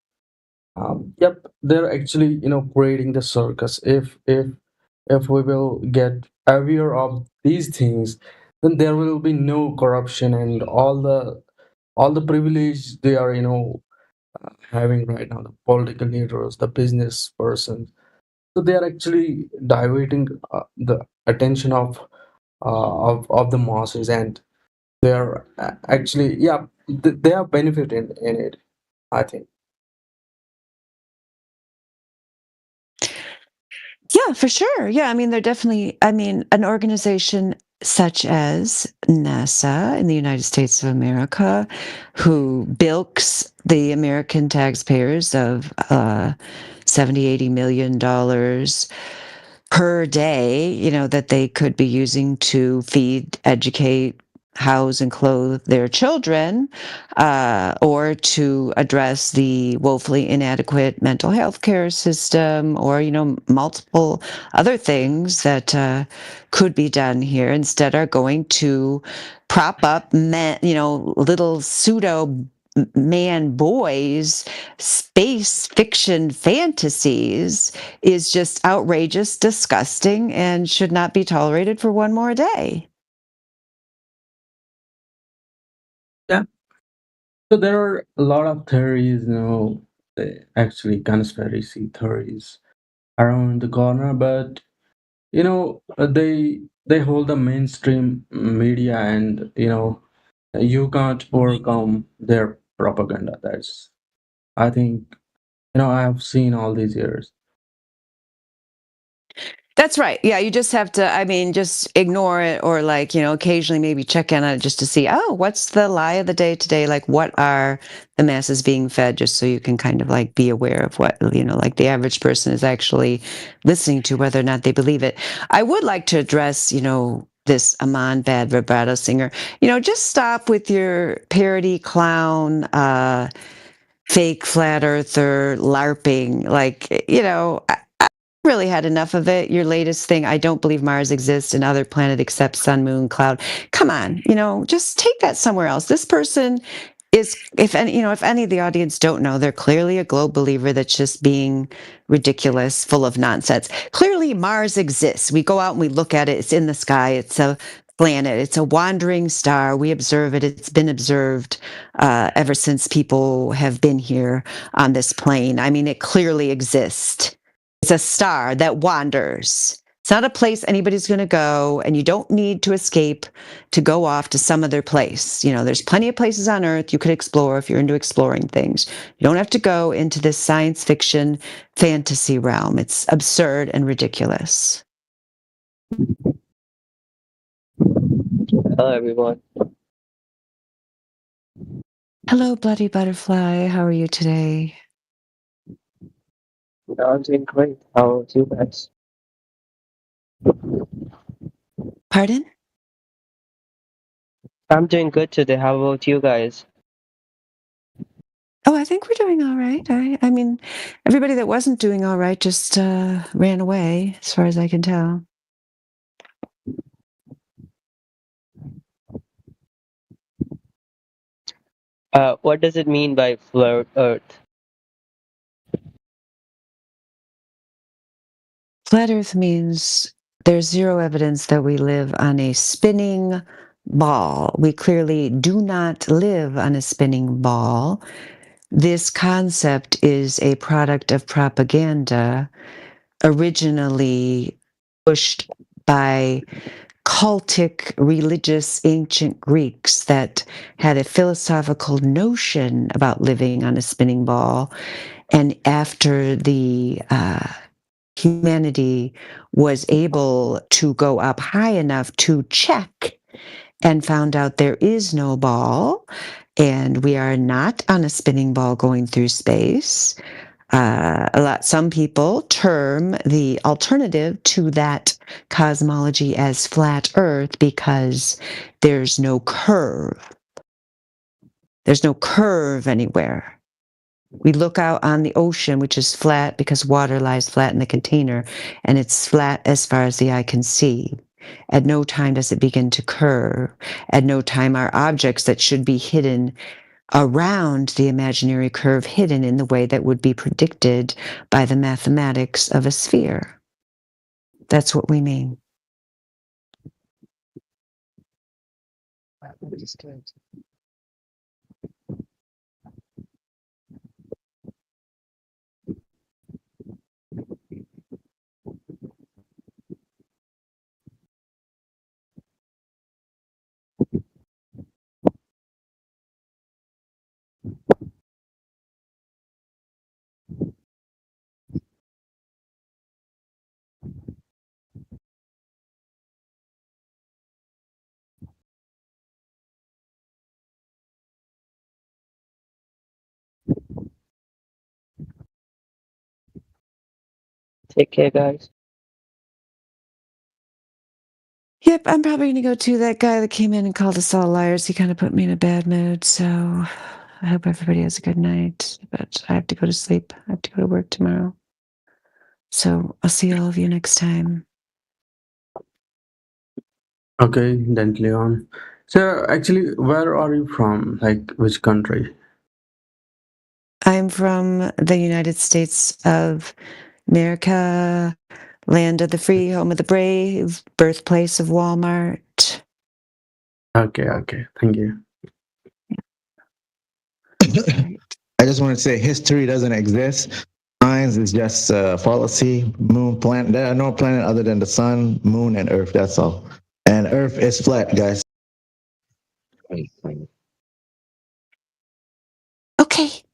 Yep, they're actually, creating the circus. If we will get aware of these things, then there will be no corruption and all the privilege they are, having right now. The political leaders, the business persons, so they are actually diverting the attention of the masses, and they are actually, yeah, they are benefiting in it, I think. Yeah, for sure. Yeah, I mean, they're definitely, an organization such as NASA in the United States of America, who bilks the American taxpayers of $70-80 million per day, that they could be using to feed, educate, house, and clothe their children, or to address the woefully inadequate mental health care system, or multiple other things that could be done here. Instead, are going to prop up little pseudo man boys space fiction fantasies is just outrageous, disgusting, and should not be tolerated for one more day. Yeah. So there are a lot of theories, actually conspiracy theories around the corner, but they hold the mainstream media, and you can't overcome their propaganda. That's, I think, I have seen all these years. That's right. Yeah, you just have to, just ignore it, or occasionally maybe check in on it just to see, what's the lie of the day today? Like, what are the masses being fed, just so you can kind of be aware of what, the average person is actually listening to, whether or not they believe it. I would like to address, this Amon Bad vibrato singer. Just stop with your parody clown, fake flat earther LARPing. I really had enough of it. Your latest thing, I don't believe Mars exists, another planet except sun, moon, cloud. Come on, just take that somewhere else. This person is, if any of the audience don't know, they're clearly a globe believer that's just being ridiculous, full of nonsense. Clearly Mars exists. We go out and we look at it. It's in the sky. It's a planet. It's a wandering star. We observe it. It's been observed ever since people have been here on this plane. It clearly exists. It's a star that wanders. It's not a place anybody's going to go, and you don't need to escape to go off to some other place. There's plenty of places on Earth you could explore if you're into exploring things. You don't have to go into this science fiction fantasy realm. It's absurd and ridiculous. Hello, everyone. Hello, Bloody Butterfly. How are you today? I'm doing great. How are you guys? Pardon? I'm doing good today. How about you guys? Oh, I think we're doing all right. Everybody that wasn't doing all right just ran away, as far as I can tell. What does it mean by flat Earth? Flat Earth means there's zero evidence that we live on a spinning ball. We clearly do not live on a spinning ball. This concept is a product of propaganda, originally pushed by cultic religious ancient Greeks that had a philosophical notion about living on a spinning ball. And after the humanity was able to go up high enough to check and found out there is no ball and we are not on a spinning ball going through space. Some people term the alternative to that cosmology as flat Earth because there's no curve. There's no curve anywhere. We look out on the ocean, which is flat because water lies flat in the container, and it's flat as far as the eye can see. At no time does it begin to curve. At no time are objects that should be hidden around the imaginary curve hidden in the way that would be predicted by the mathematics of a sphere. That's what we mean. Take care, guys. Yep, I'm probably going to go to that guy that came in and called us all liars. He kind of put me in a bad mood. So I hope everybody has a good night. But I have to go to sleep. I have to go to work tomorrow. So I'll see all of you next time. Okay, then Leon. So actually, where are you from? Like, which country? I'm from the United States of America, land of the free, home of the brave, birthplace of Walmart. Okay, thank you. I just want to say history doesn't exist. Science is just fallacy. Moon, planet. There are no planet other than the sun, moon, and Earth. That's all. And Earth is flat, guys. Okay.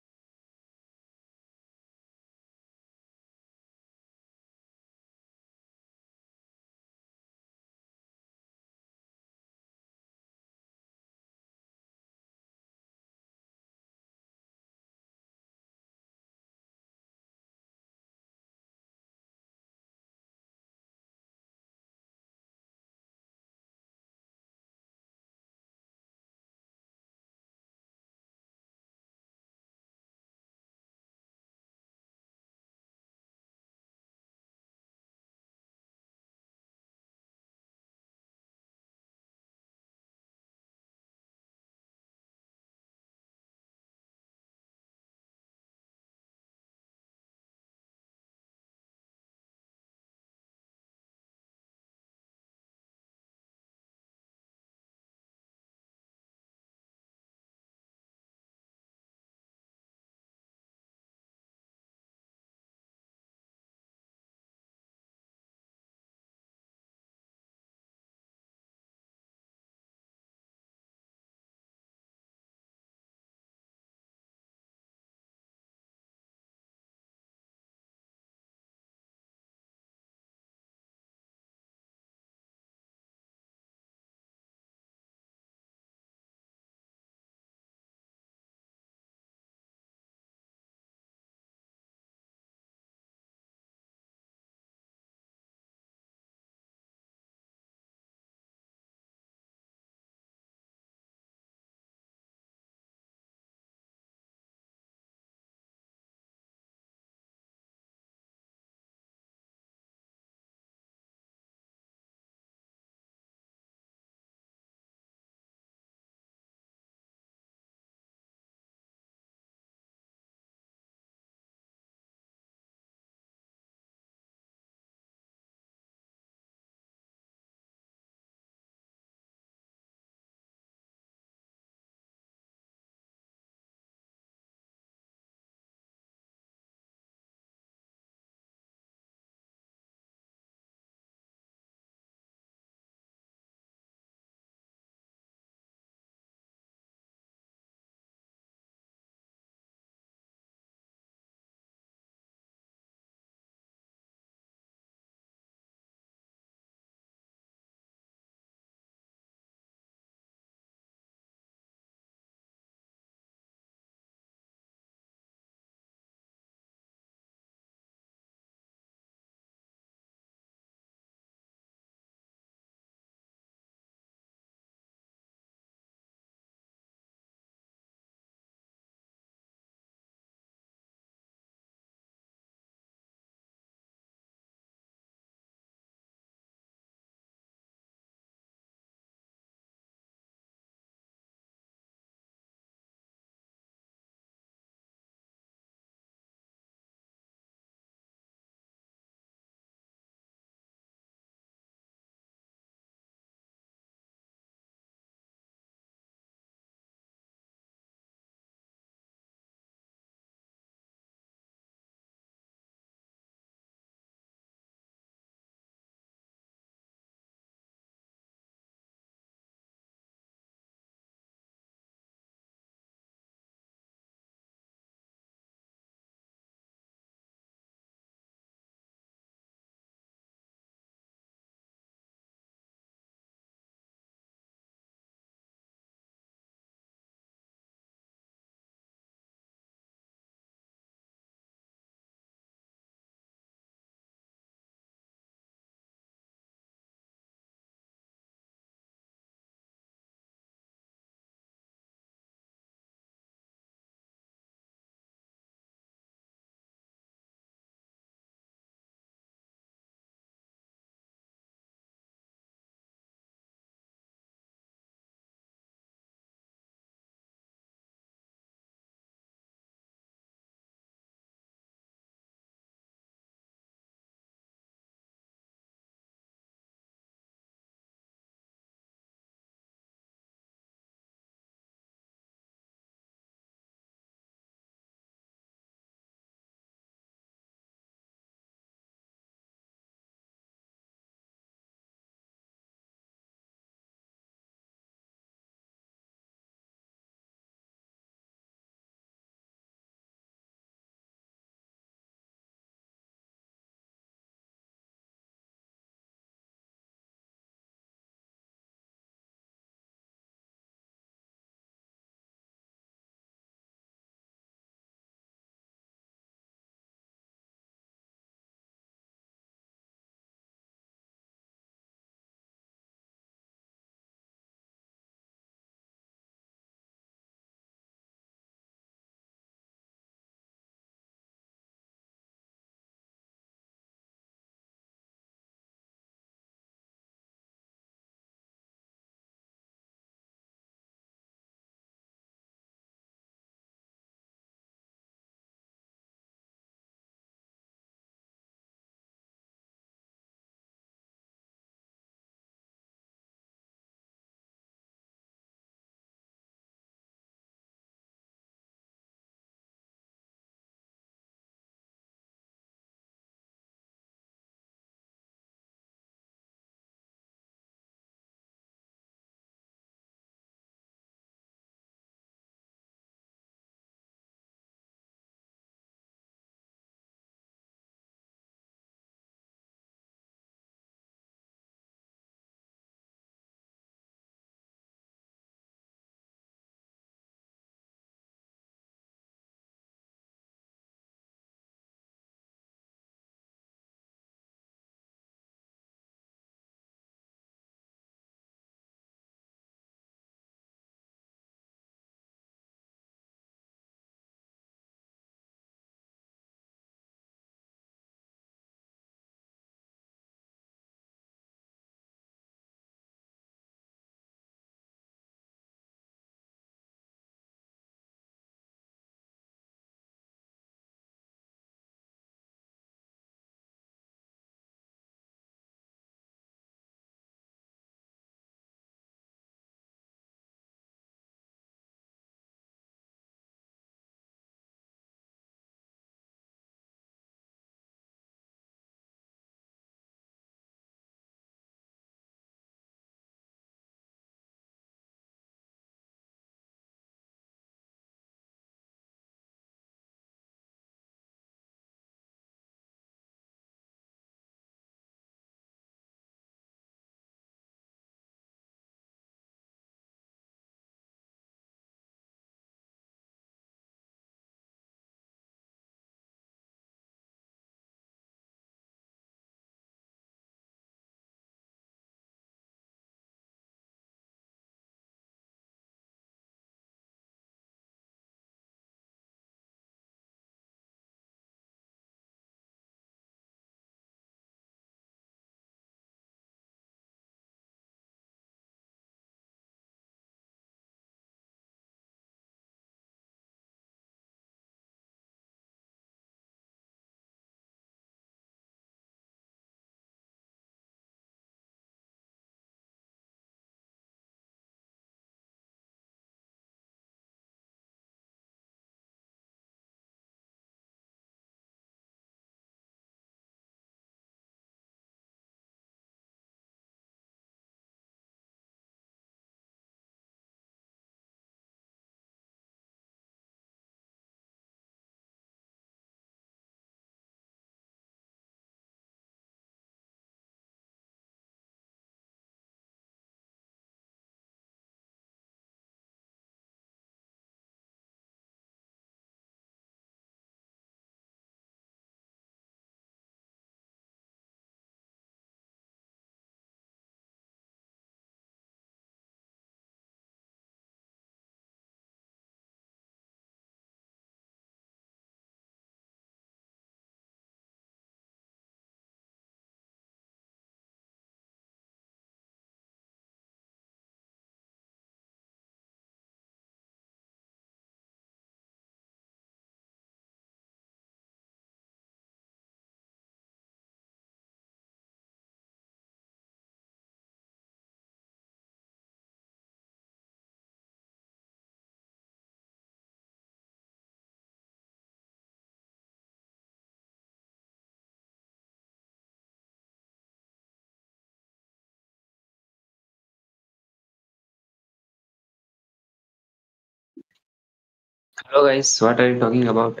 Hello guys, what are you talking about?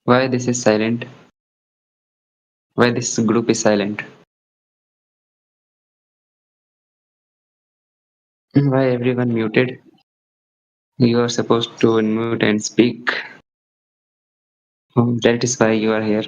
Why this is silent? Why this group is silent? Why everyone muted? You are supposed to unmute and speak. That is why you are here.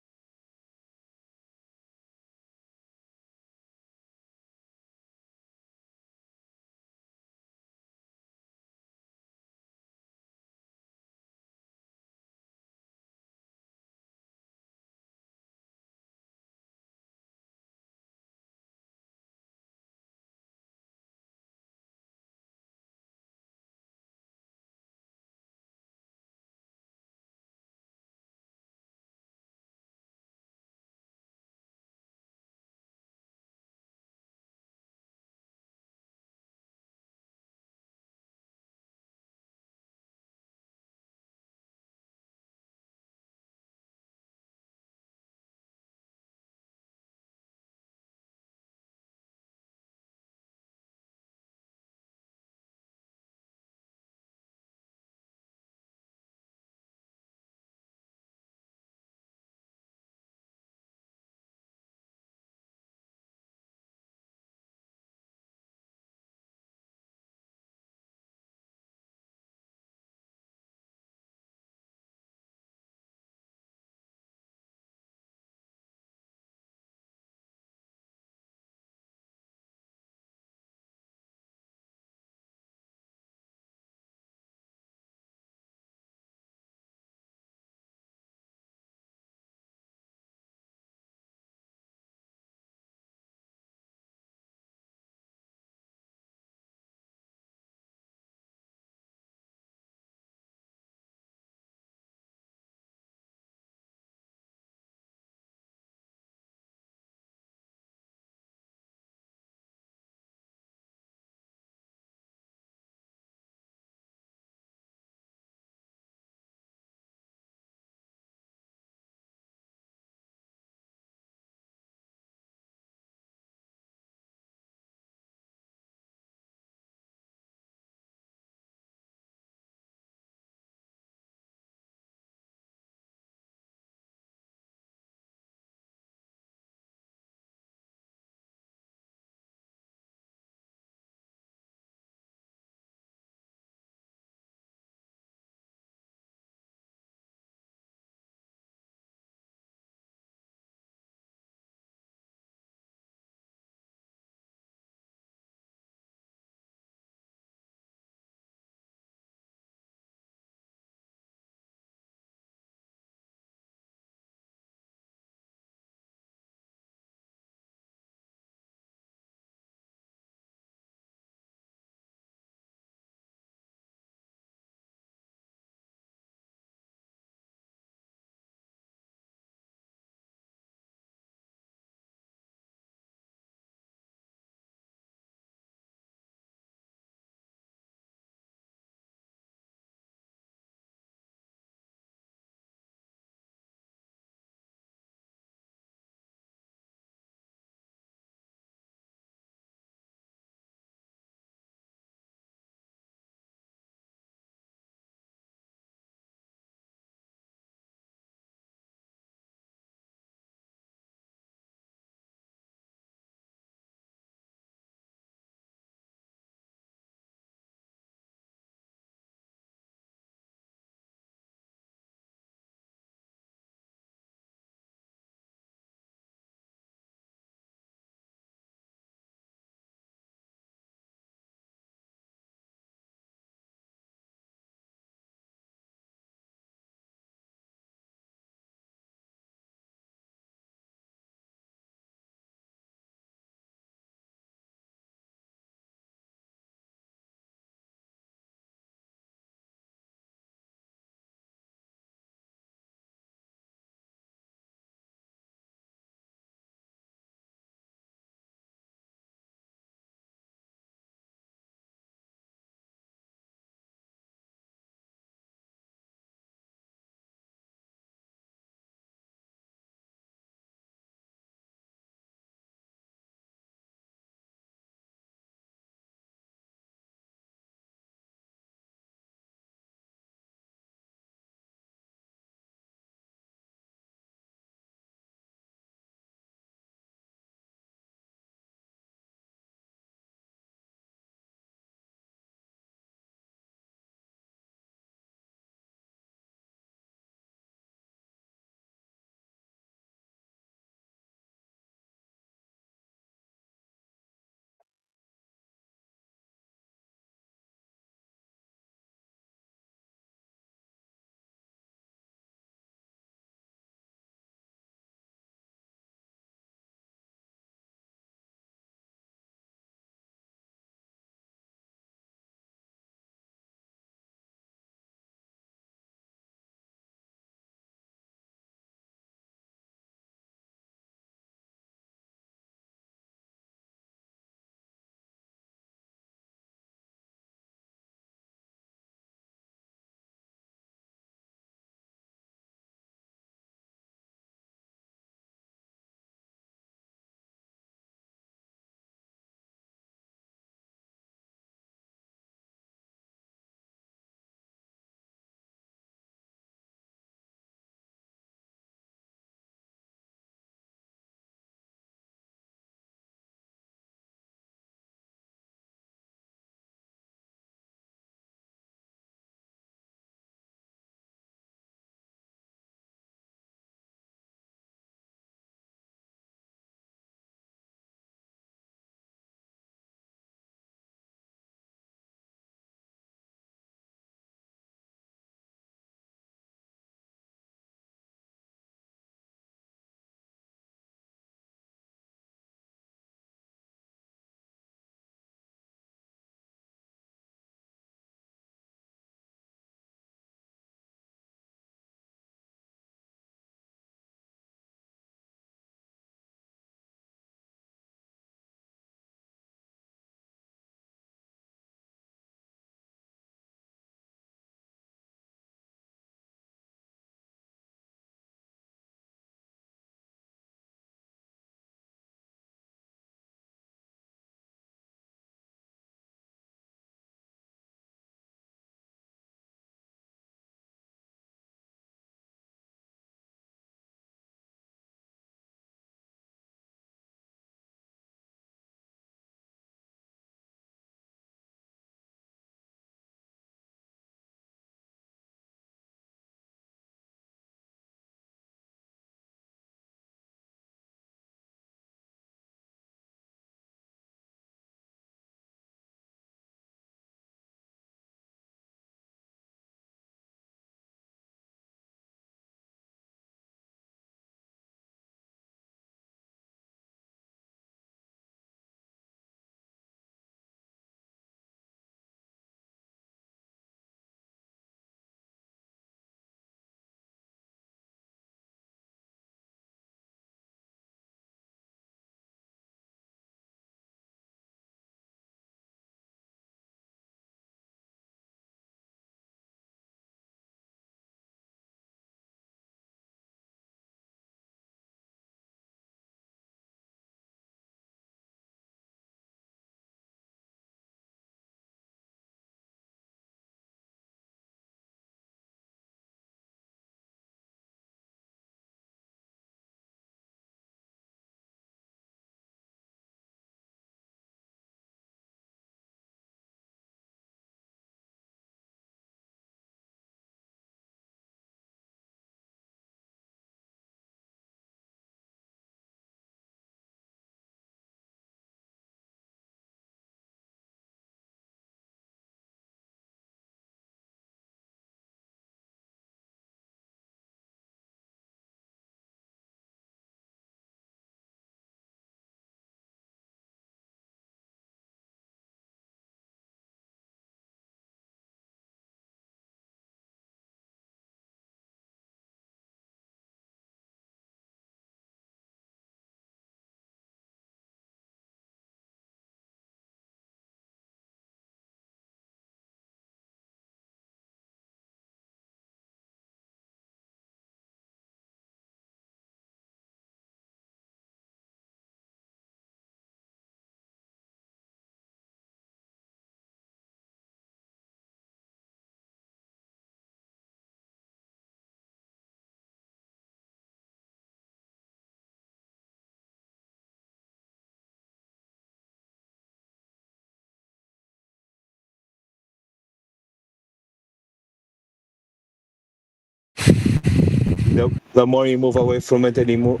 the more you move away from it anymore.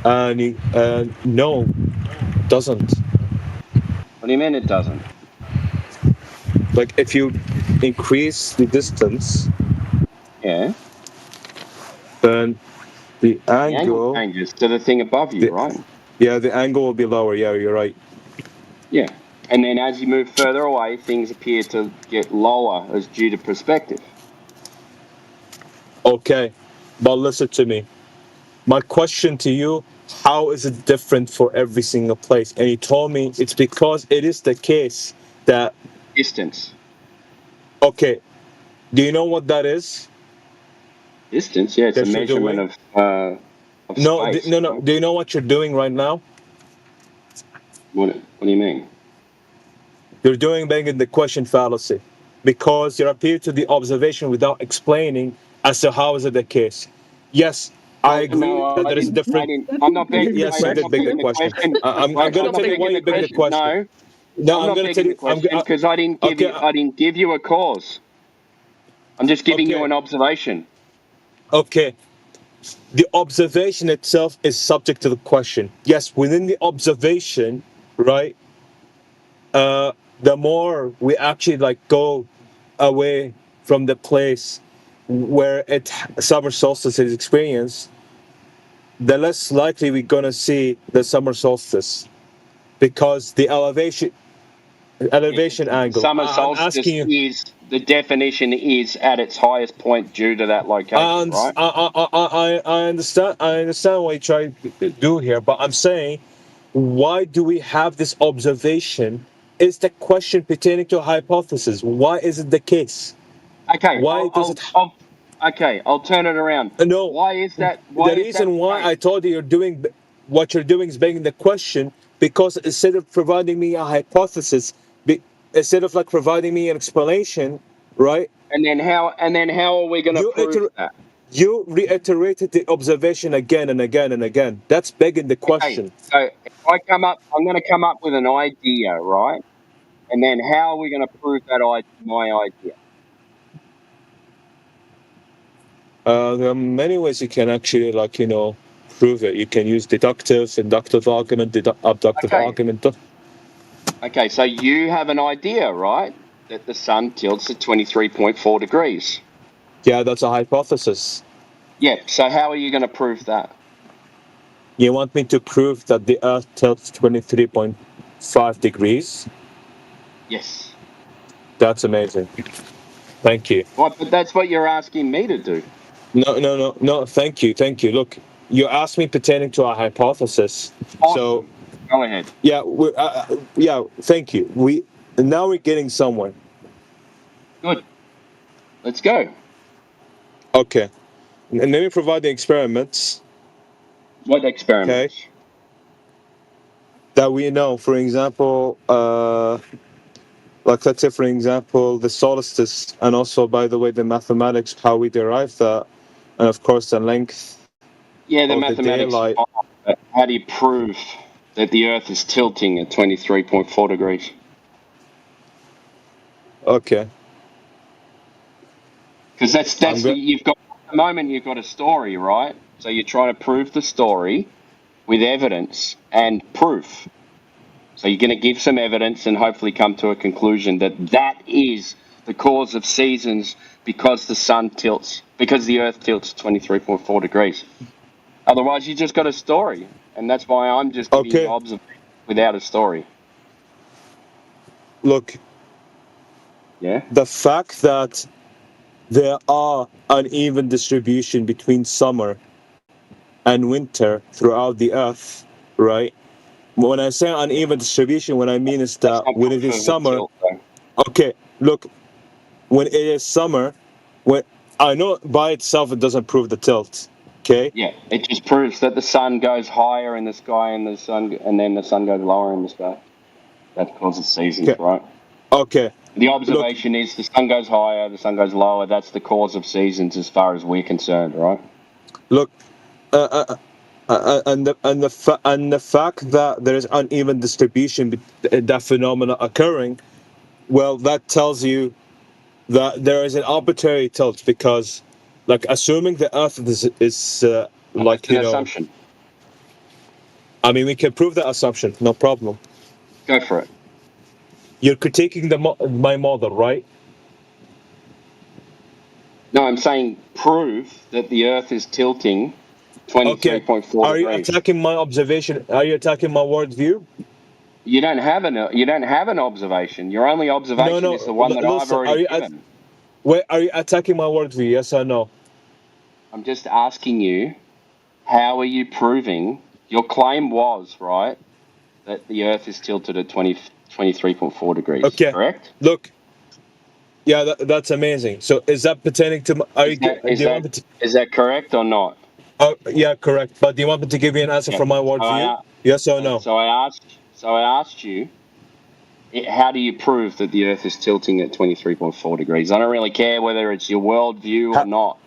No, doesn't. What do you mean it doesn't? Like if you increase the distance, Yeah. then the The angle angle, changes to the thing above you, right? yeah, the angle will be lower. Yeah, you're right. Yeah. And then as you move further away, things appear to get lower as due to perspective. Okay, but listen to me. My question to you, how is it different for every single place? And you told me it's because it is the case that... Distance. Okay, do you know what that is? Distance, yeah, it's a That you're measurement doing? of No, space. no. Do you know what you're doing right now? What do you mean? You're doing banging the question fallacy because you appear to the observation without explaining as to how is it the case. Yes, I agree that there is a different... I'm not begging. Yes, you did beg the question. I'm going to tell you why you begged the question. No, I'm going to tell you. Because I didn't give you. I didn't give you a cause. I'm just giving you an observation. Okay. The observation itself is subject to the question. Yes, within the observation, right? The more we actually like go away from the place where summer solstice is experienced, the less likely we're gonna see the summer solstice because the elevation angle. Summer solstice is the definition is at its highest point due to that location, right? I understand. I understand what you're trying to do here, but I'm saying, why do we have this observation? Is the question pertaining to a hypothesis? Why is it the case? Okay. Why does it? Okay, I'll turn it around. No. Why is that? The reason why I told you you're doing what you're doing is begging the question because instead of providing me a hypothesis, instead of like providing me an explanation, right? And then how are we going to prove that? You reiterated the observation again and again and again. That's begging the question. Okay, so if I'm going to come up with an idea, right? And then how are we going to prove that my idea? There are many ways you can actually, prove it. You can use deductive, inductive argument, abductive argument. Okay, so you have an idea, right? That the sun tilts at 23.4 degrees. Yeah, that's a hypothesis. Yeah, so how are you going to prove that? You want me to prove that the Earth tilts 23.5 degrees? Yes. That's amazing. Thank you. Well, but that's what you're asking me to do. No. Thank you. Look, you asked me pertaining to a hypothesis. Awesome. So go ahead. Yeah. Thank you. Now we're getting somewhere. Good. Let's go. Okay. And let me provide the experiments. What experiments? Okay. That we know. For example, let's say, for example, the solstice, and also, by the way, the mathematics, how we derive that, and of course, the length. Yeah, the of mathematics. The daylight. How do you prove that the Earth is tilting at 23.4 degrees? Okay. Because you've got at the moment you've got a story, right? So you're trying to prove the story with evidence and proof. So you're going to give some evidence and hopefully come to a conclusion that is the cause of seasons because the Earth tilts 23.4 degrees. Otherwise, you just got a story, and that's why I'm just giving you observation without a story. Look. Yeah. The fact that there are uneven distribution between summer and winter throughout the Earth, right? When I say uneven distribution, what I mean is that when it is summer, okay, look, when it is summer, when I know by itself it doesn't prove the tilt, okay? Yeah, it just proves that the sun goes higher in the sky and then the sun goes lower in the sky. That causes seasons, right? Okay. The observation is the sun goes higher, the sun goes lower. That's the cause of seasons as far as we're concerned, right? Look, and the fact that there is uneven distribution, that phenomena occurring, well, that tells you that there is an arbitrary tilt because like assuming the Earth is like It's an assumption. I mean, we can prove that assumption, no problem. Go for it. You're critiquing my model, right? No, I'm saying prove that the Earth is tilting 23.4 Are you degrees. attacking my observation? Are you attacking my worldview? You don't have an observation. Your only observation is the one that I've already given. Wait, are you attacking my worldview? Yes or no? I'm just asking you, how are you proving your claim was, right, that the Earth is tilted at 23.4 degrees, correct? Look, yeah, that's amazing. So is that pertaining to... Is that correct or not? Yeah, correct. But do you want me to give you an answer from my worldview? Yes or no? So I asked you, how do you prove that the Earth is tilting at 23.4 degrees? I don't really care whether it's your worldview or not.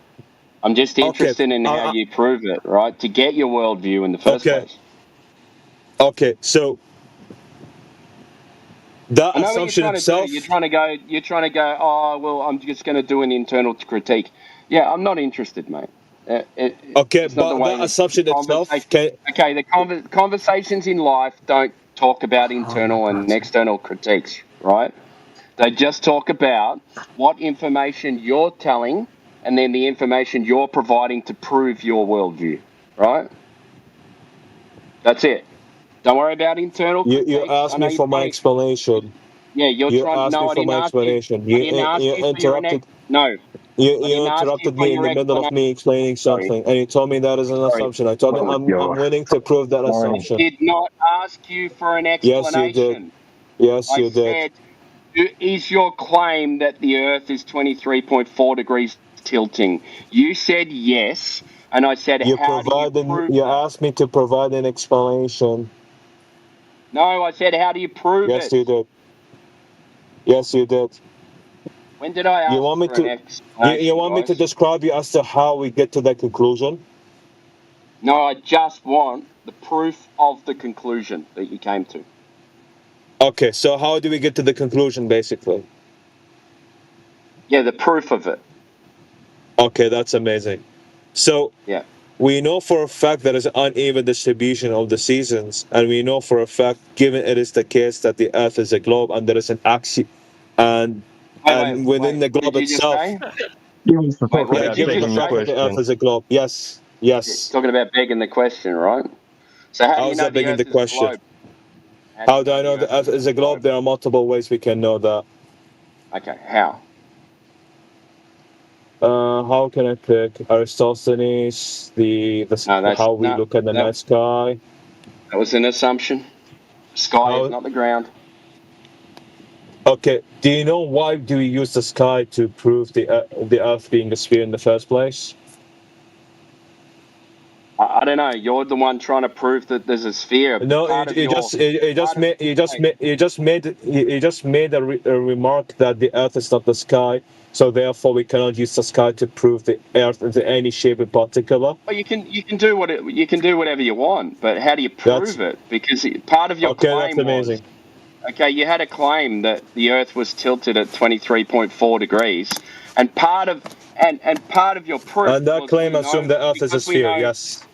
I'm just interested in how you prove it, right? To get your worldview in the first place. Okay, so that I know assumption what itself... You're trying to go, oh, well, I'm just going to do an internal critique. Yeah, I'm not interested, mate. But that assumption itself... Okay, the conversations in life don't talk about internal and external critiques, right? They just talk about what information you're telling and then the information you're providing to prove your worldview, right? That's it. Don't worry about internal critiques. You asked me for my explanation. Yeah, you're trying to know. You asked me for my explanation. You interrupted. No. You interrupted me in the middle of me explaining something, and you told me that is an assumption. I told you I'm willing to prove that assumption. I did not ask you for an explanation. Yes, you did. I said, is your claim that the Earth is 23.4 degrees tilting? You said yes, and I said, you asked me to provide an explanation. No, I said, how do you prove it? Yes, you did. Yes, you did. When did I ask you want me for an explanation, you want me to describe you as to how we get to that conclusion? No, I just want the proof of the conclusion that you came to. Okay, so how do we get to the conclusion, basically? Yeah, the proof of it. Okay, that's amazing. So yeah, we know for a fact that there's an uneven distribution of the seasons, and we know for a fact, given it is the case that the Earth is a globe and there is an axis, and within the globe itself, given the fact that the Earth is a globe, yes. You're talking about begging the question, right? So how do you know that begging the question? Globe? How do I know the Earth is a globe? There are multiple ways we can know that. Okay, how? How can I pick? Aristophanes, how we look at the night sky. That was an assumption. Sky is not the ground. Okay, do you know why do we use the sky to prove the Earth being a sphere in the first place? I don't know. You're the one trying to prove that there's a sphere. No, you just made a remark that the Earth is not the sky, so therefore we cannot use the sky to prove the Earth in any shape in particular. Well, you can do whatever you want, but how do you prove it? Because part of your claim was, you had a claim that the Earth was tilted at 23.4 degrees, and part of your proof. And that claim assumed the Earth is a sphere. Yes.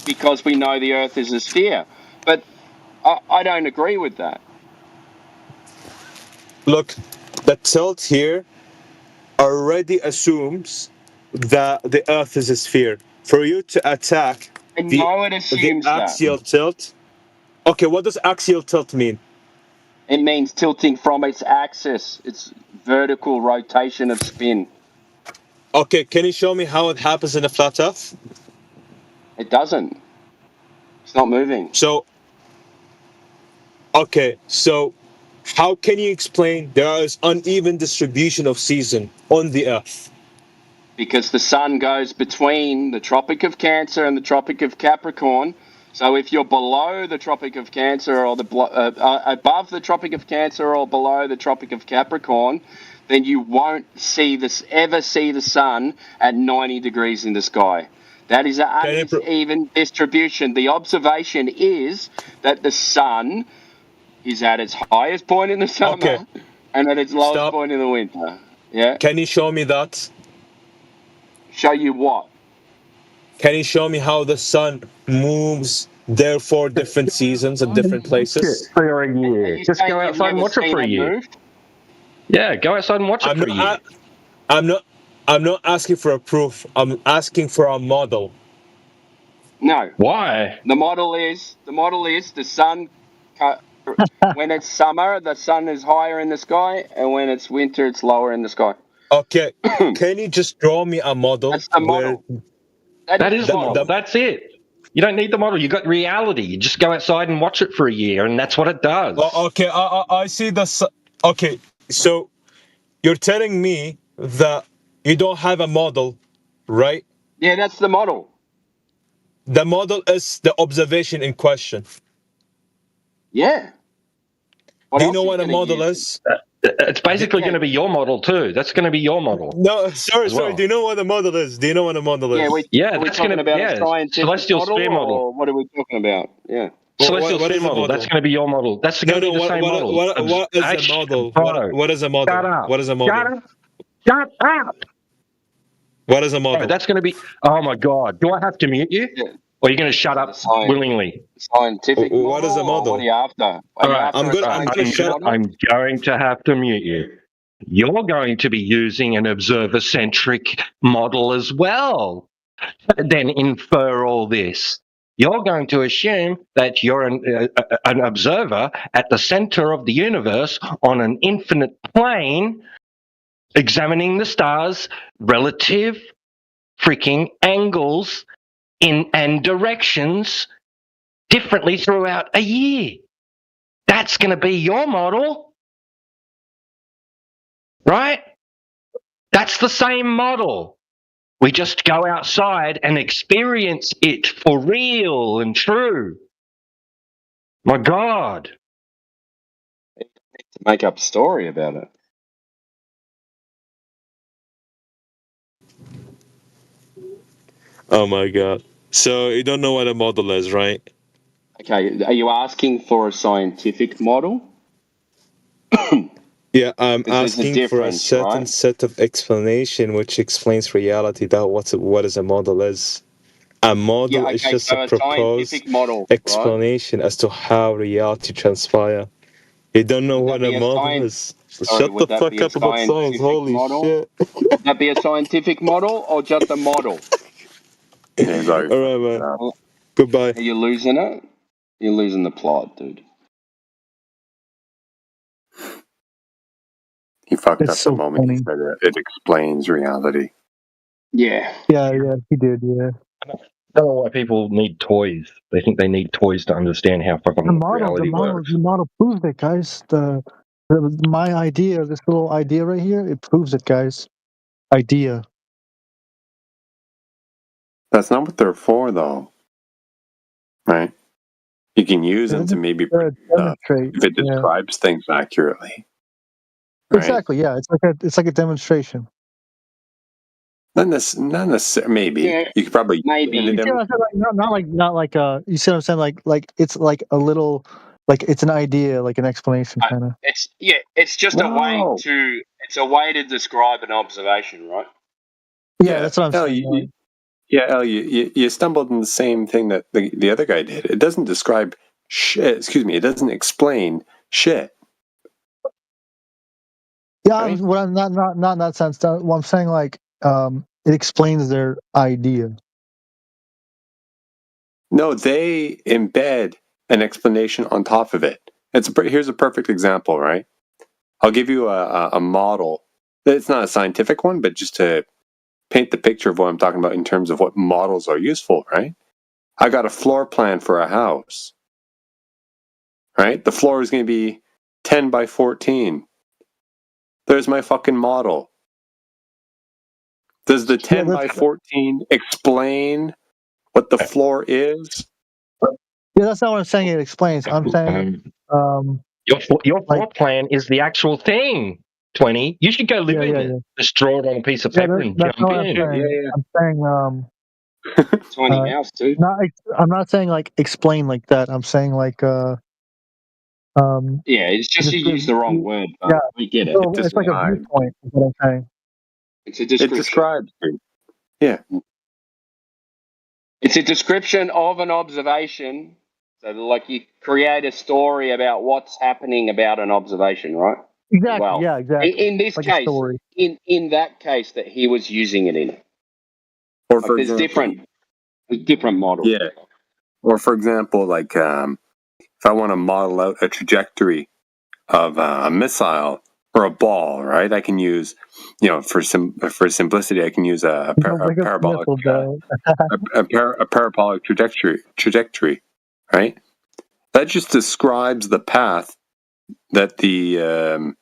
Because we know the Earth is a sphere, but I don't agree with that. Look, the tilt here already assumes that the Earth is a sphere. For you to attack the axial tilt. Okay, what does axial tilt mean? It means tilting from its axis, its vertical rotation of spin. Okay, can you show me how it happens in a flat Earth? It doesn't. It's not moving. So how can you explain there is uneven distribution of season on the Earth? Because the sun goes between the Tropic of Cancer and the Tropic of Capricorn. So if you're below the Tropic of Cancer or above the Tropic of Cancer or below the Tropic of Capricorn, then you won't ever see the sun at 90 degrees in the sky. That is an uneven distribution. The observation is that the sun is at its highest point in the summer and at its lowest point in the winter. Yeah. Can you show me that? Show you what? Can you show me how the sun moves, therefore different seasons and different places? For a year. Just go outside and watch it for a year. Yeah, go outside and watch it for a year. I'm not asking for a proof. I'm asking for a model. No. Why? The model is the sun. When it's summer, the sun is higher in the sky, and when it's winter, it's lower in the sky. Okay. Can you just draw me a model? That's the model. That is the model. That's it. You don't need the model. You got reality. You just go outside and watch it for a year, and that's what it does. Okay, I see the. Okay, so you're telling me that you don't have a model, right? Yeah, that's the model. The model is the observation in question. Yeah. Do you know what a model is? It's basically going to be your model too. That's going to be your model. No, sorry. Do you know what a model is? Do you know what a model is? Are we talking about a scientific celestial model, sphere model. or what are we talking about? Yeah. Celestial sphere model. That's going to be your model. That's going to be the same model. What is a model? What is a model? Shut up. What is a model? Shut up. What is a model? That's going to be. Oh my God! Do I have to mute you? Yeah. Or are you going to shut up willingly? Scientific model. What is a model? What are you after? All right, I'm going to have to mute you. You're going to be using an observer-centric model as well. Then infer all this. You're going to assume that you're an observer at the center of the universe on an infinite plane, examining the stars, relative freaking angles and directions differently throughout a year. That's going to be your model, right? That's the same model. We just go outside and experience it for real and true. My God. Make up a story about it. Oh my God. So you don't know what a model is, right? Okay, are you asking for a scientific model? Yeah, I'm There's a asking for a difference, certain right? set of explanation which explains reality. That what is a model is. A model is just so a a proposed scientific model, explanation as to how reality transpire. You don't know what a model is. Shut the fuck up about science. Holy shit. Would that be a scientific model or just a model? All right, man. Goodbye. Are you losing it? You're losing the plot, dude. He fucked It's up so the moment funny. he said it explains reality. Yeah. Yeah, he did, yeah. I don't know why people need toys. They think they need toys to understand how fucking reality works. The model proves it, guys. My idea, this little idea right here, it proves it, guys. Idea. That's not what they're for, though. Right? You can use them to maybe demonstrate. if it describes things accurately. Right? Exactly. Yeah, it's like a demonstration. Not necessarily. Maybe you could probably You see what I'm saying? Not like you see what I'm saying? Like it's like a little, like it's an idea, like an explanation kind of. It's just a way to describe an observation, right? Yeah, that's what I'm saying. You stumbled in the same thing that the other guy did. It doesn't describe shit. Excuse me. It doesn't explain shit. Yeah, I'm not in that sense. Well, I'm saying like it explains their idea. No, they embed an explanation on top of it. Here's a perfect example, right? I'll give you a model. It's not a scientific one, but just to paint the picture of what I'm talking about in terms of what models are useful, right? I got a floor plan for a house, right? The floor is going to be 10 by 14. There's my fucking model. Does the 10 by 14 explain what the floor is? Yeah, that's not what I'm saying. It explains. I'm saying your floor plan is the actual thing. 20. You should go live in it. Just draw it on a piece of paper and jump in. I'm saying 20 house, dude. I'm not saying like explain like that. I'm saying like it's just you use the wrong word, but we get it. So it's like a viewpoint is what I'm saying. It's a description. It describes. Yeah. It's a description of an observation. So, like, you create a story about what's happening about an observation, right? Exactly. Well, Yeah. Exactly. in this Like a case, story. in that case that he was using it in, Or like, for there's example, different models. yeah. Or for example, like if I want to model out a trajectory of a missile or a ball, right? I can use, for simplicity, I can use a Like a parabolic missile bell. a parabolic trajectory, right? That just describes the path that the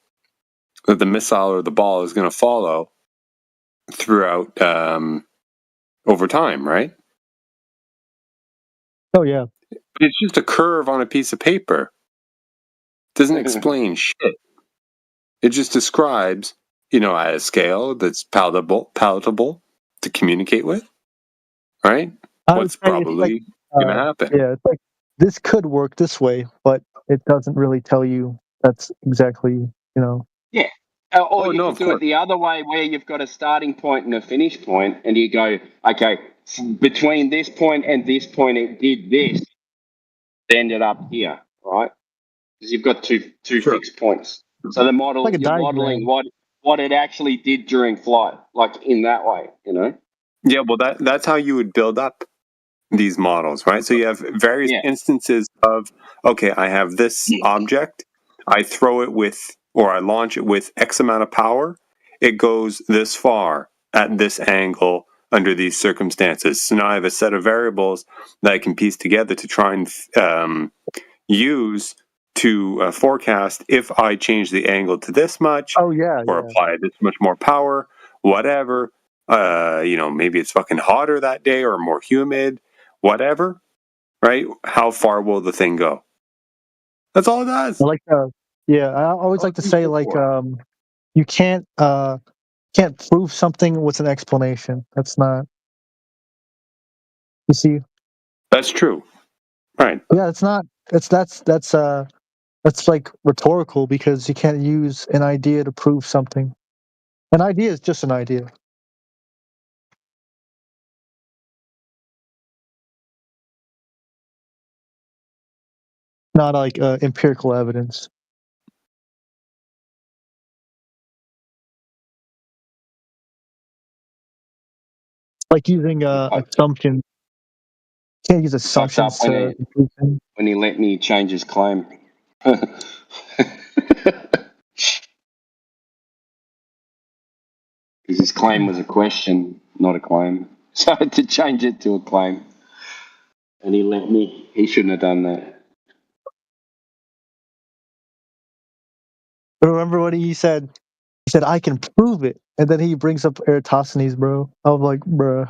missile or the ball is going to follow throughout over time, right? Oh yeah. It's just a curve on a piece of paper. It doesn't explain shit. It just describes, at a scale that's palatable to communicate with, right? I would What's say it's like, probably going to happen. yeah, it's like this could work this way, but it doesn't really tell you that's exactly, Yeah. Or Oh, you no, could of do course. it the other way, where you've got a starting point and a finish point, and you go, okay, between this point and this point, it did this, it ended up here, right? Because you've got two Sure. fixed points. So the model, like a you're modeling diagram. what it actually did during flight, like in that way, Yeah, well, that's how you would build up these models, right? So you have various Yeah. instances of, okay, I have this object, I throw it with, or I launch it with X amount of power, it goes this far at this angle under these circumstances. So now I have a set of variables that I can piece together to try and use to forecast if I change the angle to this much Oh yeah, or yeah. apply this much more power, whatever. Maybe it's fucking hotter that day or more humid, whatever, right? How far will the thing go? That's all it does. I like yeah, I always like to say like you can't prove something with an explanation. That's not, you see. That's true. Right. Yeah, it's not, that's like rhetorical because you can't use an idea to prove something. An idea is just an idea. Not like empirical evidence. Like using assumptions. Can't use Fucked up assumptions to prove things. when he let me change his claim. Because his claim was a question, not a claim. So I had to change it to a claim. And he let me. He shouldn't have done that. Remember what he said? He said, "I can prove it," and then he brings up Eratosthenes, bro. I was like, bruh.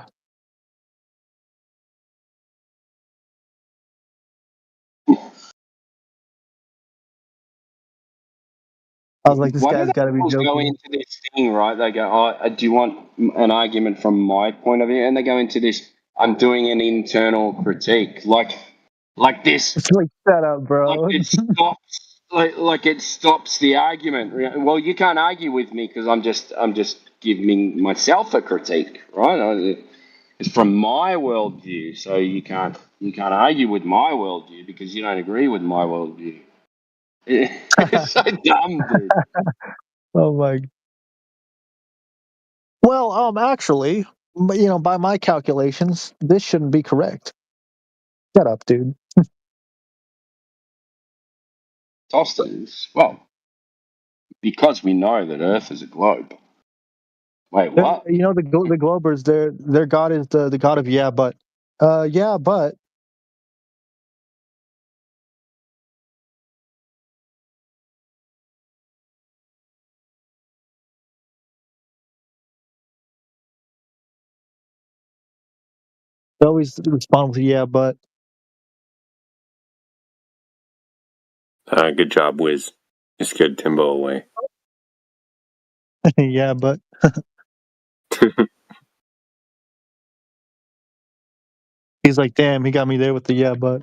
I was like, this Why do guy's got to be they go joking. into this thing, right? They go, "Oh, do you want an argument from my point of view?" And they go into this, "I'm doing an internal critique," like this. It's like, shut up, bro. Like it stops, like it stops the argument. Well, you can't argue with me because I'm just giving myself a critique, right? It's from my worldview, so you can't argue with my worldview because you don't agree with my worldview. It's so dumb, dude. Oh my. Well, actually, by my calculations, this shouldn't be correct. Shut up, dude. Sosthenes, well, because we know that Earth is a globe. Wait, what? The Globers, their god is the god of yeah, but. Yeah, but. They always respond with yeah, but. Good job, Wiz. You scared Timbo away. Yeah, but. He's like, damn, he got me there with the yeah, but.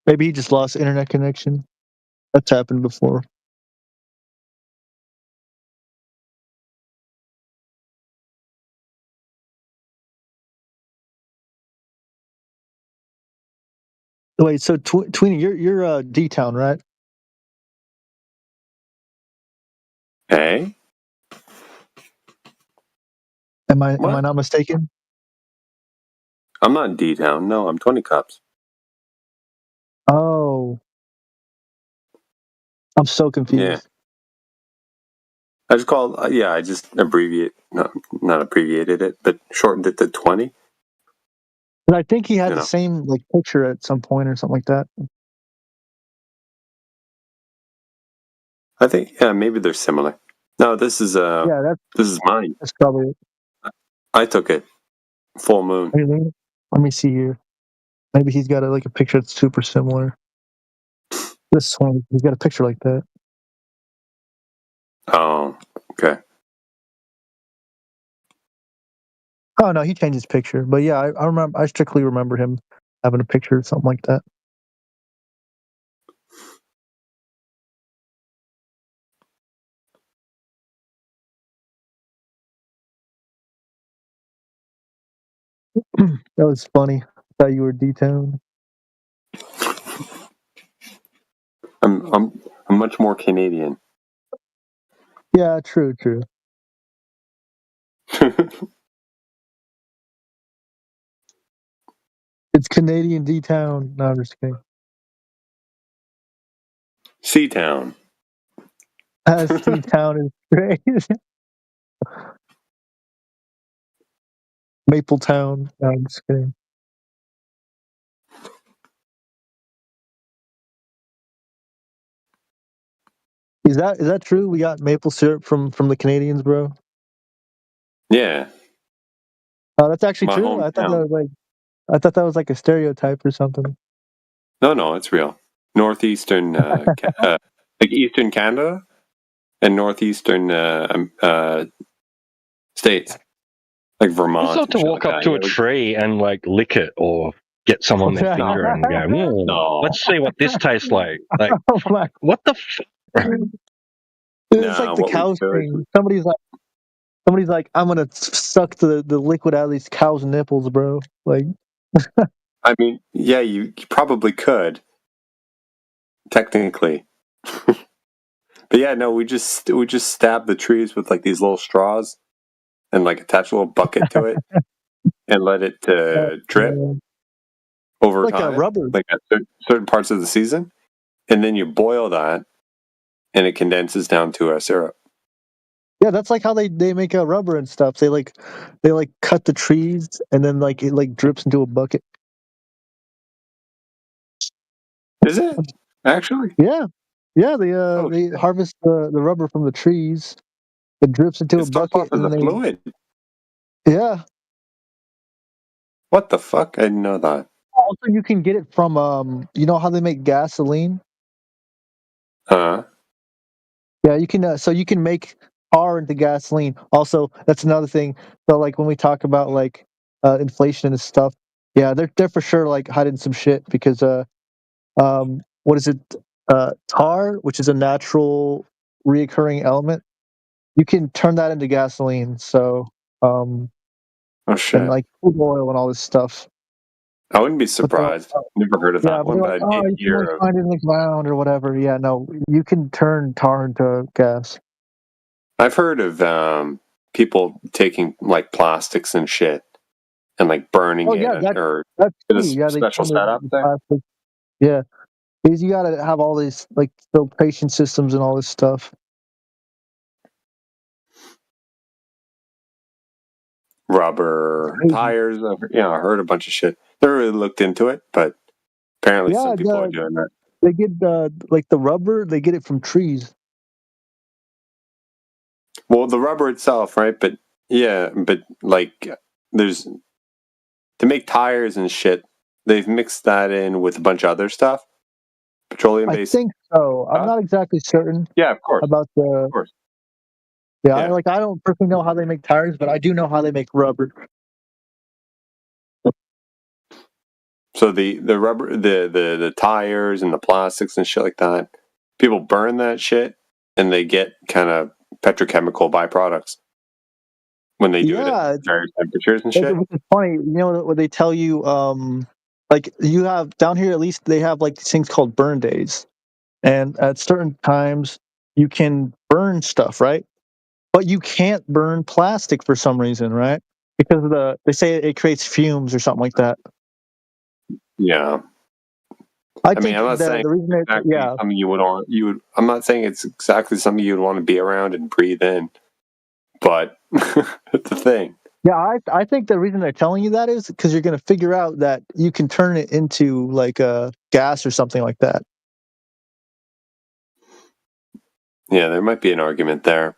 Maybe he just lost internet connection. That's happened before. Wait, so Tweenie, you're D-Town, right? Hey, Am I what? not mistaken? I'm not in D-Town. No, I'm 20 Cups. Oh, I'm so confused. Yeah. I just called, I just not abbreviated it, but shortened it to 20. But I think he had You the know. same like picture at some point or something like that. I think, maybe they're similar. No, this is this is mine. That's probably it. I took it. Full moon. Wait, let me see here. Maybe he's got a picture that's super similar. This one, he's got a picture like that. Oh, okay. Oh no, he changed his picture. But yeah, I remember. I strictly remember him having a picture or something like that. That was funny. I thought you were D-Town. I'm much more Canadian. Yeah, true. It's Canadian D-Town. No, I'm just kidding. Seatown. D-Town is great. Mapletown. No, I'm just kidding. Is that true? We got maple syrup from the Canadians, bro. Yeah. Oh, that's actually My true. I thought hometown. that was like a stereotype or something. No, it's real. Northeastern, like Eastern Canada and northeastern states, like It's Vermont. not And to shit walk like up that. to a tree and like lick it or get some on their finger and go, No. let's see what this tastes like. Like, Oh my. what the? It's like the cows thing. Somebody's like, I'm gonna suck the liquid out of these cows' nipples, bro. Like, I mean, yeah, you probably could, technically. But yeah, no, we just stab the trees with like these little straws and like attach a little bucket to it and let it drip over like time, a rubber. like at certain parts of the season, and then you boil that, and it condenses down to a syrup. Yeah, that's like how they make rubber and stuff. They cut the trees and then like it like drips into a bucket. Is it actually? Yeah. They harvest the rubber from the trees. It drips into It a starts bucket off as and a they. fluid. Yeah. What the fuck? I didn't know that. Also, you can get it from you know how they make gasoline? Huh? Yeah, you can. So you can make tar into gasoline. Also, that's another thing. So, like when we talk about like inflation and stuff, yeah, they're for sure like hiding some shit because what is it? Tar, which is a natural reoccurring element, you can turn that into gasoline. So, Oh shit! and like crude oil and all this stuff. I wouldn't be But they're surprised. Never heard of yeah, that but one, they're but like, I oh, did you can hear like of. find it in the ground or whatever. Yeah, no, you can turn tar into gas. I've heard of people taking like plastics and shit and like burning Oh yeah, it or that's in a true. Yeah, they special turn it setup into there. plastic. Yeah, because you gotta have all these like filtration systems and all this stuff. Rubber tires. I heard a bunch of shit. Never really looked into it, but apparently Yeah, some people are doing that. they get like the rubber. They get it from trees. Well, the rubber itself, right? But yeah, but like there's to make tires and shit. They've mixed that in with a bunch of other stuff, petroleum I based. think so. I'm not exactly certain. Yeah, of course. About the. Of course. Yeah, Yeah. I don't personally know how they make tires, but I do know how they make rubber. So the rubber, the tires and the plastics and shit like that, people burn that shit and they get kind of petrochemical byproducts when they do it Yeah, at higher temperatures and shit. it's funny. You know what they tell you? Like you have down here, at least they have like these things called burn days, and at certain times you can burn stuff, right? But you can't burn plastic for some reason, right? Because of they say it creates fumes or something like that. Yeah. I mean, think I'm not saying the reason exactly yeah, something you would want. I'm not saying it's exactly something you'd want to be around and breathe in, but it's a thing. yeah, I think the reason they're telling you that is because you're going to figure out that you can turn it into like a gas or something like that. Yeah, there might be an argument there.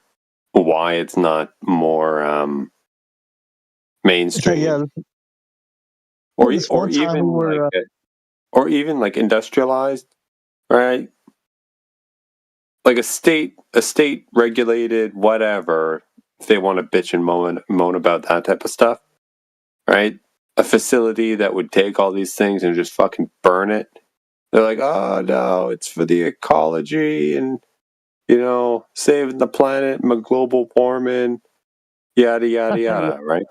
Why it's not more mainstream, Yeah, or this one time even we were, or even like industrialized, right? Like a state regulated whatever. If they want to bitch and moan about that type of stuff, right? A facility that would take all these things and just fucking burn it. They're like, oh no, it's for the ecology and saving the planet, global warming, yada yada yada, right?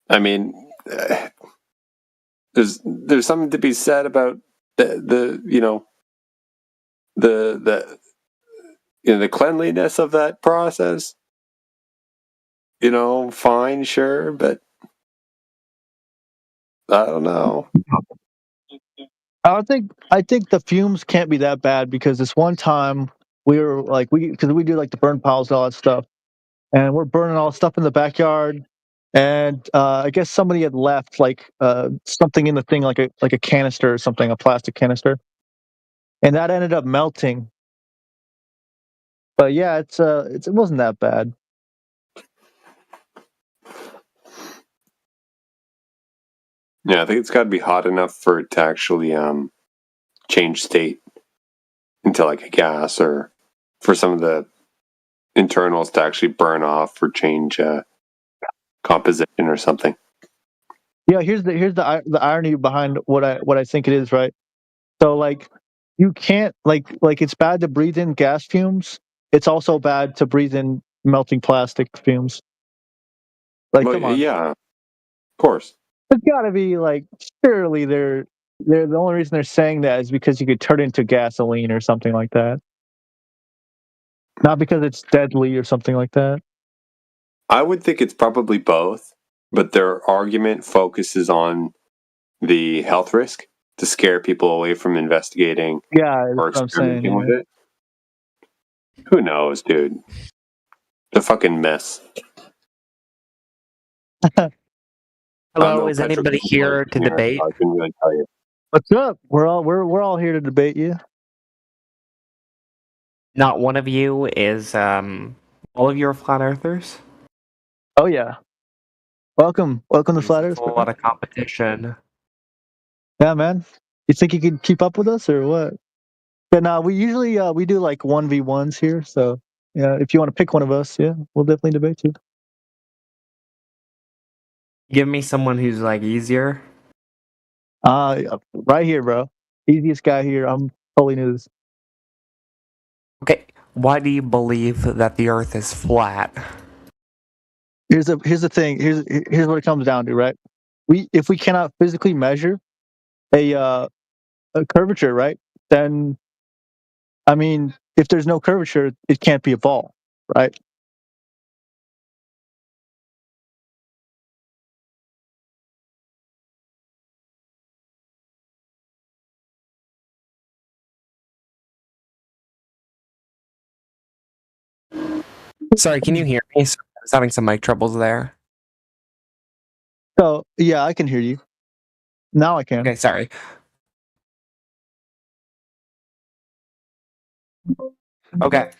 I mean, there's something to be said about the cleanliness of that process. Fine, sure, but I don't know. I think the fumes can't be that bad because this one time we were like because we do like the burn piles and all that stuff, and we're burning all the stuff in the backyard, and I guess somebody had left like something in the thing like a canister or something, a plastic canister, and that ended up melting. But yeah, it wasn't that bad. Yeah, I think it's got to be hot enough for it to actually change state into like a gas, or for some of the internals to actually burn off or change composition or something. Yeah, here's the irony behind what I think it is, right? So like you can't like it's bad to breathe in gas fumes. It's also bad to breathe in melting plastic fumes. Like, Well, come on. yeah, of course. It's got to be like surely they're the only reason they're saying that is because you could turn it into gasoline or something like that. Not because it's deadly or something like that. I would think it's probably both, but their argument focuses on the health risk to scare people away from investigating Yeah, or that's what I'm saying. experimenting with Yeah. it. Who knows, dude? It's a fucking mess. Hello, is anybody here to debate? I couldn't really tell you. What's up? We're all here to debate you. Not one of you is all of you are flat earthers? Oh yeah. Welcome to Flat Earth. A lot of competition. Yeah, man. You think you could keep up with us or what? But no, we usually we do like 1v1s here, so yeah, if you want to pick one of us, yeah, we'll definitely debate you. Give me someone who's like easier. Right here, bro. Easiest guy here. I'm totally new to this. Okay, why do you believe that the earth is flat? Here's the thing. Here's what it comes down to, right? If we cannot physically measure a curvature, right? Then I mean, if there's no curvature, it can't be a ball, right? Sorry, can you hear me? I was having some mic troubles there. So yeah, I can hear you. Now I can. Okay, sorry. Okay.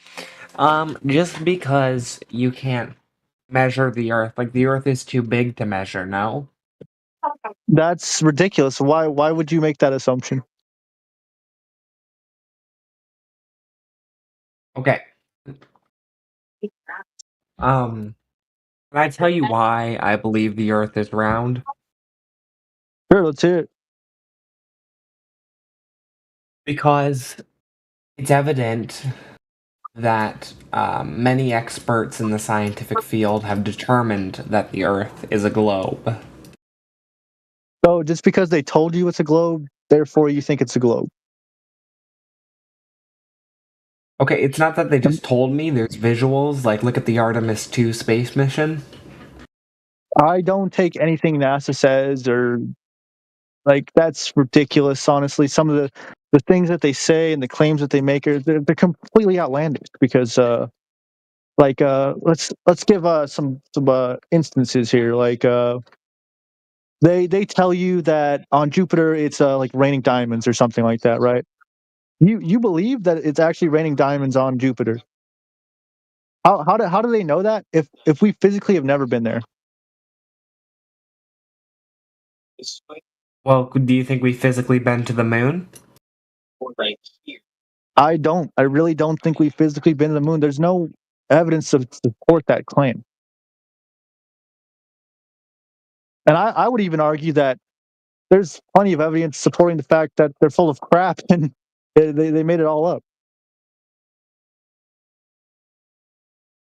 Just because you can't measure the earth, like the earth is too big to measure, no? That's ridiculous. Why would you make that assumption? Okay. Can I tell you why I believe the earth is round? Sure, let's hear it. Because it's evident that many experts in the scientific field have determined that the Earth is a globe. So just because they told you it's a globe, therefore you think it's a globe. Okay, it's not that they just told me, there's visuals, like look at the Artemis 2 space mission. I don't take anything NASA says or like that's ridiculous, honestly. Some of the things that they say and the claims that they make are they're completely outlandish because let's give some instances here. Like they tell you that on Jupiter it's like raining diamonds or something like that, right? You believe that it's actually raining diamonds on Jupiter. How do they know that if we physically have never been there? Well, do you think we physically been to the moon? I don't. I really don't think we've physically been to the moon. There's no evidence to support that claim. And I would even argue that there's plenty of evidence supporting the fact that they're full of crap and they made it all up.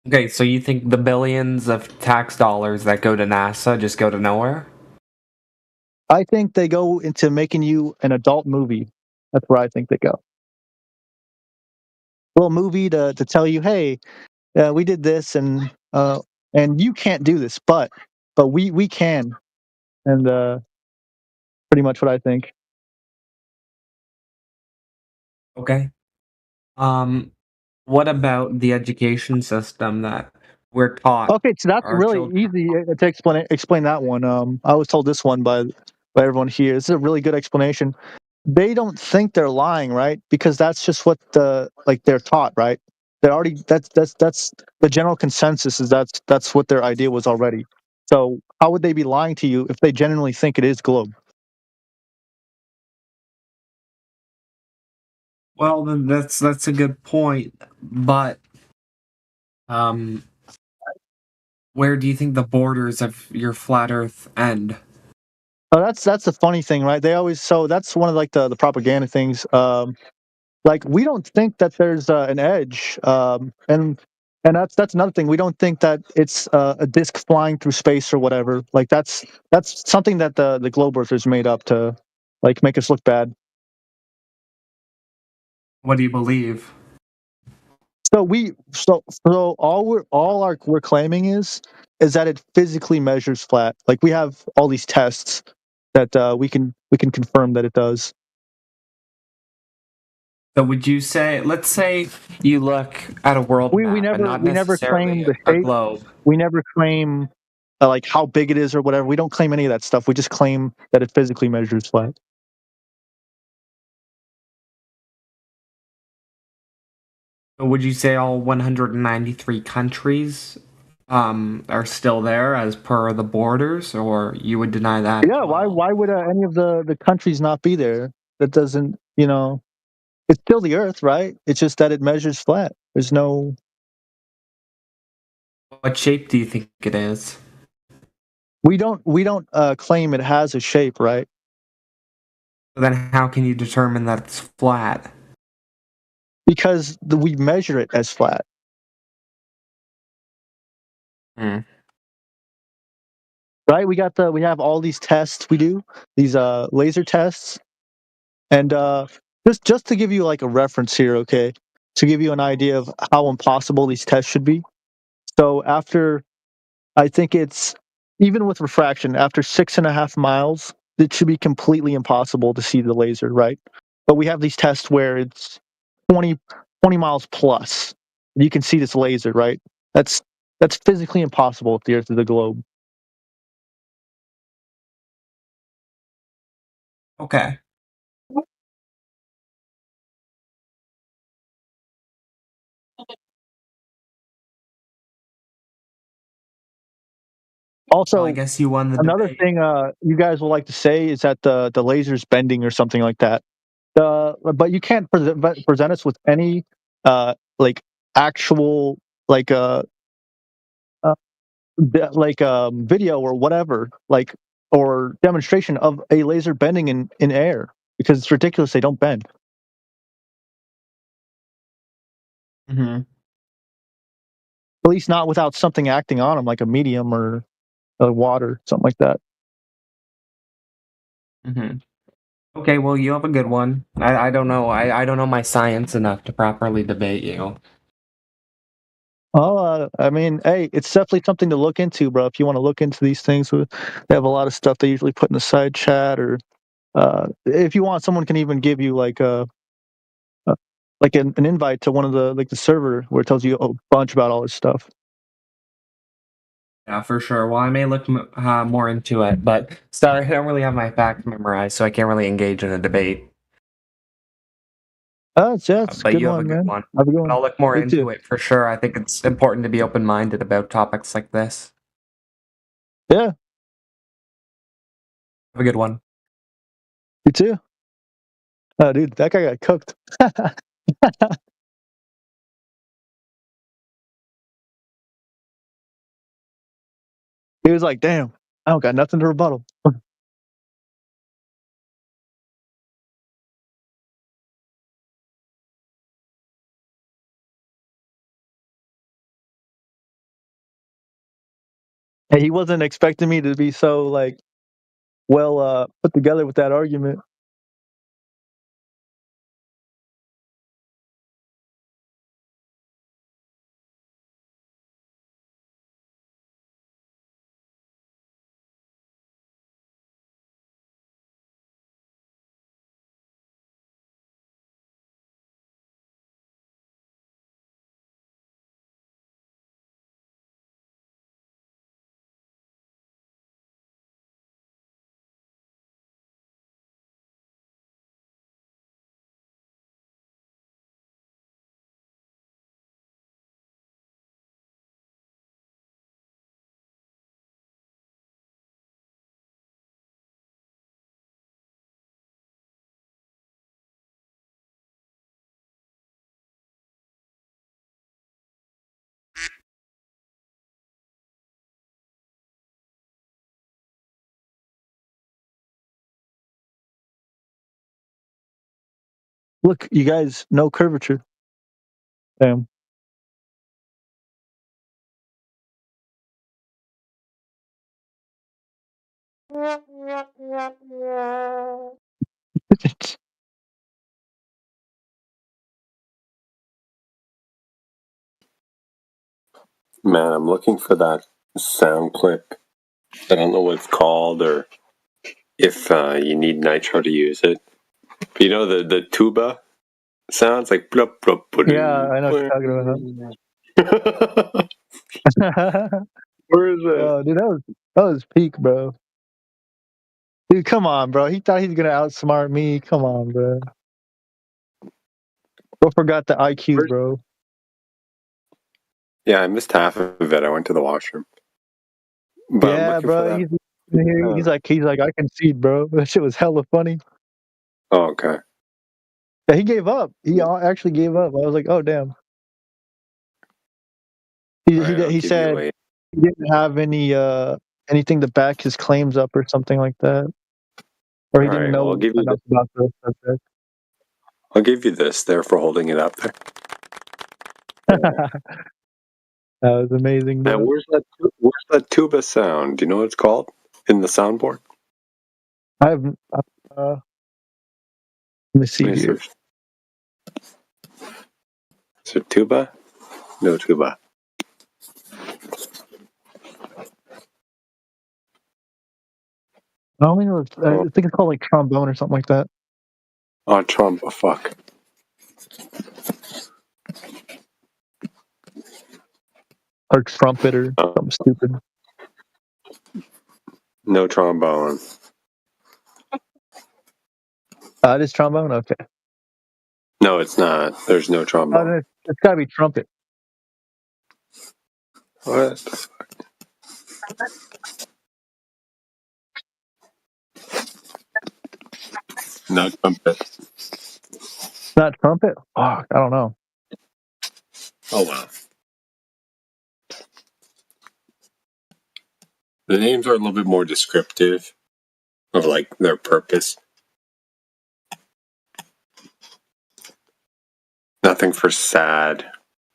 Okay, so you think the billions of tax dollars that go to NASA just go to nowhere? I think they go into making you an adult movie. That's where I think they go. A little movie to tell you, hey, we did this and you can't do this, but we can. And pretty much what I think. Okay. What about the education system that we're taught? Okay, so that's our really children? easy to explain that one. I was told this one by everyone here. This is a really good explanation. They don't think they're lying, right? Because that's just what they're taught, right? They're already that's the general consensus is that's what their idea was already. So how would they be lying to you if they genuinely think it is globe? Well, then that's a good point, but where do you think the borders of your flat Earth end? Oh, that's the funny thing, right? They always that's one of like the propaganda things. Like we don't think that there's an edge, and that's another thing. We don't think that it's a disk flying through space or whatever. Like that's something that the globe earthers made up to like make us look bad. What do you believe? So all we're claiming is that it physically measures flat. Like we have all these tests that we can confirm that it does. So would you say, let's say you look at a world We map and not never necessarily claim the a shape. globe. We never claim like how big it is or whatever. We don't claim any of that stuff. We just claim that it physically measures flat. Would you say all 193 countries are still there as per the borders, or you would deny that? Yeah. Why would any of the countries not be there? That doesn't it's still the Earth, right? It's just that it measures flat. There's no. What shape do you think it is? We don't claim it has a shape, right? Then how can you determine that it's flat? Because we measure it as flat. Right? We have all these tests we do, these laser tests. And just to give you like a reference here, okay? To give you an idea of how impossible these tests should be. So after I think it's even with refraction, after 6.5 miles, it should be completely impossible to see the laser, right? But we have these tests where it's 20 miles plus. You can see this laser, right? That's physically impossible if the Earth is a globe. Okay. Also, well, I guess you won the another debate. thing you guys will like to say is that the laser's bending or something like that. But you can't present us with any like actual like video or whatever or demonstration of a laser bending in air because it's ridiculous they don't bend. Mm-hmm. At least not without something acting on them, like a medium or water, something like that. Mm-hmm. Okay, well, you have a good one. I don't know. I don't know my science enough to properly debate you. Oh, I mean, hey, it's definitely something to look into, bro. If you want to look into these things, they have a lot of stuff they usually put in the side chat, or if you want, someone can even give you like an invite to one of the server where it tells you a bunch about all this stuff. Yeah, for sure. Well, I may look more into it, but sorry, I don't really have my facts memorized, so I can't really engage in a debate. It's a But good you have one, a good man. one. Have a good one. I'll look more Me into too. it for sure. I think it's important to be open-minded about topics like this. Yeah. Have a good one. You too. Oh, dude, that guy got cooked. He was like, "Damn, I don't got nothing to rebuttal." Hey, he wasn't expecting me to be so like well put together with that argument. Look, you guys know curvature. Damn. Man, I'm looking for that sound clip. I don't know what it's called or if you need Nitro to use it. But you know the tuba sounds like blup blup Yeah, I know what you're talking about. Where is it? Oh, dude, that was peak, bro. Dude, come on, bro. He thought he was gonna outsmart me. Come on, bro. Bro forgot the IQ, bro. Yeah, I missed half of it. I went to the washroom. But I'm Yeah, looking for bro. that. He's like, I concede, bro. That shit was hella funny. Oh, okay. Yeah, he gave up. He actually gave up. I was like, oh damn. He said he didn't have anything to back his claims up or something like that, or he All didn't right, well, know enough about the subject. I'll give you this there for holding it up there. That was amazing, bro. And where's that tuba sound? Do you know what it's called in the soundboard? I have. Let me see Let me here. search. Is it tuba? No tuba. I only know. I think it's called like trombone or something like that. Oh, trumba. Fuck. Or trumpet or something stupid. No trombone. It is trombone. Okay. No, it's not. There's no trombone. Oh, it's gotta be trumpet. What the fuck? No trumpet. Not trumpet. Oh, I don't know. Oh wow. The names are a little bit more descriptive of like their purpose. Nothing for sad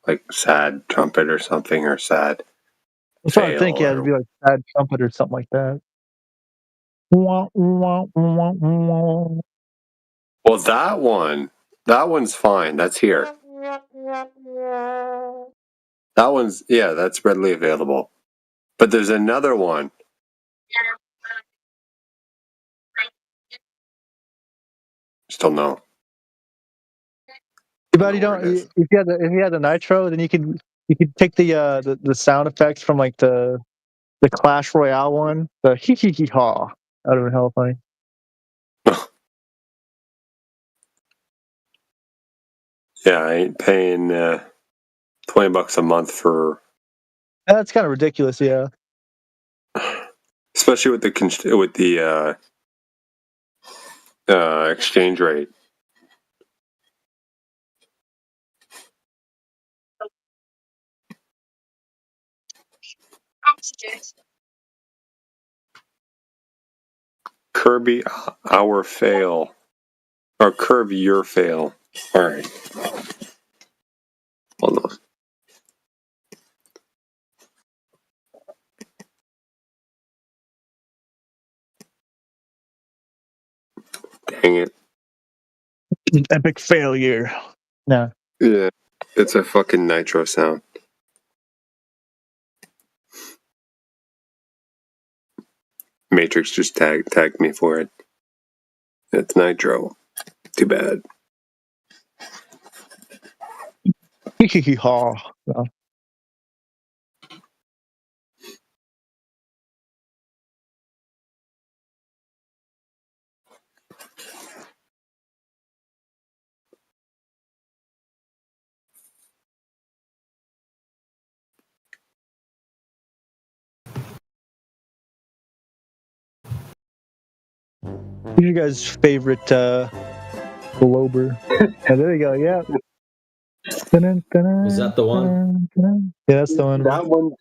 like sad trumpet or something, or sad. I'm trying to fail think. Yeah, or- it'd be like sad trumpet or something like that. Wah, wah, wah, wah. Well, that one's fine. That's here. That one's that's readily available. But there's another one. Still no. But you don't. If you had the nitro, then you could take the sound effects from like the Clash Royale one, the hee hee hee haw. That would have been hella funny. Yeah, I ain't paying $20 a month for, That's kind of ridiculous. Yeah. especially with the exchange rate. Kirby, our fail, or curb your fail. All right, hold on. Dang it! Epic failure. No. Yeah, it's a fucking nitro sound. Matrix just tagged me for it. It's nitro. Too bad. Hee hee hee haw. No. Who's your guys' favorite Glober? Oh, there you go. Yeah. Was that the one? Yeah, that's the one. That one,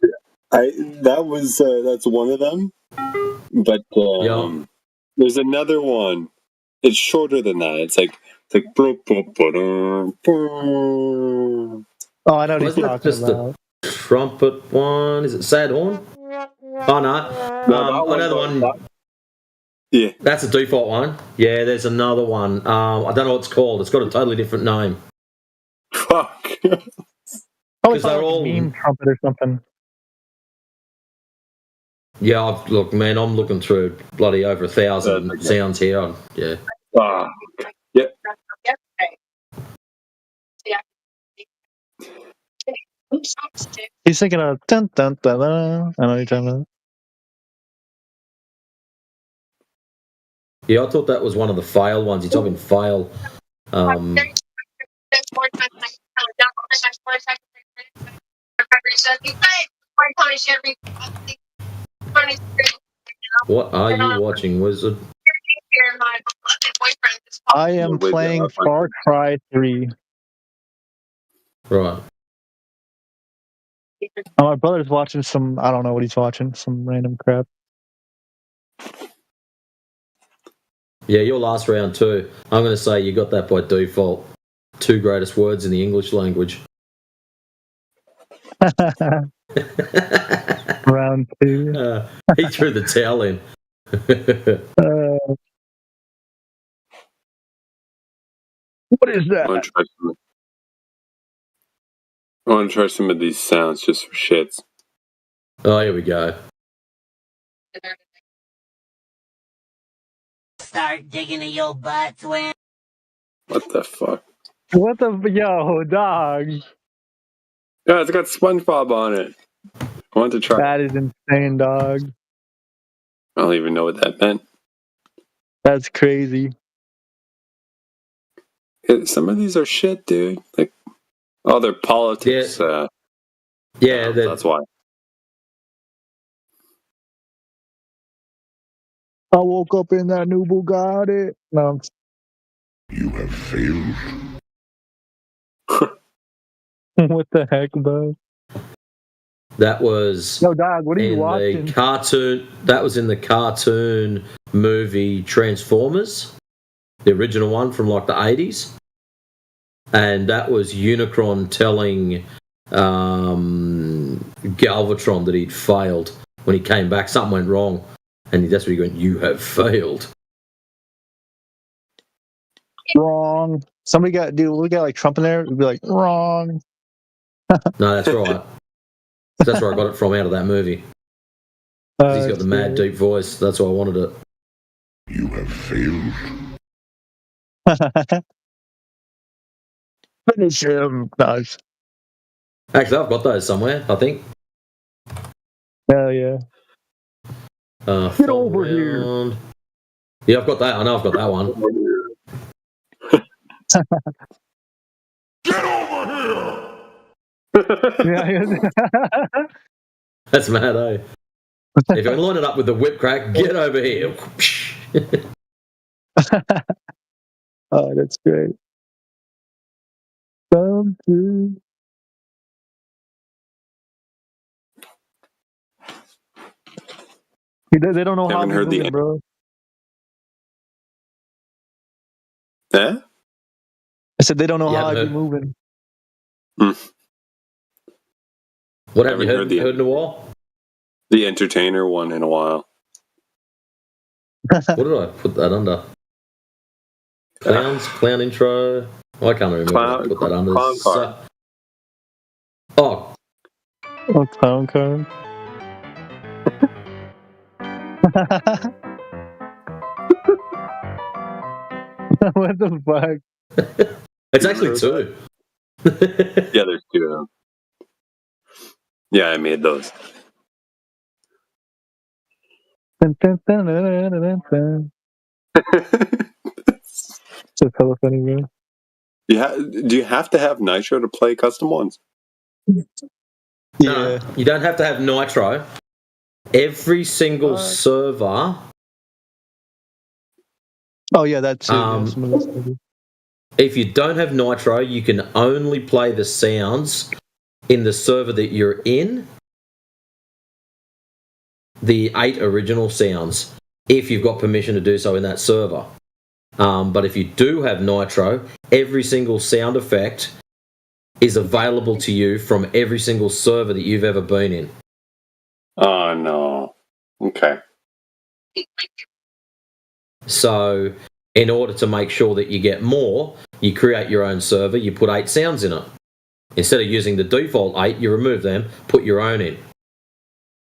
that's one of them. But there's another one. It's shorter than that. It's like Oh, I know what he's Wasn't it talking just about. the trumpet one? Is it Sad Horn? Oh no. Another one. Yeah. That's a default one. Yeah, there's another one. I don't know what it's called. It's got a totally different name. Fuck. Probably they're like all- meme trumpet or something. Yeah, look, man, I'm looking through bloody over 1,000 sounds here. Yeah. Yeah. He's thinking of dun dun dun dun. I know what you're talking about. Yeah, I thought that was one of the fail ones. You're talking fail. What are you watching, Wizard? I am playing Far Cry 3. Right. My brother's watching some. I don't know what he's watching. Some random crap. Yeah, your last round too. I'm going to say you got that by default. 2 greatest words in the English language. Round 2. He threw the towel in. What is that? I want to try some of these sounds just for shits. Oh, here we go. Start digging in your butt, twin. What the fuck? What the yo, dog? Yeah, it's got SpongeBob on it. I want to try. That is insane, dog. I don't even know what that meant. That's crazy. Some of these are shit, dude. Like, oh, they're politics. Yeah, that's why. I woke up in that new Bugatti. No. You have failed. What the heck, bro? That was No, dog. What are you in watching? the cartoon. That was in the cartoon movie Transformers, the original one from like the 80s. And that was Unicron telling Galvatron that he'd failed. When he came back, something went wrong, and that's what he went, "You have failed." Wrong. Somebody got, dude, we got like Trump in there. We'd be like, wrong. No, that's right. That's where I got it from, out of that movie. He's got the mad deep voice. That's why I wanted it. You have failed. Finish him. Nice. Actually, I've got those somewhere, I think. Hell yeah. Get over here. Yeah, I've got that. I know I've got that one. Get over here! Yeah. That's mad, eh? If you can line it up with the whip crack, get over here. Oh, that's great. Something. They don't know how Haven't to heard move the it, bro. Eh? I said they don't know You how haven't I'd be heard- moving. What haven't you Haven't heard, heard heard in a while? The Entertainer one in a while. What did I put that under? Clown intro. I can't remember what I put that under. Clown car. Oh, Oh, clown car. What the fuck? it's actually two. Yeah, there's two of them. Yeah, I made those. So hella funny, man. Do you have to have Nitro to play custom ones? No, you don't have to have Nitro. Every single server. Oh yeah, that too. Yeah, some of those things. If you don't have Nitro, you can only play the sounds in the server that you're in. The 8 original sounds, if you've got permission to do so in that server. But if you do have Nitro, every single sound effect is available to you from every single server that you've ever been in. Oh no. Okay. So, in order to make sure that you get more, you create your own server, you put 8 sounds in it. Instead of using the default 8, you remove them, put your own in.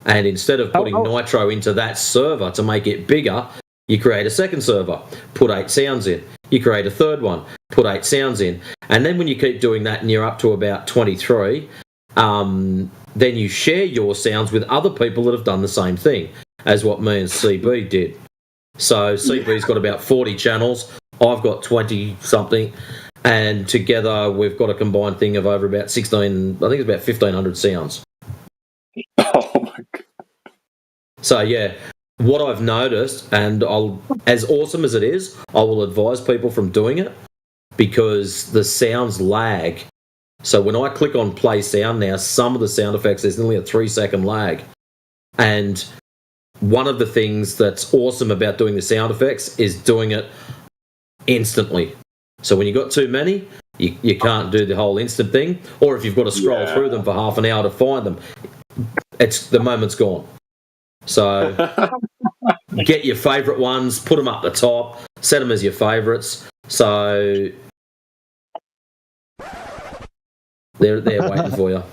And instead of putting Nitro into that server to make it bigger, you create a second server, put 8 sounds in. You create a third one, put 8 sounds in. And then when you keep doing that and you're up to about 23, then you share your sounds with other people that have done the same thing as what me and CB did. So CB's got about 40 channels, I've got 20 something, and together we've got a combined thing of over about 16, I think it's about 1,500 sounds. Oh my god. So yeah, what I've noticed, and as awesome as it is, I will advise people from doing it because the sounds lag. So when I click on play sound now, some of the sound effects, there's nearly a 3-second lag. And one of the things that's awesome about doing the sound effects is doing it instantly. So when you've got too many, you can't do the whole instant thing. Or if you've got to scroll through them for half an hour to find them, the moment's gone. So get your favourite ones, put them up the top, set them as your favourites. So they're waiting for you.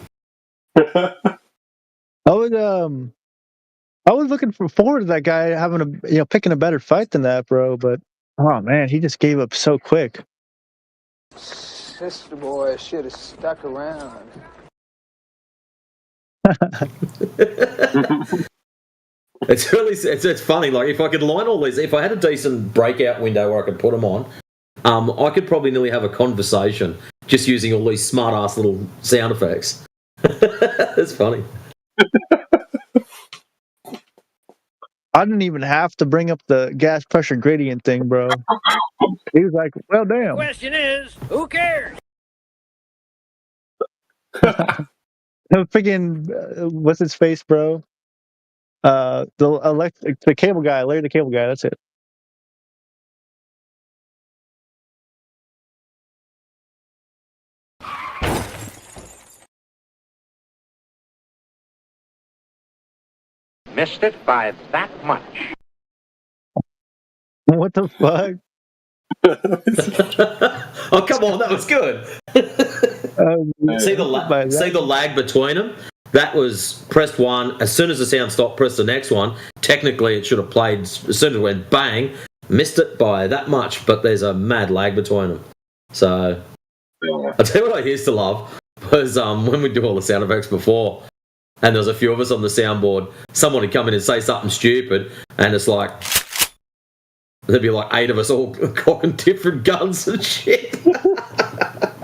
I was looking forward to that guy having picking a better fight than that, bro. But oh man, he just gave up so quick. Sister boy should have stuck around. It's funny. Like if I could line all these, if I had a decent breakout window where I could put them on, I could probably nearly have a conversation just using all these smart ass little sound effects. It's funny. I didn't even have to bring up the gas pressure gradient thing, bro. He was like, "Well, damn." Question is, who cares? Freaking what's his face, bro? The cable guy, Larry the Cable Guy. That's it. missed it by that much. What the fuck? Oh, come on, that was good. See the lag between them? That was pressed one. As soon as the sound stopped, press the next one. Technically, it should have played as soon as it went bang. Missed it by that much, but there's a mad lag between them. So, I'll tell you what I used to love was when we do all the sound effects before, and there was a few of us on the soundboard, someone would come in and say something stupid, and it's like, there'd be like 8 of us all cocking different guns and shit.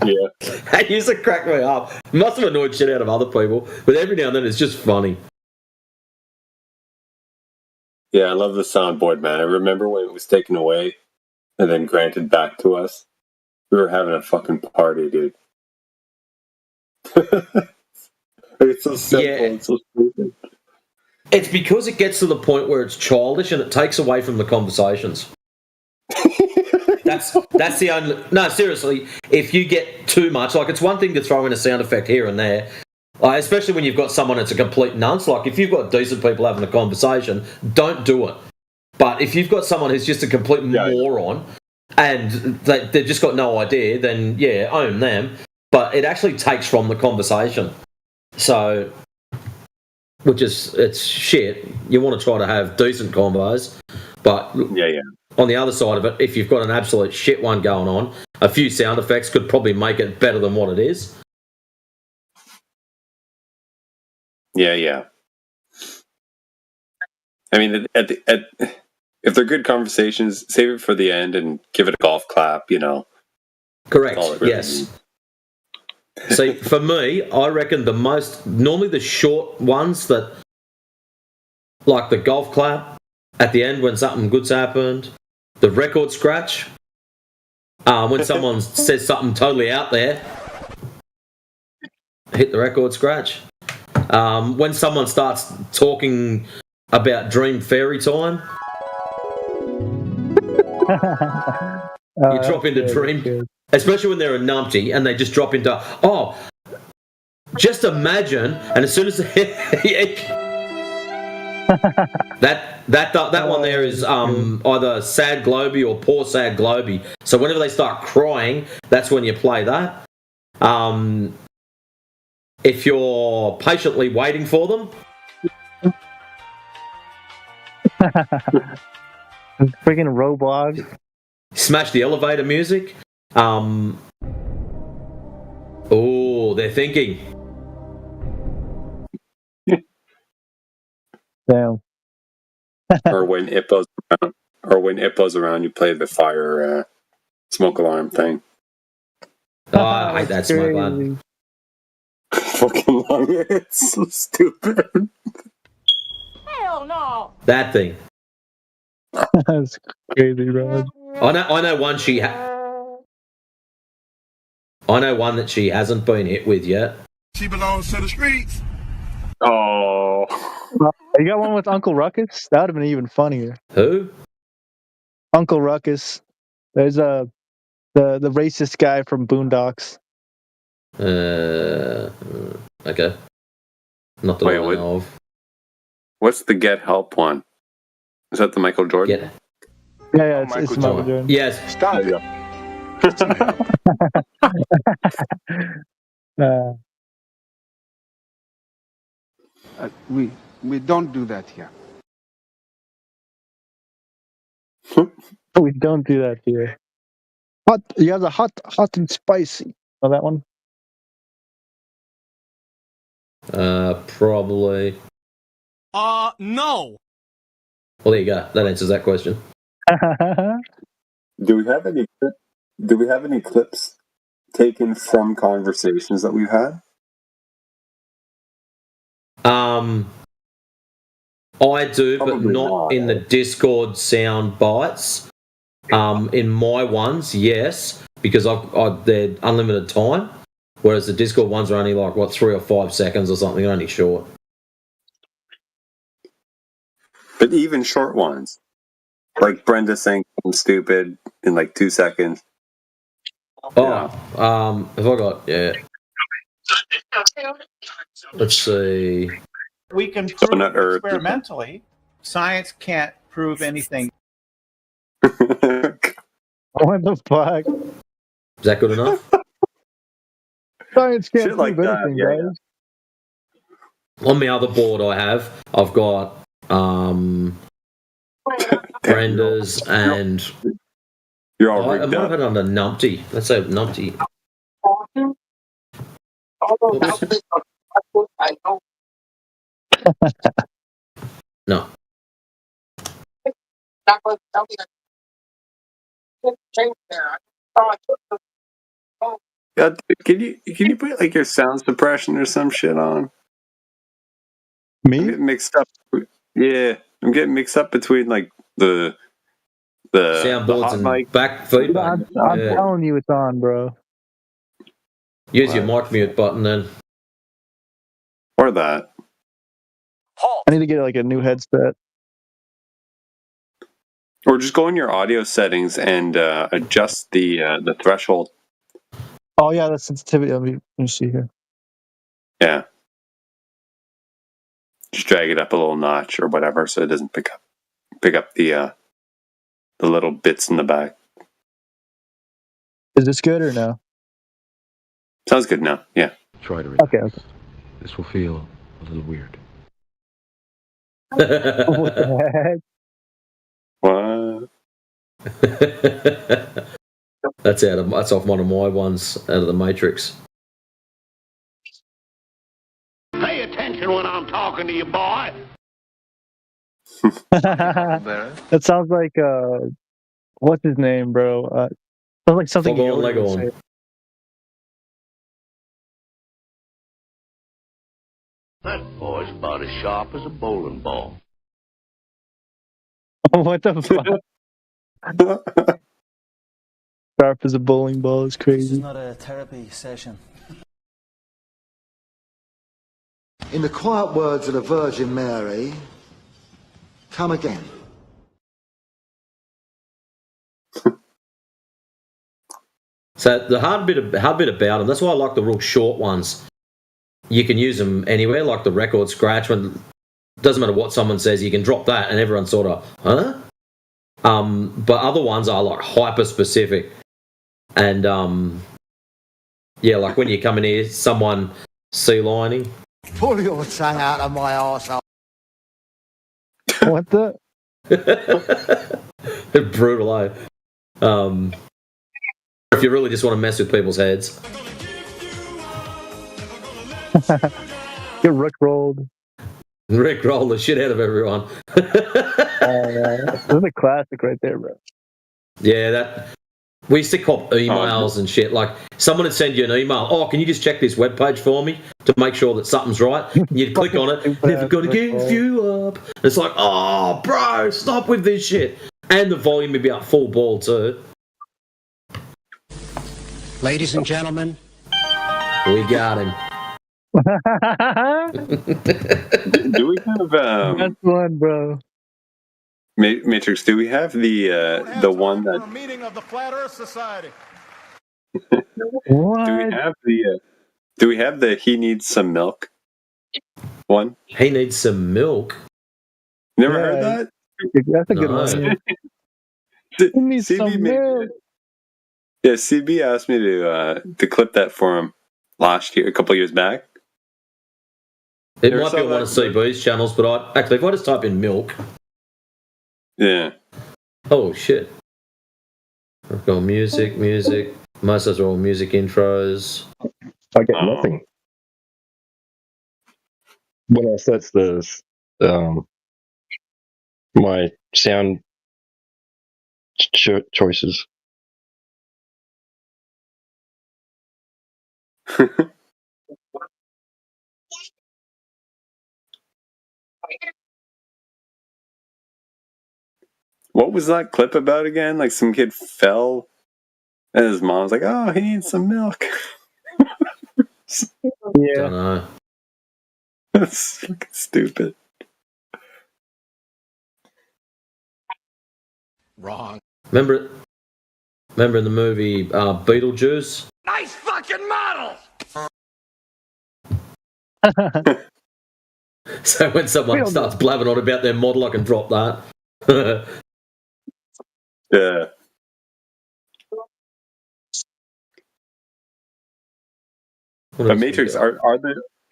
Yeah. That used to crack me up. Must have annoyed shit out of other people, but every now and then it's just funny. Yeah, I love the soundboard, man. I remember when it was taken away and then granted back to us. We were having a fucking party, dude. It's so simple and so stupid. It's because it gets to the point where it's childish and it takes away from the conversations. That's the only... No, seriously, if you get too much... Like, it's one thing to throw in a sound effect here and there, especially when you've got someone that's a complete nunce. Like, if you've got decent people having a conversation, don't do it. But if you've got someone who's just a complete moron and they've just got no idea, then, yeah, own them. But it actually takes from the conversation. So... Which is, it's shit. You want to try to have decent combos, but on the other side of it, if you've got an absolute shit one going on, a few sound effects could probably make it better than what it is. Yeah. I mean, if they're good conversations, save it for the end and give it a golf clap, you know. Correct, yes. See, for me, I reckon normally the short ones that, like the golf clap at the end when something good's happened, the record scratch, when someone says something totally out there, hit the record scratch. When someone starts talking about dream fairy time, you drop into dream... Especially when they're a numpty and they just drop into, just imagine, and as soon as that one there is either sad globy or poor sad globy. So whenever they start crying, that's when you play that. If you're patiently waiting for them, freaking Roblox. Smash the elevator music. They're thinking. Damn. Or when Ippo's around, you play the fire smoke alarm thing. I hate that smoke alarm. Fucking love it. It's so stupid. Hell no! That thing. That's crazy, bro. I know one I know one that she hasn't been hit with yet. She belongs to the streets. Oh. You got one with Uncle Ruckus? That would have been even funnier. Who? Uncle Ruckus. There's the racist guy from Boondocks. Okay. Not that I know of. What's the Get Help one? Is that the Michael Jordan? Yeah, it's Michael Jordan. Yes. Stop. We don't do that here. We don't do that here. Hot. You have the hot and spicy. Oh, that one. Probably. No. Well, there you go. That answers that question. Do we have any clips taken from conversations that we've had? I do, but not in the Discord sound bites. In my ones, yes, because they're unlimited time, whereas the Discord ones are only like 3 or 5 seconds or something, only short. But even short ones, like Brenda saying something stupid in like 2 seconds. Have I got? Yeah. Let's see. We can prove not Earth. experimentally. Science can't prove anything. What the fuck? Is that good enough? Science can't Shit prove like that, anything, yeah, guys. On my other board, I've got renders and You're all I rigged might up. have it under numpty. Let's say numpty. Oops. No. Yeah, can you put like your sound suppression or some shit on? I'm Me? getting mixed up. Yeah, I'm getting mixed up between like the Soundboards hot and mic. back feedback. I'm Yeah. telling you it's on, bro. Use your mic mute button then. Or that. I need to get like a new headset. Or just go in your audio settings and adjust the threshold. Oh yeah, the sensitivity. Let me see here. Yeah. Just drag it up a little notch or whatever so it doesn't pick up the little bits in the back. Is this good or no? Sounds good now. Yeah. Try to relax. Okay. This will feel a little weird. What the heck? What? That's off one of my ones out of the Matrix. Pay attention when I'm talking to you, boy. That sounds like what's his name, bro? Sounds like something Foghorn Yoda would Leghorn. say. That boy's about as sharp as a bowling ball. What the fuck? Sharp as a bowling ball is crazy. Not a therapy session. In the quiet words of the Virgin Mary, come again. So the hard bit about them, that's why I like the real short ones. You can use them anywhere, like the record scratch. When doesn't matter what someone says, you can drop that, and everyone's sort of, huh? But other ones are like hyper specific, and yeah, like when you come in here, someone sea lining. Pull your tongue out of my arsehole. What the? Brutal, eh? If you really just want to mess with people's heads. Get rickrolled. Rickroll the shit out of everyone. This is a classic right there, bro. Yeah, that we used to cop emails and shit. Like someone would send you an email. Oh, can you just check this webpage for me to make sure that something's right? And you'd click on it. Never gonna give you up. And it's like, oh, bro, stop with this shit. And the volume would be up full ball too. Ladies and gentlemen, we got him. Do we have That's one, bro. Matrix? Do we have the one that? Meeting of the Flat Earth Society. What? Do we have the he needs some milk one? He needs some milk. Never heard that? That's a good one. Yeah. He needs some milk. Yeah, CB asked me to clip that for him last year, a couple years back. It might be on one of CB's channels, but if I just type in milk. Yeah. Oh shit. I've got music. Most of those are all music intros. I get nothing. When I search my sound choices. What was that clip about again? Like some kid fell and his mom's like, oh, he needs some milk. Yeah. Don't know. That's fucking stupid. wrong. Remember in the movie Beetlejuice? Nice fucking model! So when someone starts blabbing on about their model, I can drop that. Yeah. But Matrix,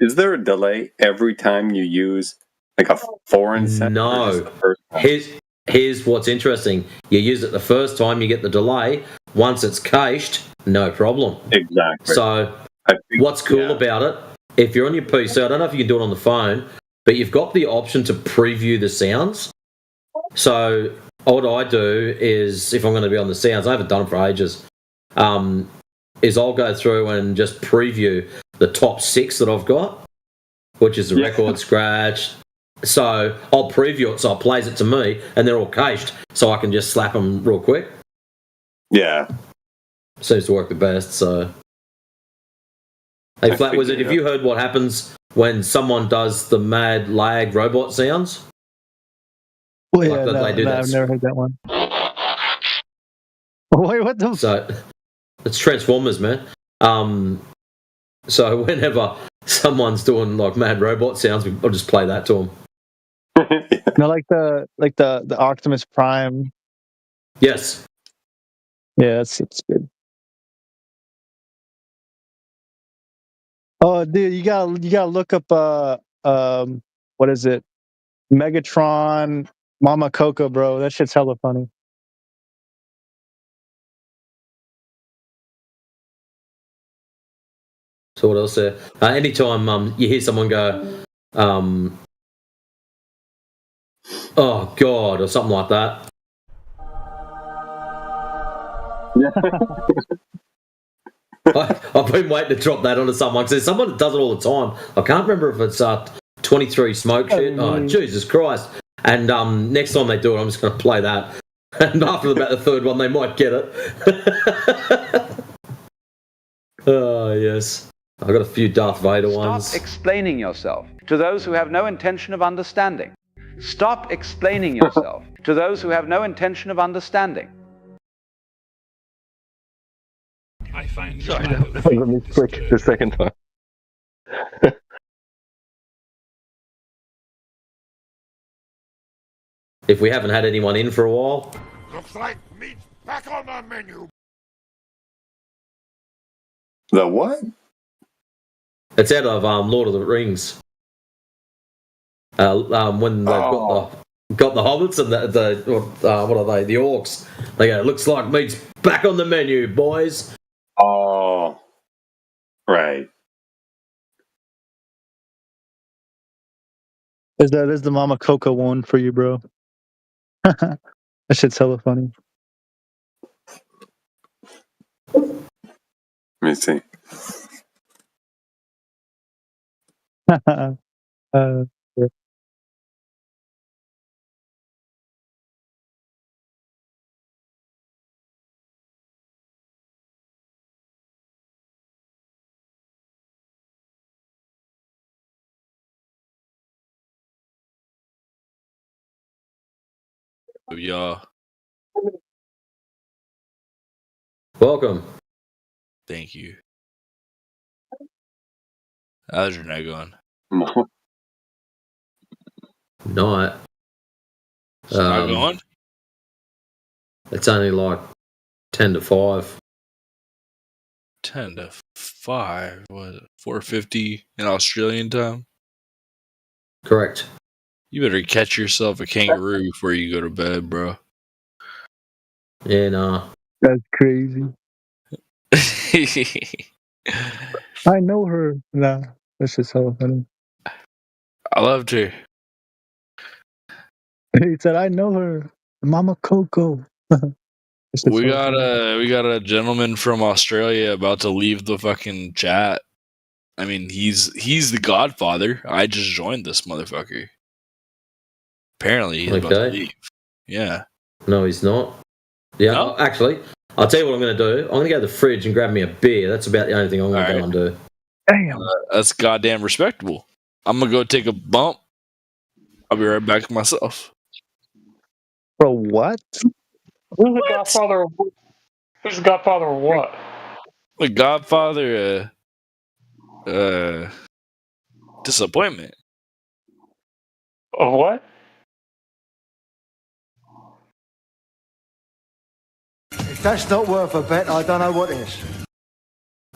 is there a delay every time you use like a foreign set? No. Here's what's interesting. You use it the first time, you get the delay. Once it's cached, no problem. Exactly. So what's cool about it, if you're on your PC, I don't know if you can do it on the phone, but you've got the option to preview the sounds. So what I do is, if I'm going to be on the sounds, I haven't done it for ages, is I'll go through and just preview the top 6 that I've got, which is the record scratch. So I'll preview it, so it plays it to me, and they're all cached, so I can just slap them real quick. Yeah. Seems to work the best, so... Hey, Flat Wizard, have you heard what happens when someone does the mad lag robot sounds? Well, yeah, I've never heard that one. Wait, what the... So, it's Transformers, man. So whenever someone's doing like mad robot sounds, I'll just play that to them. No, like the Optimus Prime. Yes. Yeah, it's good. Oh, dude, you gotta look up what is it? Megatron, Mama Coco, bro. That shit's hella funny. So what else there? Anytime you hear someone go, oh God, or something like that. I've been waiting to drop that onto someone, because there's someone that does it all the time. I can't remember if it's 23 Smoke shit. Oh, Jesus Christ. And next time they do it, I'm just going to play that. And after about the third one, they might get it. Oh, yes. I've got a few Darth Vader ones. Stop explaining yourself to those who have no intention of understanding. Stop explaining yourself to those who have no intention of understanding. I find sorry, that was a mistake the second time. If we haven't had anyone in for a while. Looks like meat's back on the menu. The what? It's out of Lord of the Rings. When they've got the hobbits and what are they? The orcs. They go, looks like meat's back on the menu, boys. Oh, right. There's the Mama Coco one for you, bro. That shit's hella funny. Let me see. Yeah. Yeah. Welcome. Thank you. How's your night going? Night. It's not going? It's only like 10 to 5. 10 to 5? What? 4:50 in Australian time? Correct. You better catch yourself a kangaroo before you go to bed, bro. Yeah, nah. That's crazy. I know her. Nah, that's just hella funny. I loved her. He said, "I know her, Mama Coco." We got a gentleman from Australia about to leave the fucking chat. I mean, he's the Godfather. I just joined this motherfucker. Apparently, he's about to leave. Yeah. No, he's not. Yeah, no? Actually, I'll tell you what I'm going to do. I'm going to go to the fridge and grab me a beer. That's about the only thing I'm going to go and do. Damn. That's goddamn respectable. I'm going to go take a bump. I'll be right back myself. Bro, what? Who's the Godfather? Who's the Godfather of what? The Godfather, disappointment. What? If that's not worth a bet, I don't know what is.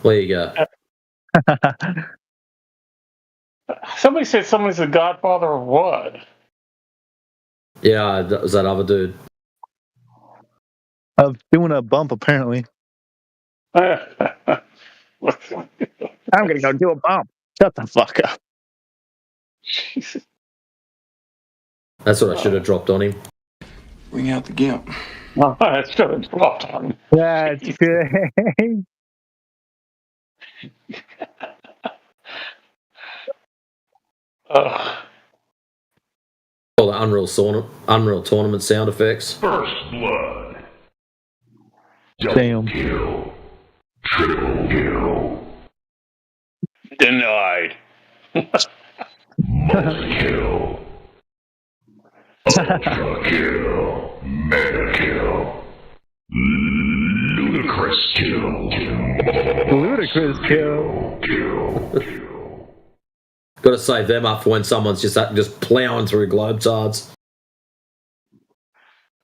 There you go. Somebody said somebody's the godfather of what? Yeah, that was that other dude. Of doing a bump, apparently. I'm gonna go do a bump. Shut the fuck up. Jesus. That's what I should have dropped on him. Bring out the gimp. Oh, I should have dropped on him. That's good. All the Unreal Tournament sound effects. First blood. Damn. Kill. Triple kill. Denied. Multi-kill. Ultra kill. Mega kill. Ludicrous kill. Ludicrous kill. Got to save them up for when someone's just plowing through Globetards.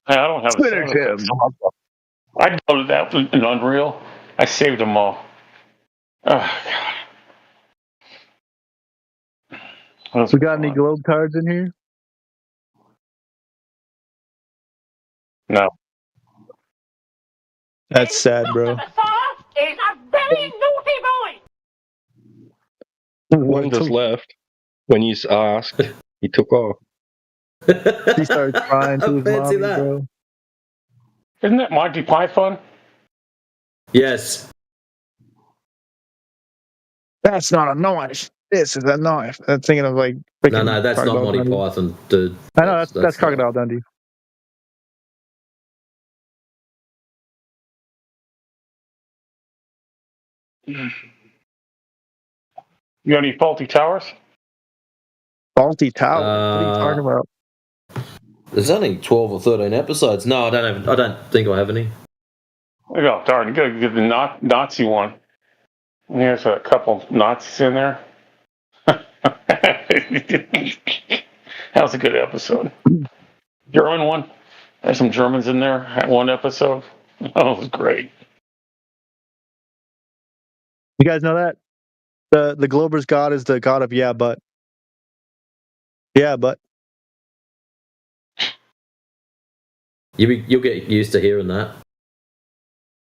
Hey, I don't have Twitter a sound effect. I downloaded that in Unreal. I saved them all. Oh, God. We got any globe cards in here? No. That's sad, bro. Is a very naughty boy. One just left. When you asked, he took off. He started crying to his Fancy mommy, that. bro. Isn't that Monty Python? Yes. That's not a knife. This is a knife. I'm thinking of like. No, that's not Crocodile Monty Dundee. Python, dude. I know that's Crocodile Dundee. You got any faulty towers? Faulty Tower. What are you talking about? There's only 12 or 13 episodes. No, I don't think I have any. Oh, darn. You got to get the Nazi one. And there's a couple Nazis in there. That was a good episode. German one. There's some Germans in there. Had one episode. Oh, it was great. You guys know that? The Glober's god is the god of yeah, but. Yeah, but. You'll get used to hearing that.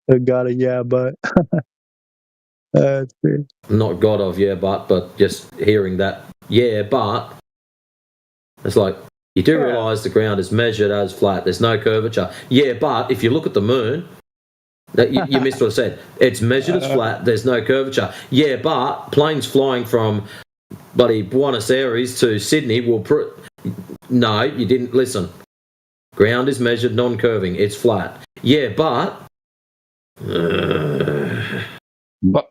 The god of yeah, but. That's great. Not God of yeah, but just hearing that yeah, but. It's like, you do realise the ground is measured as flat. There's no curvature. Yeah, but if you look at the moon, you missed what I said. It's measured as flat. There's no curvature. Yeah, but planes flying from bloody Buenos Aires to Sydney will no, you didn't listen. Ground is measured non-curving. It's flat. Yeah, but. But.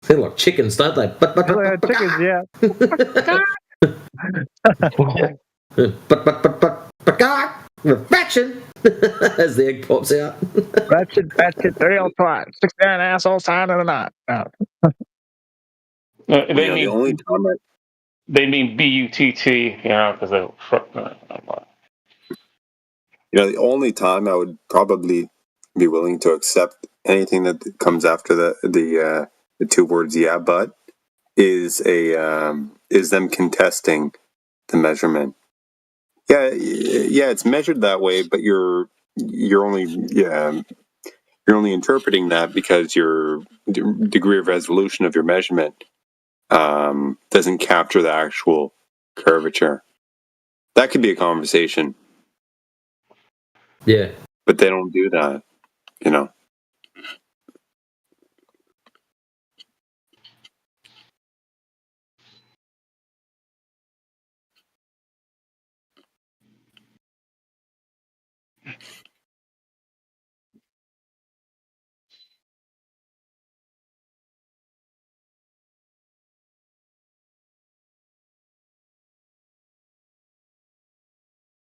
They're like chickens, don't they? But chickens, yeah. Fraction as the egg pops out. Ratchet, 69 assholes tied in a knot. They mean B-U-T-T, because they. The only time I would probably be willing to accept anything that comes after the two words "yeah, but" is them contesting the measurement. Yeah, it's measured that way, but you're only interpreting that because your degree of resolution of your measurement doesn't capture the actual curvature. That could be a conversation. Yeah, but they don't do that,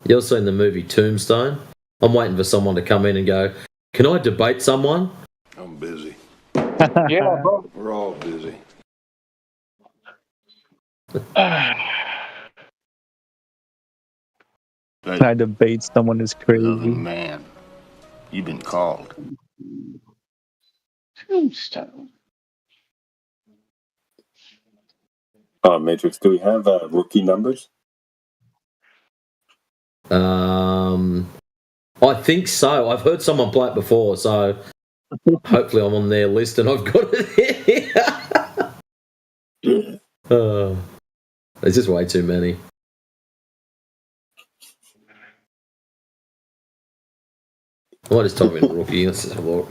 You're seeing the movie Tombstone? I'm waiting for someone to come in and go, can I debate someone? I'm busy. Yeah, bro. We're all busy. I debate someone is crazy. Loving man, you've been called. Tombstone. Matrix, do we have rookie numbers? I think so. I've heard someone play it before, so hopefully I'm on their list and I've got it here. There's just way too many. I might just type in rookie. Let's just have a look.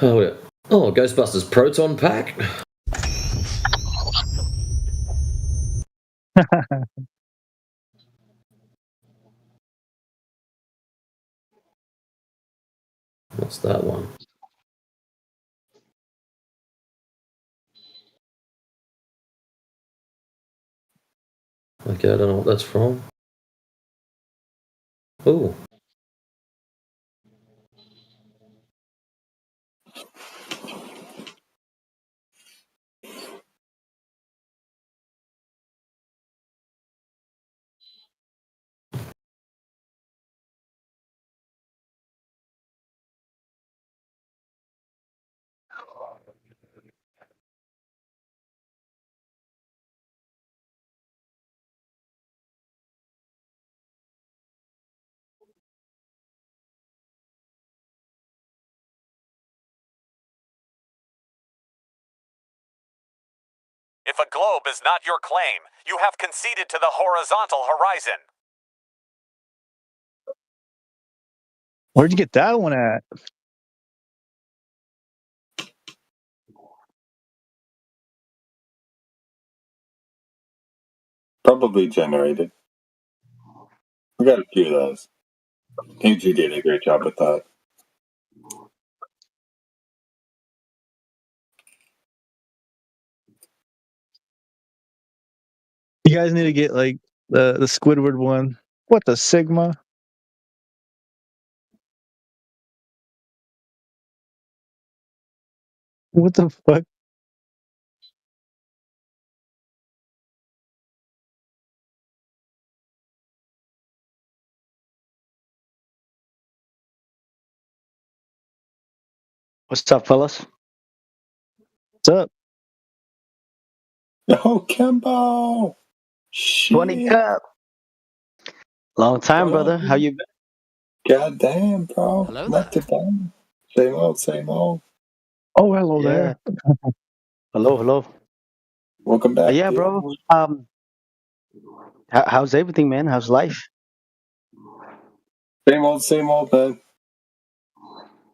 Oh, Ghostbusters Proton Pack. What's that one? Okay, I don't know what that's from. Oh. If a globe is not your claim, you have conceded to the horizontal horizon. Where'd you get that one at? Probably generated. We got a few of those. AG did a great job with that. You guys need to get like the Squidward one. What the Sigma? What the fuck? What's up, fellas? What's up? Oh, Kembo! 20 cup. Long time, brother. How you been? God damn, bro. Hello Not too bad. Same old, same old. Oh, hello there. Hello. Welcome back. Yeah, dude. bro. How's everything, man? How's life? Same old, man.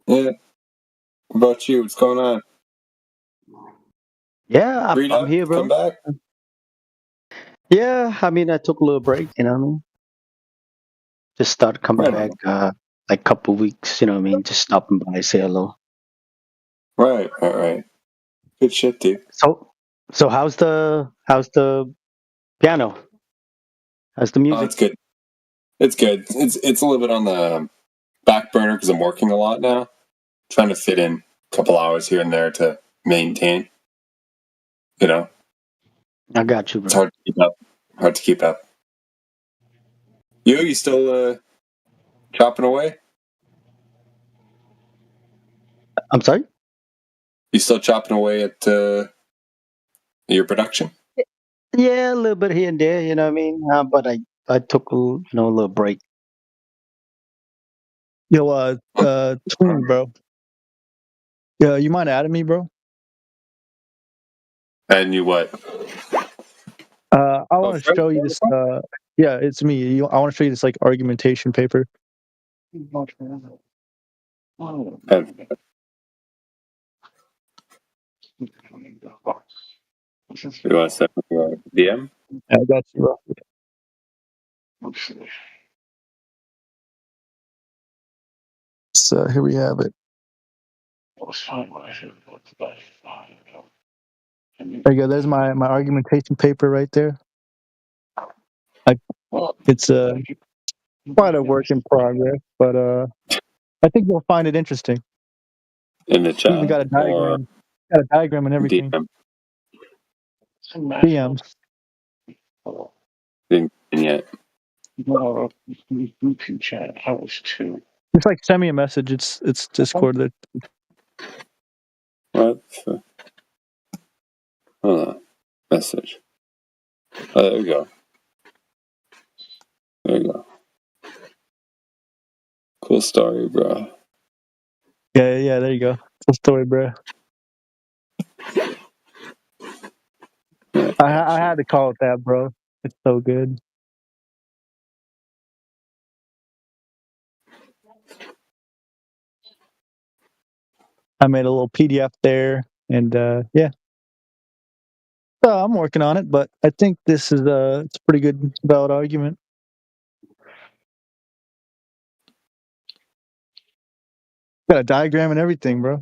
Yeah. What about you? What's going on? Yeah, I'm here, bro. Come back. Yeah, I mean, I took a little break, you know what I mean? Just started coming back, like a couple weeks, you know what I mean? Just stopping by, say hello. Right. Good shit, dude. So how's the piano? How's the music? Oh, it's good. It's good. It's a little bit on the back burner because I'm working a lot now. Trying to fit in a couple hours here and there to maintain. You know? I got you, bro. It's hard to keep up. You still chopping away? I'm sorry? You still chopping away at your production? Yeah, a little bit here and there, you know what I mean? But I took a little break. Yo, Twin, bro. Yeah, you mind adding me, bro? And you what? I want to show you this. Yeah, it's me. I want to show you this like argumentation paper. You want to send me a DM? I got you, bro. So here we have it. There you go. There's my argumentation paper right there. It's quite a work in progress, but I think you'll find it interesting. In the chat? Even got a diagram. Got a diagram and everything. DM. DMs. yet. No, group chat. I was too. It's like send me a message. It's Discord. That What? Hold on. Message. Oh, there we go. There you go. Cool story, bro. yeah. There you go. Cool story, bro. I had to call it that, bro. It's so good. I made a little PDF there, and yeah. So I'm working on it, but I think this is it's a pretty good, valid argument. Got a diagram and everything, bro.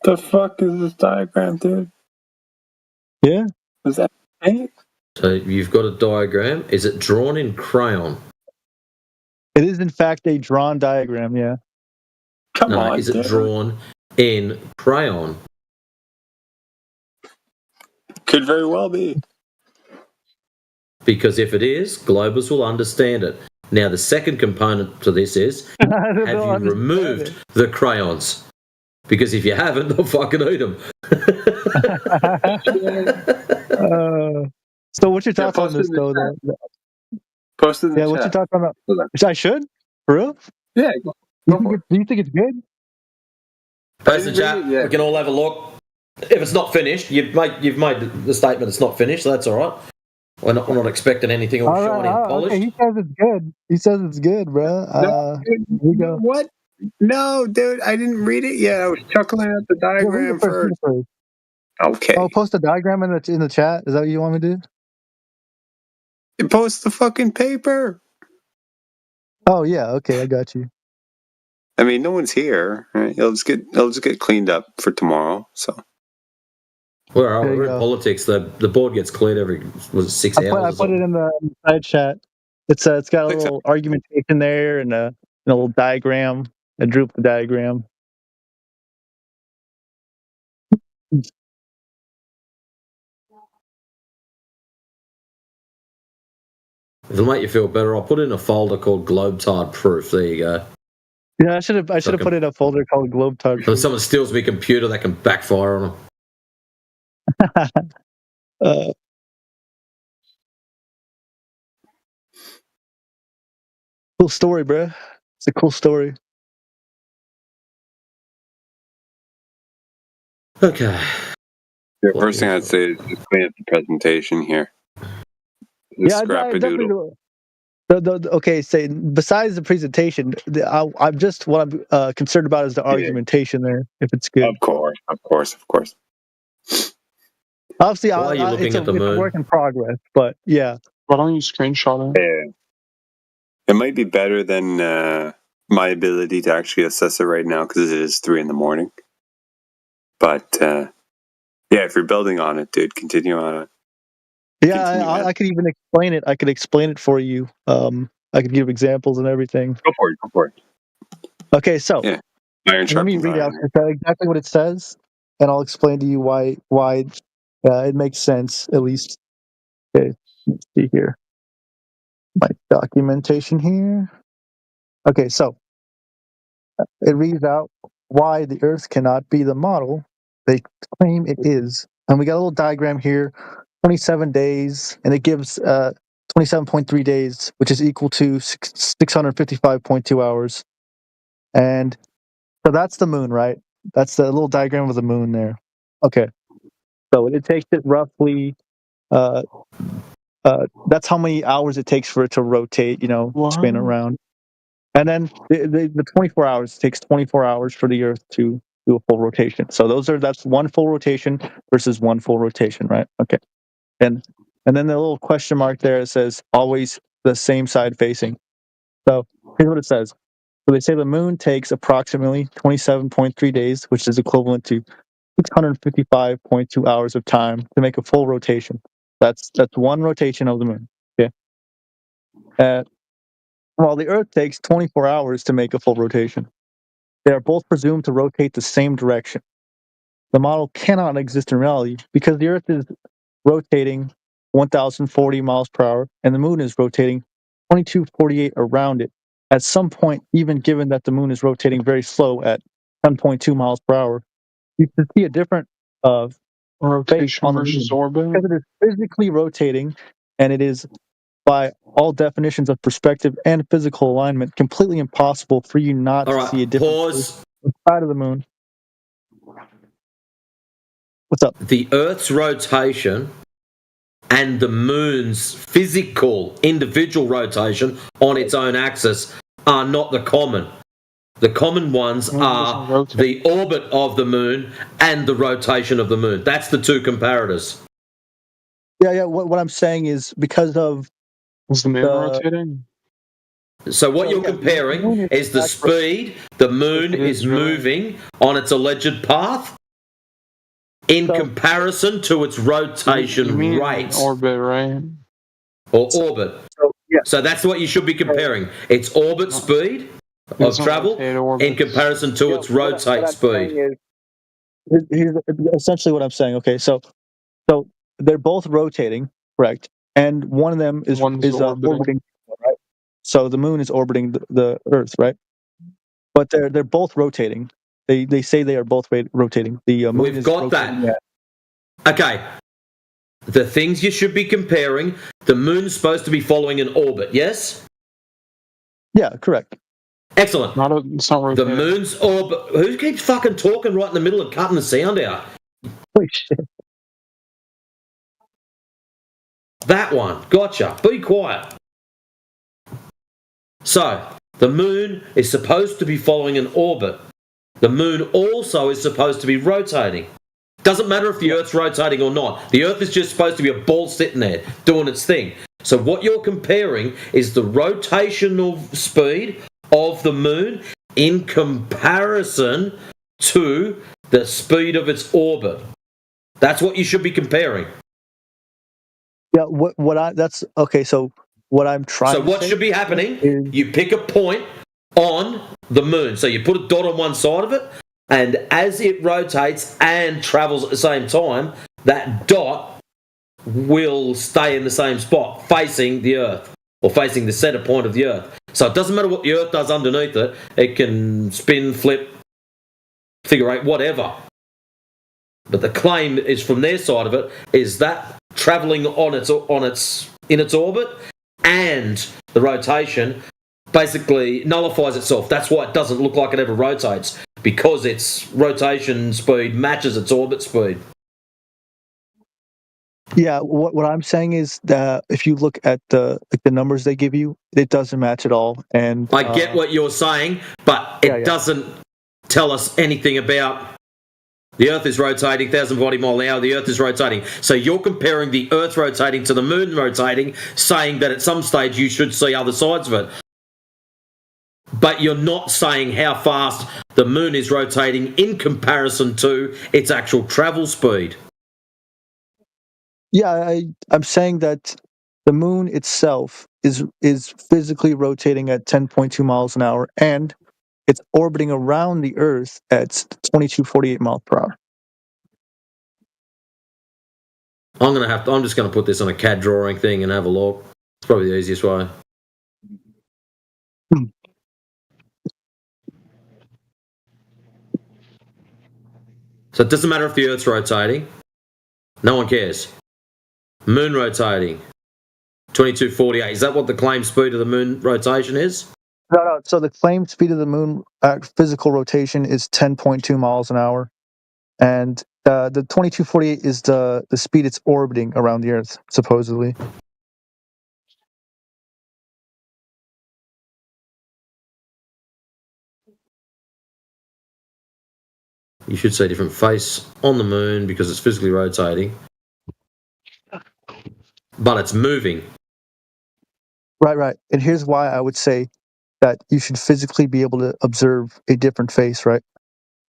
The fuck is this diagram, dude? Yeah. Is that paint? So you've got a diagram. Is it drawn in crayon? It is, in fact, a drawn diagram. Yeah. Come No, on, is it dude. drawn in crayon? Could very well be. Because if it is, Globus will understand it. Now, the second component to this is, have you removed the crayons? Because if you haven't, they'll fucking eat them. So what's your thoughts on this, though? Post it in the what's your chat. thoughts on that? I should? For real? Yeah, do you think it's good? Post the chat. We can all have a look. If it's not finished, you've made the statement it's not finished, so that's all right. We're not expecting anything all shiny and polished. Okay, he says it's good. He says it's good, bro. Here we go. What? No, dude, I didn't read it yet. I was chuckling at the diagram first. Okay. Oh, post a diagram in the chat. Is that what you want me to do? Post the fucking paper. Oh yeah, okay, I got you. I mean, no one's here. Right? It'll just get cleaned up for tomorrow. So. We're in politics. The board gets cleared every 6 hours. I put it in the side chat. It's got a little argumentation there and a little diagram. I drew up the diagram. If it'll make you feel better, I'll put it in a folder called Globetard Proof. There you go. Yeah, I should have put it in a folder called Globetard. If someone steals my computer, that can backfire on them. Cool story, bro. It's a cool story. Okay. The first thing I'd say is just clean up the presentation here. Yeah, I definitely. Okay, say besides the presentation, I'm just what I'm concerned about is the argumentation there. If it's good, of course. Obviously, why are you looking at the moon? It's a work in progress, but yeah. Why don't you screenshot it? Yeah. It might be better than my ability to actually assess it right now because it is 3 a.m. But yeah, if you're building on it, dude, continue on it. Yeah, I could even explain it. I could explain it for you. I could give examples and everything. Go for it. Okay, so let me read out exactly what it says, and I'll explain to you why it makes sense at least. Okay, let's see here. My documentation here. Okay, so it reads out why the Earth cannot be the model they claim it is, and we got a little diagram here. 27 days, and it gives 27.3 days, which is equal to 655.2 hours. And so that's the moon, right? That's the little diagram of the moon there. Okay. So it takes it roughly, that's how many hours it takes for it to rotate, spin around. And then the 24 hours, it takes 24 hours for the Earth to do a full rotation. So that's one full rotation versus one full rotation, right? Okay. And then the little question mark there, it says always the same side facing. So here's what it says. So they say the moon takes approximately 27.3 days, which is equivalent to 655.2 hours of time to make a full rotation. That's one rotation of the moon. Okay. While the Earth takes 24 hours to make a full rotation, they are both presumed to rotate the same direction. The model cannot exist in reality because the Earth is rotating 1,040 miles per hour, and the moon is rotating 2248 around it. At some point, even given that the moon is rotating very slow at 10.2 miles per hour, you can see a different rotation on the versus moon. orbit. Because it is physically rotating, and it is, by all definitions of perspective and physical alignment, completely impossible for you not All to right, see a different pause. side of the moon. What's up? The Earth's rotation and the moon's physical individual rotation on its own axis are not the common. The common ones are the orbit of the moon and the rotation of the moon. That's the two comparators. Yeah. What I'm saying is because of is the moon rotating? So what you're comparing is the speed the moon is moving on its alleged path in comparison to its rotation rate. Orbit, right? Or orbit. So that's what you should be comparing. Its orbit speed of travel in comparison to its rotate speed. Here's essentially what I'm saying. Okay, so they're both rotating, correct? And one of them is orbiting, right? So the moon is orbiting the Earth, right? But they're both rotating. They say they are both rotating. The moon We've is got that. Okay. The things you should be comparing, the moon's supposed to be following an orbit, yes? Yeah, correct. Excellent. It's not rotating. The moon's orbit. Who keeps fucking talking right in the middle and cutting the sound out? Holy shit. That one. Gotcha. Be quiet. So, the moon is supposed to be following an orbit. The moon also is supposed to be rotating. Doesn't matter if the Earth's rotating or not. The Earth is just supposed to be a ball sitting there doing its thing. So what you're comparing is the rotational speed of the moon in comparison to the speed of its orbit. That's what you should be comparing. Yeah, that's okay. So what I'm trying. So what should be happening? You pick a point on the moon. So you put a dot on one side of it, and as it rotates and travels at the same time, that dot will stay in the same spot, facing the Earth or facing the center point of the Earth. So it doesn't matter what the Earth does underneath it. It can spin, flip, figure eight, whatever. But the claim is from their side of it is that traveling in its orbit and the rotation basically nullifies itself. That's why it doesn't look like it ever rotates, because its rotation speed matches its orbit speed. Yeah, what I'm saying is that if you look at the numbers they give you, it doesn't match at all. And I get what you're saying, but it doesn't tell us anything about the Earth is rotating 1,040 miles an hour. The Earth is rotating. So you're comparing the Earth rotating to the moon rotating, saying that at some stage you should see other sides of it. But you're not saying how fast the moon is rotating in comparison to its actual travel speed. Yeah, I'm saying that the moon itself is physically rotating at 10.2 miles an hour, and it's orbiting around the Earth at 2248 miles per hour. I'm just gonna put this on a CAD drawing thing and have a look. It's probably the easiest way. So it doesn't matter if the Earth's rotating. No one cares. Moon rotating. 2248. Is that what the claimed speed of the moon rotation is? No. So the claimed speed of the moon physical rotation is 10.2 miles an hour, and the 2248 is the speed it's orbiting around the Earth, supposedly. You should see a different face on the moon because it's physically rotating. But it's moving. Right. And here's why I would say that you should physically be able to observe a different face, right?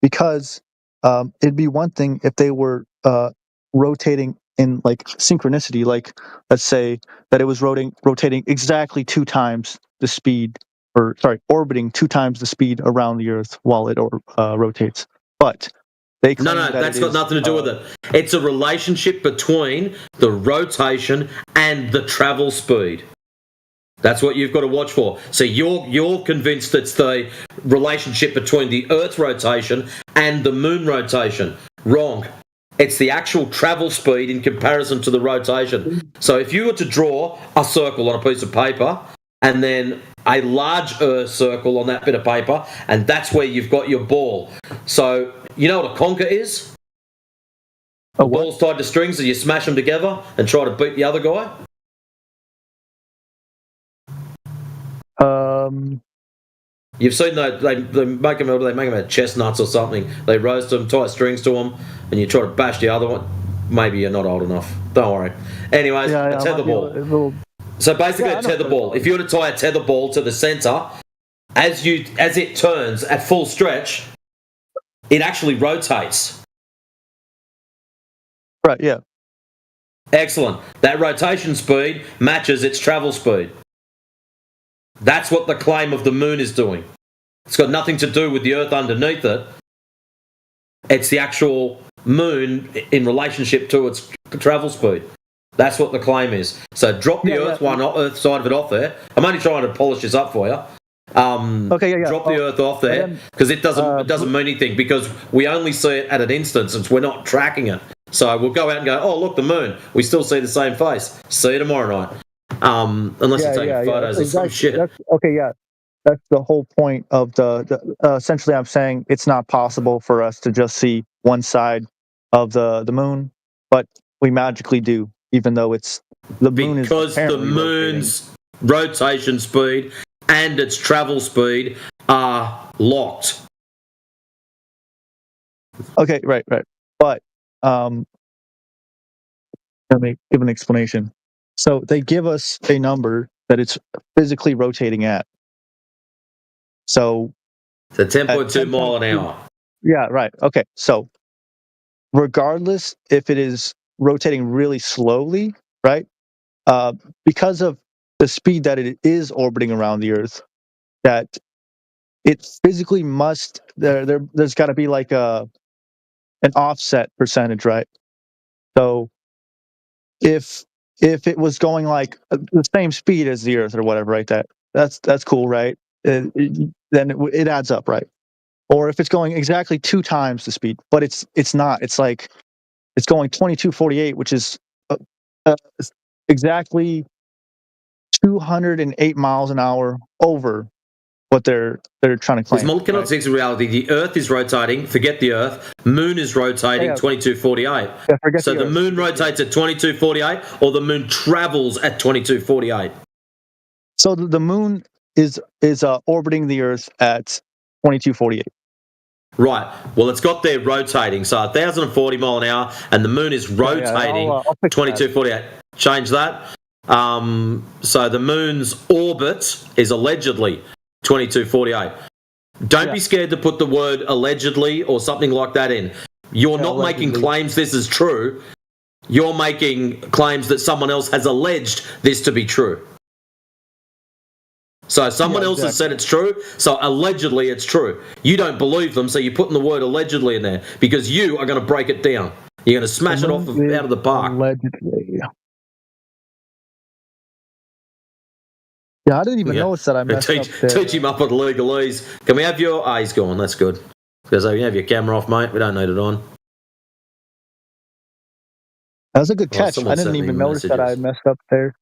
Because it'd be one thing if they were rotating in like synchronicity, like let's say that it was rotating exactly 2 times the speed, orbiting 2 times the speed around the Earth while it rotates. But They No, claim that that's it got is, nothing to do with it. It's a relationship between the rotation and the travel speed. That's what you've got to watch for. So you're convinced it's the relationship between the Earth's rotation and the Moon rotation. Wrong. It's the actual travel speed in comparison to the rotation. So if you were to draw a circle on a piece of paper and then a large Earth circle on that bit of paper, and that's where you've got your ball. So you know what a conker is? A ball's tied to strings and you smash them together and try to beat the other guy? You've seen that they make them out of chestnuts or something. They roast them, tie strings to them, and you try to bash the other one. Maybe you're not old enough. Don't worry. Anyways, a tether ball. So basically, a tether ball. If you were to tie a tether ball to the center, as it turns at full stretch, it actually rotates. Right. Yeah. Excellent. That rotation speed matches its travel speed. That's what the claim of the moon is doing. It's got nothing to do with the Earth underneath it. It's the actual moon in relationship to its travel speed. That's what the claim is. So drop the Earth Earth side of it off there. I'm only trying to polish this up for you. Drop the Earth off there because it doesn't mean anything because we only see it at an instance since we're not tracking it. So we'll go out and go, oh look, the moon. We still see the same face. See you tomorrow night. Unless you're taking photos of some shit. That's the whole point of the essentially I'm saying it's not possible for us to just see one side of the moon, but we magically do, even though it's the moon is because the moon's rotation speed and its travel speed are locked. Okay, right. But let me give an explanation. So they give us a number that it's physically rotating at. So 10.2 mile an hour. Yeah, right. Okay. So regardless if it is rotating really slowly, right? Because of the speed that it is orbiting around the Earth, that it physically must there's got to be like an offset percentage, right? So if it was going like the same speed as the Earth or whatever, right? That's cool, right? Then it adds up, right? Or if it's going exactly 2 times the speed, but it's not. It's like it's going 2248, which is exactly 208 miles an hour over what they're trying to claim. There's multiple concepts in reality. The Earth is rotating. Forget the Earth. Moon is rotating 2248. So the moon rotates at 2248, or the moon travels at 2248. So the moon is orbiting the Earth at 2248. Right. Well, it's got there rotating. So 1,040 mile an hour, and the moon is rotating 2248. Change that. So the moon's orbit is allegedly 2248. Don't be scared to put the word allegedly or something like that in. You're not making claims this is true. You're making claims that someone else has alleged this to be true. So someone else has said it's true, so allegedly it's true. You don't believe them, so you're putting the word allegedly in there because you are going to break it down. You're going to smash it off out of the park. Allegedly. Yeah, I didn't even notice that I messed up there. Teach him up on legalese. Can we have your... he's gone. That's good. Because you have your camera off, mate. We don't need it on. That was a good catch. I didn't even notice that I messed up there.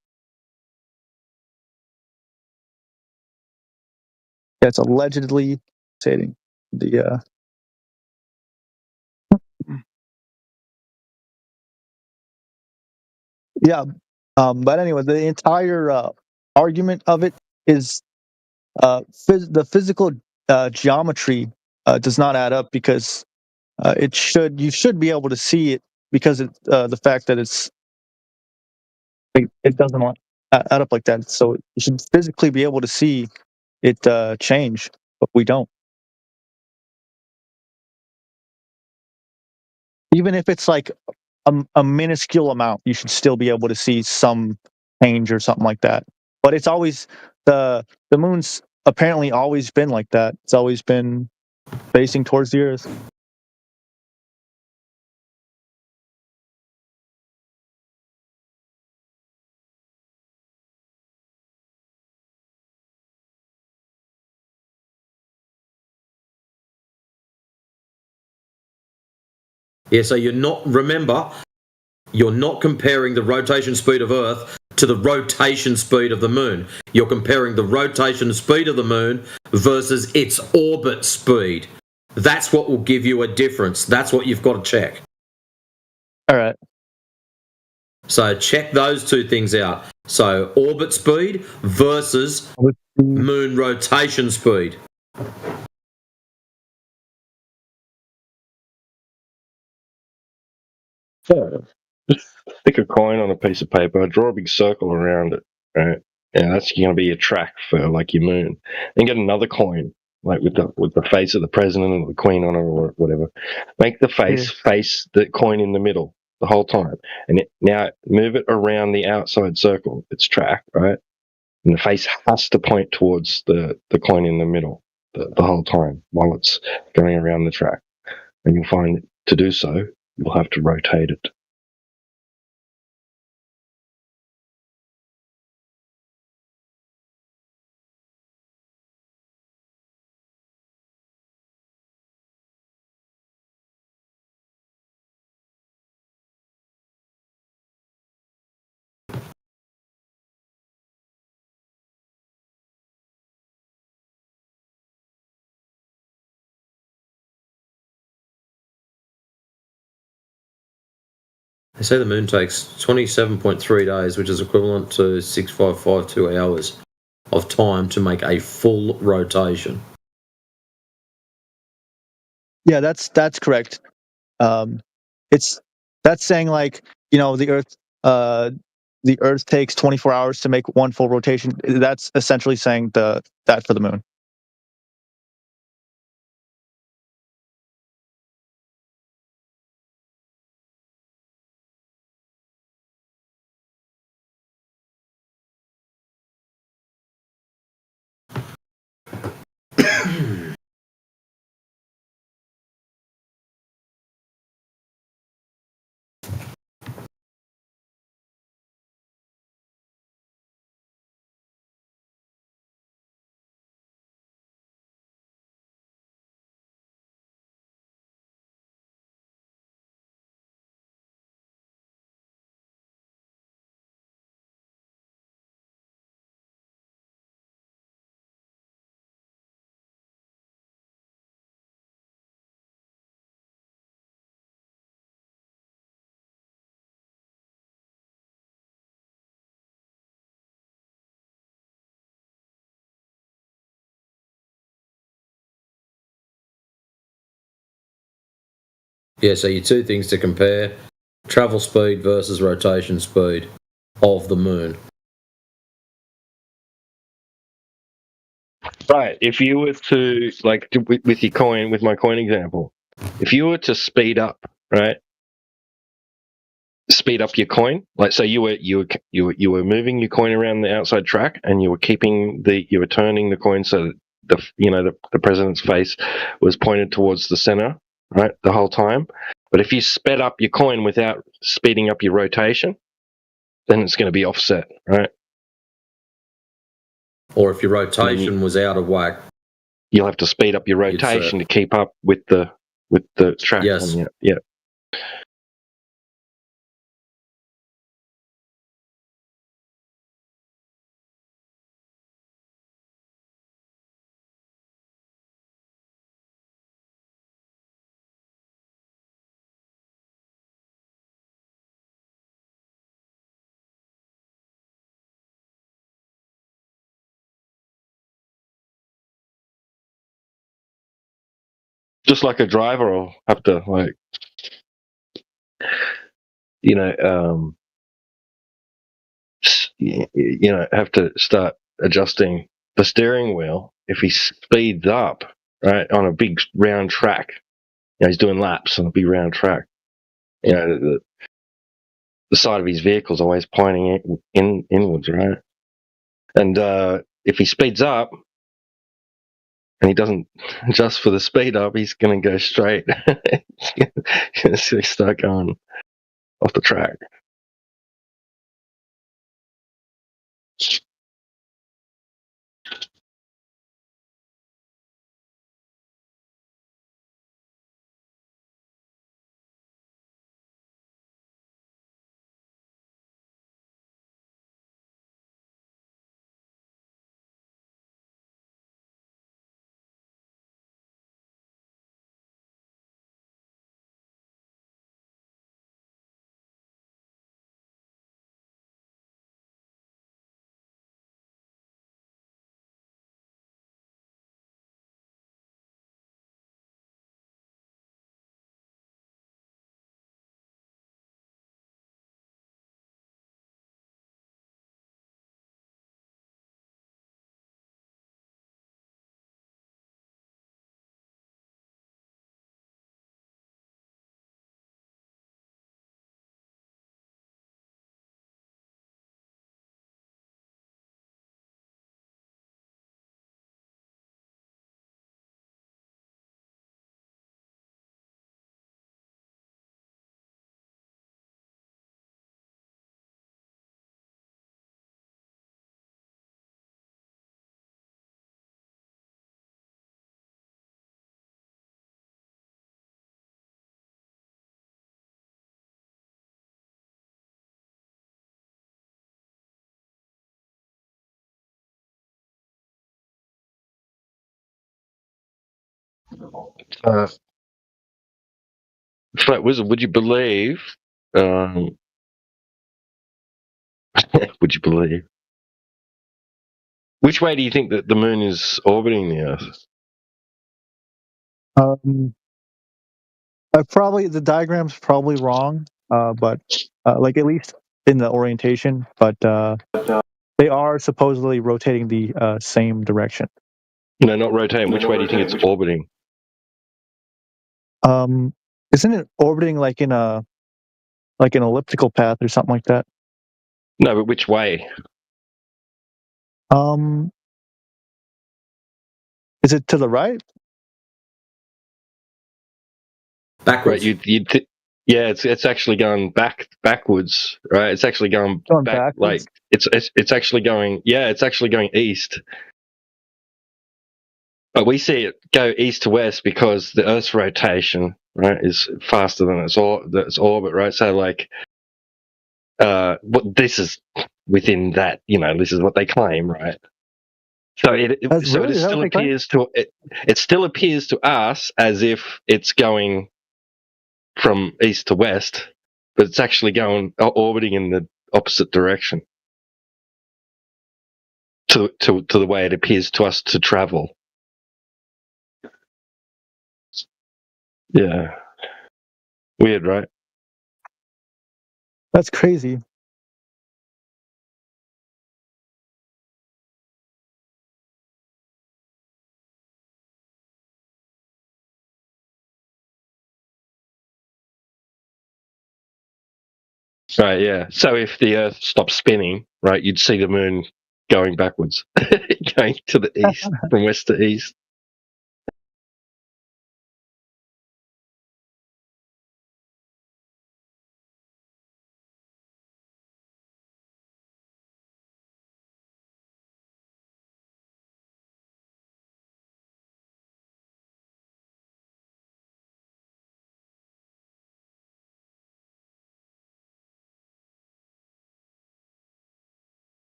Yeah, it's allegedly stating the... Yeah, but anyway, the entire argument of it is the physical geometry does not add up because you should be able to see it because the fact that it doesn't add up like that. So you should physically be able to see it change, but we don't. Even if it's like a minuscule amount, you should still be able to see some change or something like that. But it's always the moon's apparently always been like that. It's always been facing towards the Earth. Yeah, so you're not comparing the rotation speed of Earth to the rotation speed of the moon. You're comparing the rotation speed of the moon versus its orbit speed. That's what will give you a difference. That's what you've got to check. All right. So check those two things out. So orbit speed versus moon rotation speed. So, just stick a coin on a piece of paper, draw a big circle around it, right? And that's going to be your track for like your moon. Then get another coin, like with the face of the president or the queen on it or whatever. Make the face the coin in the middle the whole time, and now move it around the outside circle. Its track, right? And the face has to point towards the coin in the middle the whole time while it's going around the track. And you'll find that to do so, you'll have to rotate it. They say the moon takes 27.3 days, which is equivalent to 6,552 hours of time to make a full rotation. Yeah, that's correct. It's that's saying like the Earth takes 24 hours to make one full rotation. That's essentially saying that for the moon. Yeah, so your two things to compare: travel speed versus rotation speed of the moon. Right. If you were to with your coin, with my coin example, if you were to speed up, right? Speed up your coin, like so you were moving your coin around the outside track, and you were turning the coin so that the president's face was pointed towards the center, right, the whole time. But if you sped up your coin without speeding up your rotation, then it's going to be offset, right? Or if your rotation was out of whack, you'll have to speed up your rotation to keep up with the track. Yes. Yeah. Just like a driver will have to have to start adjusting the steering wheel if he speeds up, right, on a big round track. He's doing laps on a big round track. The side of his vehicle is always pointing inwards, right? And if he speeds up and he doesn't adjust for the speed up, he's going to go straight. He's going to start going off the track. Flat Wizard, would you believe? Would you believe? Which way do you think that the moon is orbiting the Earth? The diagram's probably wrong, but like at least in the orientation, but they are supposedly rotating the same direction. No, not rotating. Which way do you think it's orbiting? Isn't it orbiting like in an elliptical path or something like that? No, but which way? Is it to the right? Backwards. Right, yeah, it's actually going backwards, right? It's actually going back, backwards? like it's actually going. Yeah, it's actually going east. But we see it go east to west because the Earth's rotation, right, is faster than its orbit, right? So, like, this is within that. This is what they claim, right? So it still appears to us as if it's going from east to west, but it's actually orbiting in the opposite direction to the way it appears to us to travel. Yeah. Weird, right? That's crazy. Right, yeah. So if the Earth stopped spinning, right, you'd see the moon going backwards, going to the east, from west to east.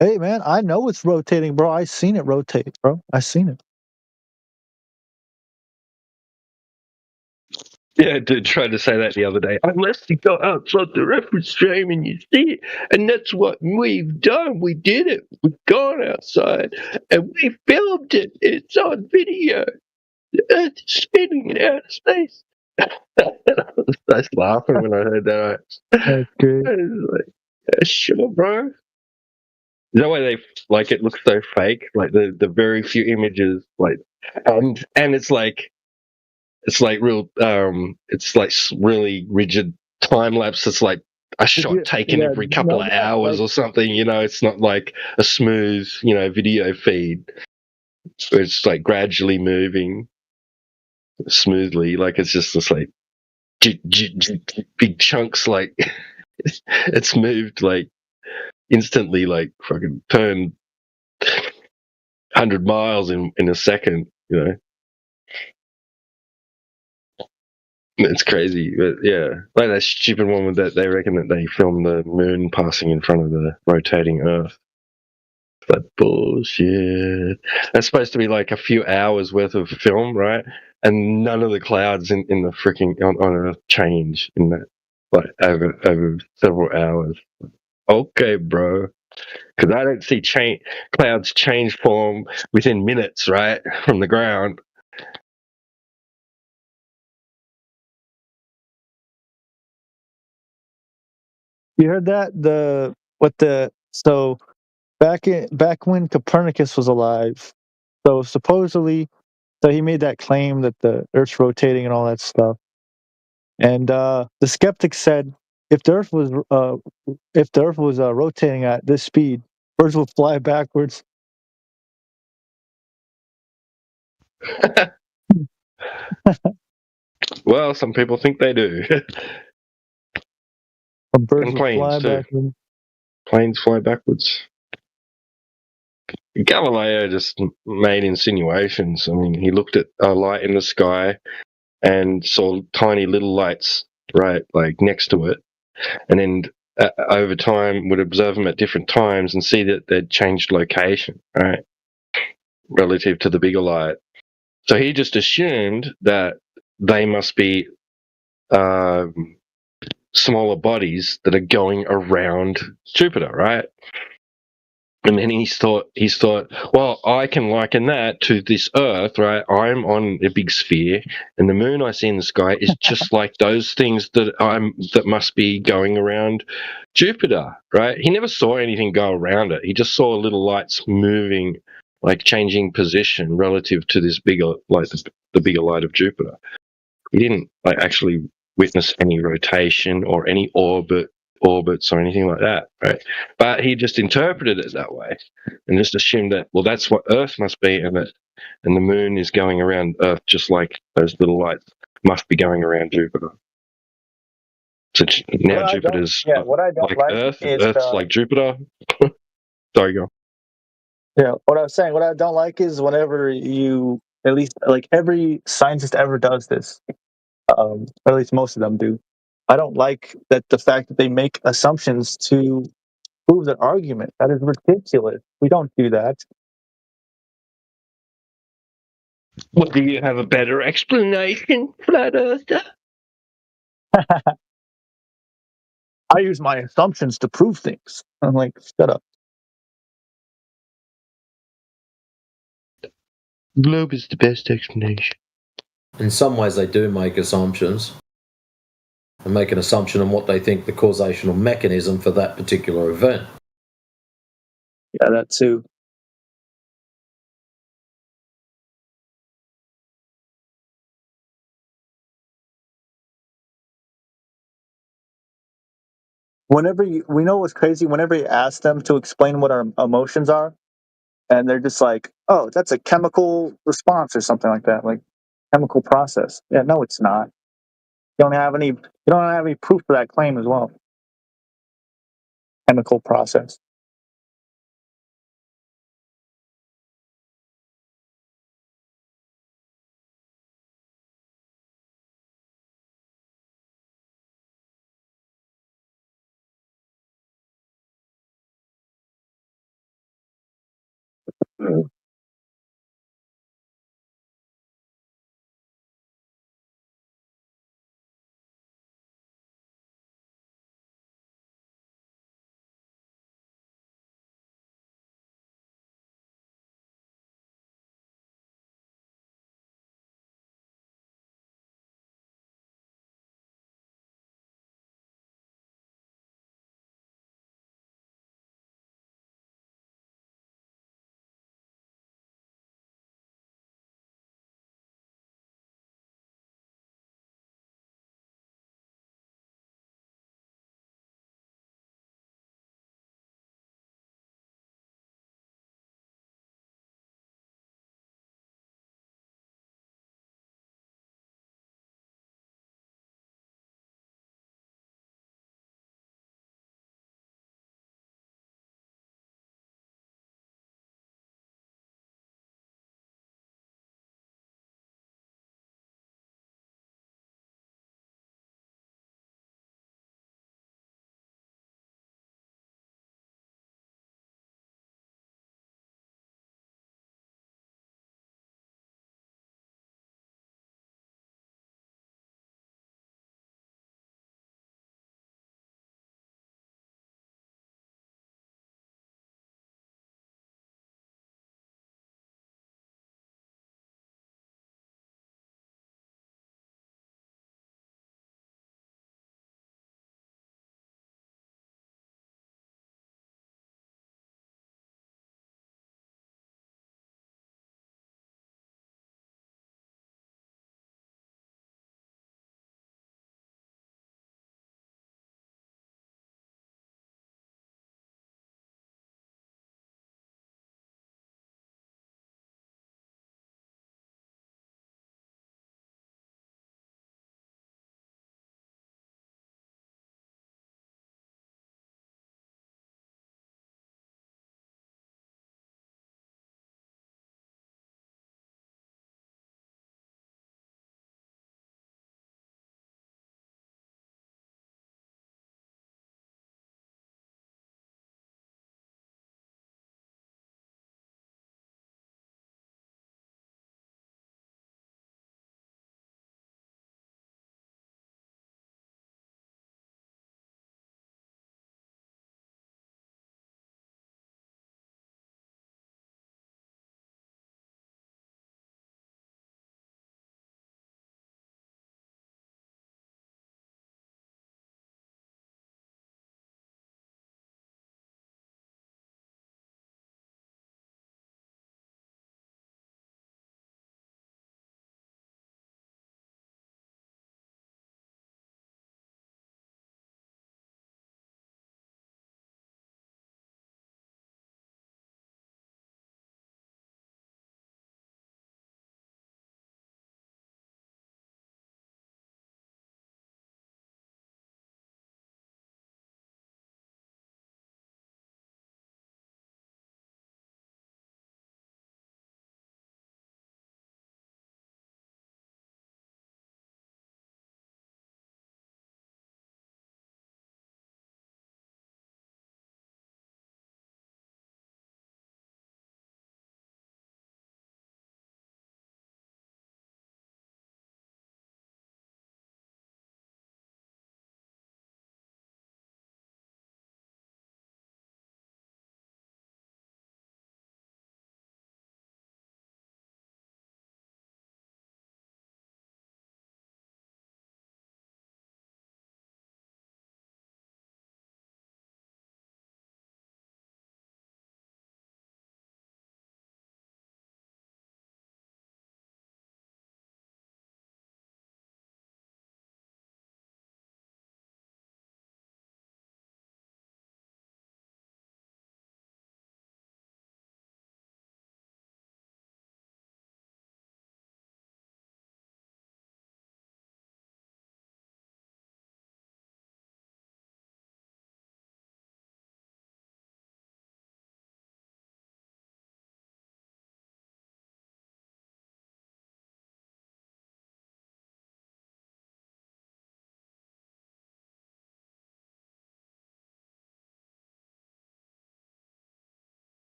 Hey man, I know it's rotating, bro. I seen it rotate, bro. I seen it. Yeah, dude tried to say that the other day. Unless you go outside the reference frame and you see it, and that's what we've done. We did it. We've gone outside and we filmed it. It's on video. The Earth is spinning in outer space. I was laughing when I heard that. That's great. I was like, yeah, sure, bro. Is that why they like it looks so fake? Like the very few images, like, and it's like real. It's like really rigid time lapse. It's like a shot taken every couple of hours or something. It's not like a smooth, video feed. It's like gradually moving smoothly. Like it's just this like big chunks. Like it's moved like instantly, like fucking turn 100 miles in a second. It's crazy, but yeah, like that stupid one with that. They reckon that they filmed the moon passing in front of the rotating Earth. Like bullshit. That's supposed to be like a few hours worth of film, right? And none of the clouds in the freaking on Earth change in that, like over several hours. Okay, bro. Because I don't see clouds change form within minutes, right, from the ground. You heard that? So back when Copernicus was alive, so supposedly, so he made that claim that the Earth's rotating and all that stuff. And the skeptics said if the Earth was rotating at this speed, birds would fly backwards. Well, some people think they do. Birds and planes fly too. backwards. Planes fly backwards. Galileo just made insinuations. I mean, he looked at a light in the sky and saw tiny little lights, right, like next to it, and then over time would observe them at different times and see that they'd changed location, right, relative to the bigger light. So he just assumed that they must be smaller bodies that are going around Jupiter, right? And then he's thought, well, I can liken that to this Earth, right? I'm on a big sphere, and the moon I see in the sky is just like those things that must be going around Jupiter, right? He never saw anything go around it. He just saw little lights moving, like changing position relative to this bigger, like the bigger light of Jupiter. He didn't like actually witness any rotation or any orbits or anything like that, right? But he just interpreted it that way and just assumed that, well, that's what Earth must be, and the moon is going around Earth just like those little lights must be going around Jupiter. So now Jupiter's what I don't like like Earth, is Earth's like Jupiter. Sorry, go. Yeah, what I was saying, what I don't like is whenever you, at least like every scientist ever does this, or at least most of them do. I don't like that the fact that they make assumptions to prove their argument. That is ridiculous. We don't do that. Well, do you have a better explanation, Flat Earther? I use my assumptions to prove things. I'm like, shut up. Globe is the best explanation. In some ways, they do make assumptions and make an assumption on what they think the causational mechanism for that particular event. Yeah, that too. We know what's crazy, whenever you ask them to explain what our emotions are, and they're just like, oh, that's a chemical response or something like that, like chemical process. Yeah, no, it's not. You don't have any proof for that claim as well. Chemical process.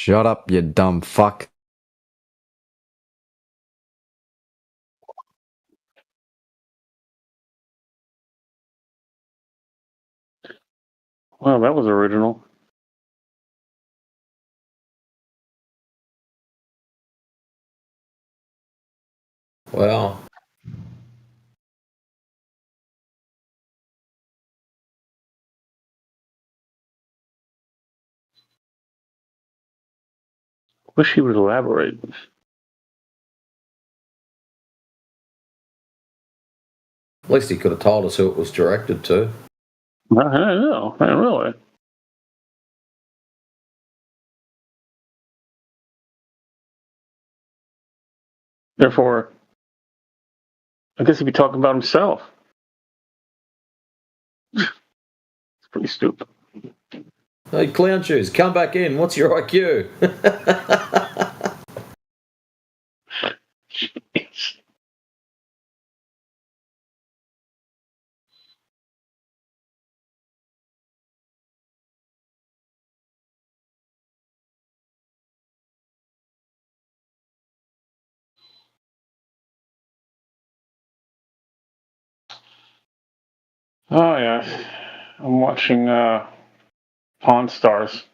Shut up, you dumb fuck. Well, that was original. Well, Wish he would elaborate. at least he could have told us who it was directed to. I don't know. Not really. Therefore, I guess he'd be talking about himself. It's pretty stupid. Hey, Clown Shoes, come back in. What's your IQ? Oh, yeah. I'm watching Pawn Stars.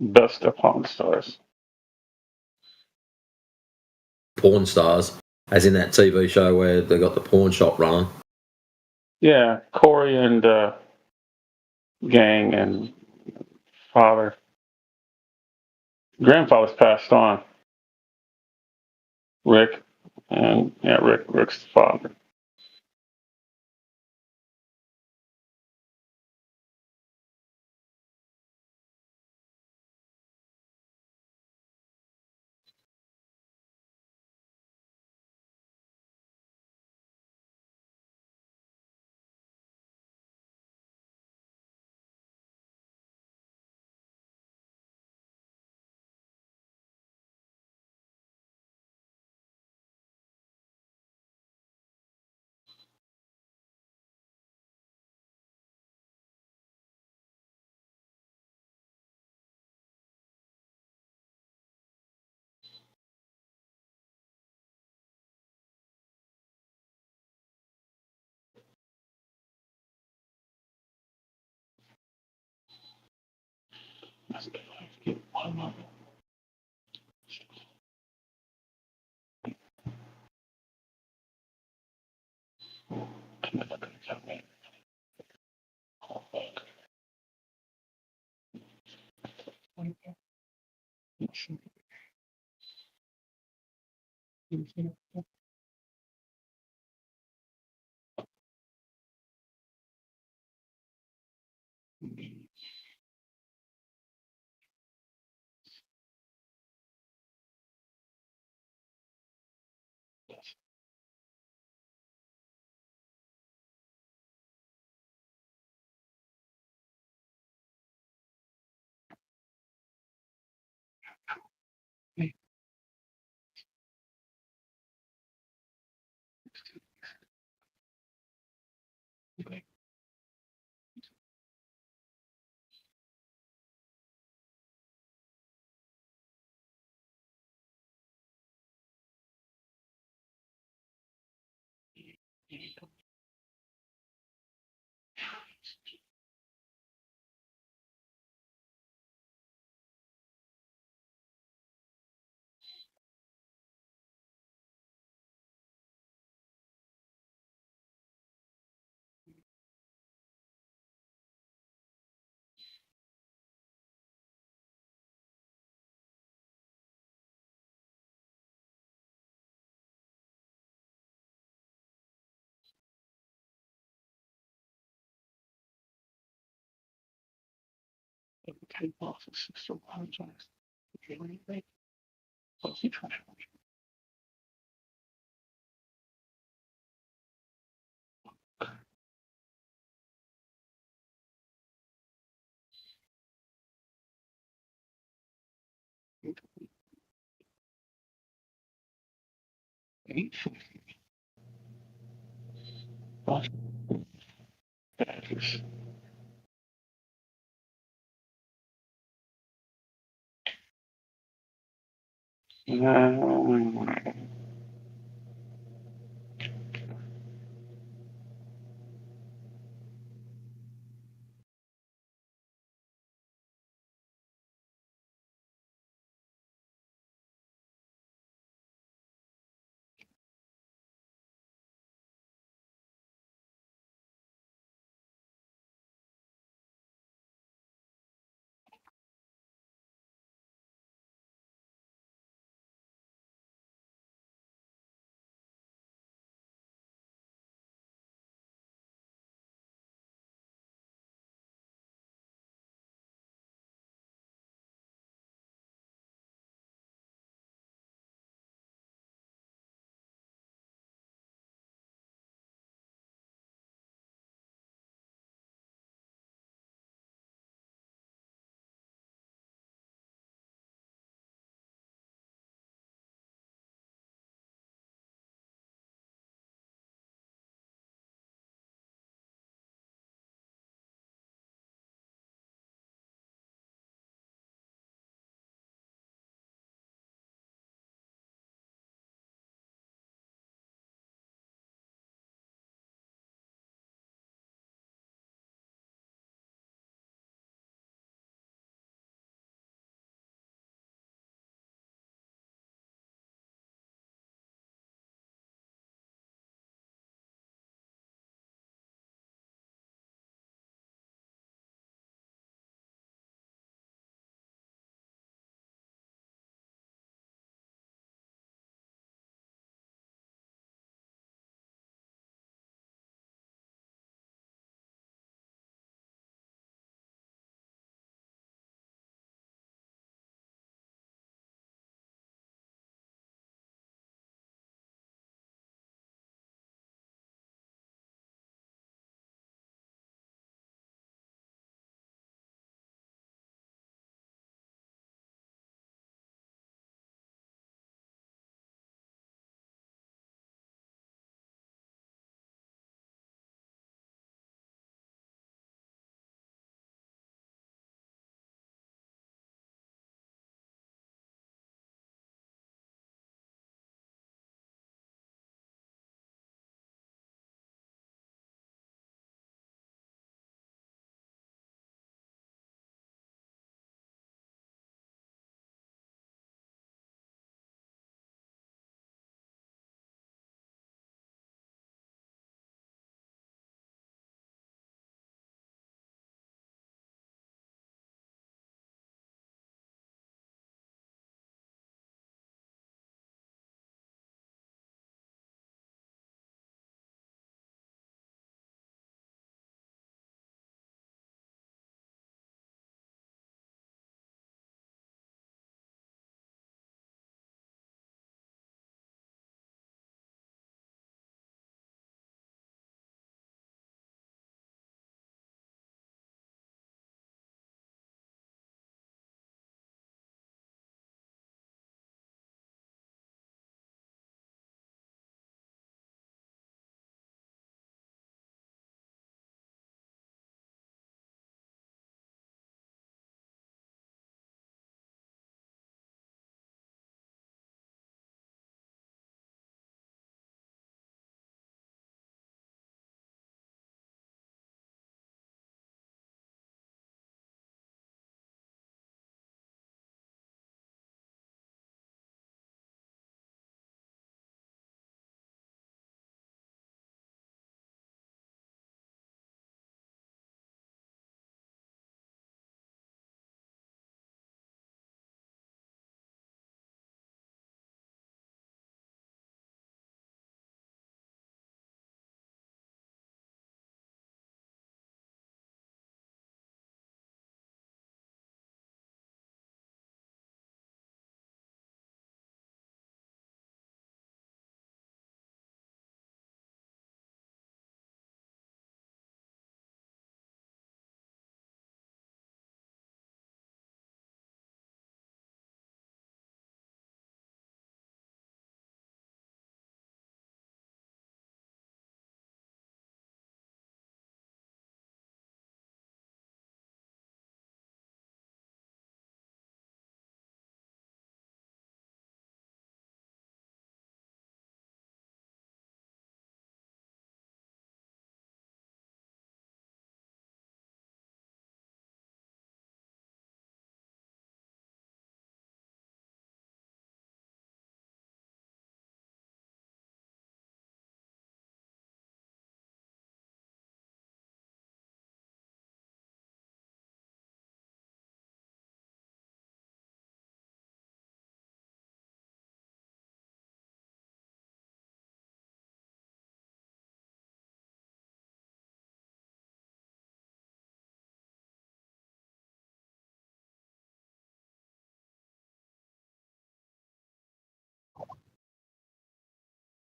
Best of Pawn Stars. Porn stars, as in that TV show where they got the pawn shop running. Yeah, Corey and gang and father. Grandfather's passed on. Rick. And yeah, Rick's the father. Okay, boss, sister apologized. Did you anything? What's he trying to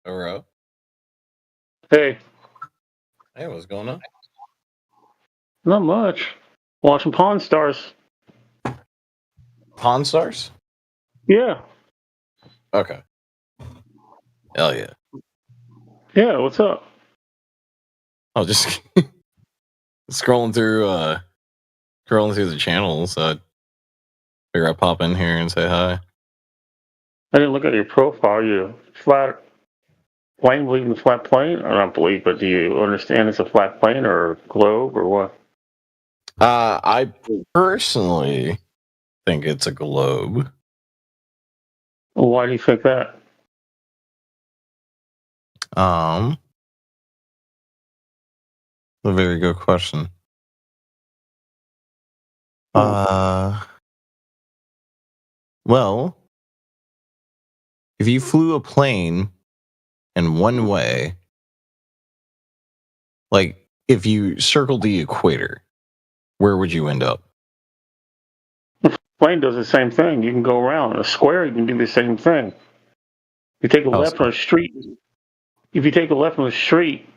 Hello. Hey, Hey, what's going on? not much. Watching Pawn Stars. Pawn Stars? Yeah. Okay. Hell yeah. Yeah, what's up? Oh, just scrolling through the channels. So figure I'd pop in here and say hi. I didn't look at your profile. You flat plane, believe in the flat plane? Or not believe, but do you understand it's a flat plane or a globe or what? I personally think it's a globe. Well, why do you think that? A very good question. Well, if you flew a plane in one way, like if you circled the equator, where would you end up? Plane does the same thing. You can go around. A square, you can do the same thing. You take a left on a street. If you take a left on the street,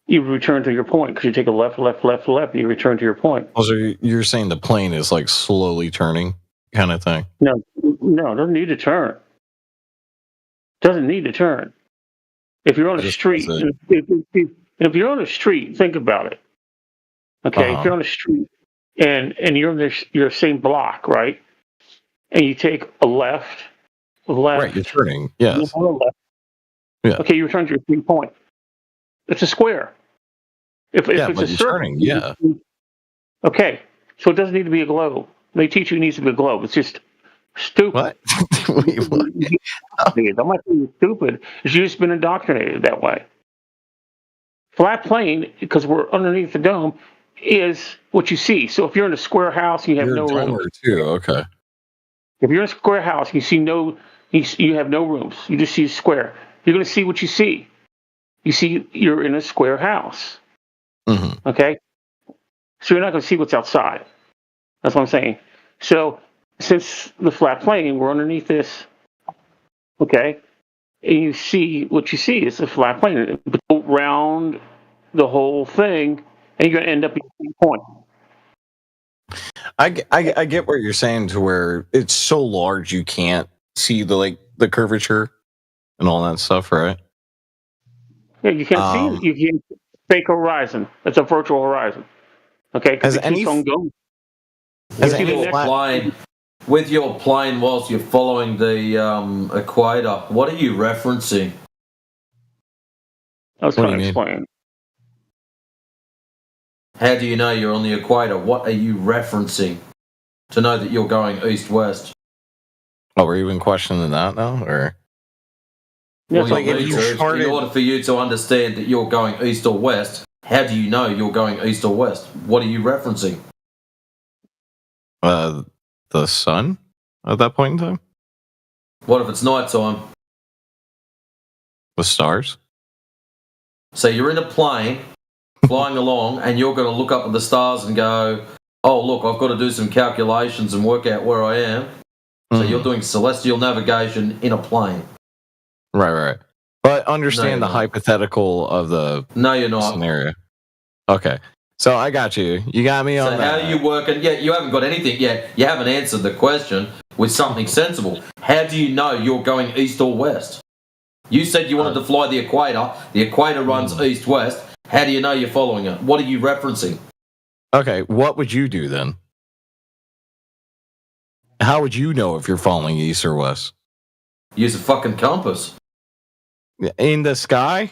you return to your point because you take a left, you return to your point. Oh, so you're saying the plane is like slowly turning kind of thing? No, it doesn't need to turn. Doesn't need to turn. If you're on a street, if you're on a street, think about it. Okay, if you're on a street and you're in your same block, right? And you take a left. Right, you're turning. Yes. Yeah. Okay, you return to your 3 point. It's a square. If it's but a you're circle, turning. Yeah. Okay, so it doesn't need to be a globe. They teach you it needs to be a globe. It's just stupid. What? Wait, what? I'm not saying it's stupid. It's just been indoctrinated that way. Flat plane, because we're underneath the dome, is what you see. So if you're in a square house, you have You're no a room. domer too. Okay. If you're in a square house, you have no rooms. You just see a square. You're going to see what you see. You see you're in a square house. Mm-hmm. Okay? So you're not going to see what's outside. That's what I'm saying. So since the flat plane, we're underneath this. Okay? And you see what you see. It's a flat plane. Go round the whole thing, and you're going to end up at the same point. I get what you're saying to where it's so large you can't see the curvature and all that stuff, right? Yeah, you can't see it. You can't fake horizon. It's a virtual horizon. Okay? Because it keeps on going. With your plane whilst you're following the equator, what are you referencing? I was trying to explain. How do you know you're on the equator? What are you referencing to know that you're going east-west? Oh, we're even questioning that now, or? Well, in order for you to understand that you're going east or west, how do you know you're going east or west? What are you referencing? The sun at that point in time? What if it's nighttime? The stars? So you're in a plane, flying along, and you're going to look up at the stars and go, oh, look, I've got to do some calculations and work out where I am. So you're doing celestial navigation in a plane. Right. But understand the hypothetical of the no, you're not. scenario. Okay. So I got you. You got me on So that. how do you work? And yeah, you haven't got anything yet. You haven't answered the question with something sensible. How do you know you're going east or west? You said you wanted to fly the equator. The equator runs east-west. How do you know you're following it? What are you referencing? Okay, what would you do then? How would you know if you're following east or west? Use a fucking compass. In the sky?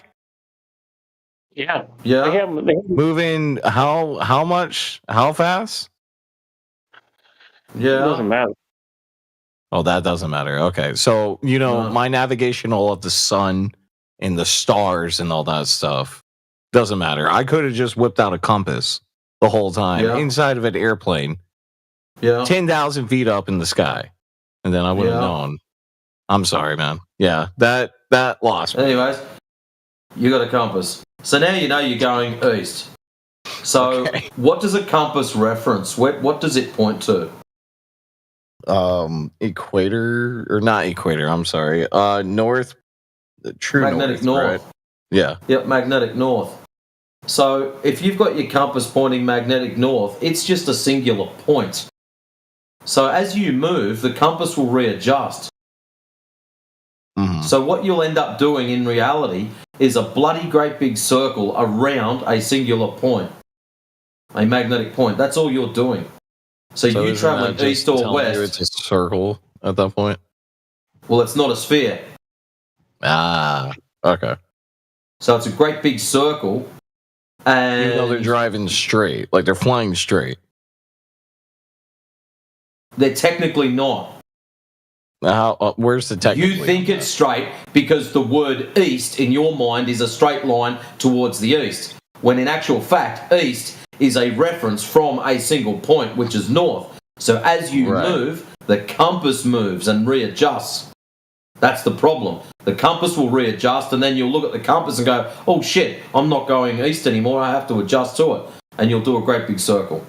Yeah. Yeah. Moving how much? How fast? Yeah. It doesn't matter. Oh, that doesn't matter. Okay. So, my navigational of the sun and the stars and all that stuff doesn't matter. I could have just whipped out a compass the whole time inside of an airplane. Yeah. 10,000 feet up in the sky. And then I would have known. I'm sorry, man. Yeah, that lost me. Anyways, you got a compass. So now you know you're going east. So what does a compass reference? What does it point to? Equator, or not equator, I'm sorry. North The true magnetic north. Right? Yeah. Yep, magnetic north. So if you've got your compass pointing magnetic north, it's just a singular point. So as you move, the compass will readjust. So what you'll end up doing in reality is a bloody great big circle around a singular point, a magnetic point. That's all you're doing. So you traveling east or west. It's a circle at that point. Well, it's not a sphere. Ah, okay. So it's a great big circle, and even though they're driving straight, like they're flying straight. They're technically not. How? Where's the technically? You think it's straight because the word east in your mind is a straight line towards the east, when in actual fact, east is a reference from a single point, which is north. So as you move, the compass moves and readjusts. That's the problem. The compass will readjust, and then you'll look at the compass and go, oh shit, I'm not going east anymore, I have to adjust to it. And you'll do a great big circle.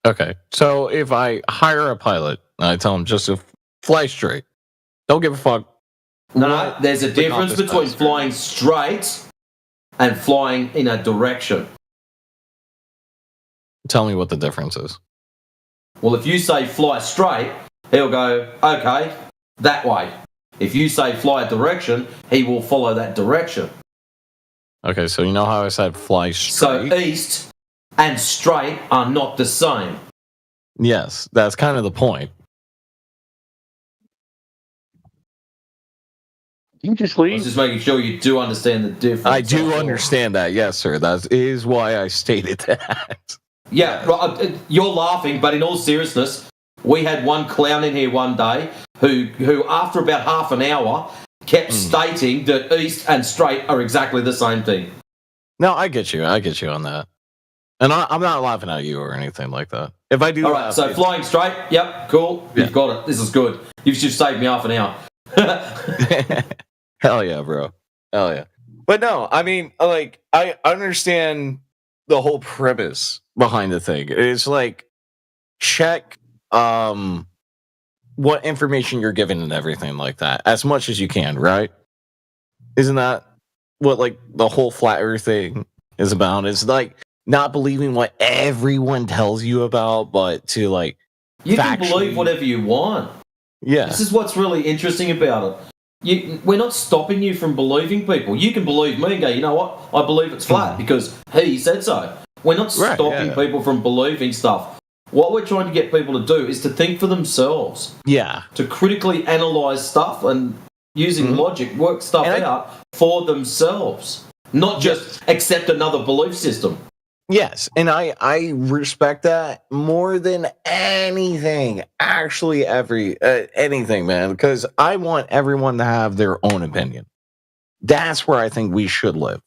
Okay, so if I hire a pilot, I tell him just to fly straight. Don't give a fuck. No, there's a difference between flying straight and flying in a direction. Tell me what the difference is. Well, if you say fly straight, he'll go, okay, that way. If you say fly a direction, he will follow that direction. Okay, so you know how I said fly straight? So east and straight are not the same. Yes, that's kind of the point. You just leave. I was just making sure you do understand the difference. I do understand that, yes, sir. That is why I stated that. Yeah, right, you're laughing, but in all seriousness, we had one clown in here one day who after about half an hour, kept stating that east and straight are exactly the same thing. No, I get you. I get you on that. And I'm not laughing at you or anything like that. If I do, all right. So flying straight, yep, cool. Yeah. You've got it. This is good. You've just saved me half an hour. Hell yeah, bro. Hell yeah. But no, I mean, like, I understand the whole premise behind the thing. It's like, check what information you're given and everything like that as much as you can, right? Isn't that what like the whole flat earth thing is about? It's like not believing what everyone tells you about, but to like you can believe whatever you want. Yeah, this is what's really interesting about it. We're not stopping you from believing people. You can believe me and go, you know what? I believe it's flat because he said so. We're not stopping people from believing stuff. What we're trying to get people to do is to think for themselves. Yeah. To critically analyze stuff and using logic, work stuff out for themselves. Not just accept another belief system. Yes, and I respect that more than anything. Actually, anything, man, because I want everyone to have their own opinion. That's where I think we should live.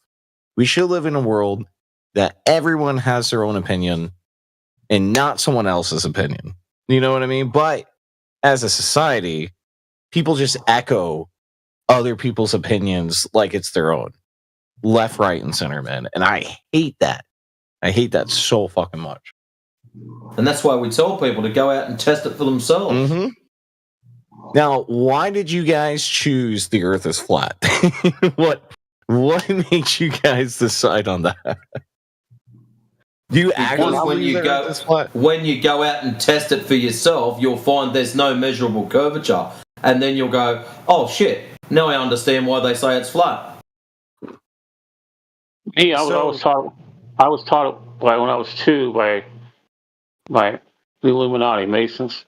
We should live in a world that everyone has their own opinion and not someone else's opinion. You know what I mean? But as a society, people just echo other people's opinions like it's their own. Left, right, and center, man. And I hate that. I hate that so fucking much. And that's why we tell people to go out and test it for themselves. Mm-hmm. Now, why did you guys choose the Earth is flat? What made you guys decide on that? Do you actually when you go out and test it for yourself, you'll find there's no measurable curvature, and then you'll go, "Oh shit! Now I understand why they say it's flat." Me, I was taught by when I was 2 by the Illuminati Masons.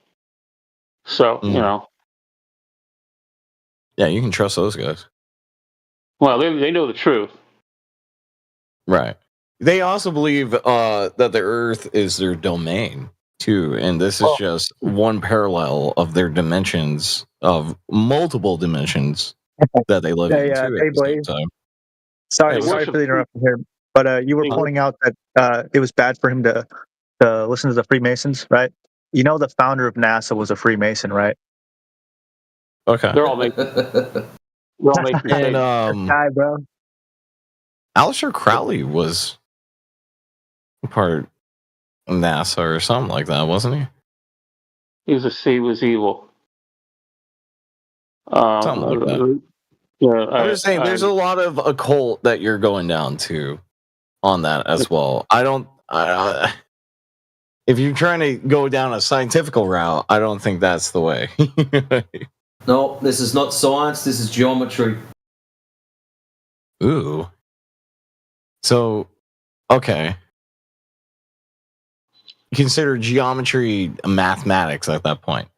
So you know. Yeah, you can trust those guys. Well, they know the truth. Right. They also believe that the Earth is their domain, too. And this is just one parallel of their dimensions, of multiple dimensions that they live in, too, at the same time. Sorry for the interruption here. But you were pointing out that it was bad for him to listen to the Freemasons, right? You know the founder of NASA was a Freemason, right? Okay. They're all making and guy, bro. Aleister Crowley was part of NASA or something like that, wasn't he? He was evil. Something like that. I'm just saying, there's a I- lot of occult that you're going down to on that as well. I don't. If you're trying to go down a scientific route, I don't think that's the way. No, this is not science. This is geometry. Ooh. So, okay. Consider geometry mathematics at that point.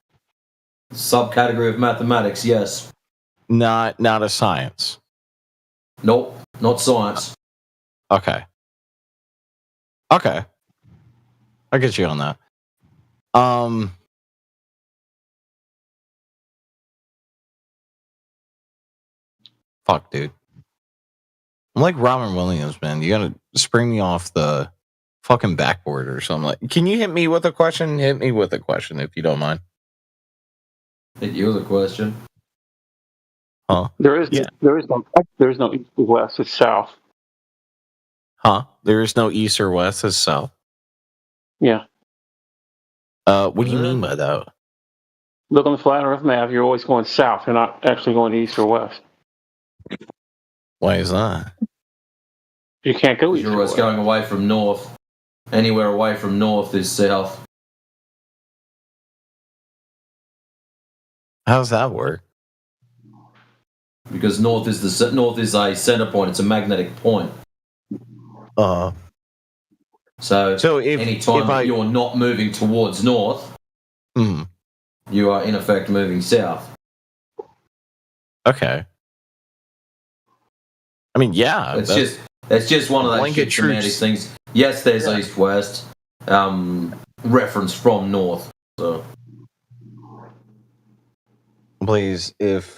Subcategory of mathematics, yes. Not a science. Nope, not science. Okay. Okay. I get you on that. Fuck, dude. I'm like Robin Williams, man. You gotta spring me off the fucking backboard or something. Like, can you hit me with a question? Hit me with a question if you don't mind. Hit you with a question. Huh? There is no east or west. It's south. Huh? There is no east or west. It's south. Yeah. What do you mean by that? Look on the flat Earth map. You're always going south. You're not actually going east or west. Why is that? You can't go east. You're always going away from north. Anywhere away from north is south. How does that work? Because north is a center point. It's a magnetic point. So if anytime you're not moving towards north, you are in effect moving south. Okay. I mean, yeah. It's just one of those blanket semantic truths. things. Yes, there's east-west reference from north. So Blaze, if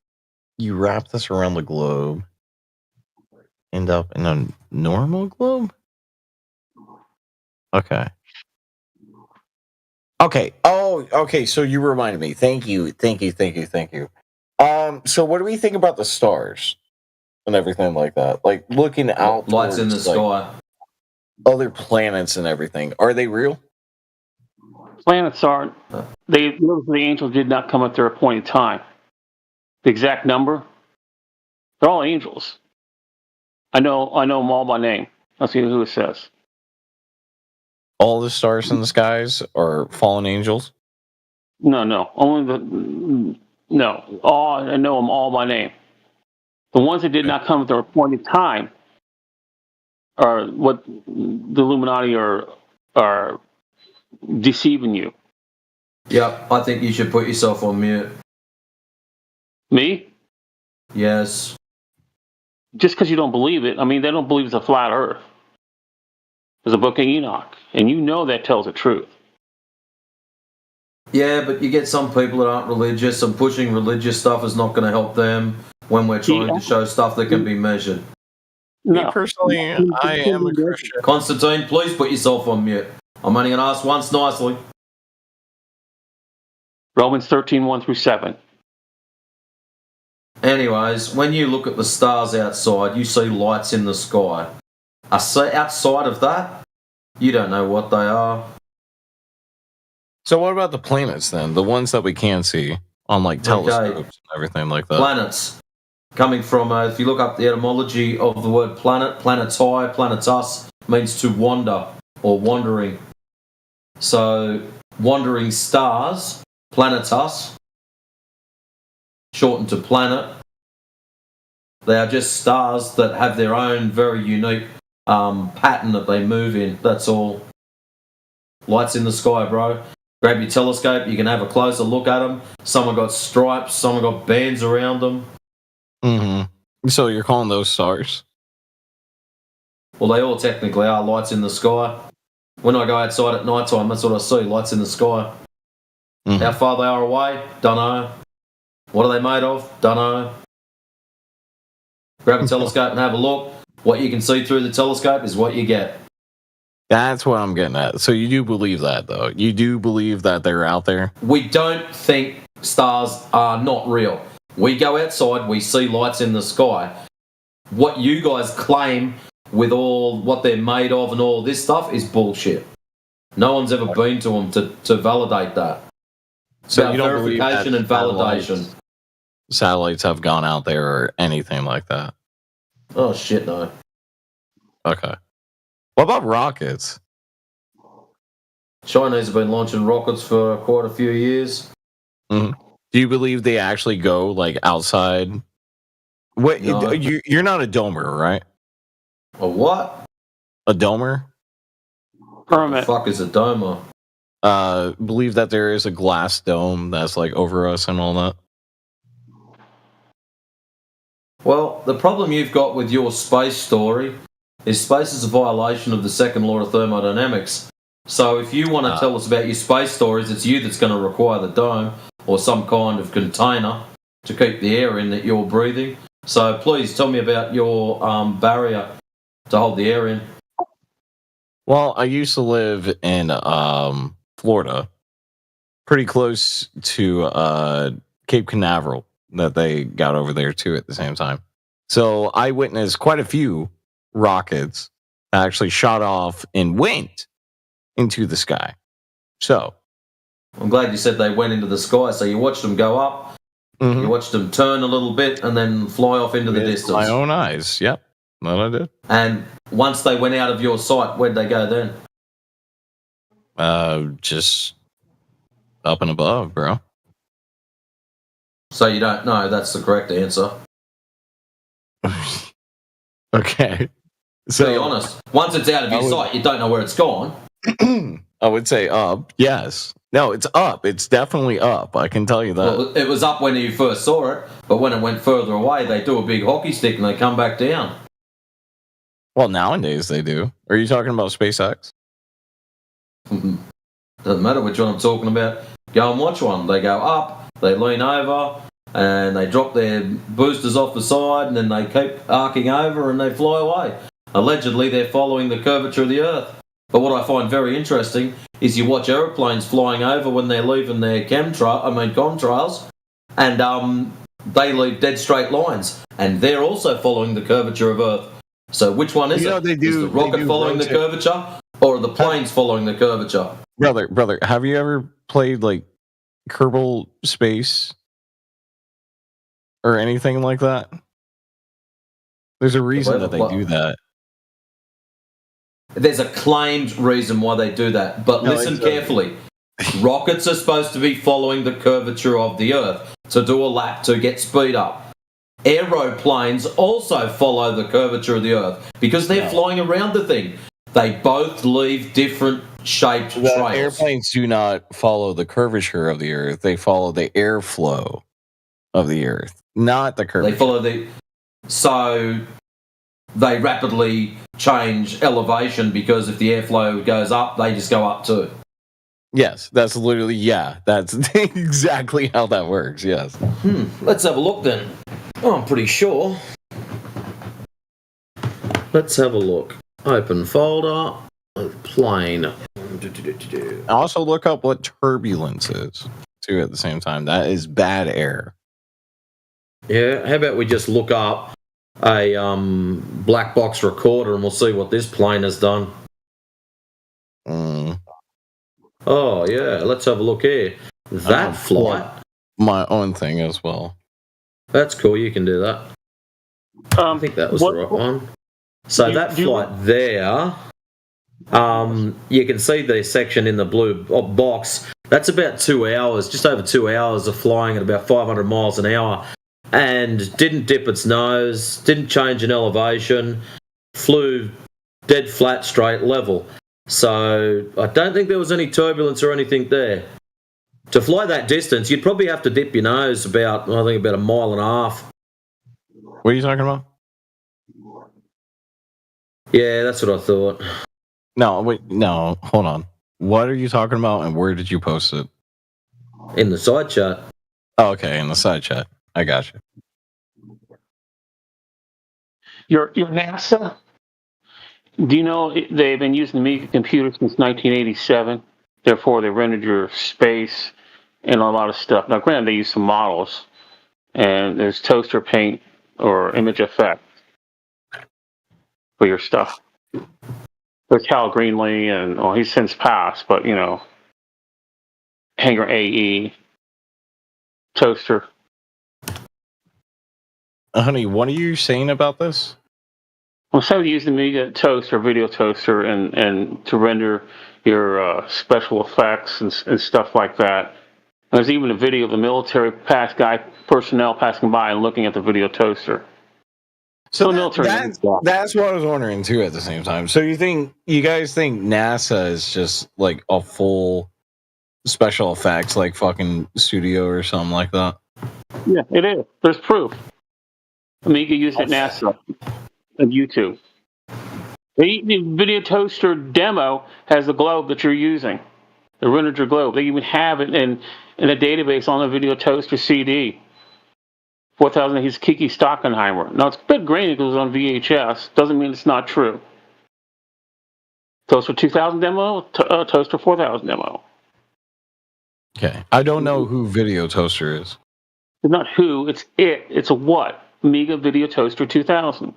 you wrap this around the globe, end up in a normal globe? Okay. Okay. Oh, okay. So you reminded me. Thank you. So what do we think about the stars and everything like that? Like looking out, lights in the towards, like, sky. other planets and everything. Are they real? Planets aren't. The angels did not come at their appointed time. The exact number, they're all angels. I know them all by name. I'll see who it says. All the stars in the skies are fallen angels? No. All I know them all by name. The ones that did not come at their appointed time are what the Illuminati are deceiving you. Yep, I think you should put yourself on mute. Me? Yes. Just because you don't believe it, I mean, they don't believe it's a flat Earth. There's a book of Enoch, and you know that tells the truth. Yeah, but you get some people that aren't religious, and pushing religious stuff is not going to help them when we're trying to show stuff that can be measured. Me personally, I am a Christian. Constantine, please put yourself on mute. I'm only going to ask once nicely. Romans 13:1-7. Anyways, when you look at the stars outside, you see lights in the sky. Outside of that, you don't know what they are. So what about the planets then? The ones that we can see on like telescopes and everything like that. Planets. Coming from, if you look up the etymology of the word planet, planetai, planetus, means to wander or wandering. So, wandering stars, planetus, shortened to planet. They are just stars that have their own very unique pattern that they move in. That's all. Lights in the sky, bro. Grab your telescope, you can have a closer look at them. Some have got stripes, some have got bands around them. Mm-hmm. So you're calling those stars? Well, they all technically are lights in the sky. When I go outside at night time, that's what I see, lights in the sky. Mm-hmm. How far they are away? Don't know. What are they made of? Don't know. Grab a telescope and have a look. What you can see through the telescope is what you get. That's what I'm getting at. So you do believe that, though? You do believe that they're out there? We don't think stars are not real. We go outside, we see lights in the sky. What you guys claim with all what they're made of and all this stuff is bullshit. No one's ever been to them to validate that. So about you don't believe verification that and validation. satellites have gone out there or anything like that. Oh shit, no. Okay. What about rockets? Chinese have been launching rockets for quite a few years. Mm-hmm. Do you believe they actually go like outside? What? No. You're not a domer, right? A what? A domer? Permit. The fuck is a domer? Believe that there is a glass dome that's like over us and all that. Well, the problem you've got with your space story is space is a violation of the second law of thermodynamics. So if you want to tell us about your space stories, it's you that's going to require the dome or some kind of container to keep the air in that you're breathing. So please tell me about your barrier to hold the air in. Well, I used to live in Florida, pretty close to Cape Canaveral that they got over there too at the same time. So I witnessed quite a few rockets that actually shot off and went into the sky. So I'm glad you said they went into the sky. So you watched them go up, you watched them turn a little bit, and then fly off into the distance. My own eyes, yep, that I did. And once they went out of your sight, where'd they go then? Just up and above, bro. So you don't know that's the correct answer. Okay. So be honest. Once it's out of your sight, you don't know where it's gone. I would say up. Yes. No, it's up. It's definitely up. I can tell you that. Well, it was up when you first saw it, but when it went further away, they do a big hockey stick and they come back down. Well, nowadays they do. Are you talking about SpaceX? Doesn't matter which one I'm talking about. Go and watch one. They go up, they lean over, and they drop their boosters off the side, and then they keep arcing over and they fly away. Allegedly, they're following the curvature of the Earth. But what I find very interesting is you watch aeroplanes flying over when they're leaving their contrails, and they leave dead straight lines, and they're also following the curvature of Earth. So which one is it? Is the rocket following the curvature, or are the planes following the curvature? Brother, have you ever played like Kerbal Space or anything like that? There's a reason that they do that. There's a claimed reason why they do that, but listen carefully. Rockets are supposed to be following the curvature of the Earth to do a lap to get speed up. Aeroplanes also follow the curvature of the Earth because they're flying around the thing. They both leave different shaped trails. Airplanes do not follow the curvature of the Earth. They follow the airflow of the Earth, not the curvature. They follow so they rapidly change elevation because if the airflow goes up, they just go up too. Yes, that's literally, that's exactly how that works, yes. Let's have a look then. Oh, I'm pretty sure. Let's have a look. Open folder, plane. Also look up what turbulence is, too, at the same time. That is bad air. Yeah, how about we just look up a black box recorder and we'll see what this plane has done. Oh, yeah, let's have a look here. That flight. My own thing as well. That's cool, you can do that. I think that was the right one. So that flight there, you can see the section in the blue box. That's about 2 hours, just over 2 hours of flying at about 500 miles an hour. And didn't dip its nose, didn't change in elevation, flew dead flat, straight, level. So I don't think there was any turbulence or anything there. To fly that distance, you'd probably have to dip your nose about a mile and a half. What are you talking about? Yeah, that's what I thought. No, hold on. What are you talking about and where did you post it? In the side chat. Oh, okay, in the side chat. I got you. Your NASA, do you know they've been using the Amiga computer since 1987? Therefore, they rendered your space and a lot of stuff. Now, granted, they use some models, and there's toaster paint or image effect for your stuff. There's Cal Greenlee, and he's since passed, but Hanger AE, Toaster. Honey, what are you saying about this? Well, somebody used the media toaster, video toaster, and to render your special effects and stuff like that. There's even a video of the military personnel passing by and looking at the video toaster. So that's what I was wondering too at the same time. So you guys think NASA is just like a full special effects like fucking studio or something like that? Yeah, it is. There's proof. Amiga used it at NASA and YouTube. The video toaster demo has the globe that you're using, the Renninger globe. They even have it in a database on the video toaster CD. 4000. He's Kiki Stockenheimer. Now it's a bit grainy because it was on VHS. Doesn't mean it's not true. Toaster 2000 demo, Toaster 4000 demo. Okay, I don't know who Video Toaster is. It's not who, it's it. It's a what? Amiga Video Toaster 2000.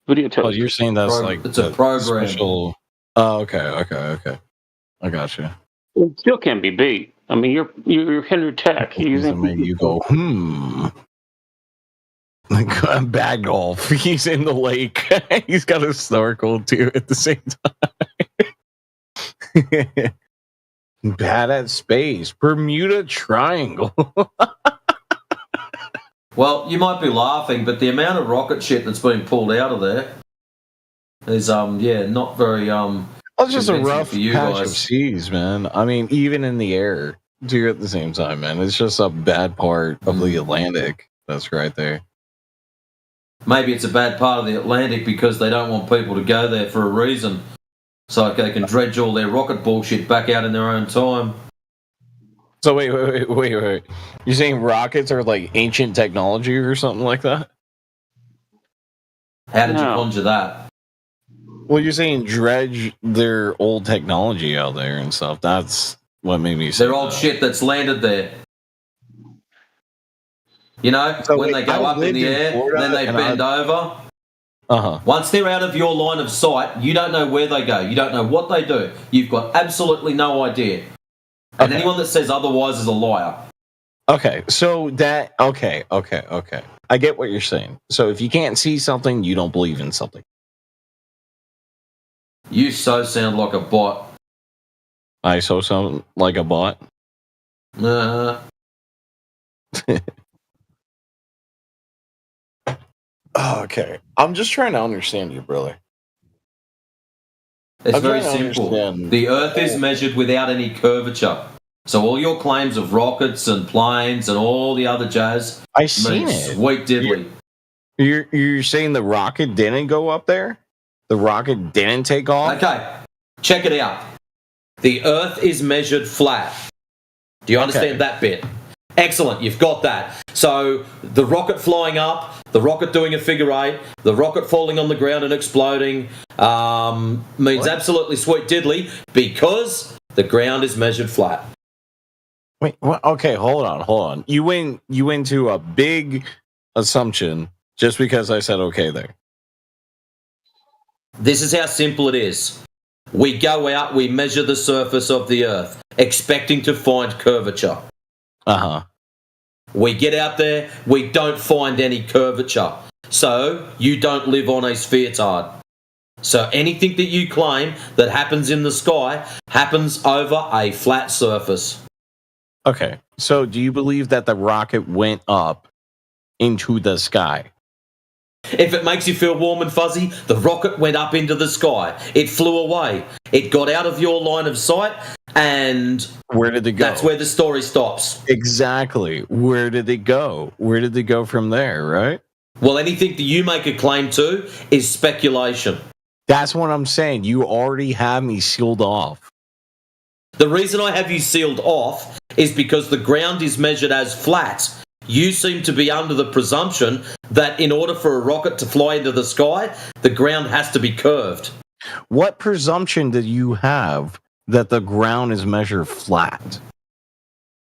Video Toaster. Oh, you're saying that's it's a program. Special... Oh, okay. I got you. It still can't be beat. I mean, you're Henry Tech. You go, Like bag golf. He's in the lake. He's got a snorkel too at the same time. Bad at space. Bermuda Triangle. Well, you might be laughing, but the amount of rocket shit that's been pulled out of there is not very It's just a rough for you patch guys. of seas, man. I mean, even in the air, too, at the same time, man. It's just a bad part of the Atlantic that's right there. Maybe it's a bad part of the Atlantic because they don't want people to go there for a reason. So they can dredge all their rocket bullshit back out in their own time. So wait. You're saying rockets are like ancient technology or something like that? How did you conjure that? Well, you're saying dredge their old technology out there and stuff. That's what made me say They're old shit that's landed there. You know, when they go up in the air, then they bend over. Once they're out of your line of sight, you don't know where they go. You don't know what they do. You've got absolutely no idea. And anyone that says otherwise is a liar. Okay, so that... Okay. I get what you're saying. So if you can't see something, you don't believe in something. You so sound like a bot. I so sound like a bot? Okay. I'm just trying to understand you, brother. It's very simple. The Earth is measured without any curvature. So all your claims of rockets and planes and all the other jazz... I seen it. Sweet diddly. You're saying the rocket didn't go up there? The rocket didn't take off? Okay. Check it out. The Earth is measured flat. Do you understand that bit? Excellent, you've got that. So the rocket flying up, the rocket doing a figure eight, the rocket falling on the ground and exploding means absolutely sweet diddly because the ground is measured flat. Wait, what? Okay, hold on. You went to a big assumption just because I said okay there. This is how simple it is. We go out, we measure the surface of the Earth, expecting to find curvature. We get out there, we don't find any curvature. So, you don't live on a spheretard. So, anything that you claim that happens in the sky happens over a flat surface. Okay, so do you believe that the rocket went up into the sky? If it makes you feel warm and fuzzy, the rocket went up into the sky. It flew away. It got out of your line of sight, and... Where did it go? That's where the story stops. Exactly. Where did it go? Where did it go from there, right? Well, anything that you make a claim to is speculation. That's what I'm saying. You already have me sealed off. The reason I have you sealed off is because the ground is measured as flat. You seem to be under the presumption that in order for a rocket to fly into the sky, the ground has to be curved. What presumption do you have that the ground is measured flat?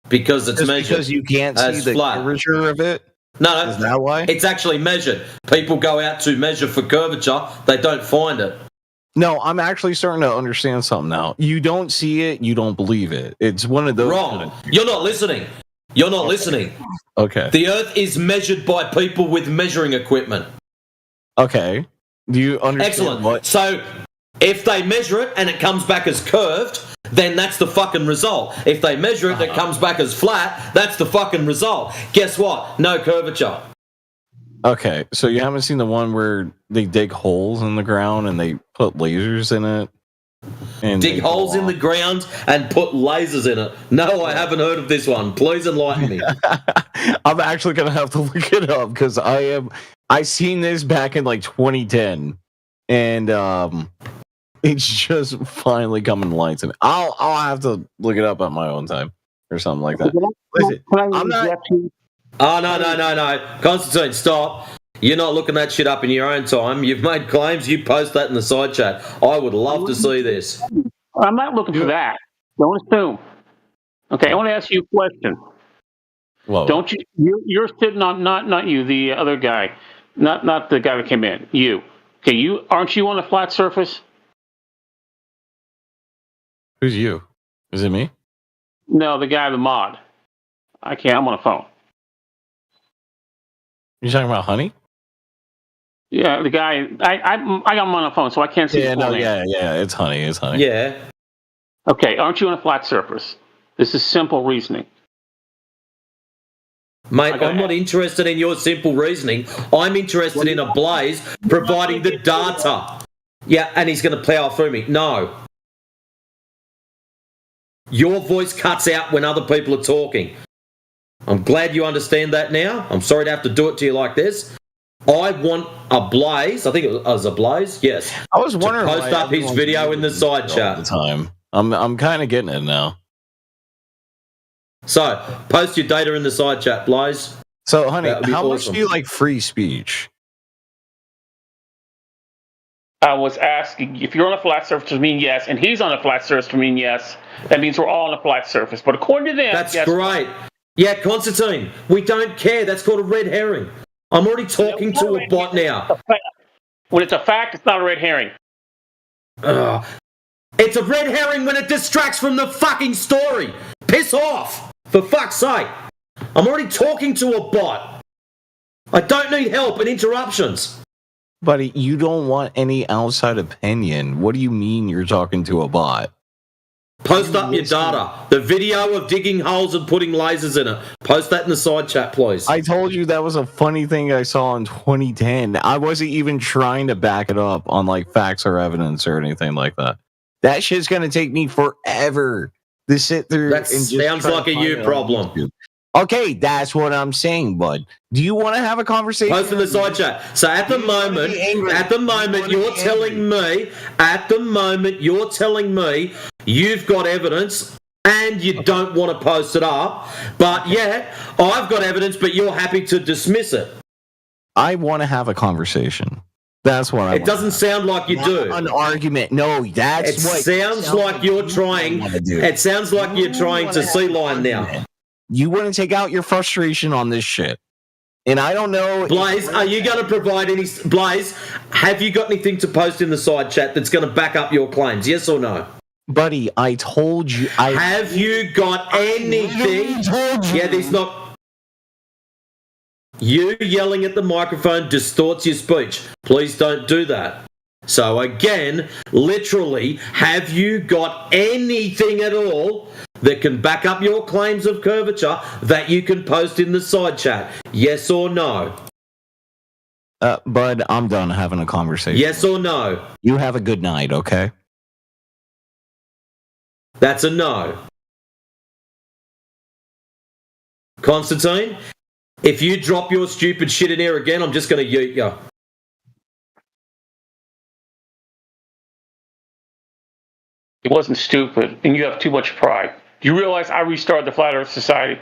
Because it's measured because you can't see the curvature of it? No. Is that why? It's actually measured. People go out to measure for curvature. They don't find it. No, I'm actually starting to understand something now. You don't see it, you don't believe it. It's one of those... Wrong. You're not listening. You're not listening. Okay. The Earth is measured by people with measuring equipment. Okay. Do you understand Excellent. what? So, if they measure it and it comes back as curved, then that's the fucking result. If they measure it and it comes back as flat, that's the fucking result. Guess what? No curvature. Okay, so you haven't seen the one where they dig holes in the ground and they put lasers in it? And Dig holes in the ground and put lasers in it. No, I haven't heard of this one. Please enlighten me. I'm actually gonna have to look it up because I seen this back in like 2010, and it's just finally coming to light to me. I'll have to look it up at my own time or something like that. Listen, I'm not. Oh, no. Constantine, stop. You're not looking that shit up in your own time. You've made claims. You post that in the side chat. I would love to see this. I'm not looking for that. Don't assume. Okay, I want to ask you a question. Whoa. Don't you? You're sitting on not you, the other guy, not the guy that came in. You. Okay, aren't you on a flat surface? Who's you? Is it me? No, the guy, the mod. I can't. I'm on a phone. You talking about Honey? Yeah, the guy. I got him on a phone, so I can't see. Yeah, his full name. yeah. It's Honey. It's Honey. Yeah. Okay, aren't you on a flat surface? This is simple reasoning. Mate, I'm not interested in your simple reasoning. I'm interested in a Blaze providing the data. Yeah, and he's going to plow through me. No. Your voice cuts out when other people are talking. I'm glad you understand that now. I'm sorry to have to do it to you like this. I want a Blaze. I think it was a Blaze. Yes. I was wondering to post up his video in the side chat. All the time. I'm kind of getting it now. So, post your data in the side chat, Blaze. So, Honey, how much awesome. do you like free speech? I was asking if you're on a flat surface to mean yes, and he's on a flat surface to mean yes. That means we're all on a flat surface. But according to them, that's great. Yeah, Constantine, we don't care. That's called a red herring. I'm already talking to a bot now. When it's a fact, it's not a red herring. It's a red herring when it distracts from the fucking story. Piss off, for fuck's sake. I'm already talking to a bot. I don't need help and interruptions. Buddy, you don't want any outside opinion. What do you mean you're talking to a bot? Post up your data. The video of digging holes and putting lasers in it. Post that in the side chat, please. I told you that was a funny thing I saw in 2010. I wasn't even trying to back it up on like facts or evidence or anything like that. That shit's gonna take me forever to sit through. That sounds like a you problem. Okay, that's what I'm saying, bud. Do you want to have a conversation? Post in the side chat. So at the moment, you're telling me you've got evidence and you don't want to post it up, but yet I've got evidence, but you're happy to dismiss it. I want to have a conversation. That's what I want. It doesn't sound like you do. An argument. No, that's what it sounds like you're trying. It sounds like you're trying to sea line now. You want to take out your frustration on this shit. And I don't know. Blaze, are you going to provide any... Blaze, have you got anything to post in the side chat that's going to back up your claims? Yes or no? Buddy, I told you. Have you got anything? Yeah, there's not... You yelling at the microphone distorts your speech. Please don't do that. So again, literally, have you got anything at all that can back up your claims of curvature that you can post in the side chat? Yes or no? Bud, I'm done having a conversation. Yes or no? You have a good night, okay? That's a no. Constantine, if you drop your stupid shit in here again, I'm just going to yeet you. It wasn't stupid, and you have too much pride. Do you realize I restarted the Flat Earth Society?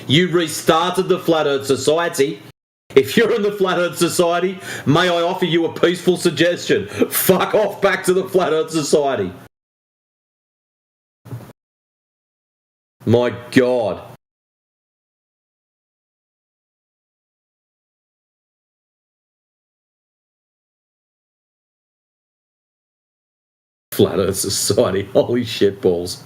You restarted the Flat Earth Society. If you're in the Flat Earth Society, may I offer you a peaceful suggestion? Fuck off back to the Flat Earth Society. My God. Flat Earth Society. Holy shit balls.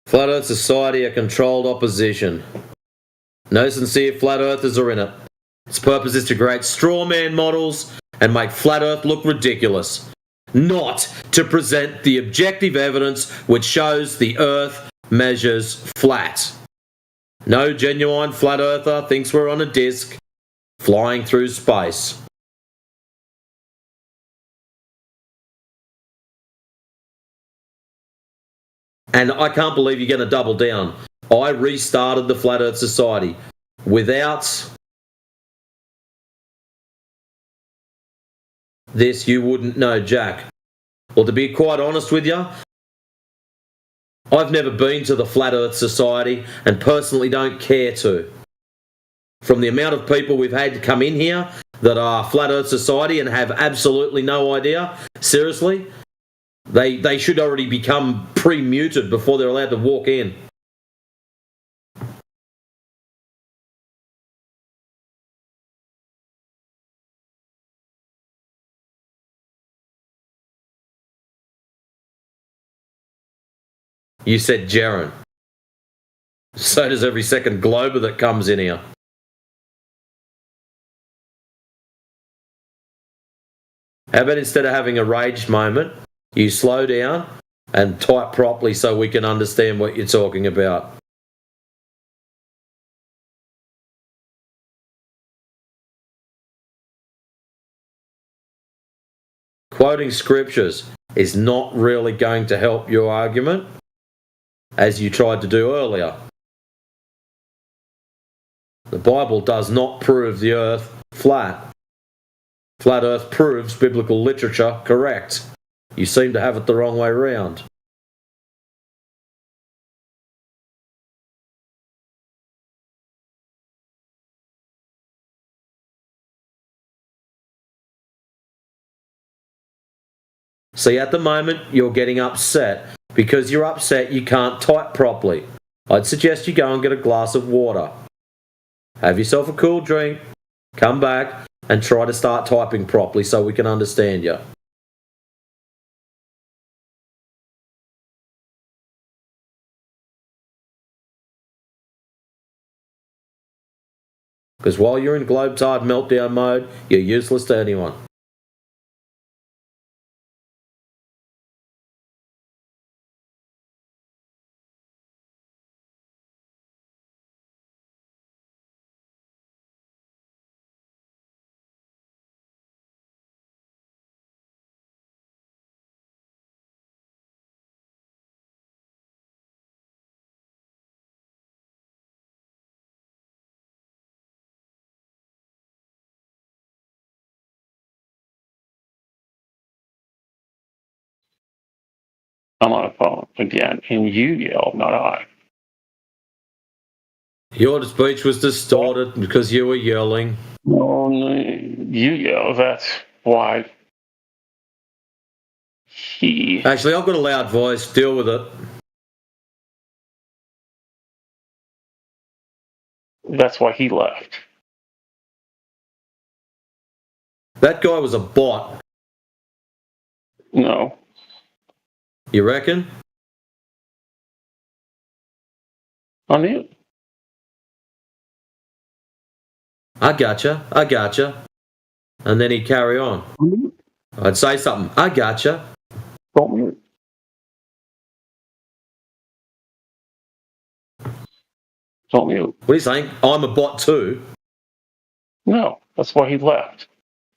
Flat Earth Society are controlled opposition. No sincere flat earthers are in it. Its purpose is to create straw man models and make flat Earth look ridiculous, not to present the objective evidence which shows the Earth measures flat. No genuine flat earther thinks we're on a disc flying through space. And I can't believe you're going to double down. I restarted the Flat Earth Society without this. You wouldn't know Jack. Well, to be quite honest with you, I've never been to the Flat Earth Society and personally don't care to. From the amount of people we've had come in here that are Flat Earth Society and have absolutely no idea, seriously, they should already become pre-muted before they're allowed to walk in. You said Jaren. So does every second Glober that comes in here. How about instead of having a rage moment, you slow down and type properly so we can understand what you're talking about? Quoting scriptures is not really going to help your argument, as you tried to do earlier. The Bible does not prove the earth flat. Flat earth proves biblical literature correct. You seem to have it the wrong way round. See, at the moment, you're getting upset. Because you're upset you can't type properly. I'd suggest you go and get a glass of water. Have yourself a cool drink, come back, and try to start typing properly so we can understand you. Because while you're in Globetard meltdown mode, you're useless to anyone. I'm on a phone again, and you yelled, not I. Your speech was distorted because you were yelling. No, you yelled. That's why he... Actually, I've got a loud voice. Deal with it. That's why he left. That guy was a bot. No. You reckon? On mute. I gotcha. And then he'd carry on. I'd say something. I gotcha. Don't mute. Don't mute. What are you saying? I'm a bot too? No, that's why he left.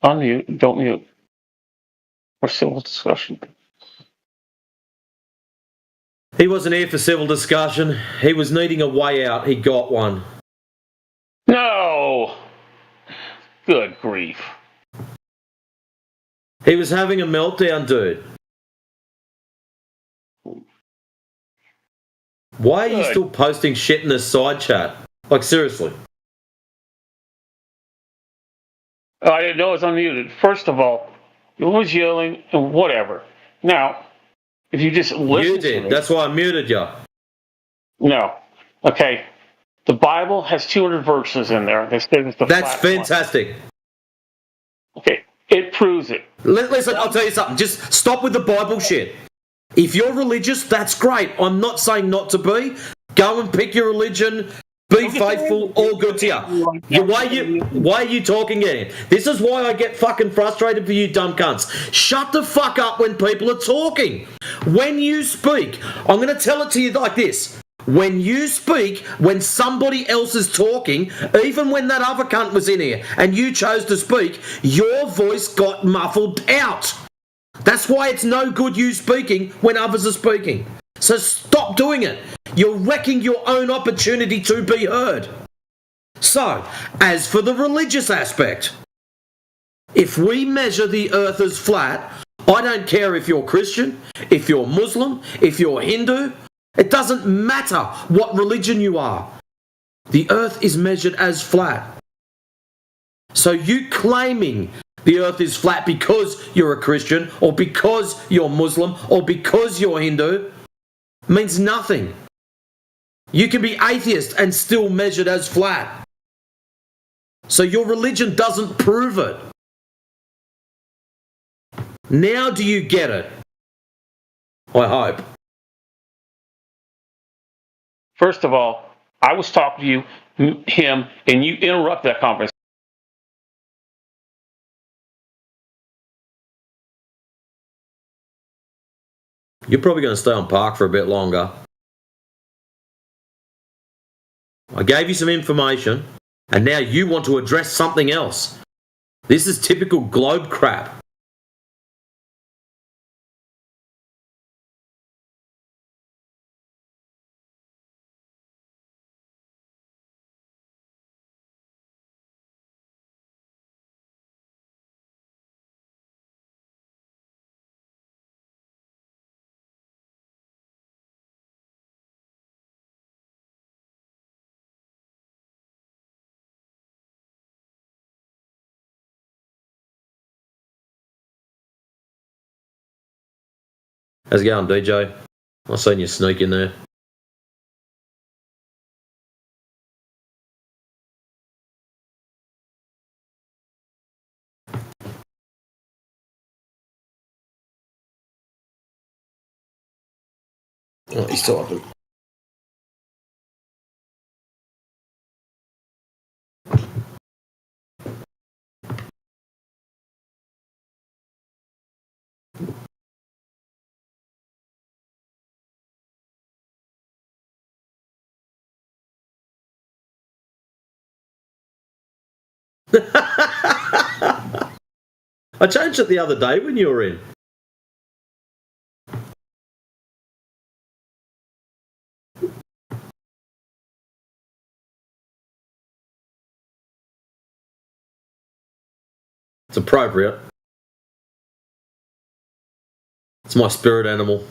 Unmute, don't mute. For civil discussion. He wasn't here for civil discussion. He was needing a way out. He got one. No! Good grief. He was having a meltdown, dude. Why are you still posting shit in the side chat? Like, seriously. I didn't know it was unmuted. First of all, you was yelling and whatever. Now, if you just listen You did. to me, That's why I muted you. No. Okay. The Bible has 200 verses in there. They say it's the That's flat fantastic. one. Okay. It proves it. Listen, I'll tell you something. Just stop with the Bible shit. If you're religious, that's great. I'm not saying not to be. Go and pick your religion. Be faithful. All good to you. Why are you talking again? This is why I get fucking frustrated for you dumb cunts. Shut the fuck up when people are talking. When you speak, I'm going to tell it to you like this. When you speak, when somebody else is talking, even when that other cunt was in here and you chose to speak, your voice got muffled out. That's why it's no good you speaking when others are speaking. So stop doing it. You're wrecking your own opportunity to be heard. So, as for the religious aspect, if we measure the earth as flat, I don't care if you're Christian, if you're Muslim, if you're Hindu, it doesn't matter what religion you are. The earth is measured as flat. So you claiming the earth is flat because you're a Christian or because you're Muslim or because you're Hindu means nothing. You can be atheist and still measured as flat. So your religion doesn't prove it. Now do you get it? I hope. First of all, I was talking to you, him, and you interrupted that conversation. You're probably going to stay on Park for a bit longer. I gave you some information, and now you want to address something else. This is typical globe crap. How's it going, DJ? I seen you sneak in there. Oh, he's talking. I changed it the other day when you were in. It's appropriate. It's my spirit animal.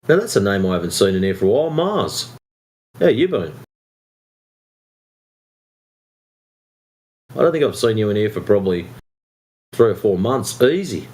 Now that's a name I haven't seen in here for a while. Mars. How you been? I don't think I've seen you in here for probably 3 or 4 months. Easy.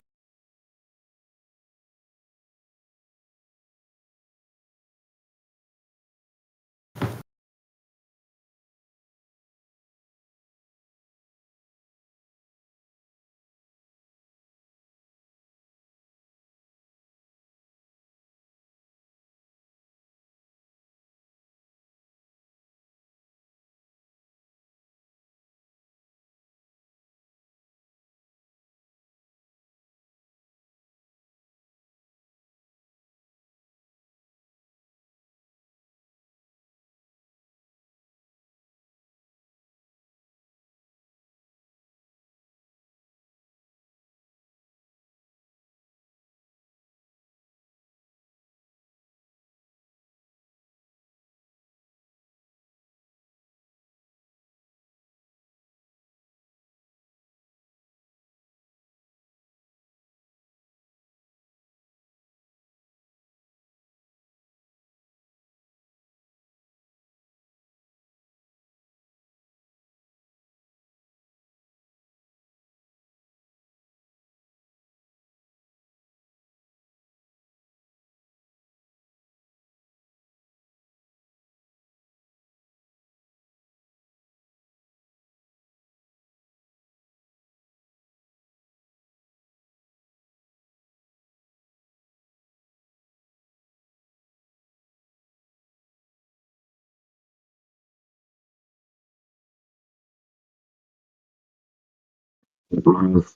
Mars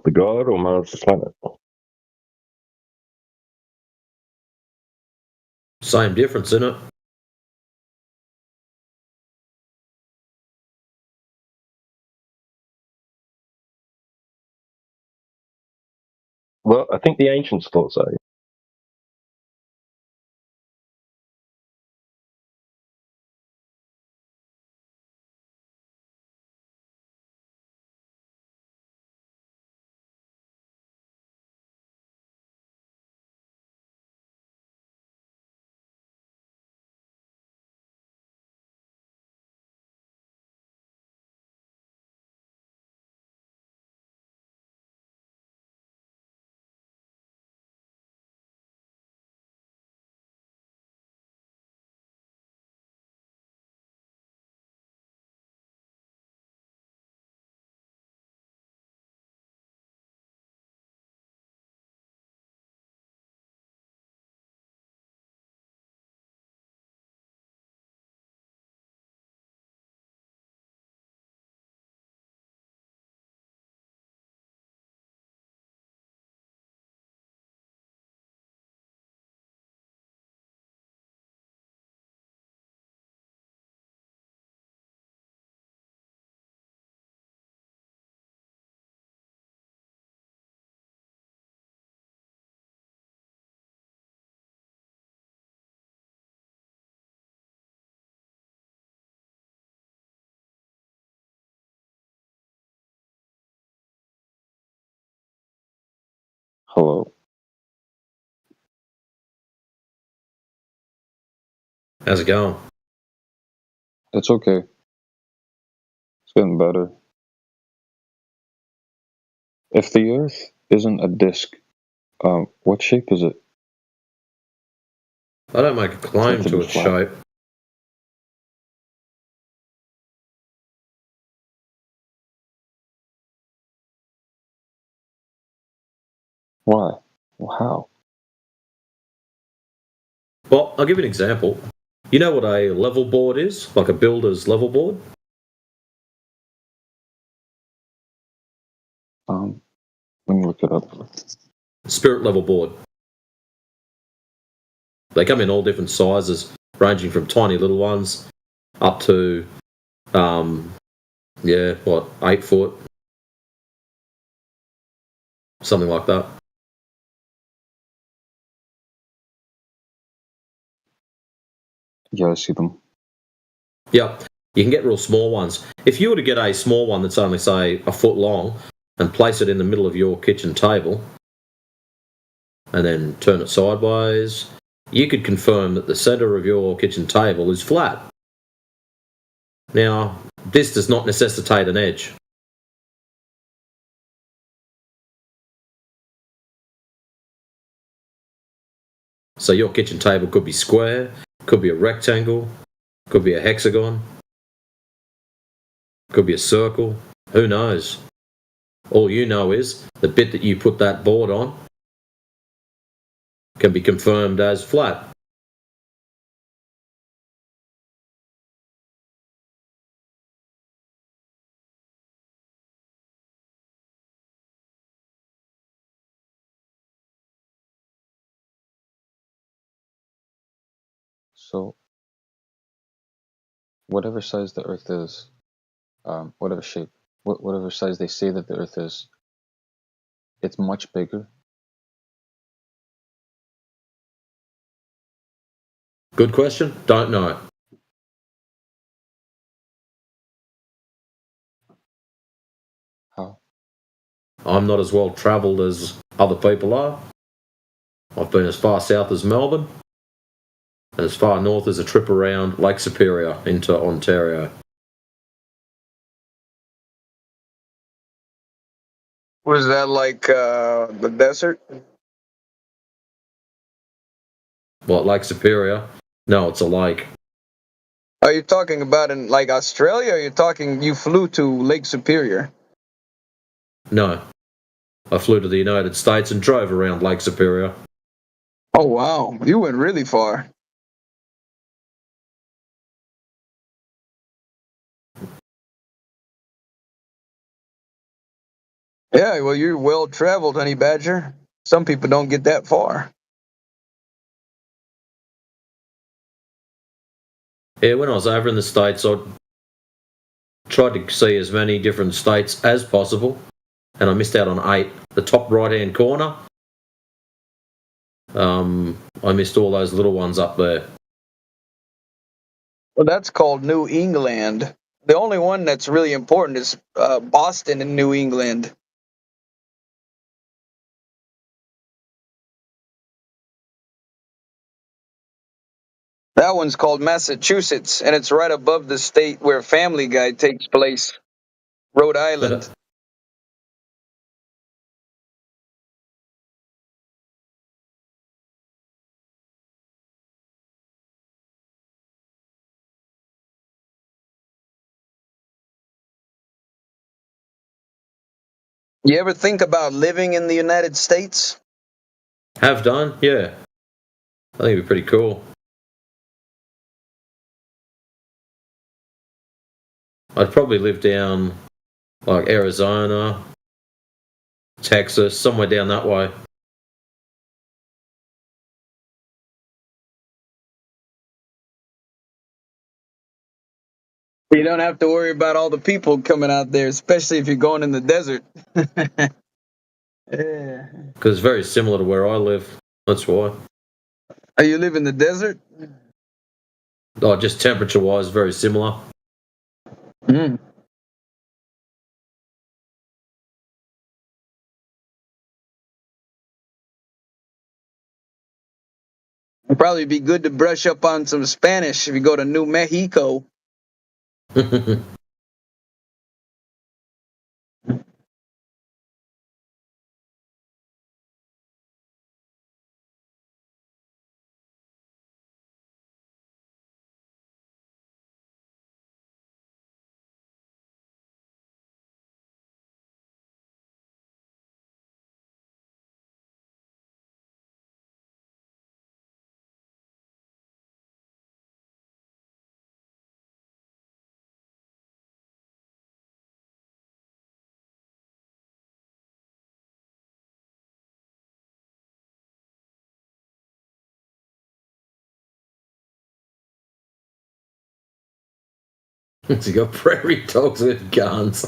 the god or Mars the planet? Same difference, isn't it? Well, I think the ancients thought so. Hello. How's it going? It's okay. It's getting better. If the Earth isn't a disk, what shape is it? I don't make a claim to its shape. Why? How? Well, I'll give you an example. You know what a level board is? Like a builder's level board? Let me look it up. Spirit level board. They come in all different sizes, ranging from tiny little ones up to, 8 foot? Something like that. Yeah, I see them. Yep. You can get real small ones. If you were to get a small one that's only, say, a foot long and place it in the middle of your kitchen table and then turn it sideways, you could confirm that the centre of your kitchen table is flat. Now, this does not necessitate an edge. So your kitchen table could be square, could be a rectangle, could be a hexagon, could be a circle, who knows? All you know is the bit that you put that board on can be confirmed as flat. So, whatever size the Earth is, whatever shape, whatever size they say that the Earth is, it's much bigger. Good question. Don't know. How? I'm not as well travelled as other people are. I've been as far south as Melbourne and as far north as a trip around Lake Superior into Ontario. Was that like the desert? What, Lake Superior? No, it's a lake. Are you talking about in like Australia? Or you flew to Lake Superior? No. I flew to the United States and drove around Lake Superior. Oh wow, you went really far. Yeah, well, you're well traveled, honey badger. Some people don't get that far. Yeah, when I was over in the States, I tried to see as many different states as possible, and I missed out on 8. The top right-hand corner, I missed all those little ones up there. Well, that's called New England. The only one that's really important is Boston and New England. That one's called Massachusetts, and it's right above the state where Family Guy takes place, Rhode Island. You ever think about living in the United States? Have done, yeah. I think it'd be pretty cool. I'd probably live down like Arizona, Texas, somewhere down that way. You don't have to worry about all the people coming out there, especially if you're going in the desert. Yeah. Because it's very similar to where I live. That's why. Oh, you live in the desert? Oh, just temperature-wise, very similar. Mm. It'd probably be good to brush up on some Spanish if you go to New Mexico. You got prairie dogs with guns.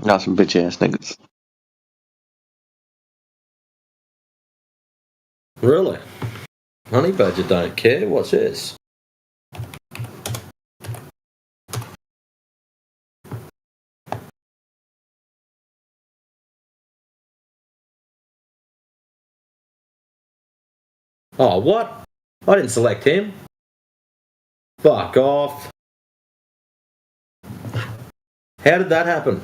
Y'all some bitch ass niggas. Really? Honey badger don't care. What's this? Oh, what? I didn't select him. Fuck off. How did that happen?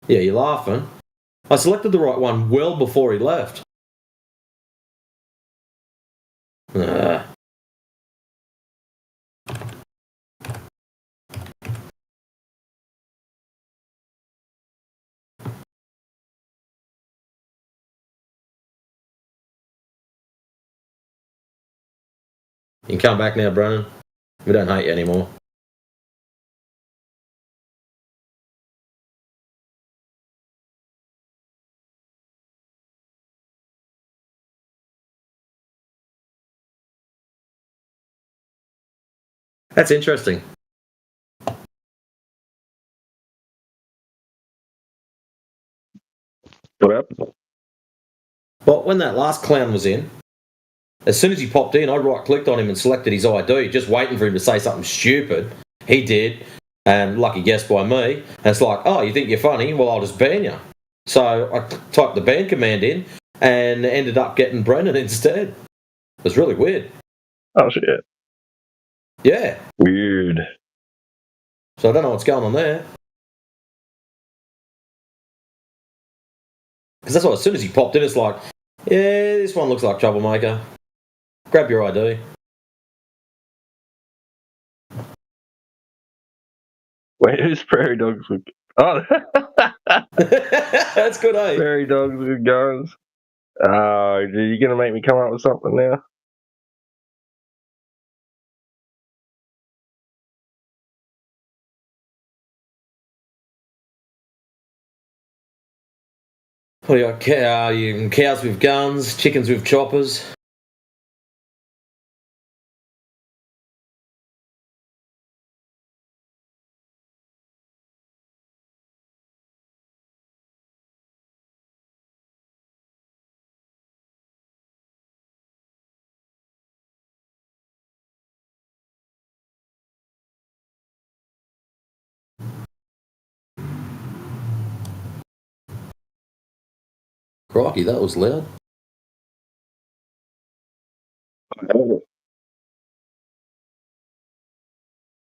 Yeah, you're laughing. I selected the right one well before he left. You can come back now, Brennan. We don't hate you anymore. That's interesting. What happened? But when that last clown was in, as soon as he popped in, I right-clicked on him and selected his ID, just waiting for him to say something stupid. He did, and lucky guess by me. And it's like, oh, you think you're funny? Well, I'll just ban you. So I typed the ban command in and ended up getting Brennan instead. It was really weird. Oh, shit. Yeah. Weird. So I don't know what's going on there. Because that's what, as soon as he popped in, it's like, yeah, this one looks like troublemaker. Grab your ID. Wait, who's Prairie Dogs with... Oh! That's good, eh? Prairie Dogs with guns. Oh, dude, you gonna make me come up with something now? What do you got? Cows with guns, chickens with choppers. Crikey, that was loud.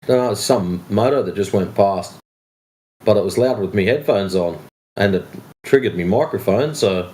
No, it's some motor that just went past. But it was loud with me headphones on. And it triggered me microphone, so...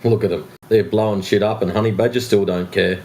Look at them. They're blowing shit up, and Honey Badger still don't care.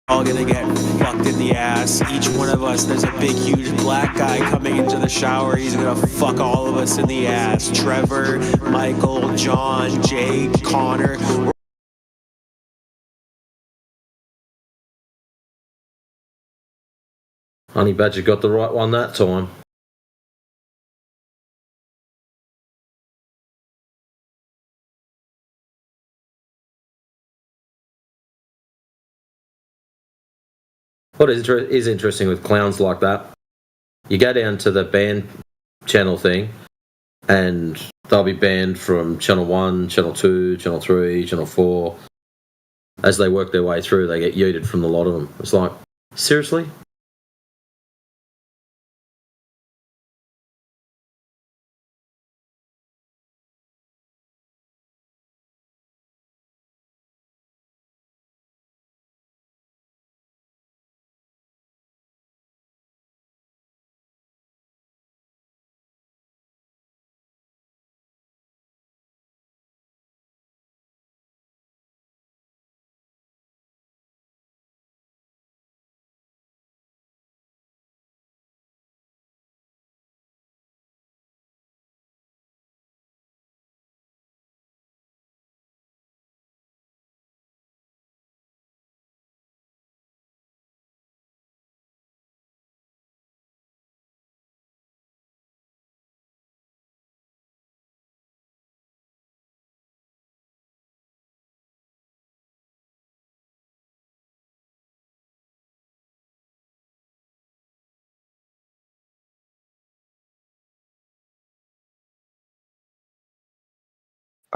all gonna get fucked in the ass. Each one of us, there's a big, huge black guy coming into the shower. He's gonna fuck all of us in the ass. Trevor, Michael, John, Jake, Connor. Honey Badger got the right one that time. What is interesting with clowns like that, you go down to the band channel thing, and they'll be banned from channel 1, channel 2, channel 3, channel 4. As they work their way through, they get yeeted from the lot of them. It's like, seriously?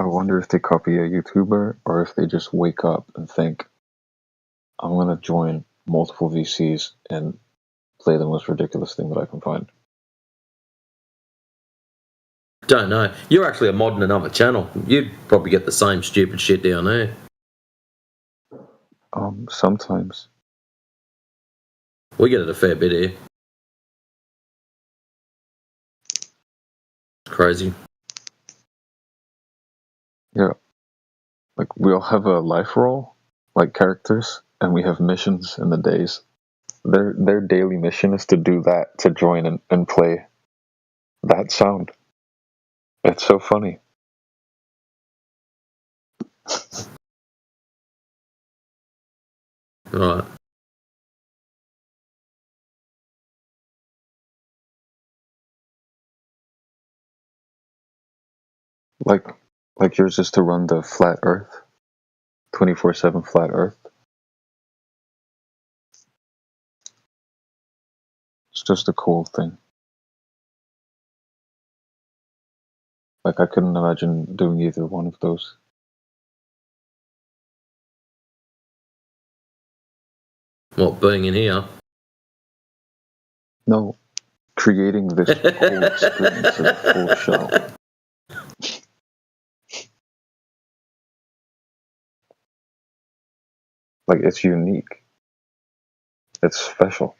I wonder if they copy a YouTuber or if they just wake up and think, I'm going to join multiple VCs and play the most ridiculous thing that I can find. Don't know. You're actually a mod in another channel. You'd probably get the same stupid shit down there. Sometimes. We get it a fair bit here. Crazy. Yeah. Like, we all have a life role, like characters, and we have missions in the days. Their daily mission is to do that, to join and play that sound. It's so funny. Right. Like yours is to run the flat Earth, 24/7 flat Earth. It's just a cool thing. Like, I couldn't imagine doing either one of those. What, being in here? No, creating this whole experience of full show. Like, it's unique. It's special.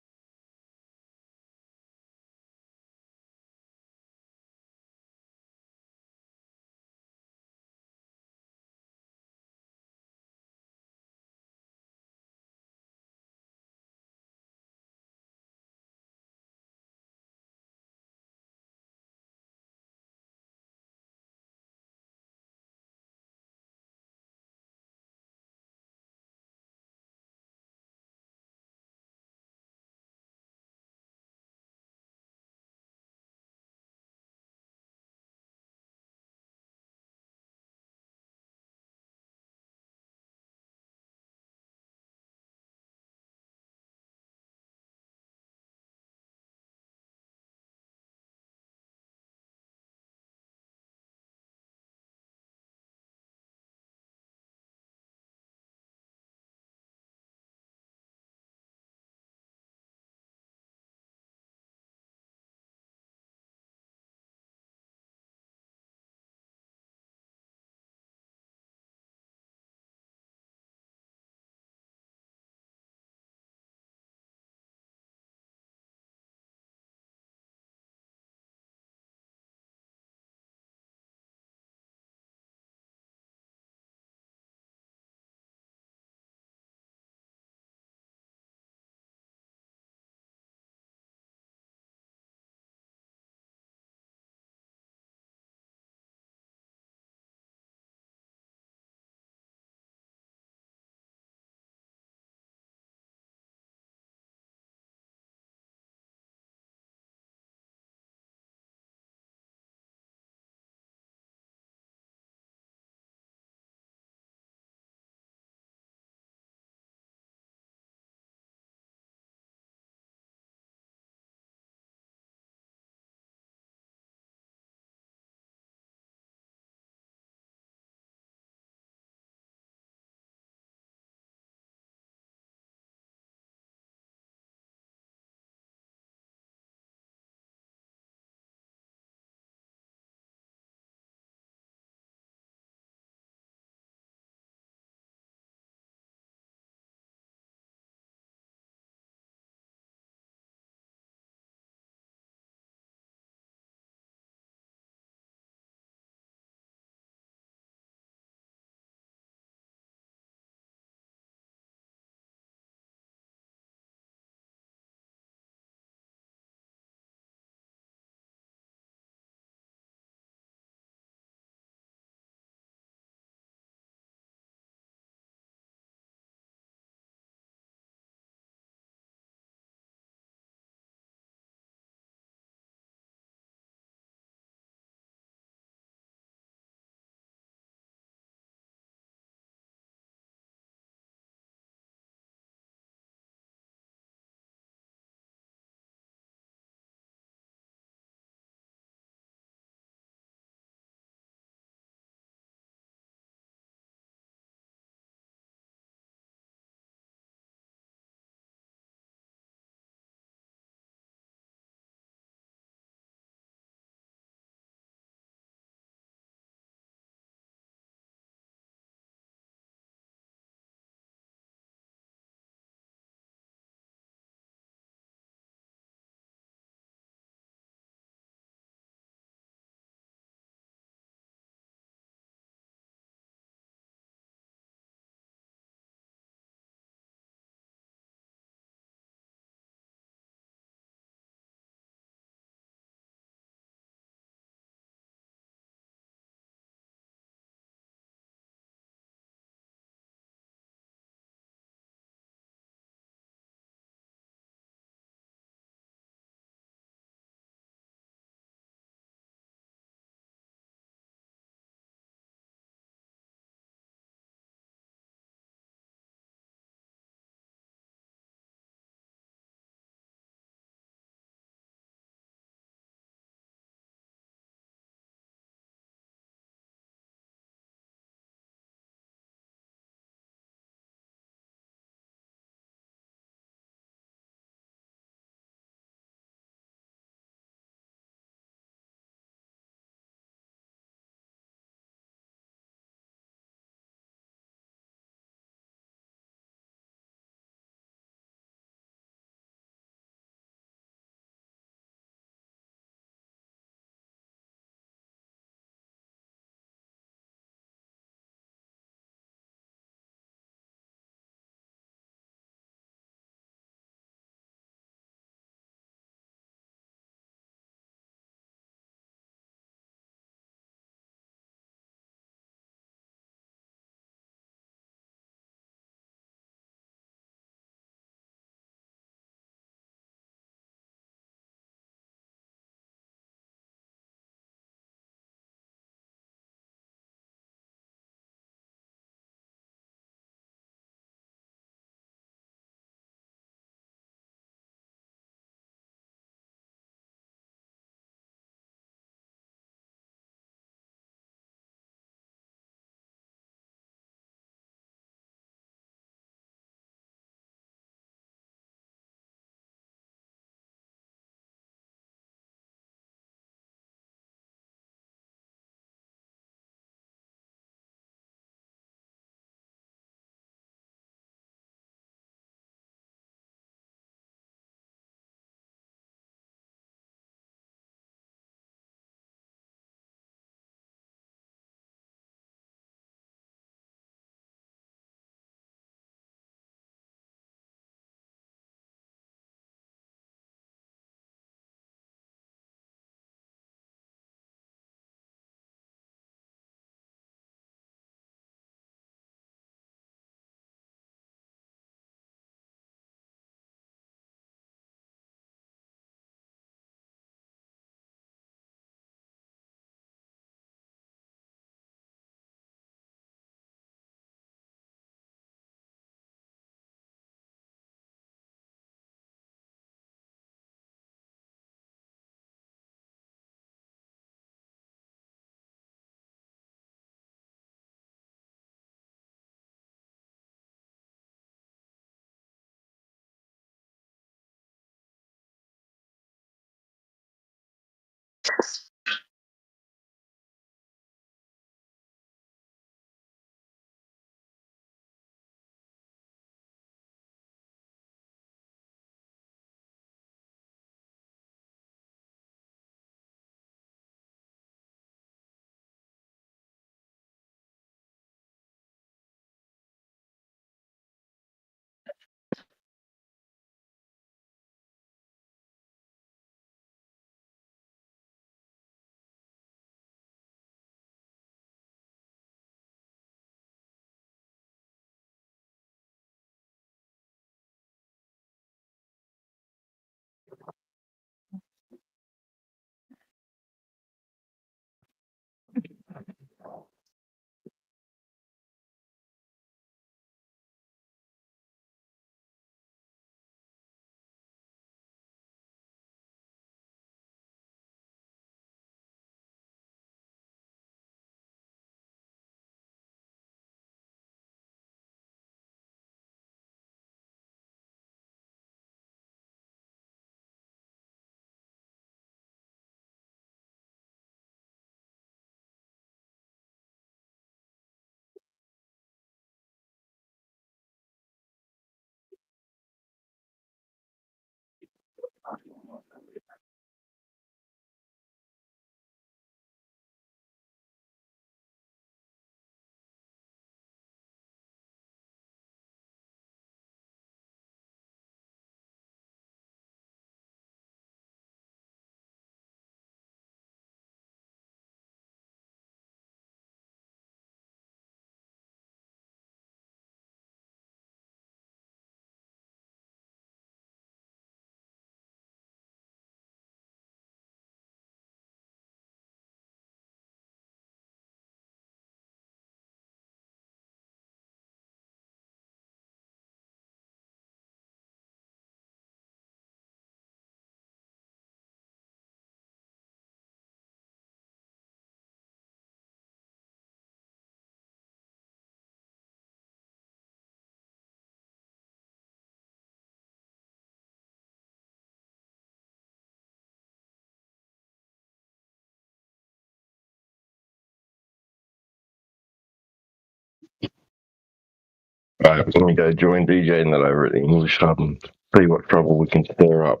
Alright, let me go join DJ and that over at the English Hub and see what trouble we can stir up.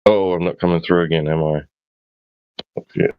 Oh, I'm not coming through again, am I? Yeah.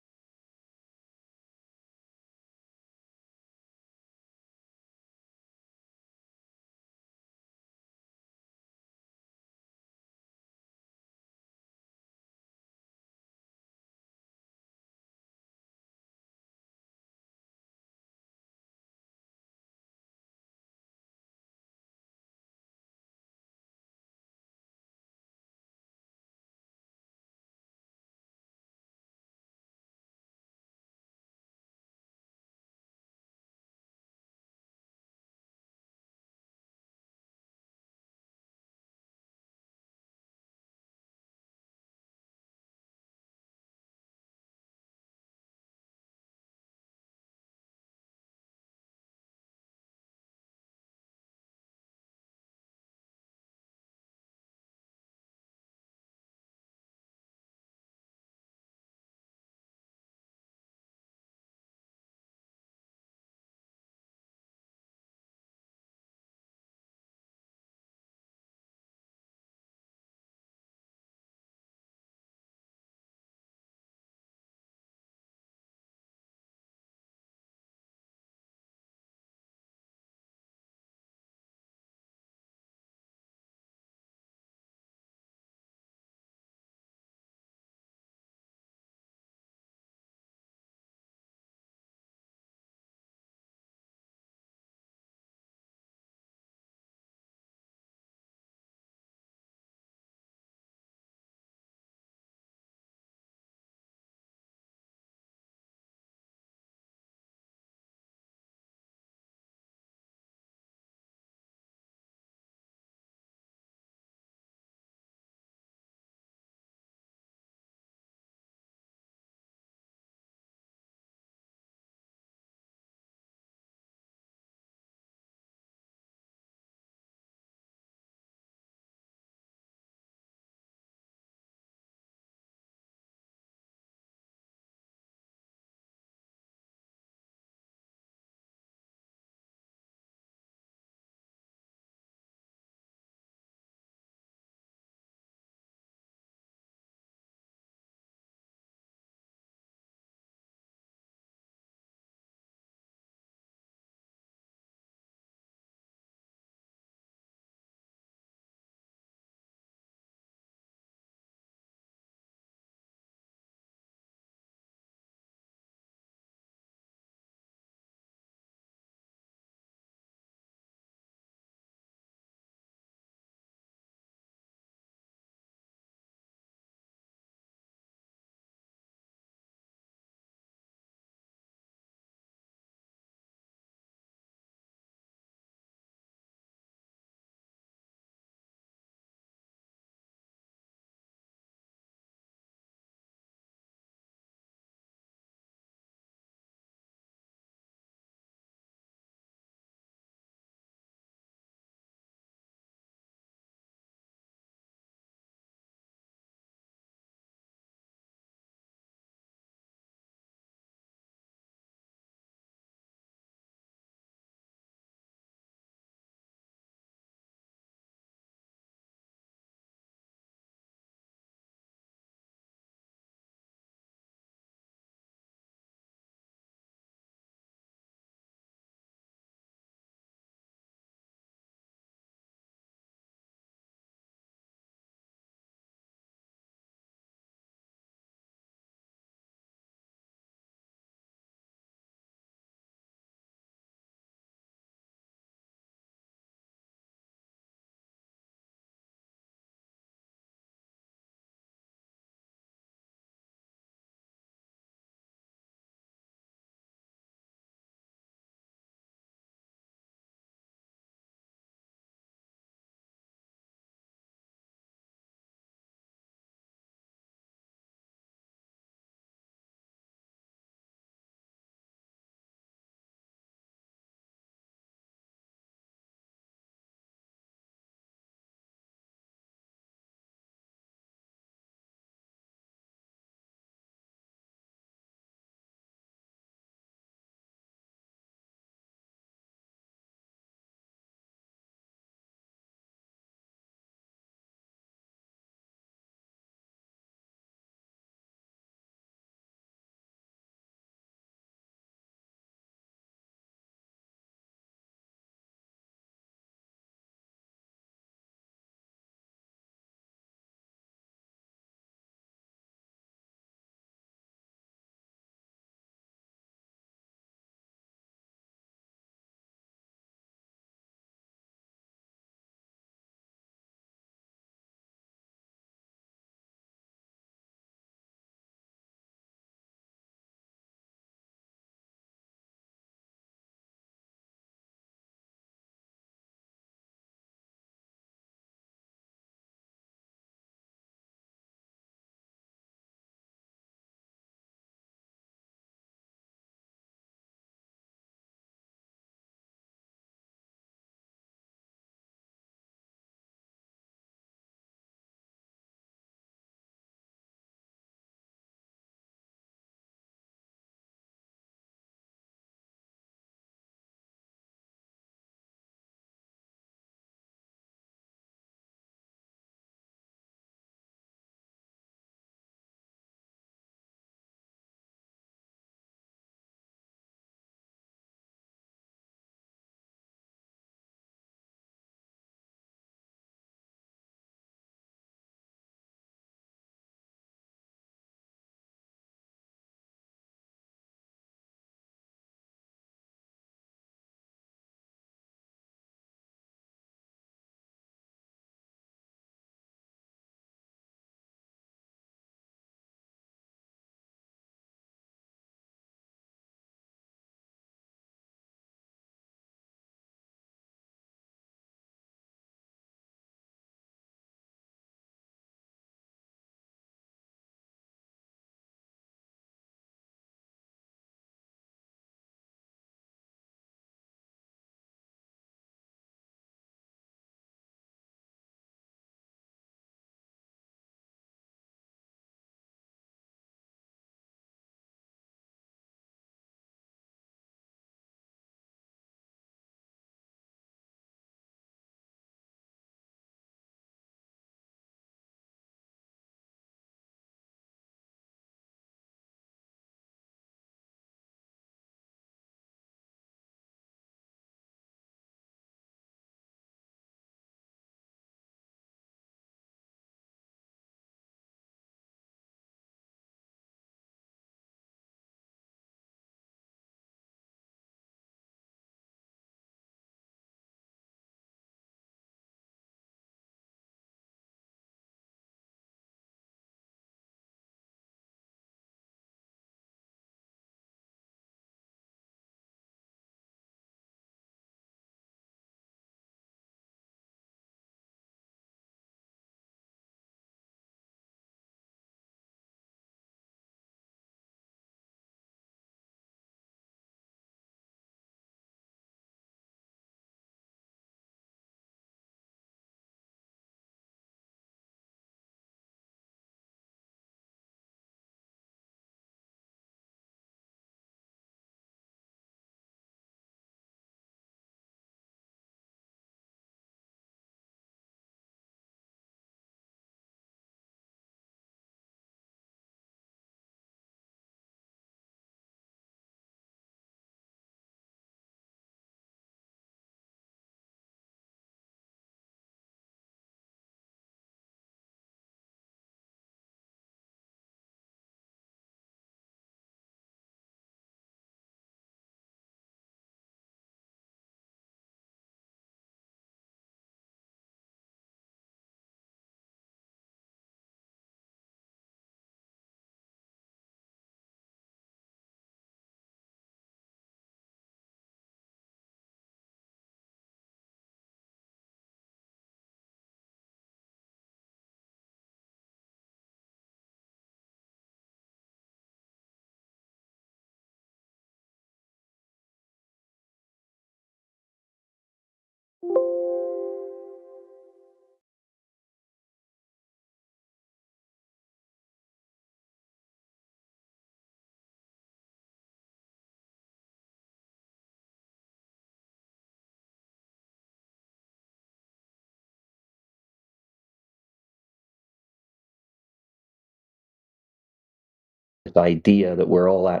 this idea that we're all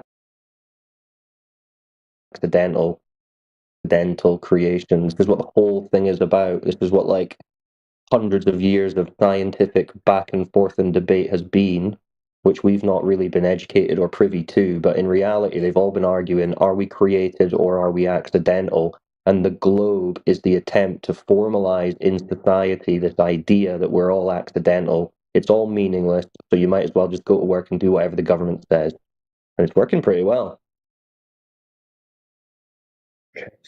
accidental creations. This is what the whole thing is about. This is what like hundreds of years of scientific back and forth and debate has been, which we've not really been educated or privy to. But in reality, they've all been arguing, are we created or are we accidental? And the globe is the attempt to formalize in society this idea that we're all accidental. It's all meaningless, so you might as well just go to work and do whatever the government says. And it's working pretty well.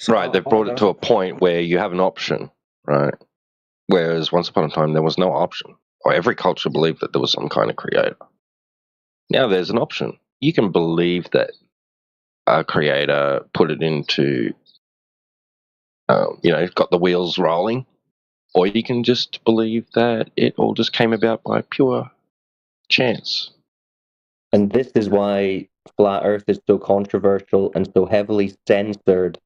Right, they've brought it to a point where you have an option, right? Whereas once upon a time, there was no option. Or every culture believed that there was some kind of creator. Now there's an option. You can believe that a creator put it into, got the wheels rolling, or you can just believe that it all just came about by pure chance. And this is why Flat Earth is so controversial and so heavily censored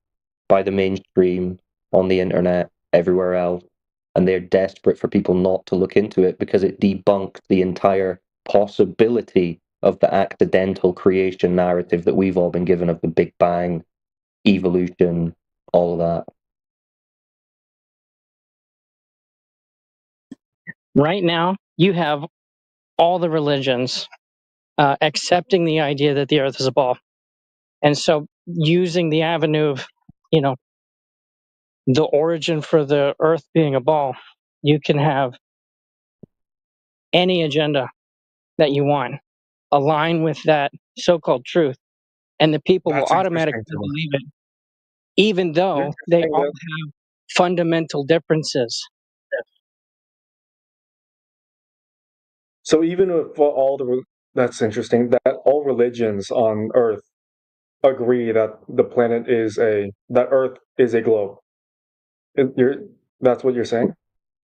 by the mainstream on the internet, everywhere else. And they're desperate for people not to look into it because it debunks the entire possibility of the accidental creation narrative that we've all been given of the Big Bang, evolution, all of that. Right now, you have all the religions accepting the idea that the Earth is a ball. And so using the avenue of, the origin for the Earth being a ball, you can have any agenda that you want align with that so-called truth, and the people will automatically believe it, even though they all have fundamental differences. So even if that's interesting, that all religions on Earth agree that that Earth is a globe. That's what you're saying?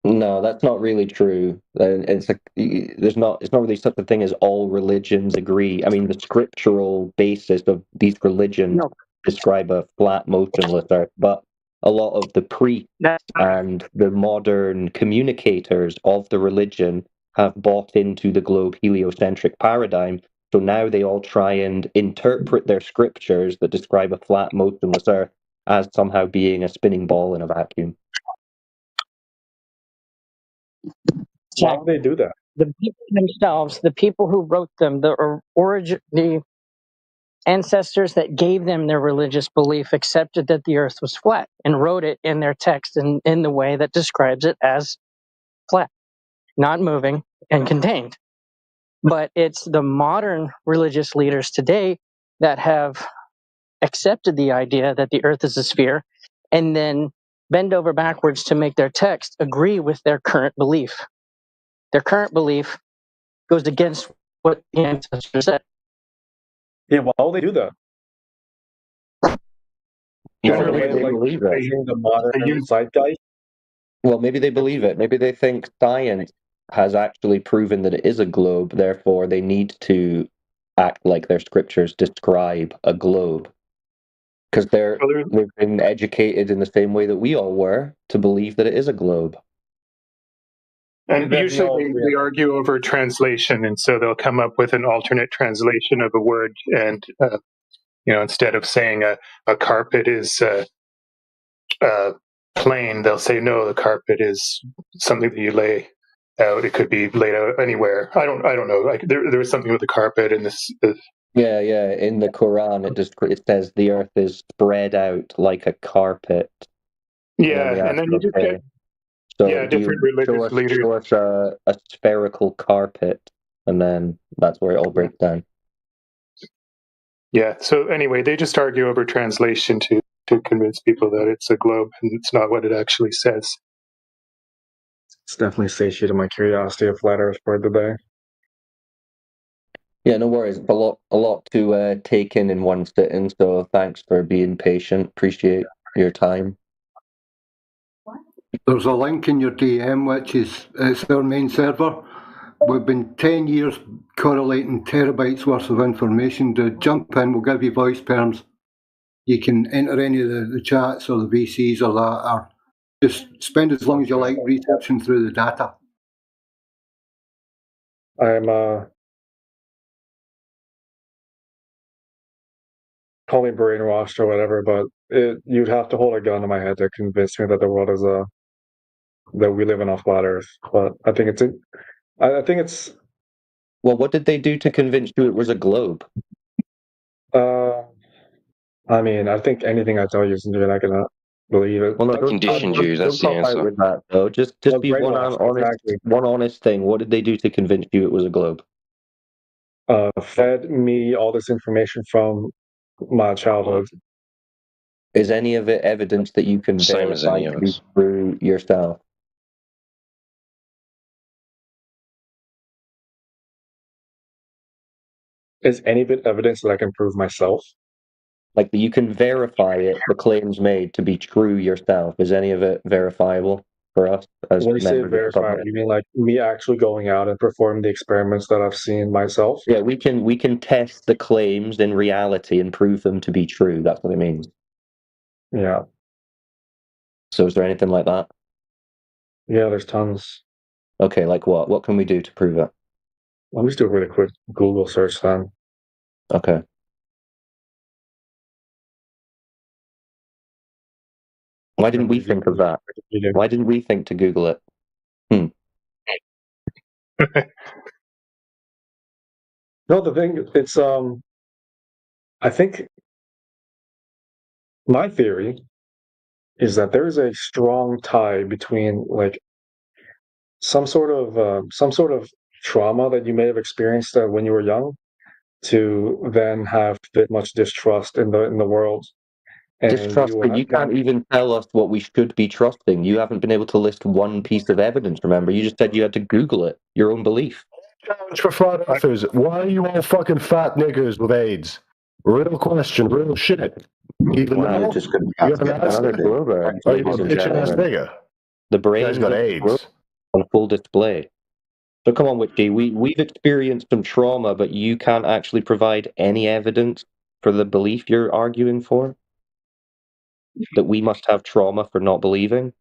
No, that's not really true. It's not really such a thing as all religions agree. I mean, the scriptural basis of these religions describe a flat, motionless Earth, but a lot of the priests and the modern communicators of the religion have bought into the globe heliocentric paradigm. So now they all try and interpret their scriptures that describe a flat, motionless Earth as somehow being a spinning ball in a vacuum. Why would they do that? The people themselves, the people who wrote them, the ancestors that gave them their religious belief accepted that the Earth was flat and wrote it in their text in the way that describes it as flat, not moving and contained. But it's the modern religious leaders today that have accepted the idea that the Earth is a sphere and then bend over backwards to make their text agree with their current belief. Their current belief goes against what the ancestors said. Yeah, why would they do that? The modern zeitgeist? Well, maybe they believe it. Maybe they think science has actually proven that it is a globe, therefore they need to act like their scriptures describe a globe. Because they've been educated in the same way that we all were to believe that it is a globe. And usually they argue over translation, and so they'll come up with an alternate translation of a word. And instead of saying a carpet is plain, they'll say no, the carpet is something that you lay out. It could be laid out anywhere. I don't know. Like there was something with the carpet in this. Yeah. In the Quran, it says the earth is spread out like a carpet. Yeah, and then you just get. So different religious leaders. Show us a spherical carpet, and then that's where it all breaks down. Yeah, so anyway, they just argue over translation to convince people that it's a globe and it's not what it actually says. It's definitely satiated my curiosity of flat Earth for the day. Yeah, no worries. A lot to take in one sitting, so thanks for being patient. Appreciate your time. There's a link in your DM, which is it's our main server. We've been 10 years correlating terabytes worth of information. To jump in, we'll give you voice perms. You can enter any of the chats or the VCs or that, or just spend as long as you like researching through the data. I'm call me brainwashed or whatever, but you'd have to hold a gun to my head to convince me that the world is that we live in a flat Earth. But I think it's. Well, what did they do to convince you it was a globe? I mean, I think anything I tell you, you're not gonna believe it. Well, no, don't Conditioned you. That's the pop out answer. with that though. Just Well, be one brainwashed, honest, exactly. one honest thing. What did they do to convince you it was a globe? Fed me all this information from my childhood. Is any of it evidence that you can Same as verify any of to be us. through yourself? Is any of it evidence that I can prove myself? Like you can verify it, the claims made to be true yourself. Is any of it verifiable for us as When you say members of the verify, public? you mean like me actually going out and performing the experiments that I've seen myself? Yeah, we can test the claims in reality and prove them to be true. That's what it means. Yeah. So is there anything like that? Yeah, there's tons. Okay, like what? What can we do to prove it? Let me just do a really quick Google search then. Okay. Why didn't we think of that? Why didn't we think to Google it? No, the thing it's I think my theory is that there's a strong tie between like some sort of trauma that you may have experienced when you were young to then have that much distrust in the world. And Distrusting. You can't even tell us what we should be trusting. You haven't been able to list one piece of evidence, remember? You just said you had to Google it, your own belief. Challenge for flat earthers. Why are you all fucking fat niggers with AIDS? Real question, real shit. Even Wow, though just you have an ass another nigger. Glover, Are you a ladies and bitch ass gentlemen. nigger? The brain Guy's got AIDS. on full display. So come on, Witchy. We've experienced some trauma, but you can't actually provide any evidence for the belief you're arguing for? That we must have trauma for not believing?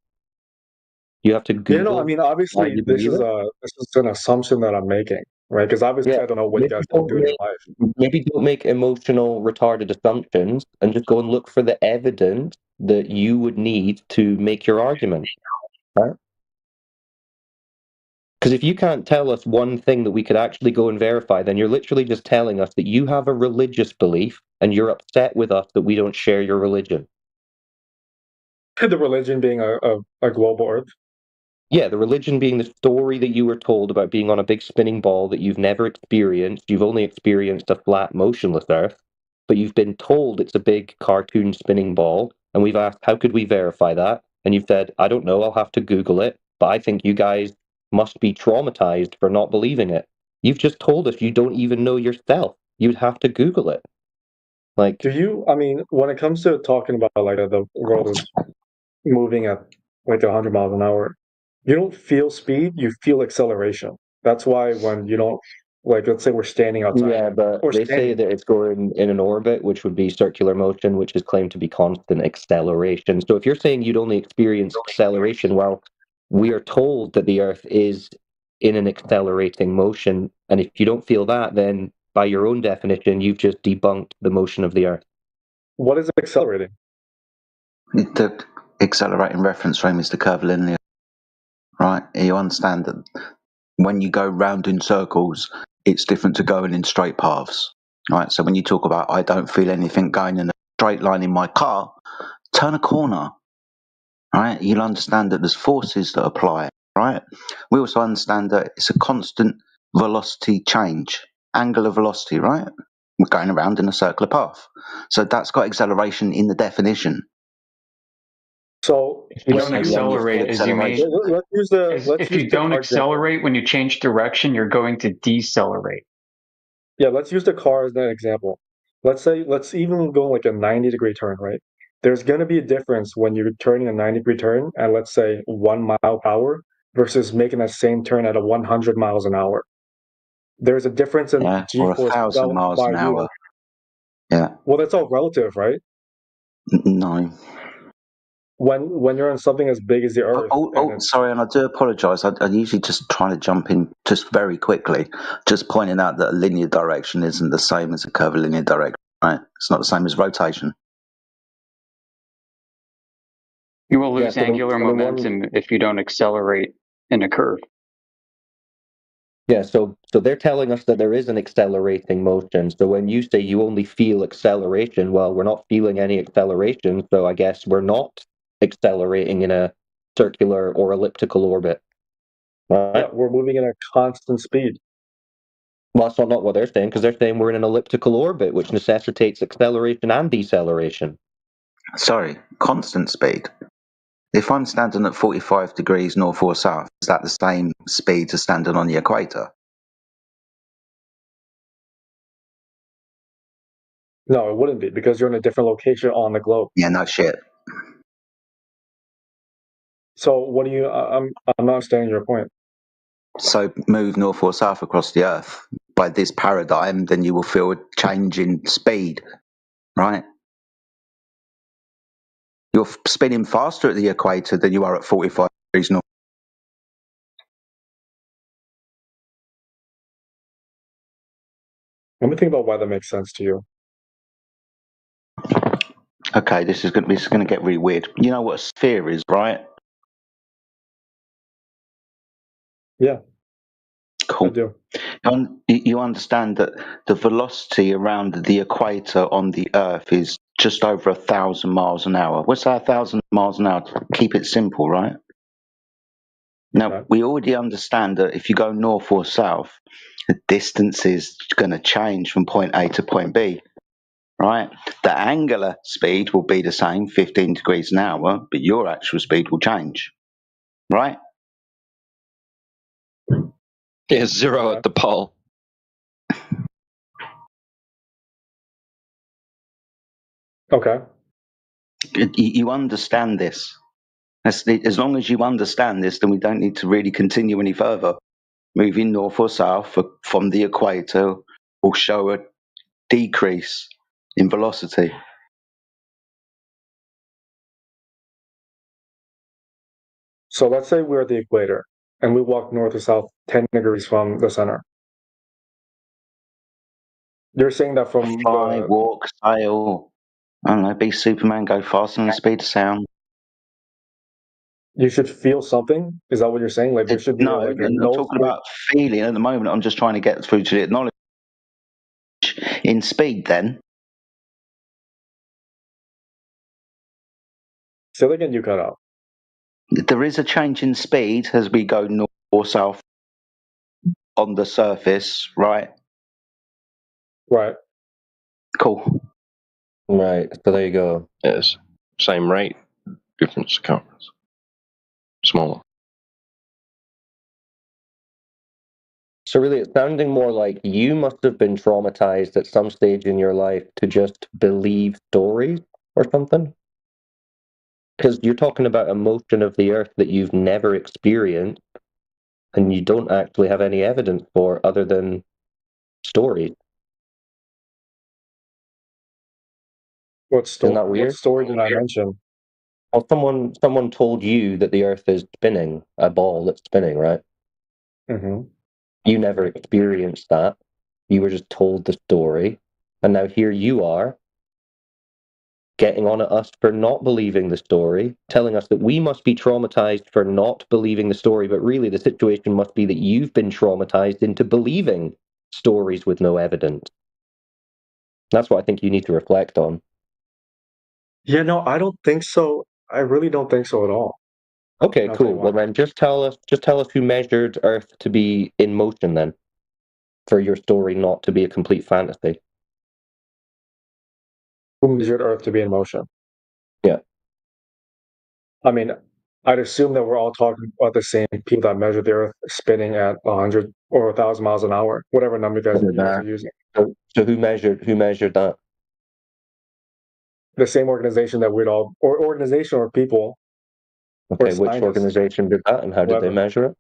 You have to Google. Yeah, no, I mean, why obviously, you this believe is it? an assumption that I'm making, right? Because obviously, Yeah, I don't know what you guys don't do in your life. maybe don't make emotional, retarded assumptions and just go and look for the evidence that you would need to make your argument, right? Because if you can't tell us one thing that we could actually go and verify, then you're literally just telling us that you have a religious belief and you're upset with us that we don't share your religion. The religion being a global Earth. Yeah, the religion being the story that you were told about being on a big spinning ball that you've never experienced. You've only experienced a flat, motionless Earth, but you've been told it's a big cartoon spinning ball. And we've asked, how could we verify that? And you've said, I don't know, I'll have to Google it. But I think you guys must be traumatized for not believing it. You've just told us you don't even know yourself. You'd have to Google it. Like, do you? I mean, when it comes to talking about like the world is moving at like 100 miles an hour, you don't feel speed, you feel acceleration. That's why when you don't, like, let's say we're standing outside. yeah, but or they say that it's going in an orbit, which would be circular motion, which is claimed to be constant acceleration. So if you're saying you'd only experience acceleration, well, we are told that the Earth is in an accelerating motion. And if you don't feel that, then by your own definition, you've just debunked the motion of the Earth. What is accelerating? The accelerating reference frame is the curvilinear, right? You understand that when you go round in circles, it's different to going in straight paths, right? So when you talk about I don't feel anything going in a straight line in my car, turn a corner, right? You'll understand that there's forces that apply, right? We also understand that it's a constant velocity change, angular velocity, right? We're going around in a circular path. So that's got acceleration in the definition. So if you don't accelerate, as you mean, if you don't accelerate when you change direction, you're going to decelerate. Yeah, let's use the car as an example. Let's even go like a 90-degree turn, right? There's going to be a difference when you're turning a 90-degree turn at, let's say, 1 mile per hour versus making that same turn at 100 miles an hour. There's a difference in G-force or 1,000 miles an hour. Yeah. Well, that's all relative, right? No. When you're on something as big as the Earth. Sorry, and I do apologise. I usually just try to jump in just very quickly, just pointing out that a linear direction isn't the same as a curvilinear direction. right? It's not the same as rotation. You will lose angular momentum if you don't accelerate in a curve. Yeah, so they're telling us that there is an accelerating motion. So when you say you only feel acceleration, well, we're not feeling any acceleration, so I guess we're not accelerating in a circular or elliptical orbit. Right? Yeah, we're moving at a constant speed. Well, that's not what they're saying, because they're saying we're in an elliptical orbit, which necessitates acceleration and deceleration. Sorry, constant speed. If I'm standing at 45 degrees north or south, is that the same speed as standing on the equator? No, it wouldn't be, because you're in a different location on the globe. Yeah, no shit. So what do you? I'm not understanding your point. So move north or south across the Earth by this paradigm, then you will feel a change in speed, right? You're spinning faster at the equator than you are at 45 degrees north. Let me think about why that makes sense to you. Okay, this is going to get really weird. You know what a sphere is, right? Yeah. Cool. I do. You understand that the velocity around the equator on the Earth is just over 1,000 miles an hour. What's that, 1,000 miles an hour? Keep it simple, right? Now, we already understand that if you go north or south, the distance is going to change from point A to point B, right? The angular speed will be the same, 15 degrees an hour, but your actual speed will change, right? Yeah, 0 at the pole. Okay. You understand this. As long as you understand this, then we don't need to really continue any further. Moving north or south from the equator will show a decrease in velocity. So let's say we're at the equator and we walk north or south 10 degrees from the center. You're saying that from Fly, walk, sail, I don't know, be Superman, go faster than the speed of sound. You should feel something? Is that what you're saying? Like there should be No, like a I'm not talking about feeling at the moment. I'm just trying to get through to the knowledge in speed then. Say that again, you cut out. There is a change in speed as we go north or south on the surface, right? Right. Cool. Right, so there you go. Yes. Same rate, different circumference. Smaller. So really, it's sounding more like you must have been traumatized at some stage in your life to just believe stories or something. Because you're talking about a motion of the Earth that you've never experienced, and you don't actually have any evidence for other than stories. What story? Isn't that weird? What story did I mention? Well, someone told you that the Earth is spinning, a ball that's spinning, right? Mm-hmm. You never experienced that. You were just told the story, and now here you are, getting on at us for not believing the story, telling us that we must be traumatized for not believing the story, but really the situation must be that you've been traumatized into believing stories with no evidence. That's what I think you need to reflect on. Yeah, no, I don't think so. I really don't think so at all. Okay, cool. Well then just tell us who measured Earth to be in motion then, for your story not to be a complete fantasy. Who measured Earth to be in motion? Yeah. I mean, I'd assume that we're all talking about the same people that measure the Earth spinning at 100 or 1,000 miles an hour, whatever number you guys are using. So who measured that? The same organization that we'd all, or organization or people. Okay, which organization did that, and how did they measure it?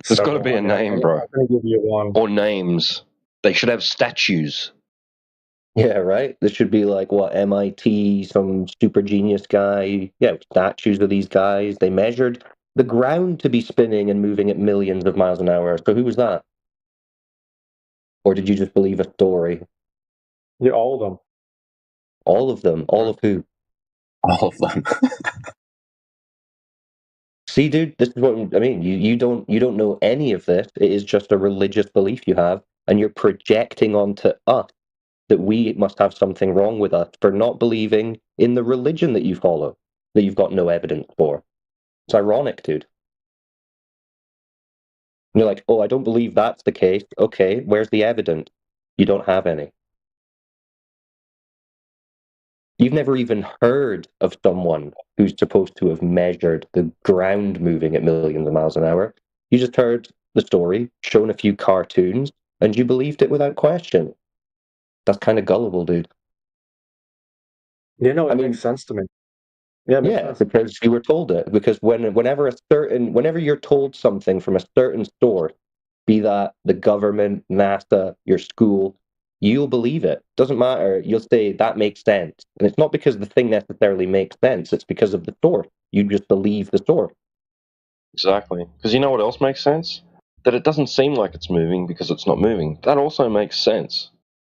There's got to be a name, bro. I'm going to give you one. Or names. They should have statues. Yeah, right? This should be like, what, MIT, some super genius guy. Yeah, statues of these guys. They measured the ground to be spinning and moving at millions of miles an hour. So who was that? Or did you just believe a story? Yeah, all of them. All of them? All of who? All of them. See, dude, this is what I mean. You don't know any of this. It is just a religious belief you have, and you're projecting onto us that we must have something wrong with us for not believing in the religion that you follow, that you've got no evidence for. It's ironic, dude. And you're like, oh, I don't believe that's the case. Okay, where's the evidence? You don't have any. You've never even heard of someone who's supposed to have measured the ground moving at millions of miles an hour. You just heard the story, shown a few cartoons, and you believed it without question. That's kind of gullible, dude. Yeah, no, it makes sense to me. Yeah, it makes sense. Because you were told it. Because whenever you're told something from a certain source, be that the government, NASA, your school, you'll believe it. Doesn't matter. You'll say that makes sense, and it's not because the thing necessarily makes sense. It's because of the source. You just believe the source. Exactly. Because you know what else makes sense? That it doesn't seem like it's moving because it's not moving. That also makes sense.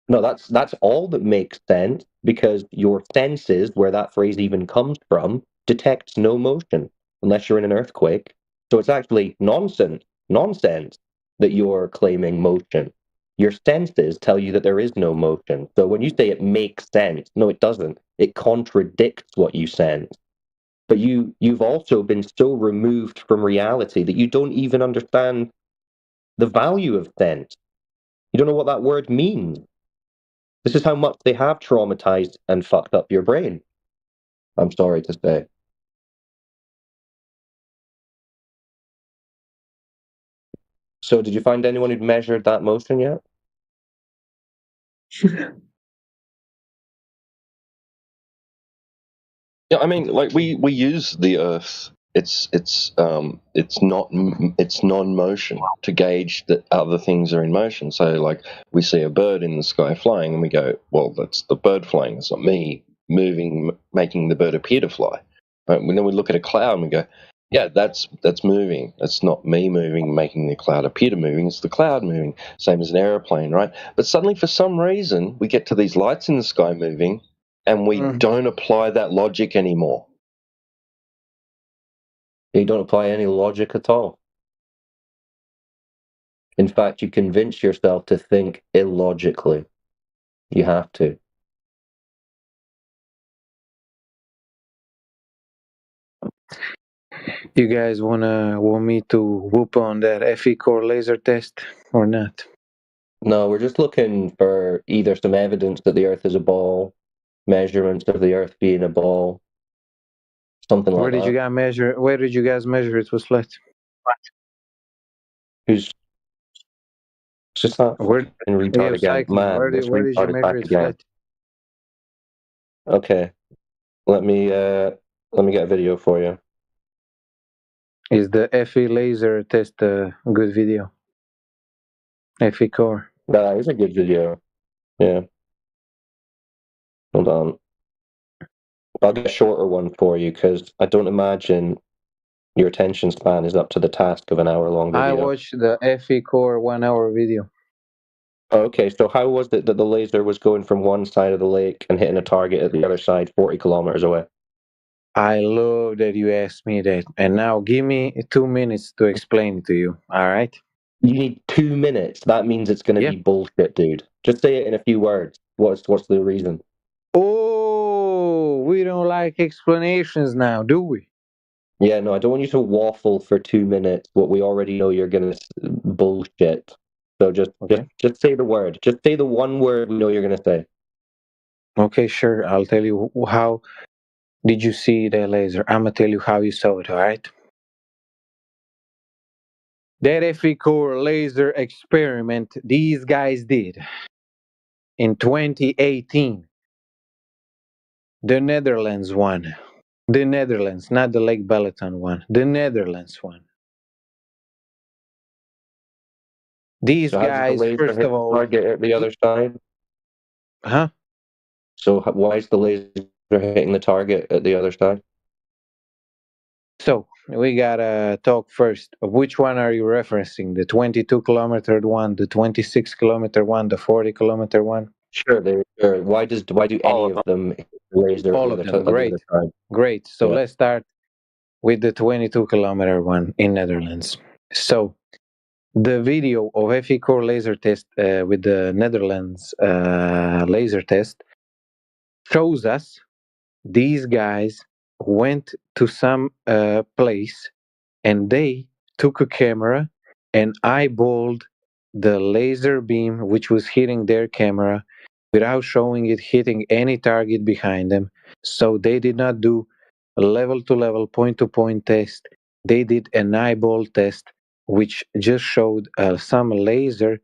No, that's all that makes sense, because your senses, where that phrase even comes from, detects no motion unless you're in an earthquake. So it's actually nonsense that you're claiming motion. Your senses tell you that there is no motion. So when you say it makes sense, no, it doesn't. It contradicts what you sense. But you've also been so removed from reality that you don't even understand the value of sense. You don't know what that word means. This is how much they have traumatized and fucked up your brain. I'm sorry to say. So did you find anyone who'd measured that motion yet? Yeah, I mean, like we use the Earth. It's non-motion to gauge that other things are in motion. So, like, we see a bird in the sky flying, and we go, "Well, that's the bird flying. It's not me moving, making the bird appear to fly." Right? And then we look at a cloud and we go, "Yeah, that's moving. That's not me moving, making the cloud appear to moving. It's the cloud moving." Same as an airplane, right? But suddenly, for some reason, we get to these lights in the sky moving, and we don't apply that logic anymore. You don't apply any logic at all. In fact, you convince yourself to think illogically. You have to. You guys want me to whoop on that FE core laser test or not? No, we're just looking for either some evidence that the Earth is a ball, measurements of the Earth being a ball, something like Where that. did you guys measure it was flat? Who's just that Where in retard again? cycling. Man, Where this did you retard is measure back it again. flat? Okay, let me get a video for you. Is the FE laser test a good video? FE core. That is a good video. Yeah. Hold on. I'll get a shorter one for you because I don't imagine your attention span is up to the task of an hour-long video. I watched the FE core 1 hour video. Okay, so how was it that the laser was going from one side of the lake and hitting a target at the other side 40 kilometers away? I love that you asked me that. And now give me 2 minutes to explain it to you. All right? You need 2 minutes. That means it's going to be bullshit, dude. Just say it in a few words. What's the reason? Oh, we don't like explanations now, do we? Yeah, no, I don't want you to waffle for 2 minutes. What we already know you're going to bullshit. So just say the word. Just say the one word we know you're going to say. Okay, sure. I'll tell you how did you see the laser. I'm going to tell you how you saw it, all right? That FE core laser experiment these guys did in 2018. The Netherlands one. The Netherlands, not the Lake Balaton one. The Netherlands one. These So guys, first of all, target at the other side. Huh? So why is the laser hitting the target at the other side? So we gotta talk first. Which one are you referencing? The 22-kilometer one, the 26-kilometer one, the 40-kilometer one? Sure. Why do any of them hit the laser All on of the them. Great. other side? Great. So Yeah. let's start with the 22-kilometer one in Netherlands. So the video of FE Core laser test with the Netherlands laser test shows us these guys went to some place and they took a camera and eyeballed the laser beam which was hitting their camera without showing it hitting any target behind them. So they did not do a level-to-level, point-to-point test. They did an eyeball test, which just showed some laser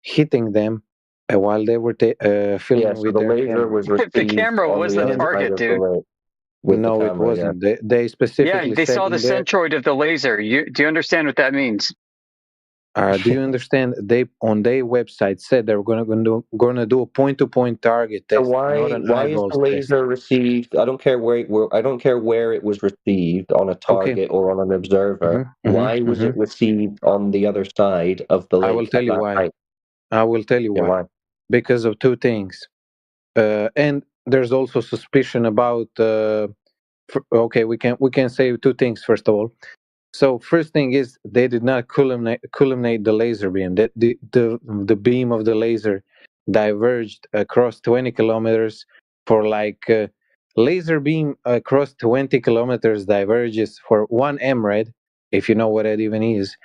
hitting them while they were filming So with the their laser camera. was received camera on was the the other side target, of the dude. lake with No, the it camera. wasn't. They Yeah, specifically they said saw in the there. centroid of the laser. Do you understand what that means? Do you understand? They on their website said they were gonna do a point-to-point target So test, not an why is eyeballs the laser received? I don't care I don't care where it was received, on a target or on an observer. Why was it received on the other side of the lake? I will tell you why. I will tell you why. Because of two things. And there's also suspicion about. Okay, we can say two things first of all. So first thing is they did not culminate the laser beam. That the beam of the laser diverged across 20 kilometers for laser beam across 20 kilometers diverges for 1 MRAD, if you know what that even is.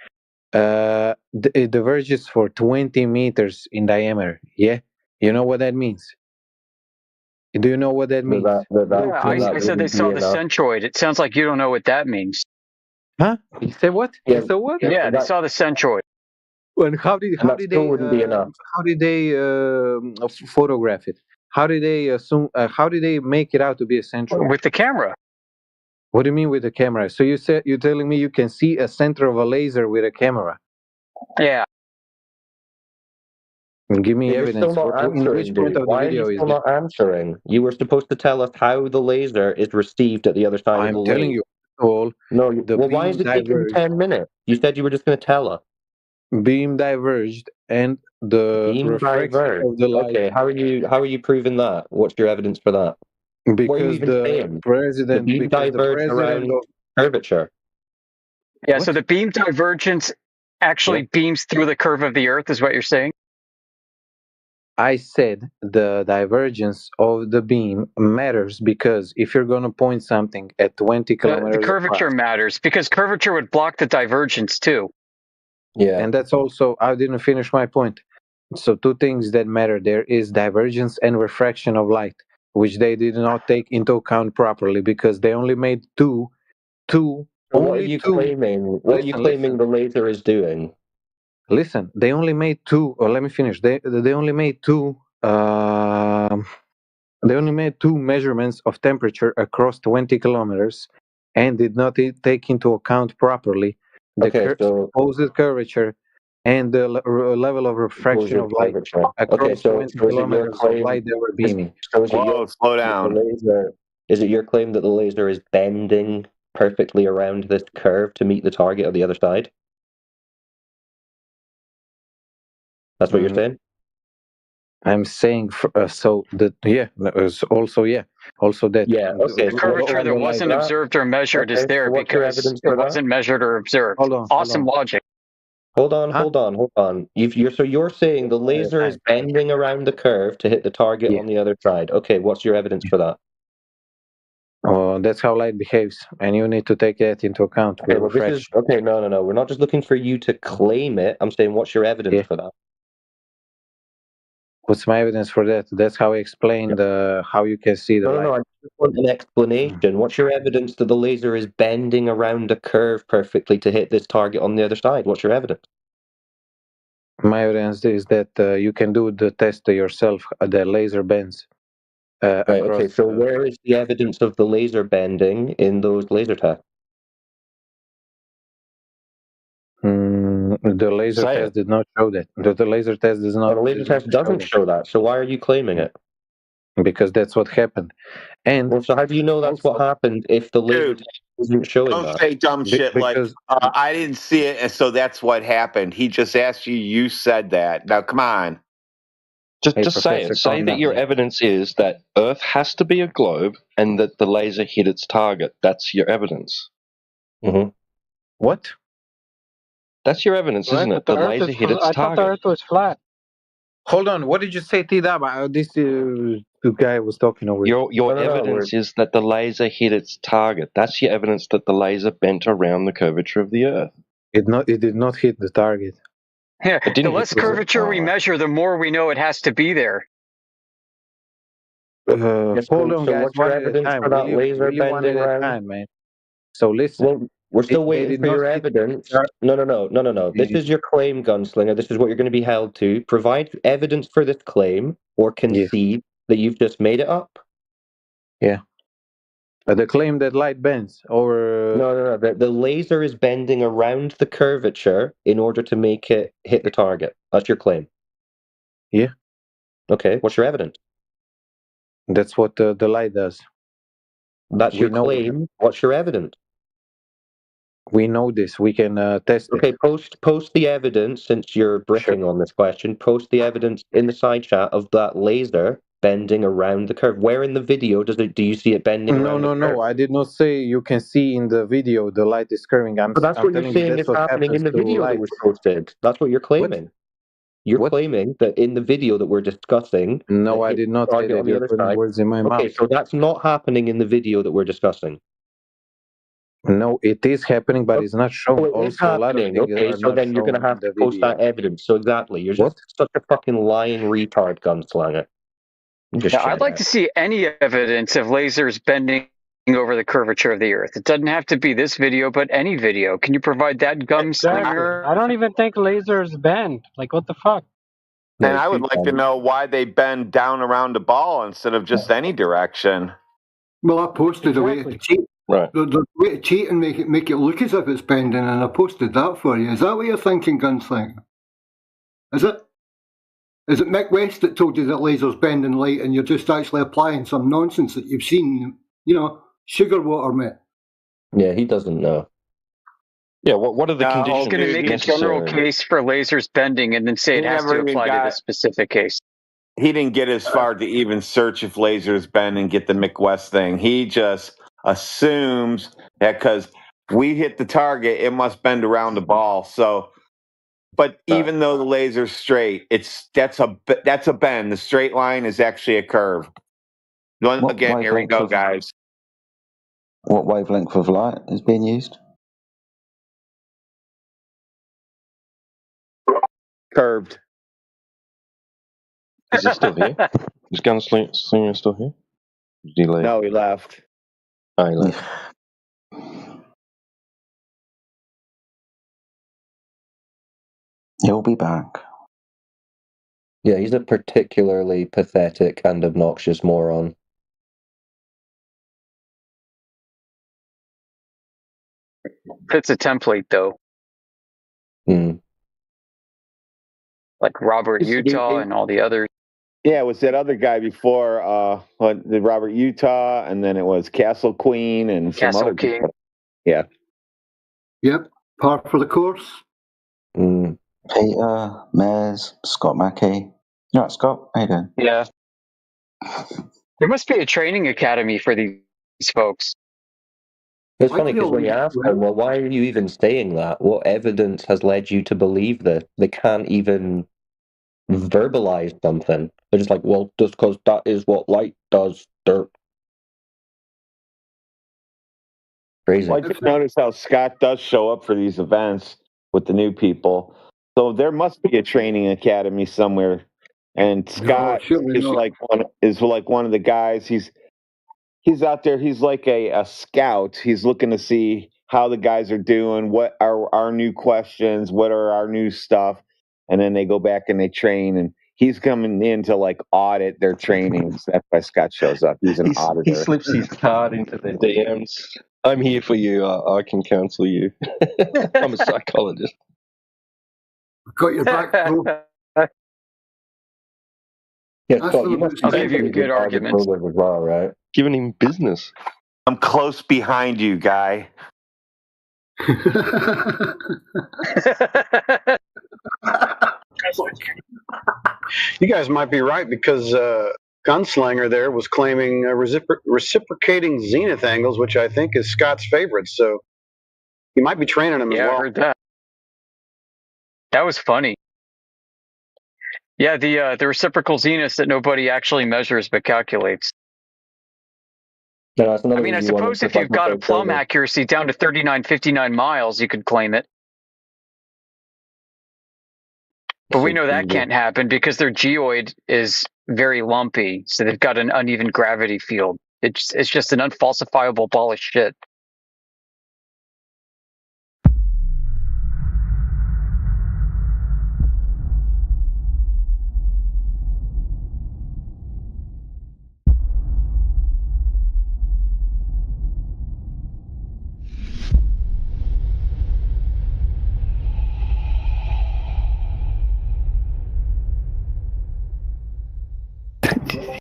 It diverges for 20 meters in diameter. Yeah, you know what that means? Do you know what that means? Yeah, I said they saw the centroid. It sounds like you don't know what that means. Huh? You say what? You said what? Yeah, they saw the centroid. And how did they photograph it? How did they assume? How did they make it out to be a centroid? With the camera. What do you mean with the camera? So you're telling me you can see a center of a laser with a camera? Yeah. Give me You're evidence. still not In which answering, point dude. of the Why are video you is still that? not answering? You were supposed to tell us how the laser is received at the other side of the I'm telling lake. you all. No, The why is beam it taking diverged. 10 minutes? You said you were just going to tell us. Beam diverged and the Beam refraction diverged. of the light. Okay, how are you proving that? What's your evidence for that? Because what are you even saying? the beam diverged around curvature. Yeah, so the beam divergence actually beams through the curve of the Earth, is what you're saying? I said the divergence of the beam matters because if you're going to point something at 20 kilometers The curvature matters because curvature would block the divergence too. Yeah. And that's also, I didn't finish my point. So two things that matter there is divergence and refraction of light, which they did not take into account properly because they only made two. What are you claiming? What are you claiming the laser is doing? Listen, they only made two. Or let me finish. They only made two. They only made two measurements of temperature across 20 kilometers, and did not take into account properly the supposed curvature and the level of refraction of light across 20 kilometers of light they were beaming. Slow down. Is it your claim that the laser is bending perfectly around this curve to meet the target of the other side? That's what you're saying? I'm saying also that. Yeah, okay. The curvature that wasn't observed or measured is there because it wasn't measured or observed. Awesome logic. Hold on. You're saying the laser is bending around the curve to hit the target on the other side. Okay, what's your evidence for that? Oh, that's how light behaves, and you need to take that into account. Okay, no. We're not just looking for you to claim it. I'm saying, what's your evidence for that? What's my evidence for that? That's how I explained how you can see the light. No, I just want an explanation. What's your evidence that the laser is bending around the curve perfectly to hit this target on the other side? What's your evidence? My evidence is that you can do the test yourself. The laser bends. Okay, so where is the evidence of the laser bending in those laser tests? The laser test did not show that. The laser test does not. The laser test doesn't show that. So why are you claiming it? because that's what happened. And well, so how do you know that's what happened if the laser isn't showing Don't that? say dumb shit like I didn't see it, and so that's what happened. He just asked you. You said that. Now, come on. Just say it. Say that your evidence is that Earth has to be a globe and that the laser hit its target. That's your evidence. Mm-hmm. What? That's your evidence, isn't it? The laser hit its target. I thought the Earth was flat. Hold on. What did you say, T-Dab? This guy was talking over Your evidence is that the laser hit its target. That's your evidence that the laser bent around the curvature of the Earth. It did not hit the target. Yeah, the less curvature we measure, the more we know it has to be there. Hold on, guys. What's your evidence for that laser bending around? Time, man. So listen. Well, we're still waiting for your evidence. No. This is your claim, Gunslinger. This is what you're going to be held to. Provide evidence for this claim or concede that you've just made it up. Yeah. The claim that light bends, or no. The laser is bending around the curvature in order to make it hit the target. That's your claim. Yeah. Okay. What's your evidence? That's what the light does. That's your claim. What's your evidence? We know this. We can test it. Okay. Post the evidence, since you're briefing on this question. Post the evidence in the side chat of that laser bending around the curve. Where in the video do you see it bending around the curve? No. I did not say you can see in the video the light is curving. But that's what you're saying is happening in the video that was posted. That's what you're claiming. You're claiming that in the video that we're discussing. No, I did not say that. You're putting words in my mouth. Okay, so that's not happening in the video that we're discussing. No, it is happening, but it's not shown. Oh, it is happening. Okay, so then you're going to have to post that evidence. So exactly, you're just such a fucking lying retard, Gunslinger. I'd like to see any evidence of lasers bending over the curvature of the Earth. It doesn't have to be this video, but any video. Can you provide that, Gunslinger? I don't even think lasers bend. Like, what the fuck? And I would like to know why they bend down around a ball instead of just any direction. Well, I posted a way to cheat. Right. The way to cheat and make it look as if it's bending, and I posted that for you. Is that what you're thinking, Gunslinger? Is it? Is it Mick West that told you that lasers bend in light and you're just actually applying some nonsense that you've seen, sugar water, mate? Yeah, he doesn't know. Yeah, what are the conditions? He's going to make a general case for lasers bending and then say it has to apply to this specific case. He didn't get as far to even search if lasers bend and get the Mick West thing. He just assumes that because we hit the target, it must bend around the ball. So... But even though the laser's straight, that's a bend. The straight line is actually a curve. Again, here we go, guys. What wavelength of light is being used? Curved. Is he still here? Is Gunslinger still here? Did he leave? No, he left. Oh, he left. He'll be back. Yeah, he's a particularly pathetic and obnoxious moron. Fits a template, though. Like Robert Utah and all the others. Yeah, it was that other guy before, the Robert Utah, and then it was Castle Queen and some other King. People. Yeah. Yep, par for the course. Peter, Mez, Scott Mackey. You know what, Scott? How you doing? Yeah. There must be a training academy for these folks. It's funny because when you ask them, well, why are you even saying that? What evidence has led you to believe this? They can't even verbalize something. They're just like, well, just because that is what light does. Dirt. Crazy. Well, I just noticed how Scott does show up for these events with the new people. So there must be a training academy somewhere. And Scott is like one of the guys. He's out there. He's like a scout. He's looking to see how the guys are doing, what are our new questions, what are our new stuff, and then they go back and they train. And he's coming in to like audit their trainings. That's why Scott shows up. He's an auditor. He slips his card into the DMs. I'm here for you. I can counsel you. I'm a psychologist. Got your back, bro. Yeah, Scott, you must be I'll give you good arguments. as well, right? Giving him business. I'm close behind you, guy. You guys might be right because Gunslinger there was claiming reciprocating zenith angles, which I think is Scott's favorite. So you might be training him as well. I heard that. That was funny. Yeah, the reciprocal zeniths that nobody actually measures but calculates. No, I mean, I suppose if you've got a plumb accuracy down to 39, 59 miles, you could claim it. But we know that can't happen because their geoid is very lumpy, so they've got an uneven gravity field. It's just an unfalsifiable ball of shit.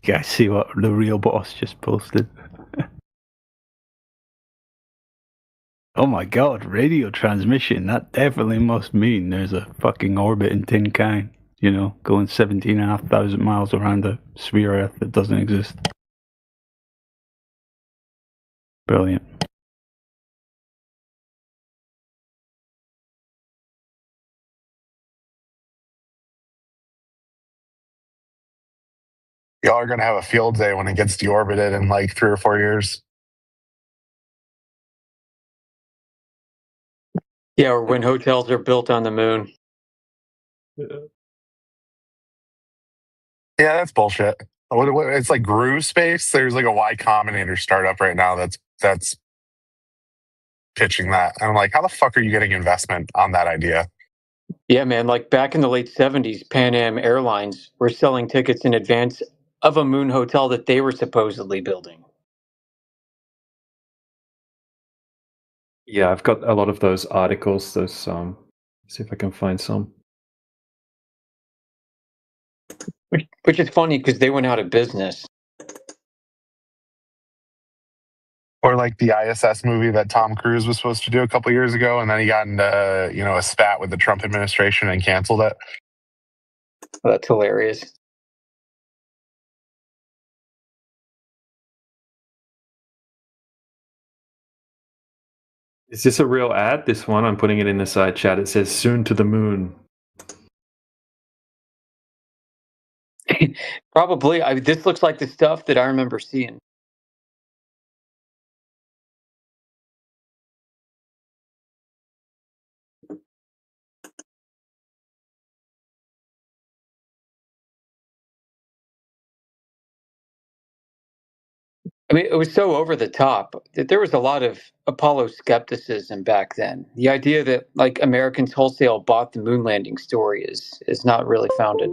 You guys see what the real boss just posted? Oh my god, radio transmission. That definitely must mean there's a fucking orbit in Tin Can, you know, going 17,500 miles around a sphere Earth that doesn't exist. Brilliant. Y'all are going to have a field day when it gets deorbited in like 3 or 4 years. Yeah, or when hotels are built on the moon. Yeah, that's bullshit. It's like Groove Space. There's like a Y Combinator startup right now that's pitching that. And I'm like, how the fuck are you getting investment on that idea? Yeah, man, like back in the late 70s, Pan Am Airlines were selling tickets in advance of a moon hotel that they were supposedly building. Yeah, I've got a lot of those articles. Those see if I can find some. Which is funny because they went out of business. Or like the ISS movie that Tom Cruise was supposed to do a couple years ago, and then he got into a spat with the Trump administration and canceled it. Oh, that's hilarious. Is this a real ad? This one, I'm putting it in the side chat. It says "Soon to the moon." Probably. This looks like the stuff that I remember seeing. I mean, it was so over the top that there was a lot of Apollo skepticism back then. The idea that like Americans wholesale bought the moon landing story is not really founded.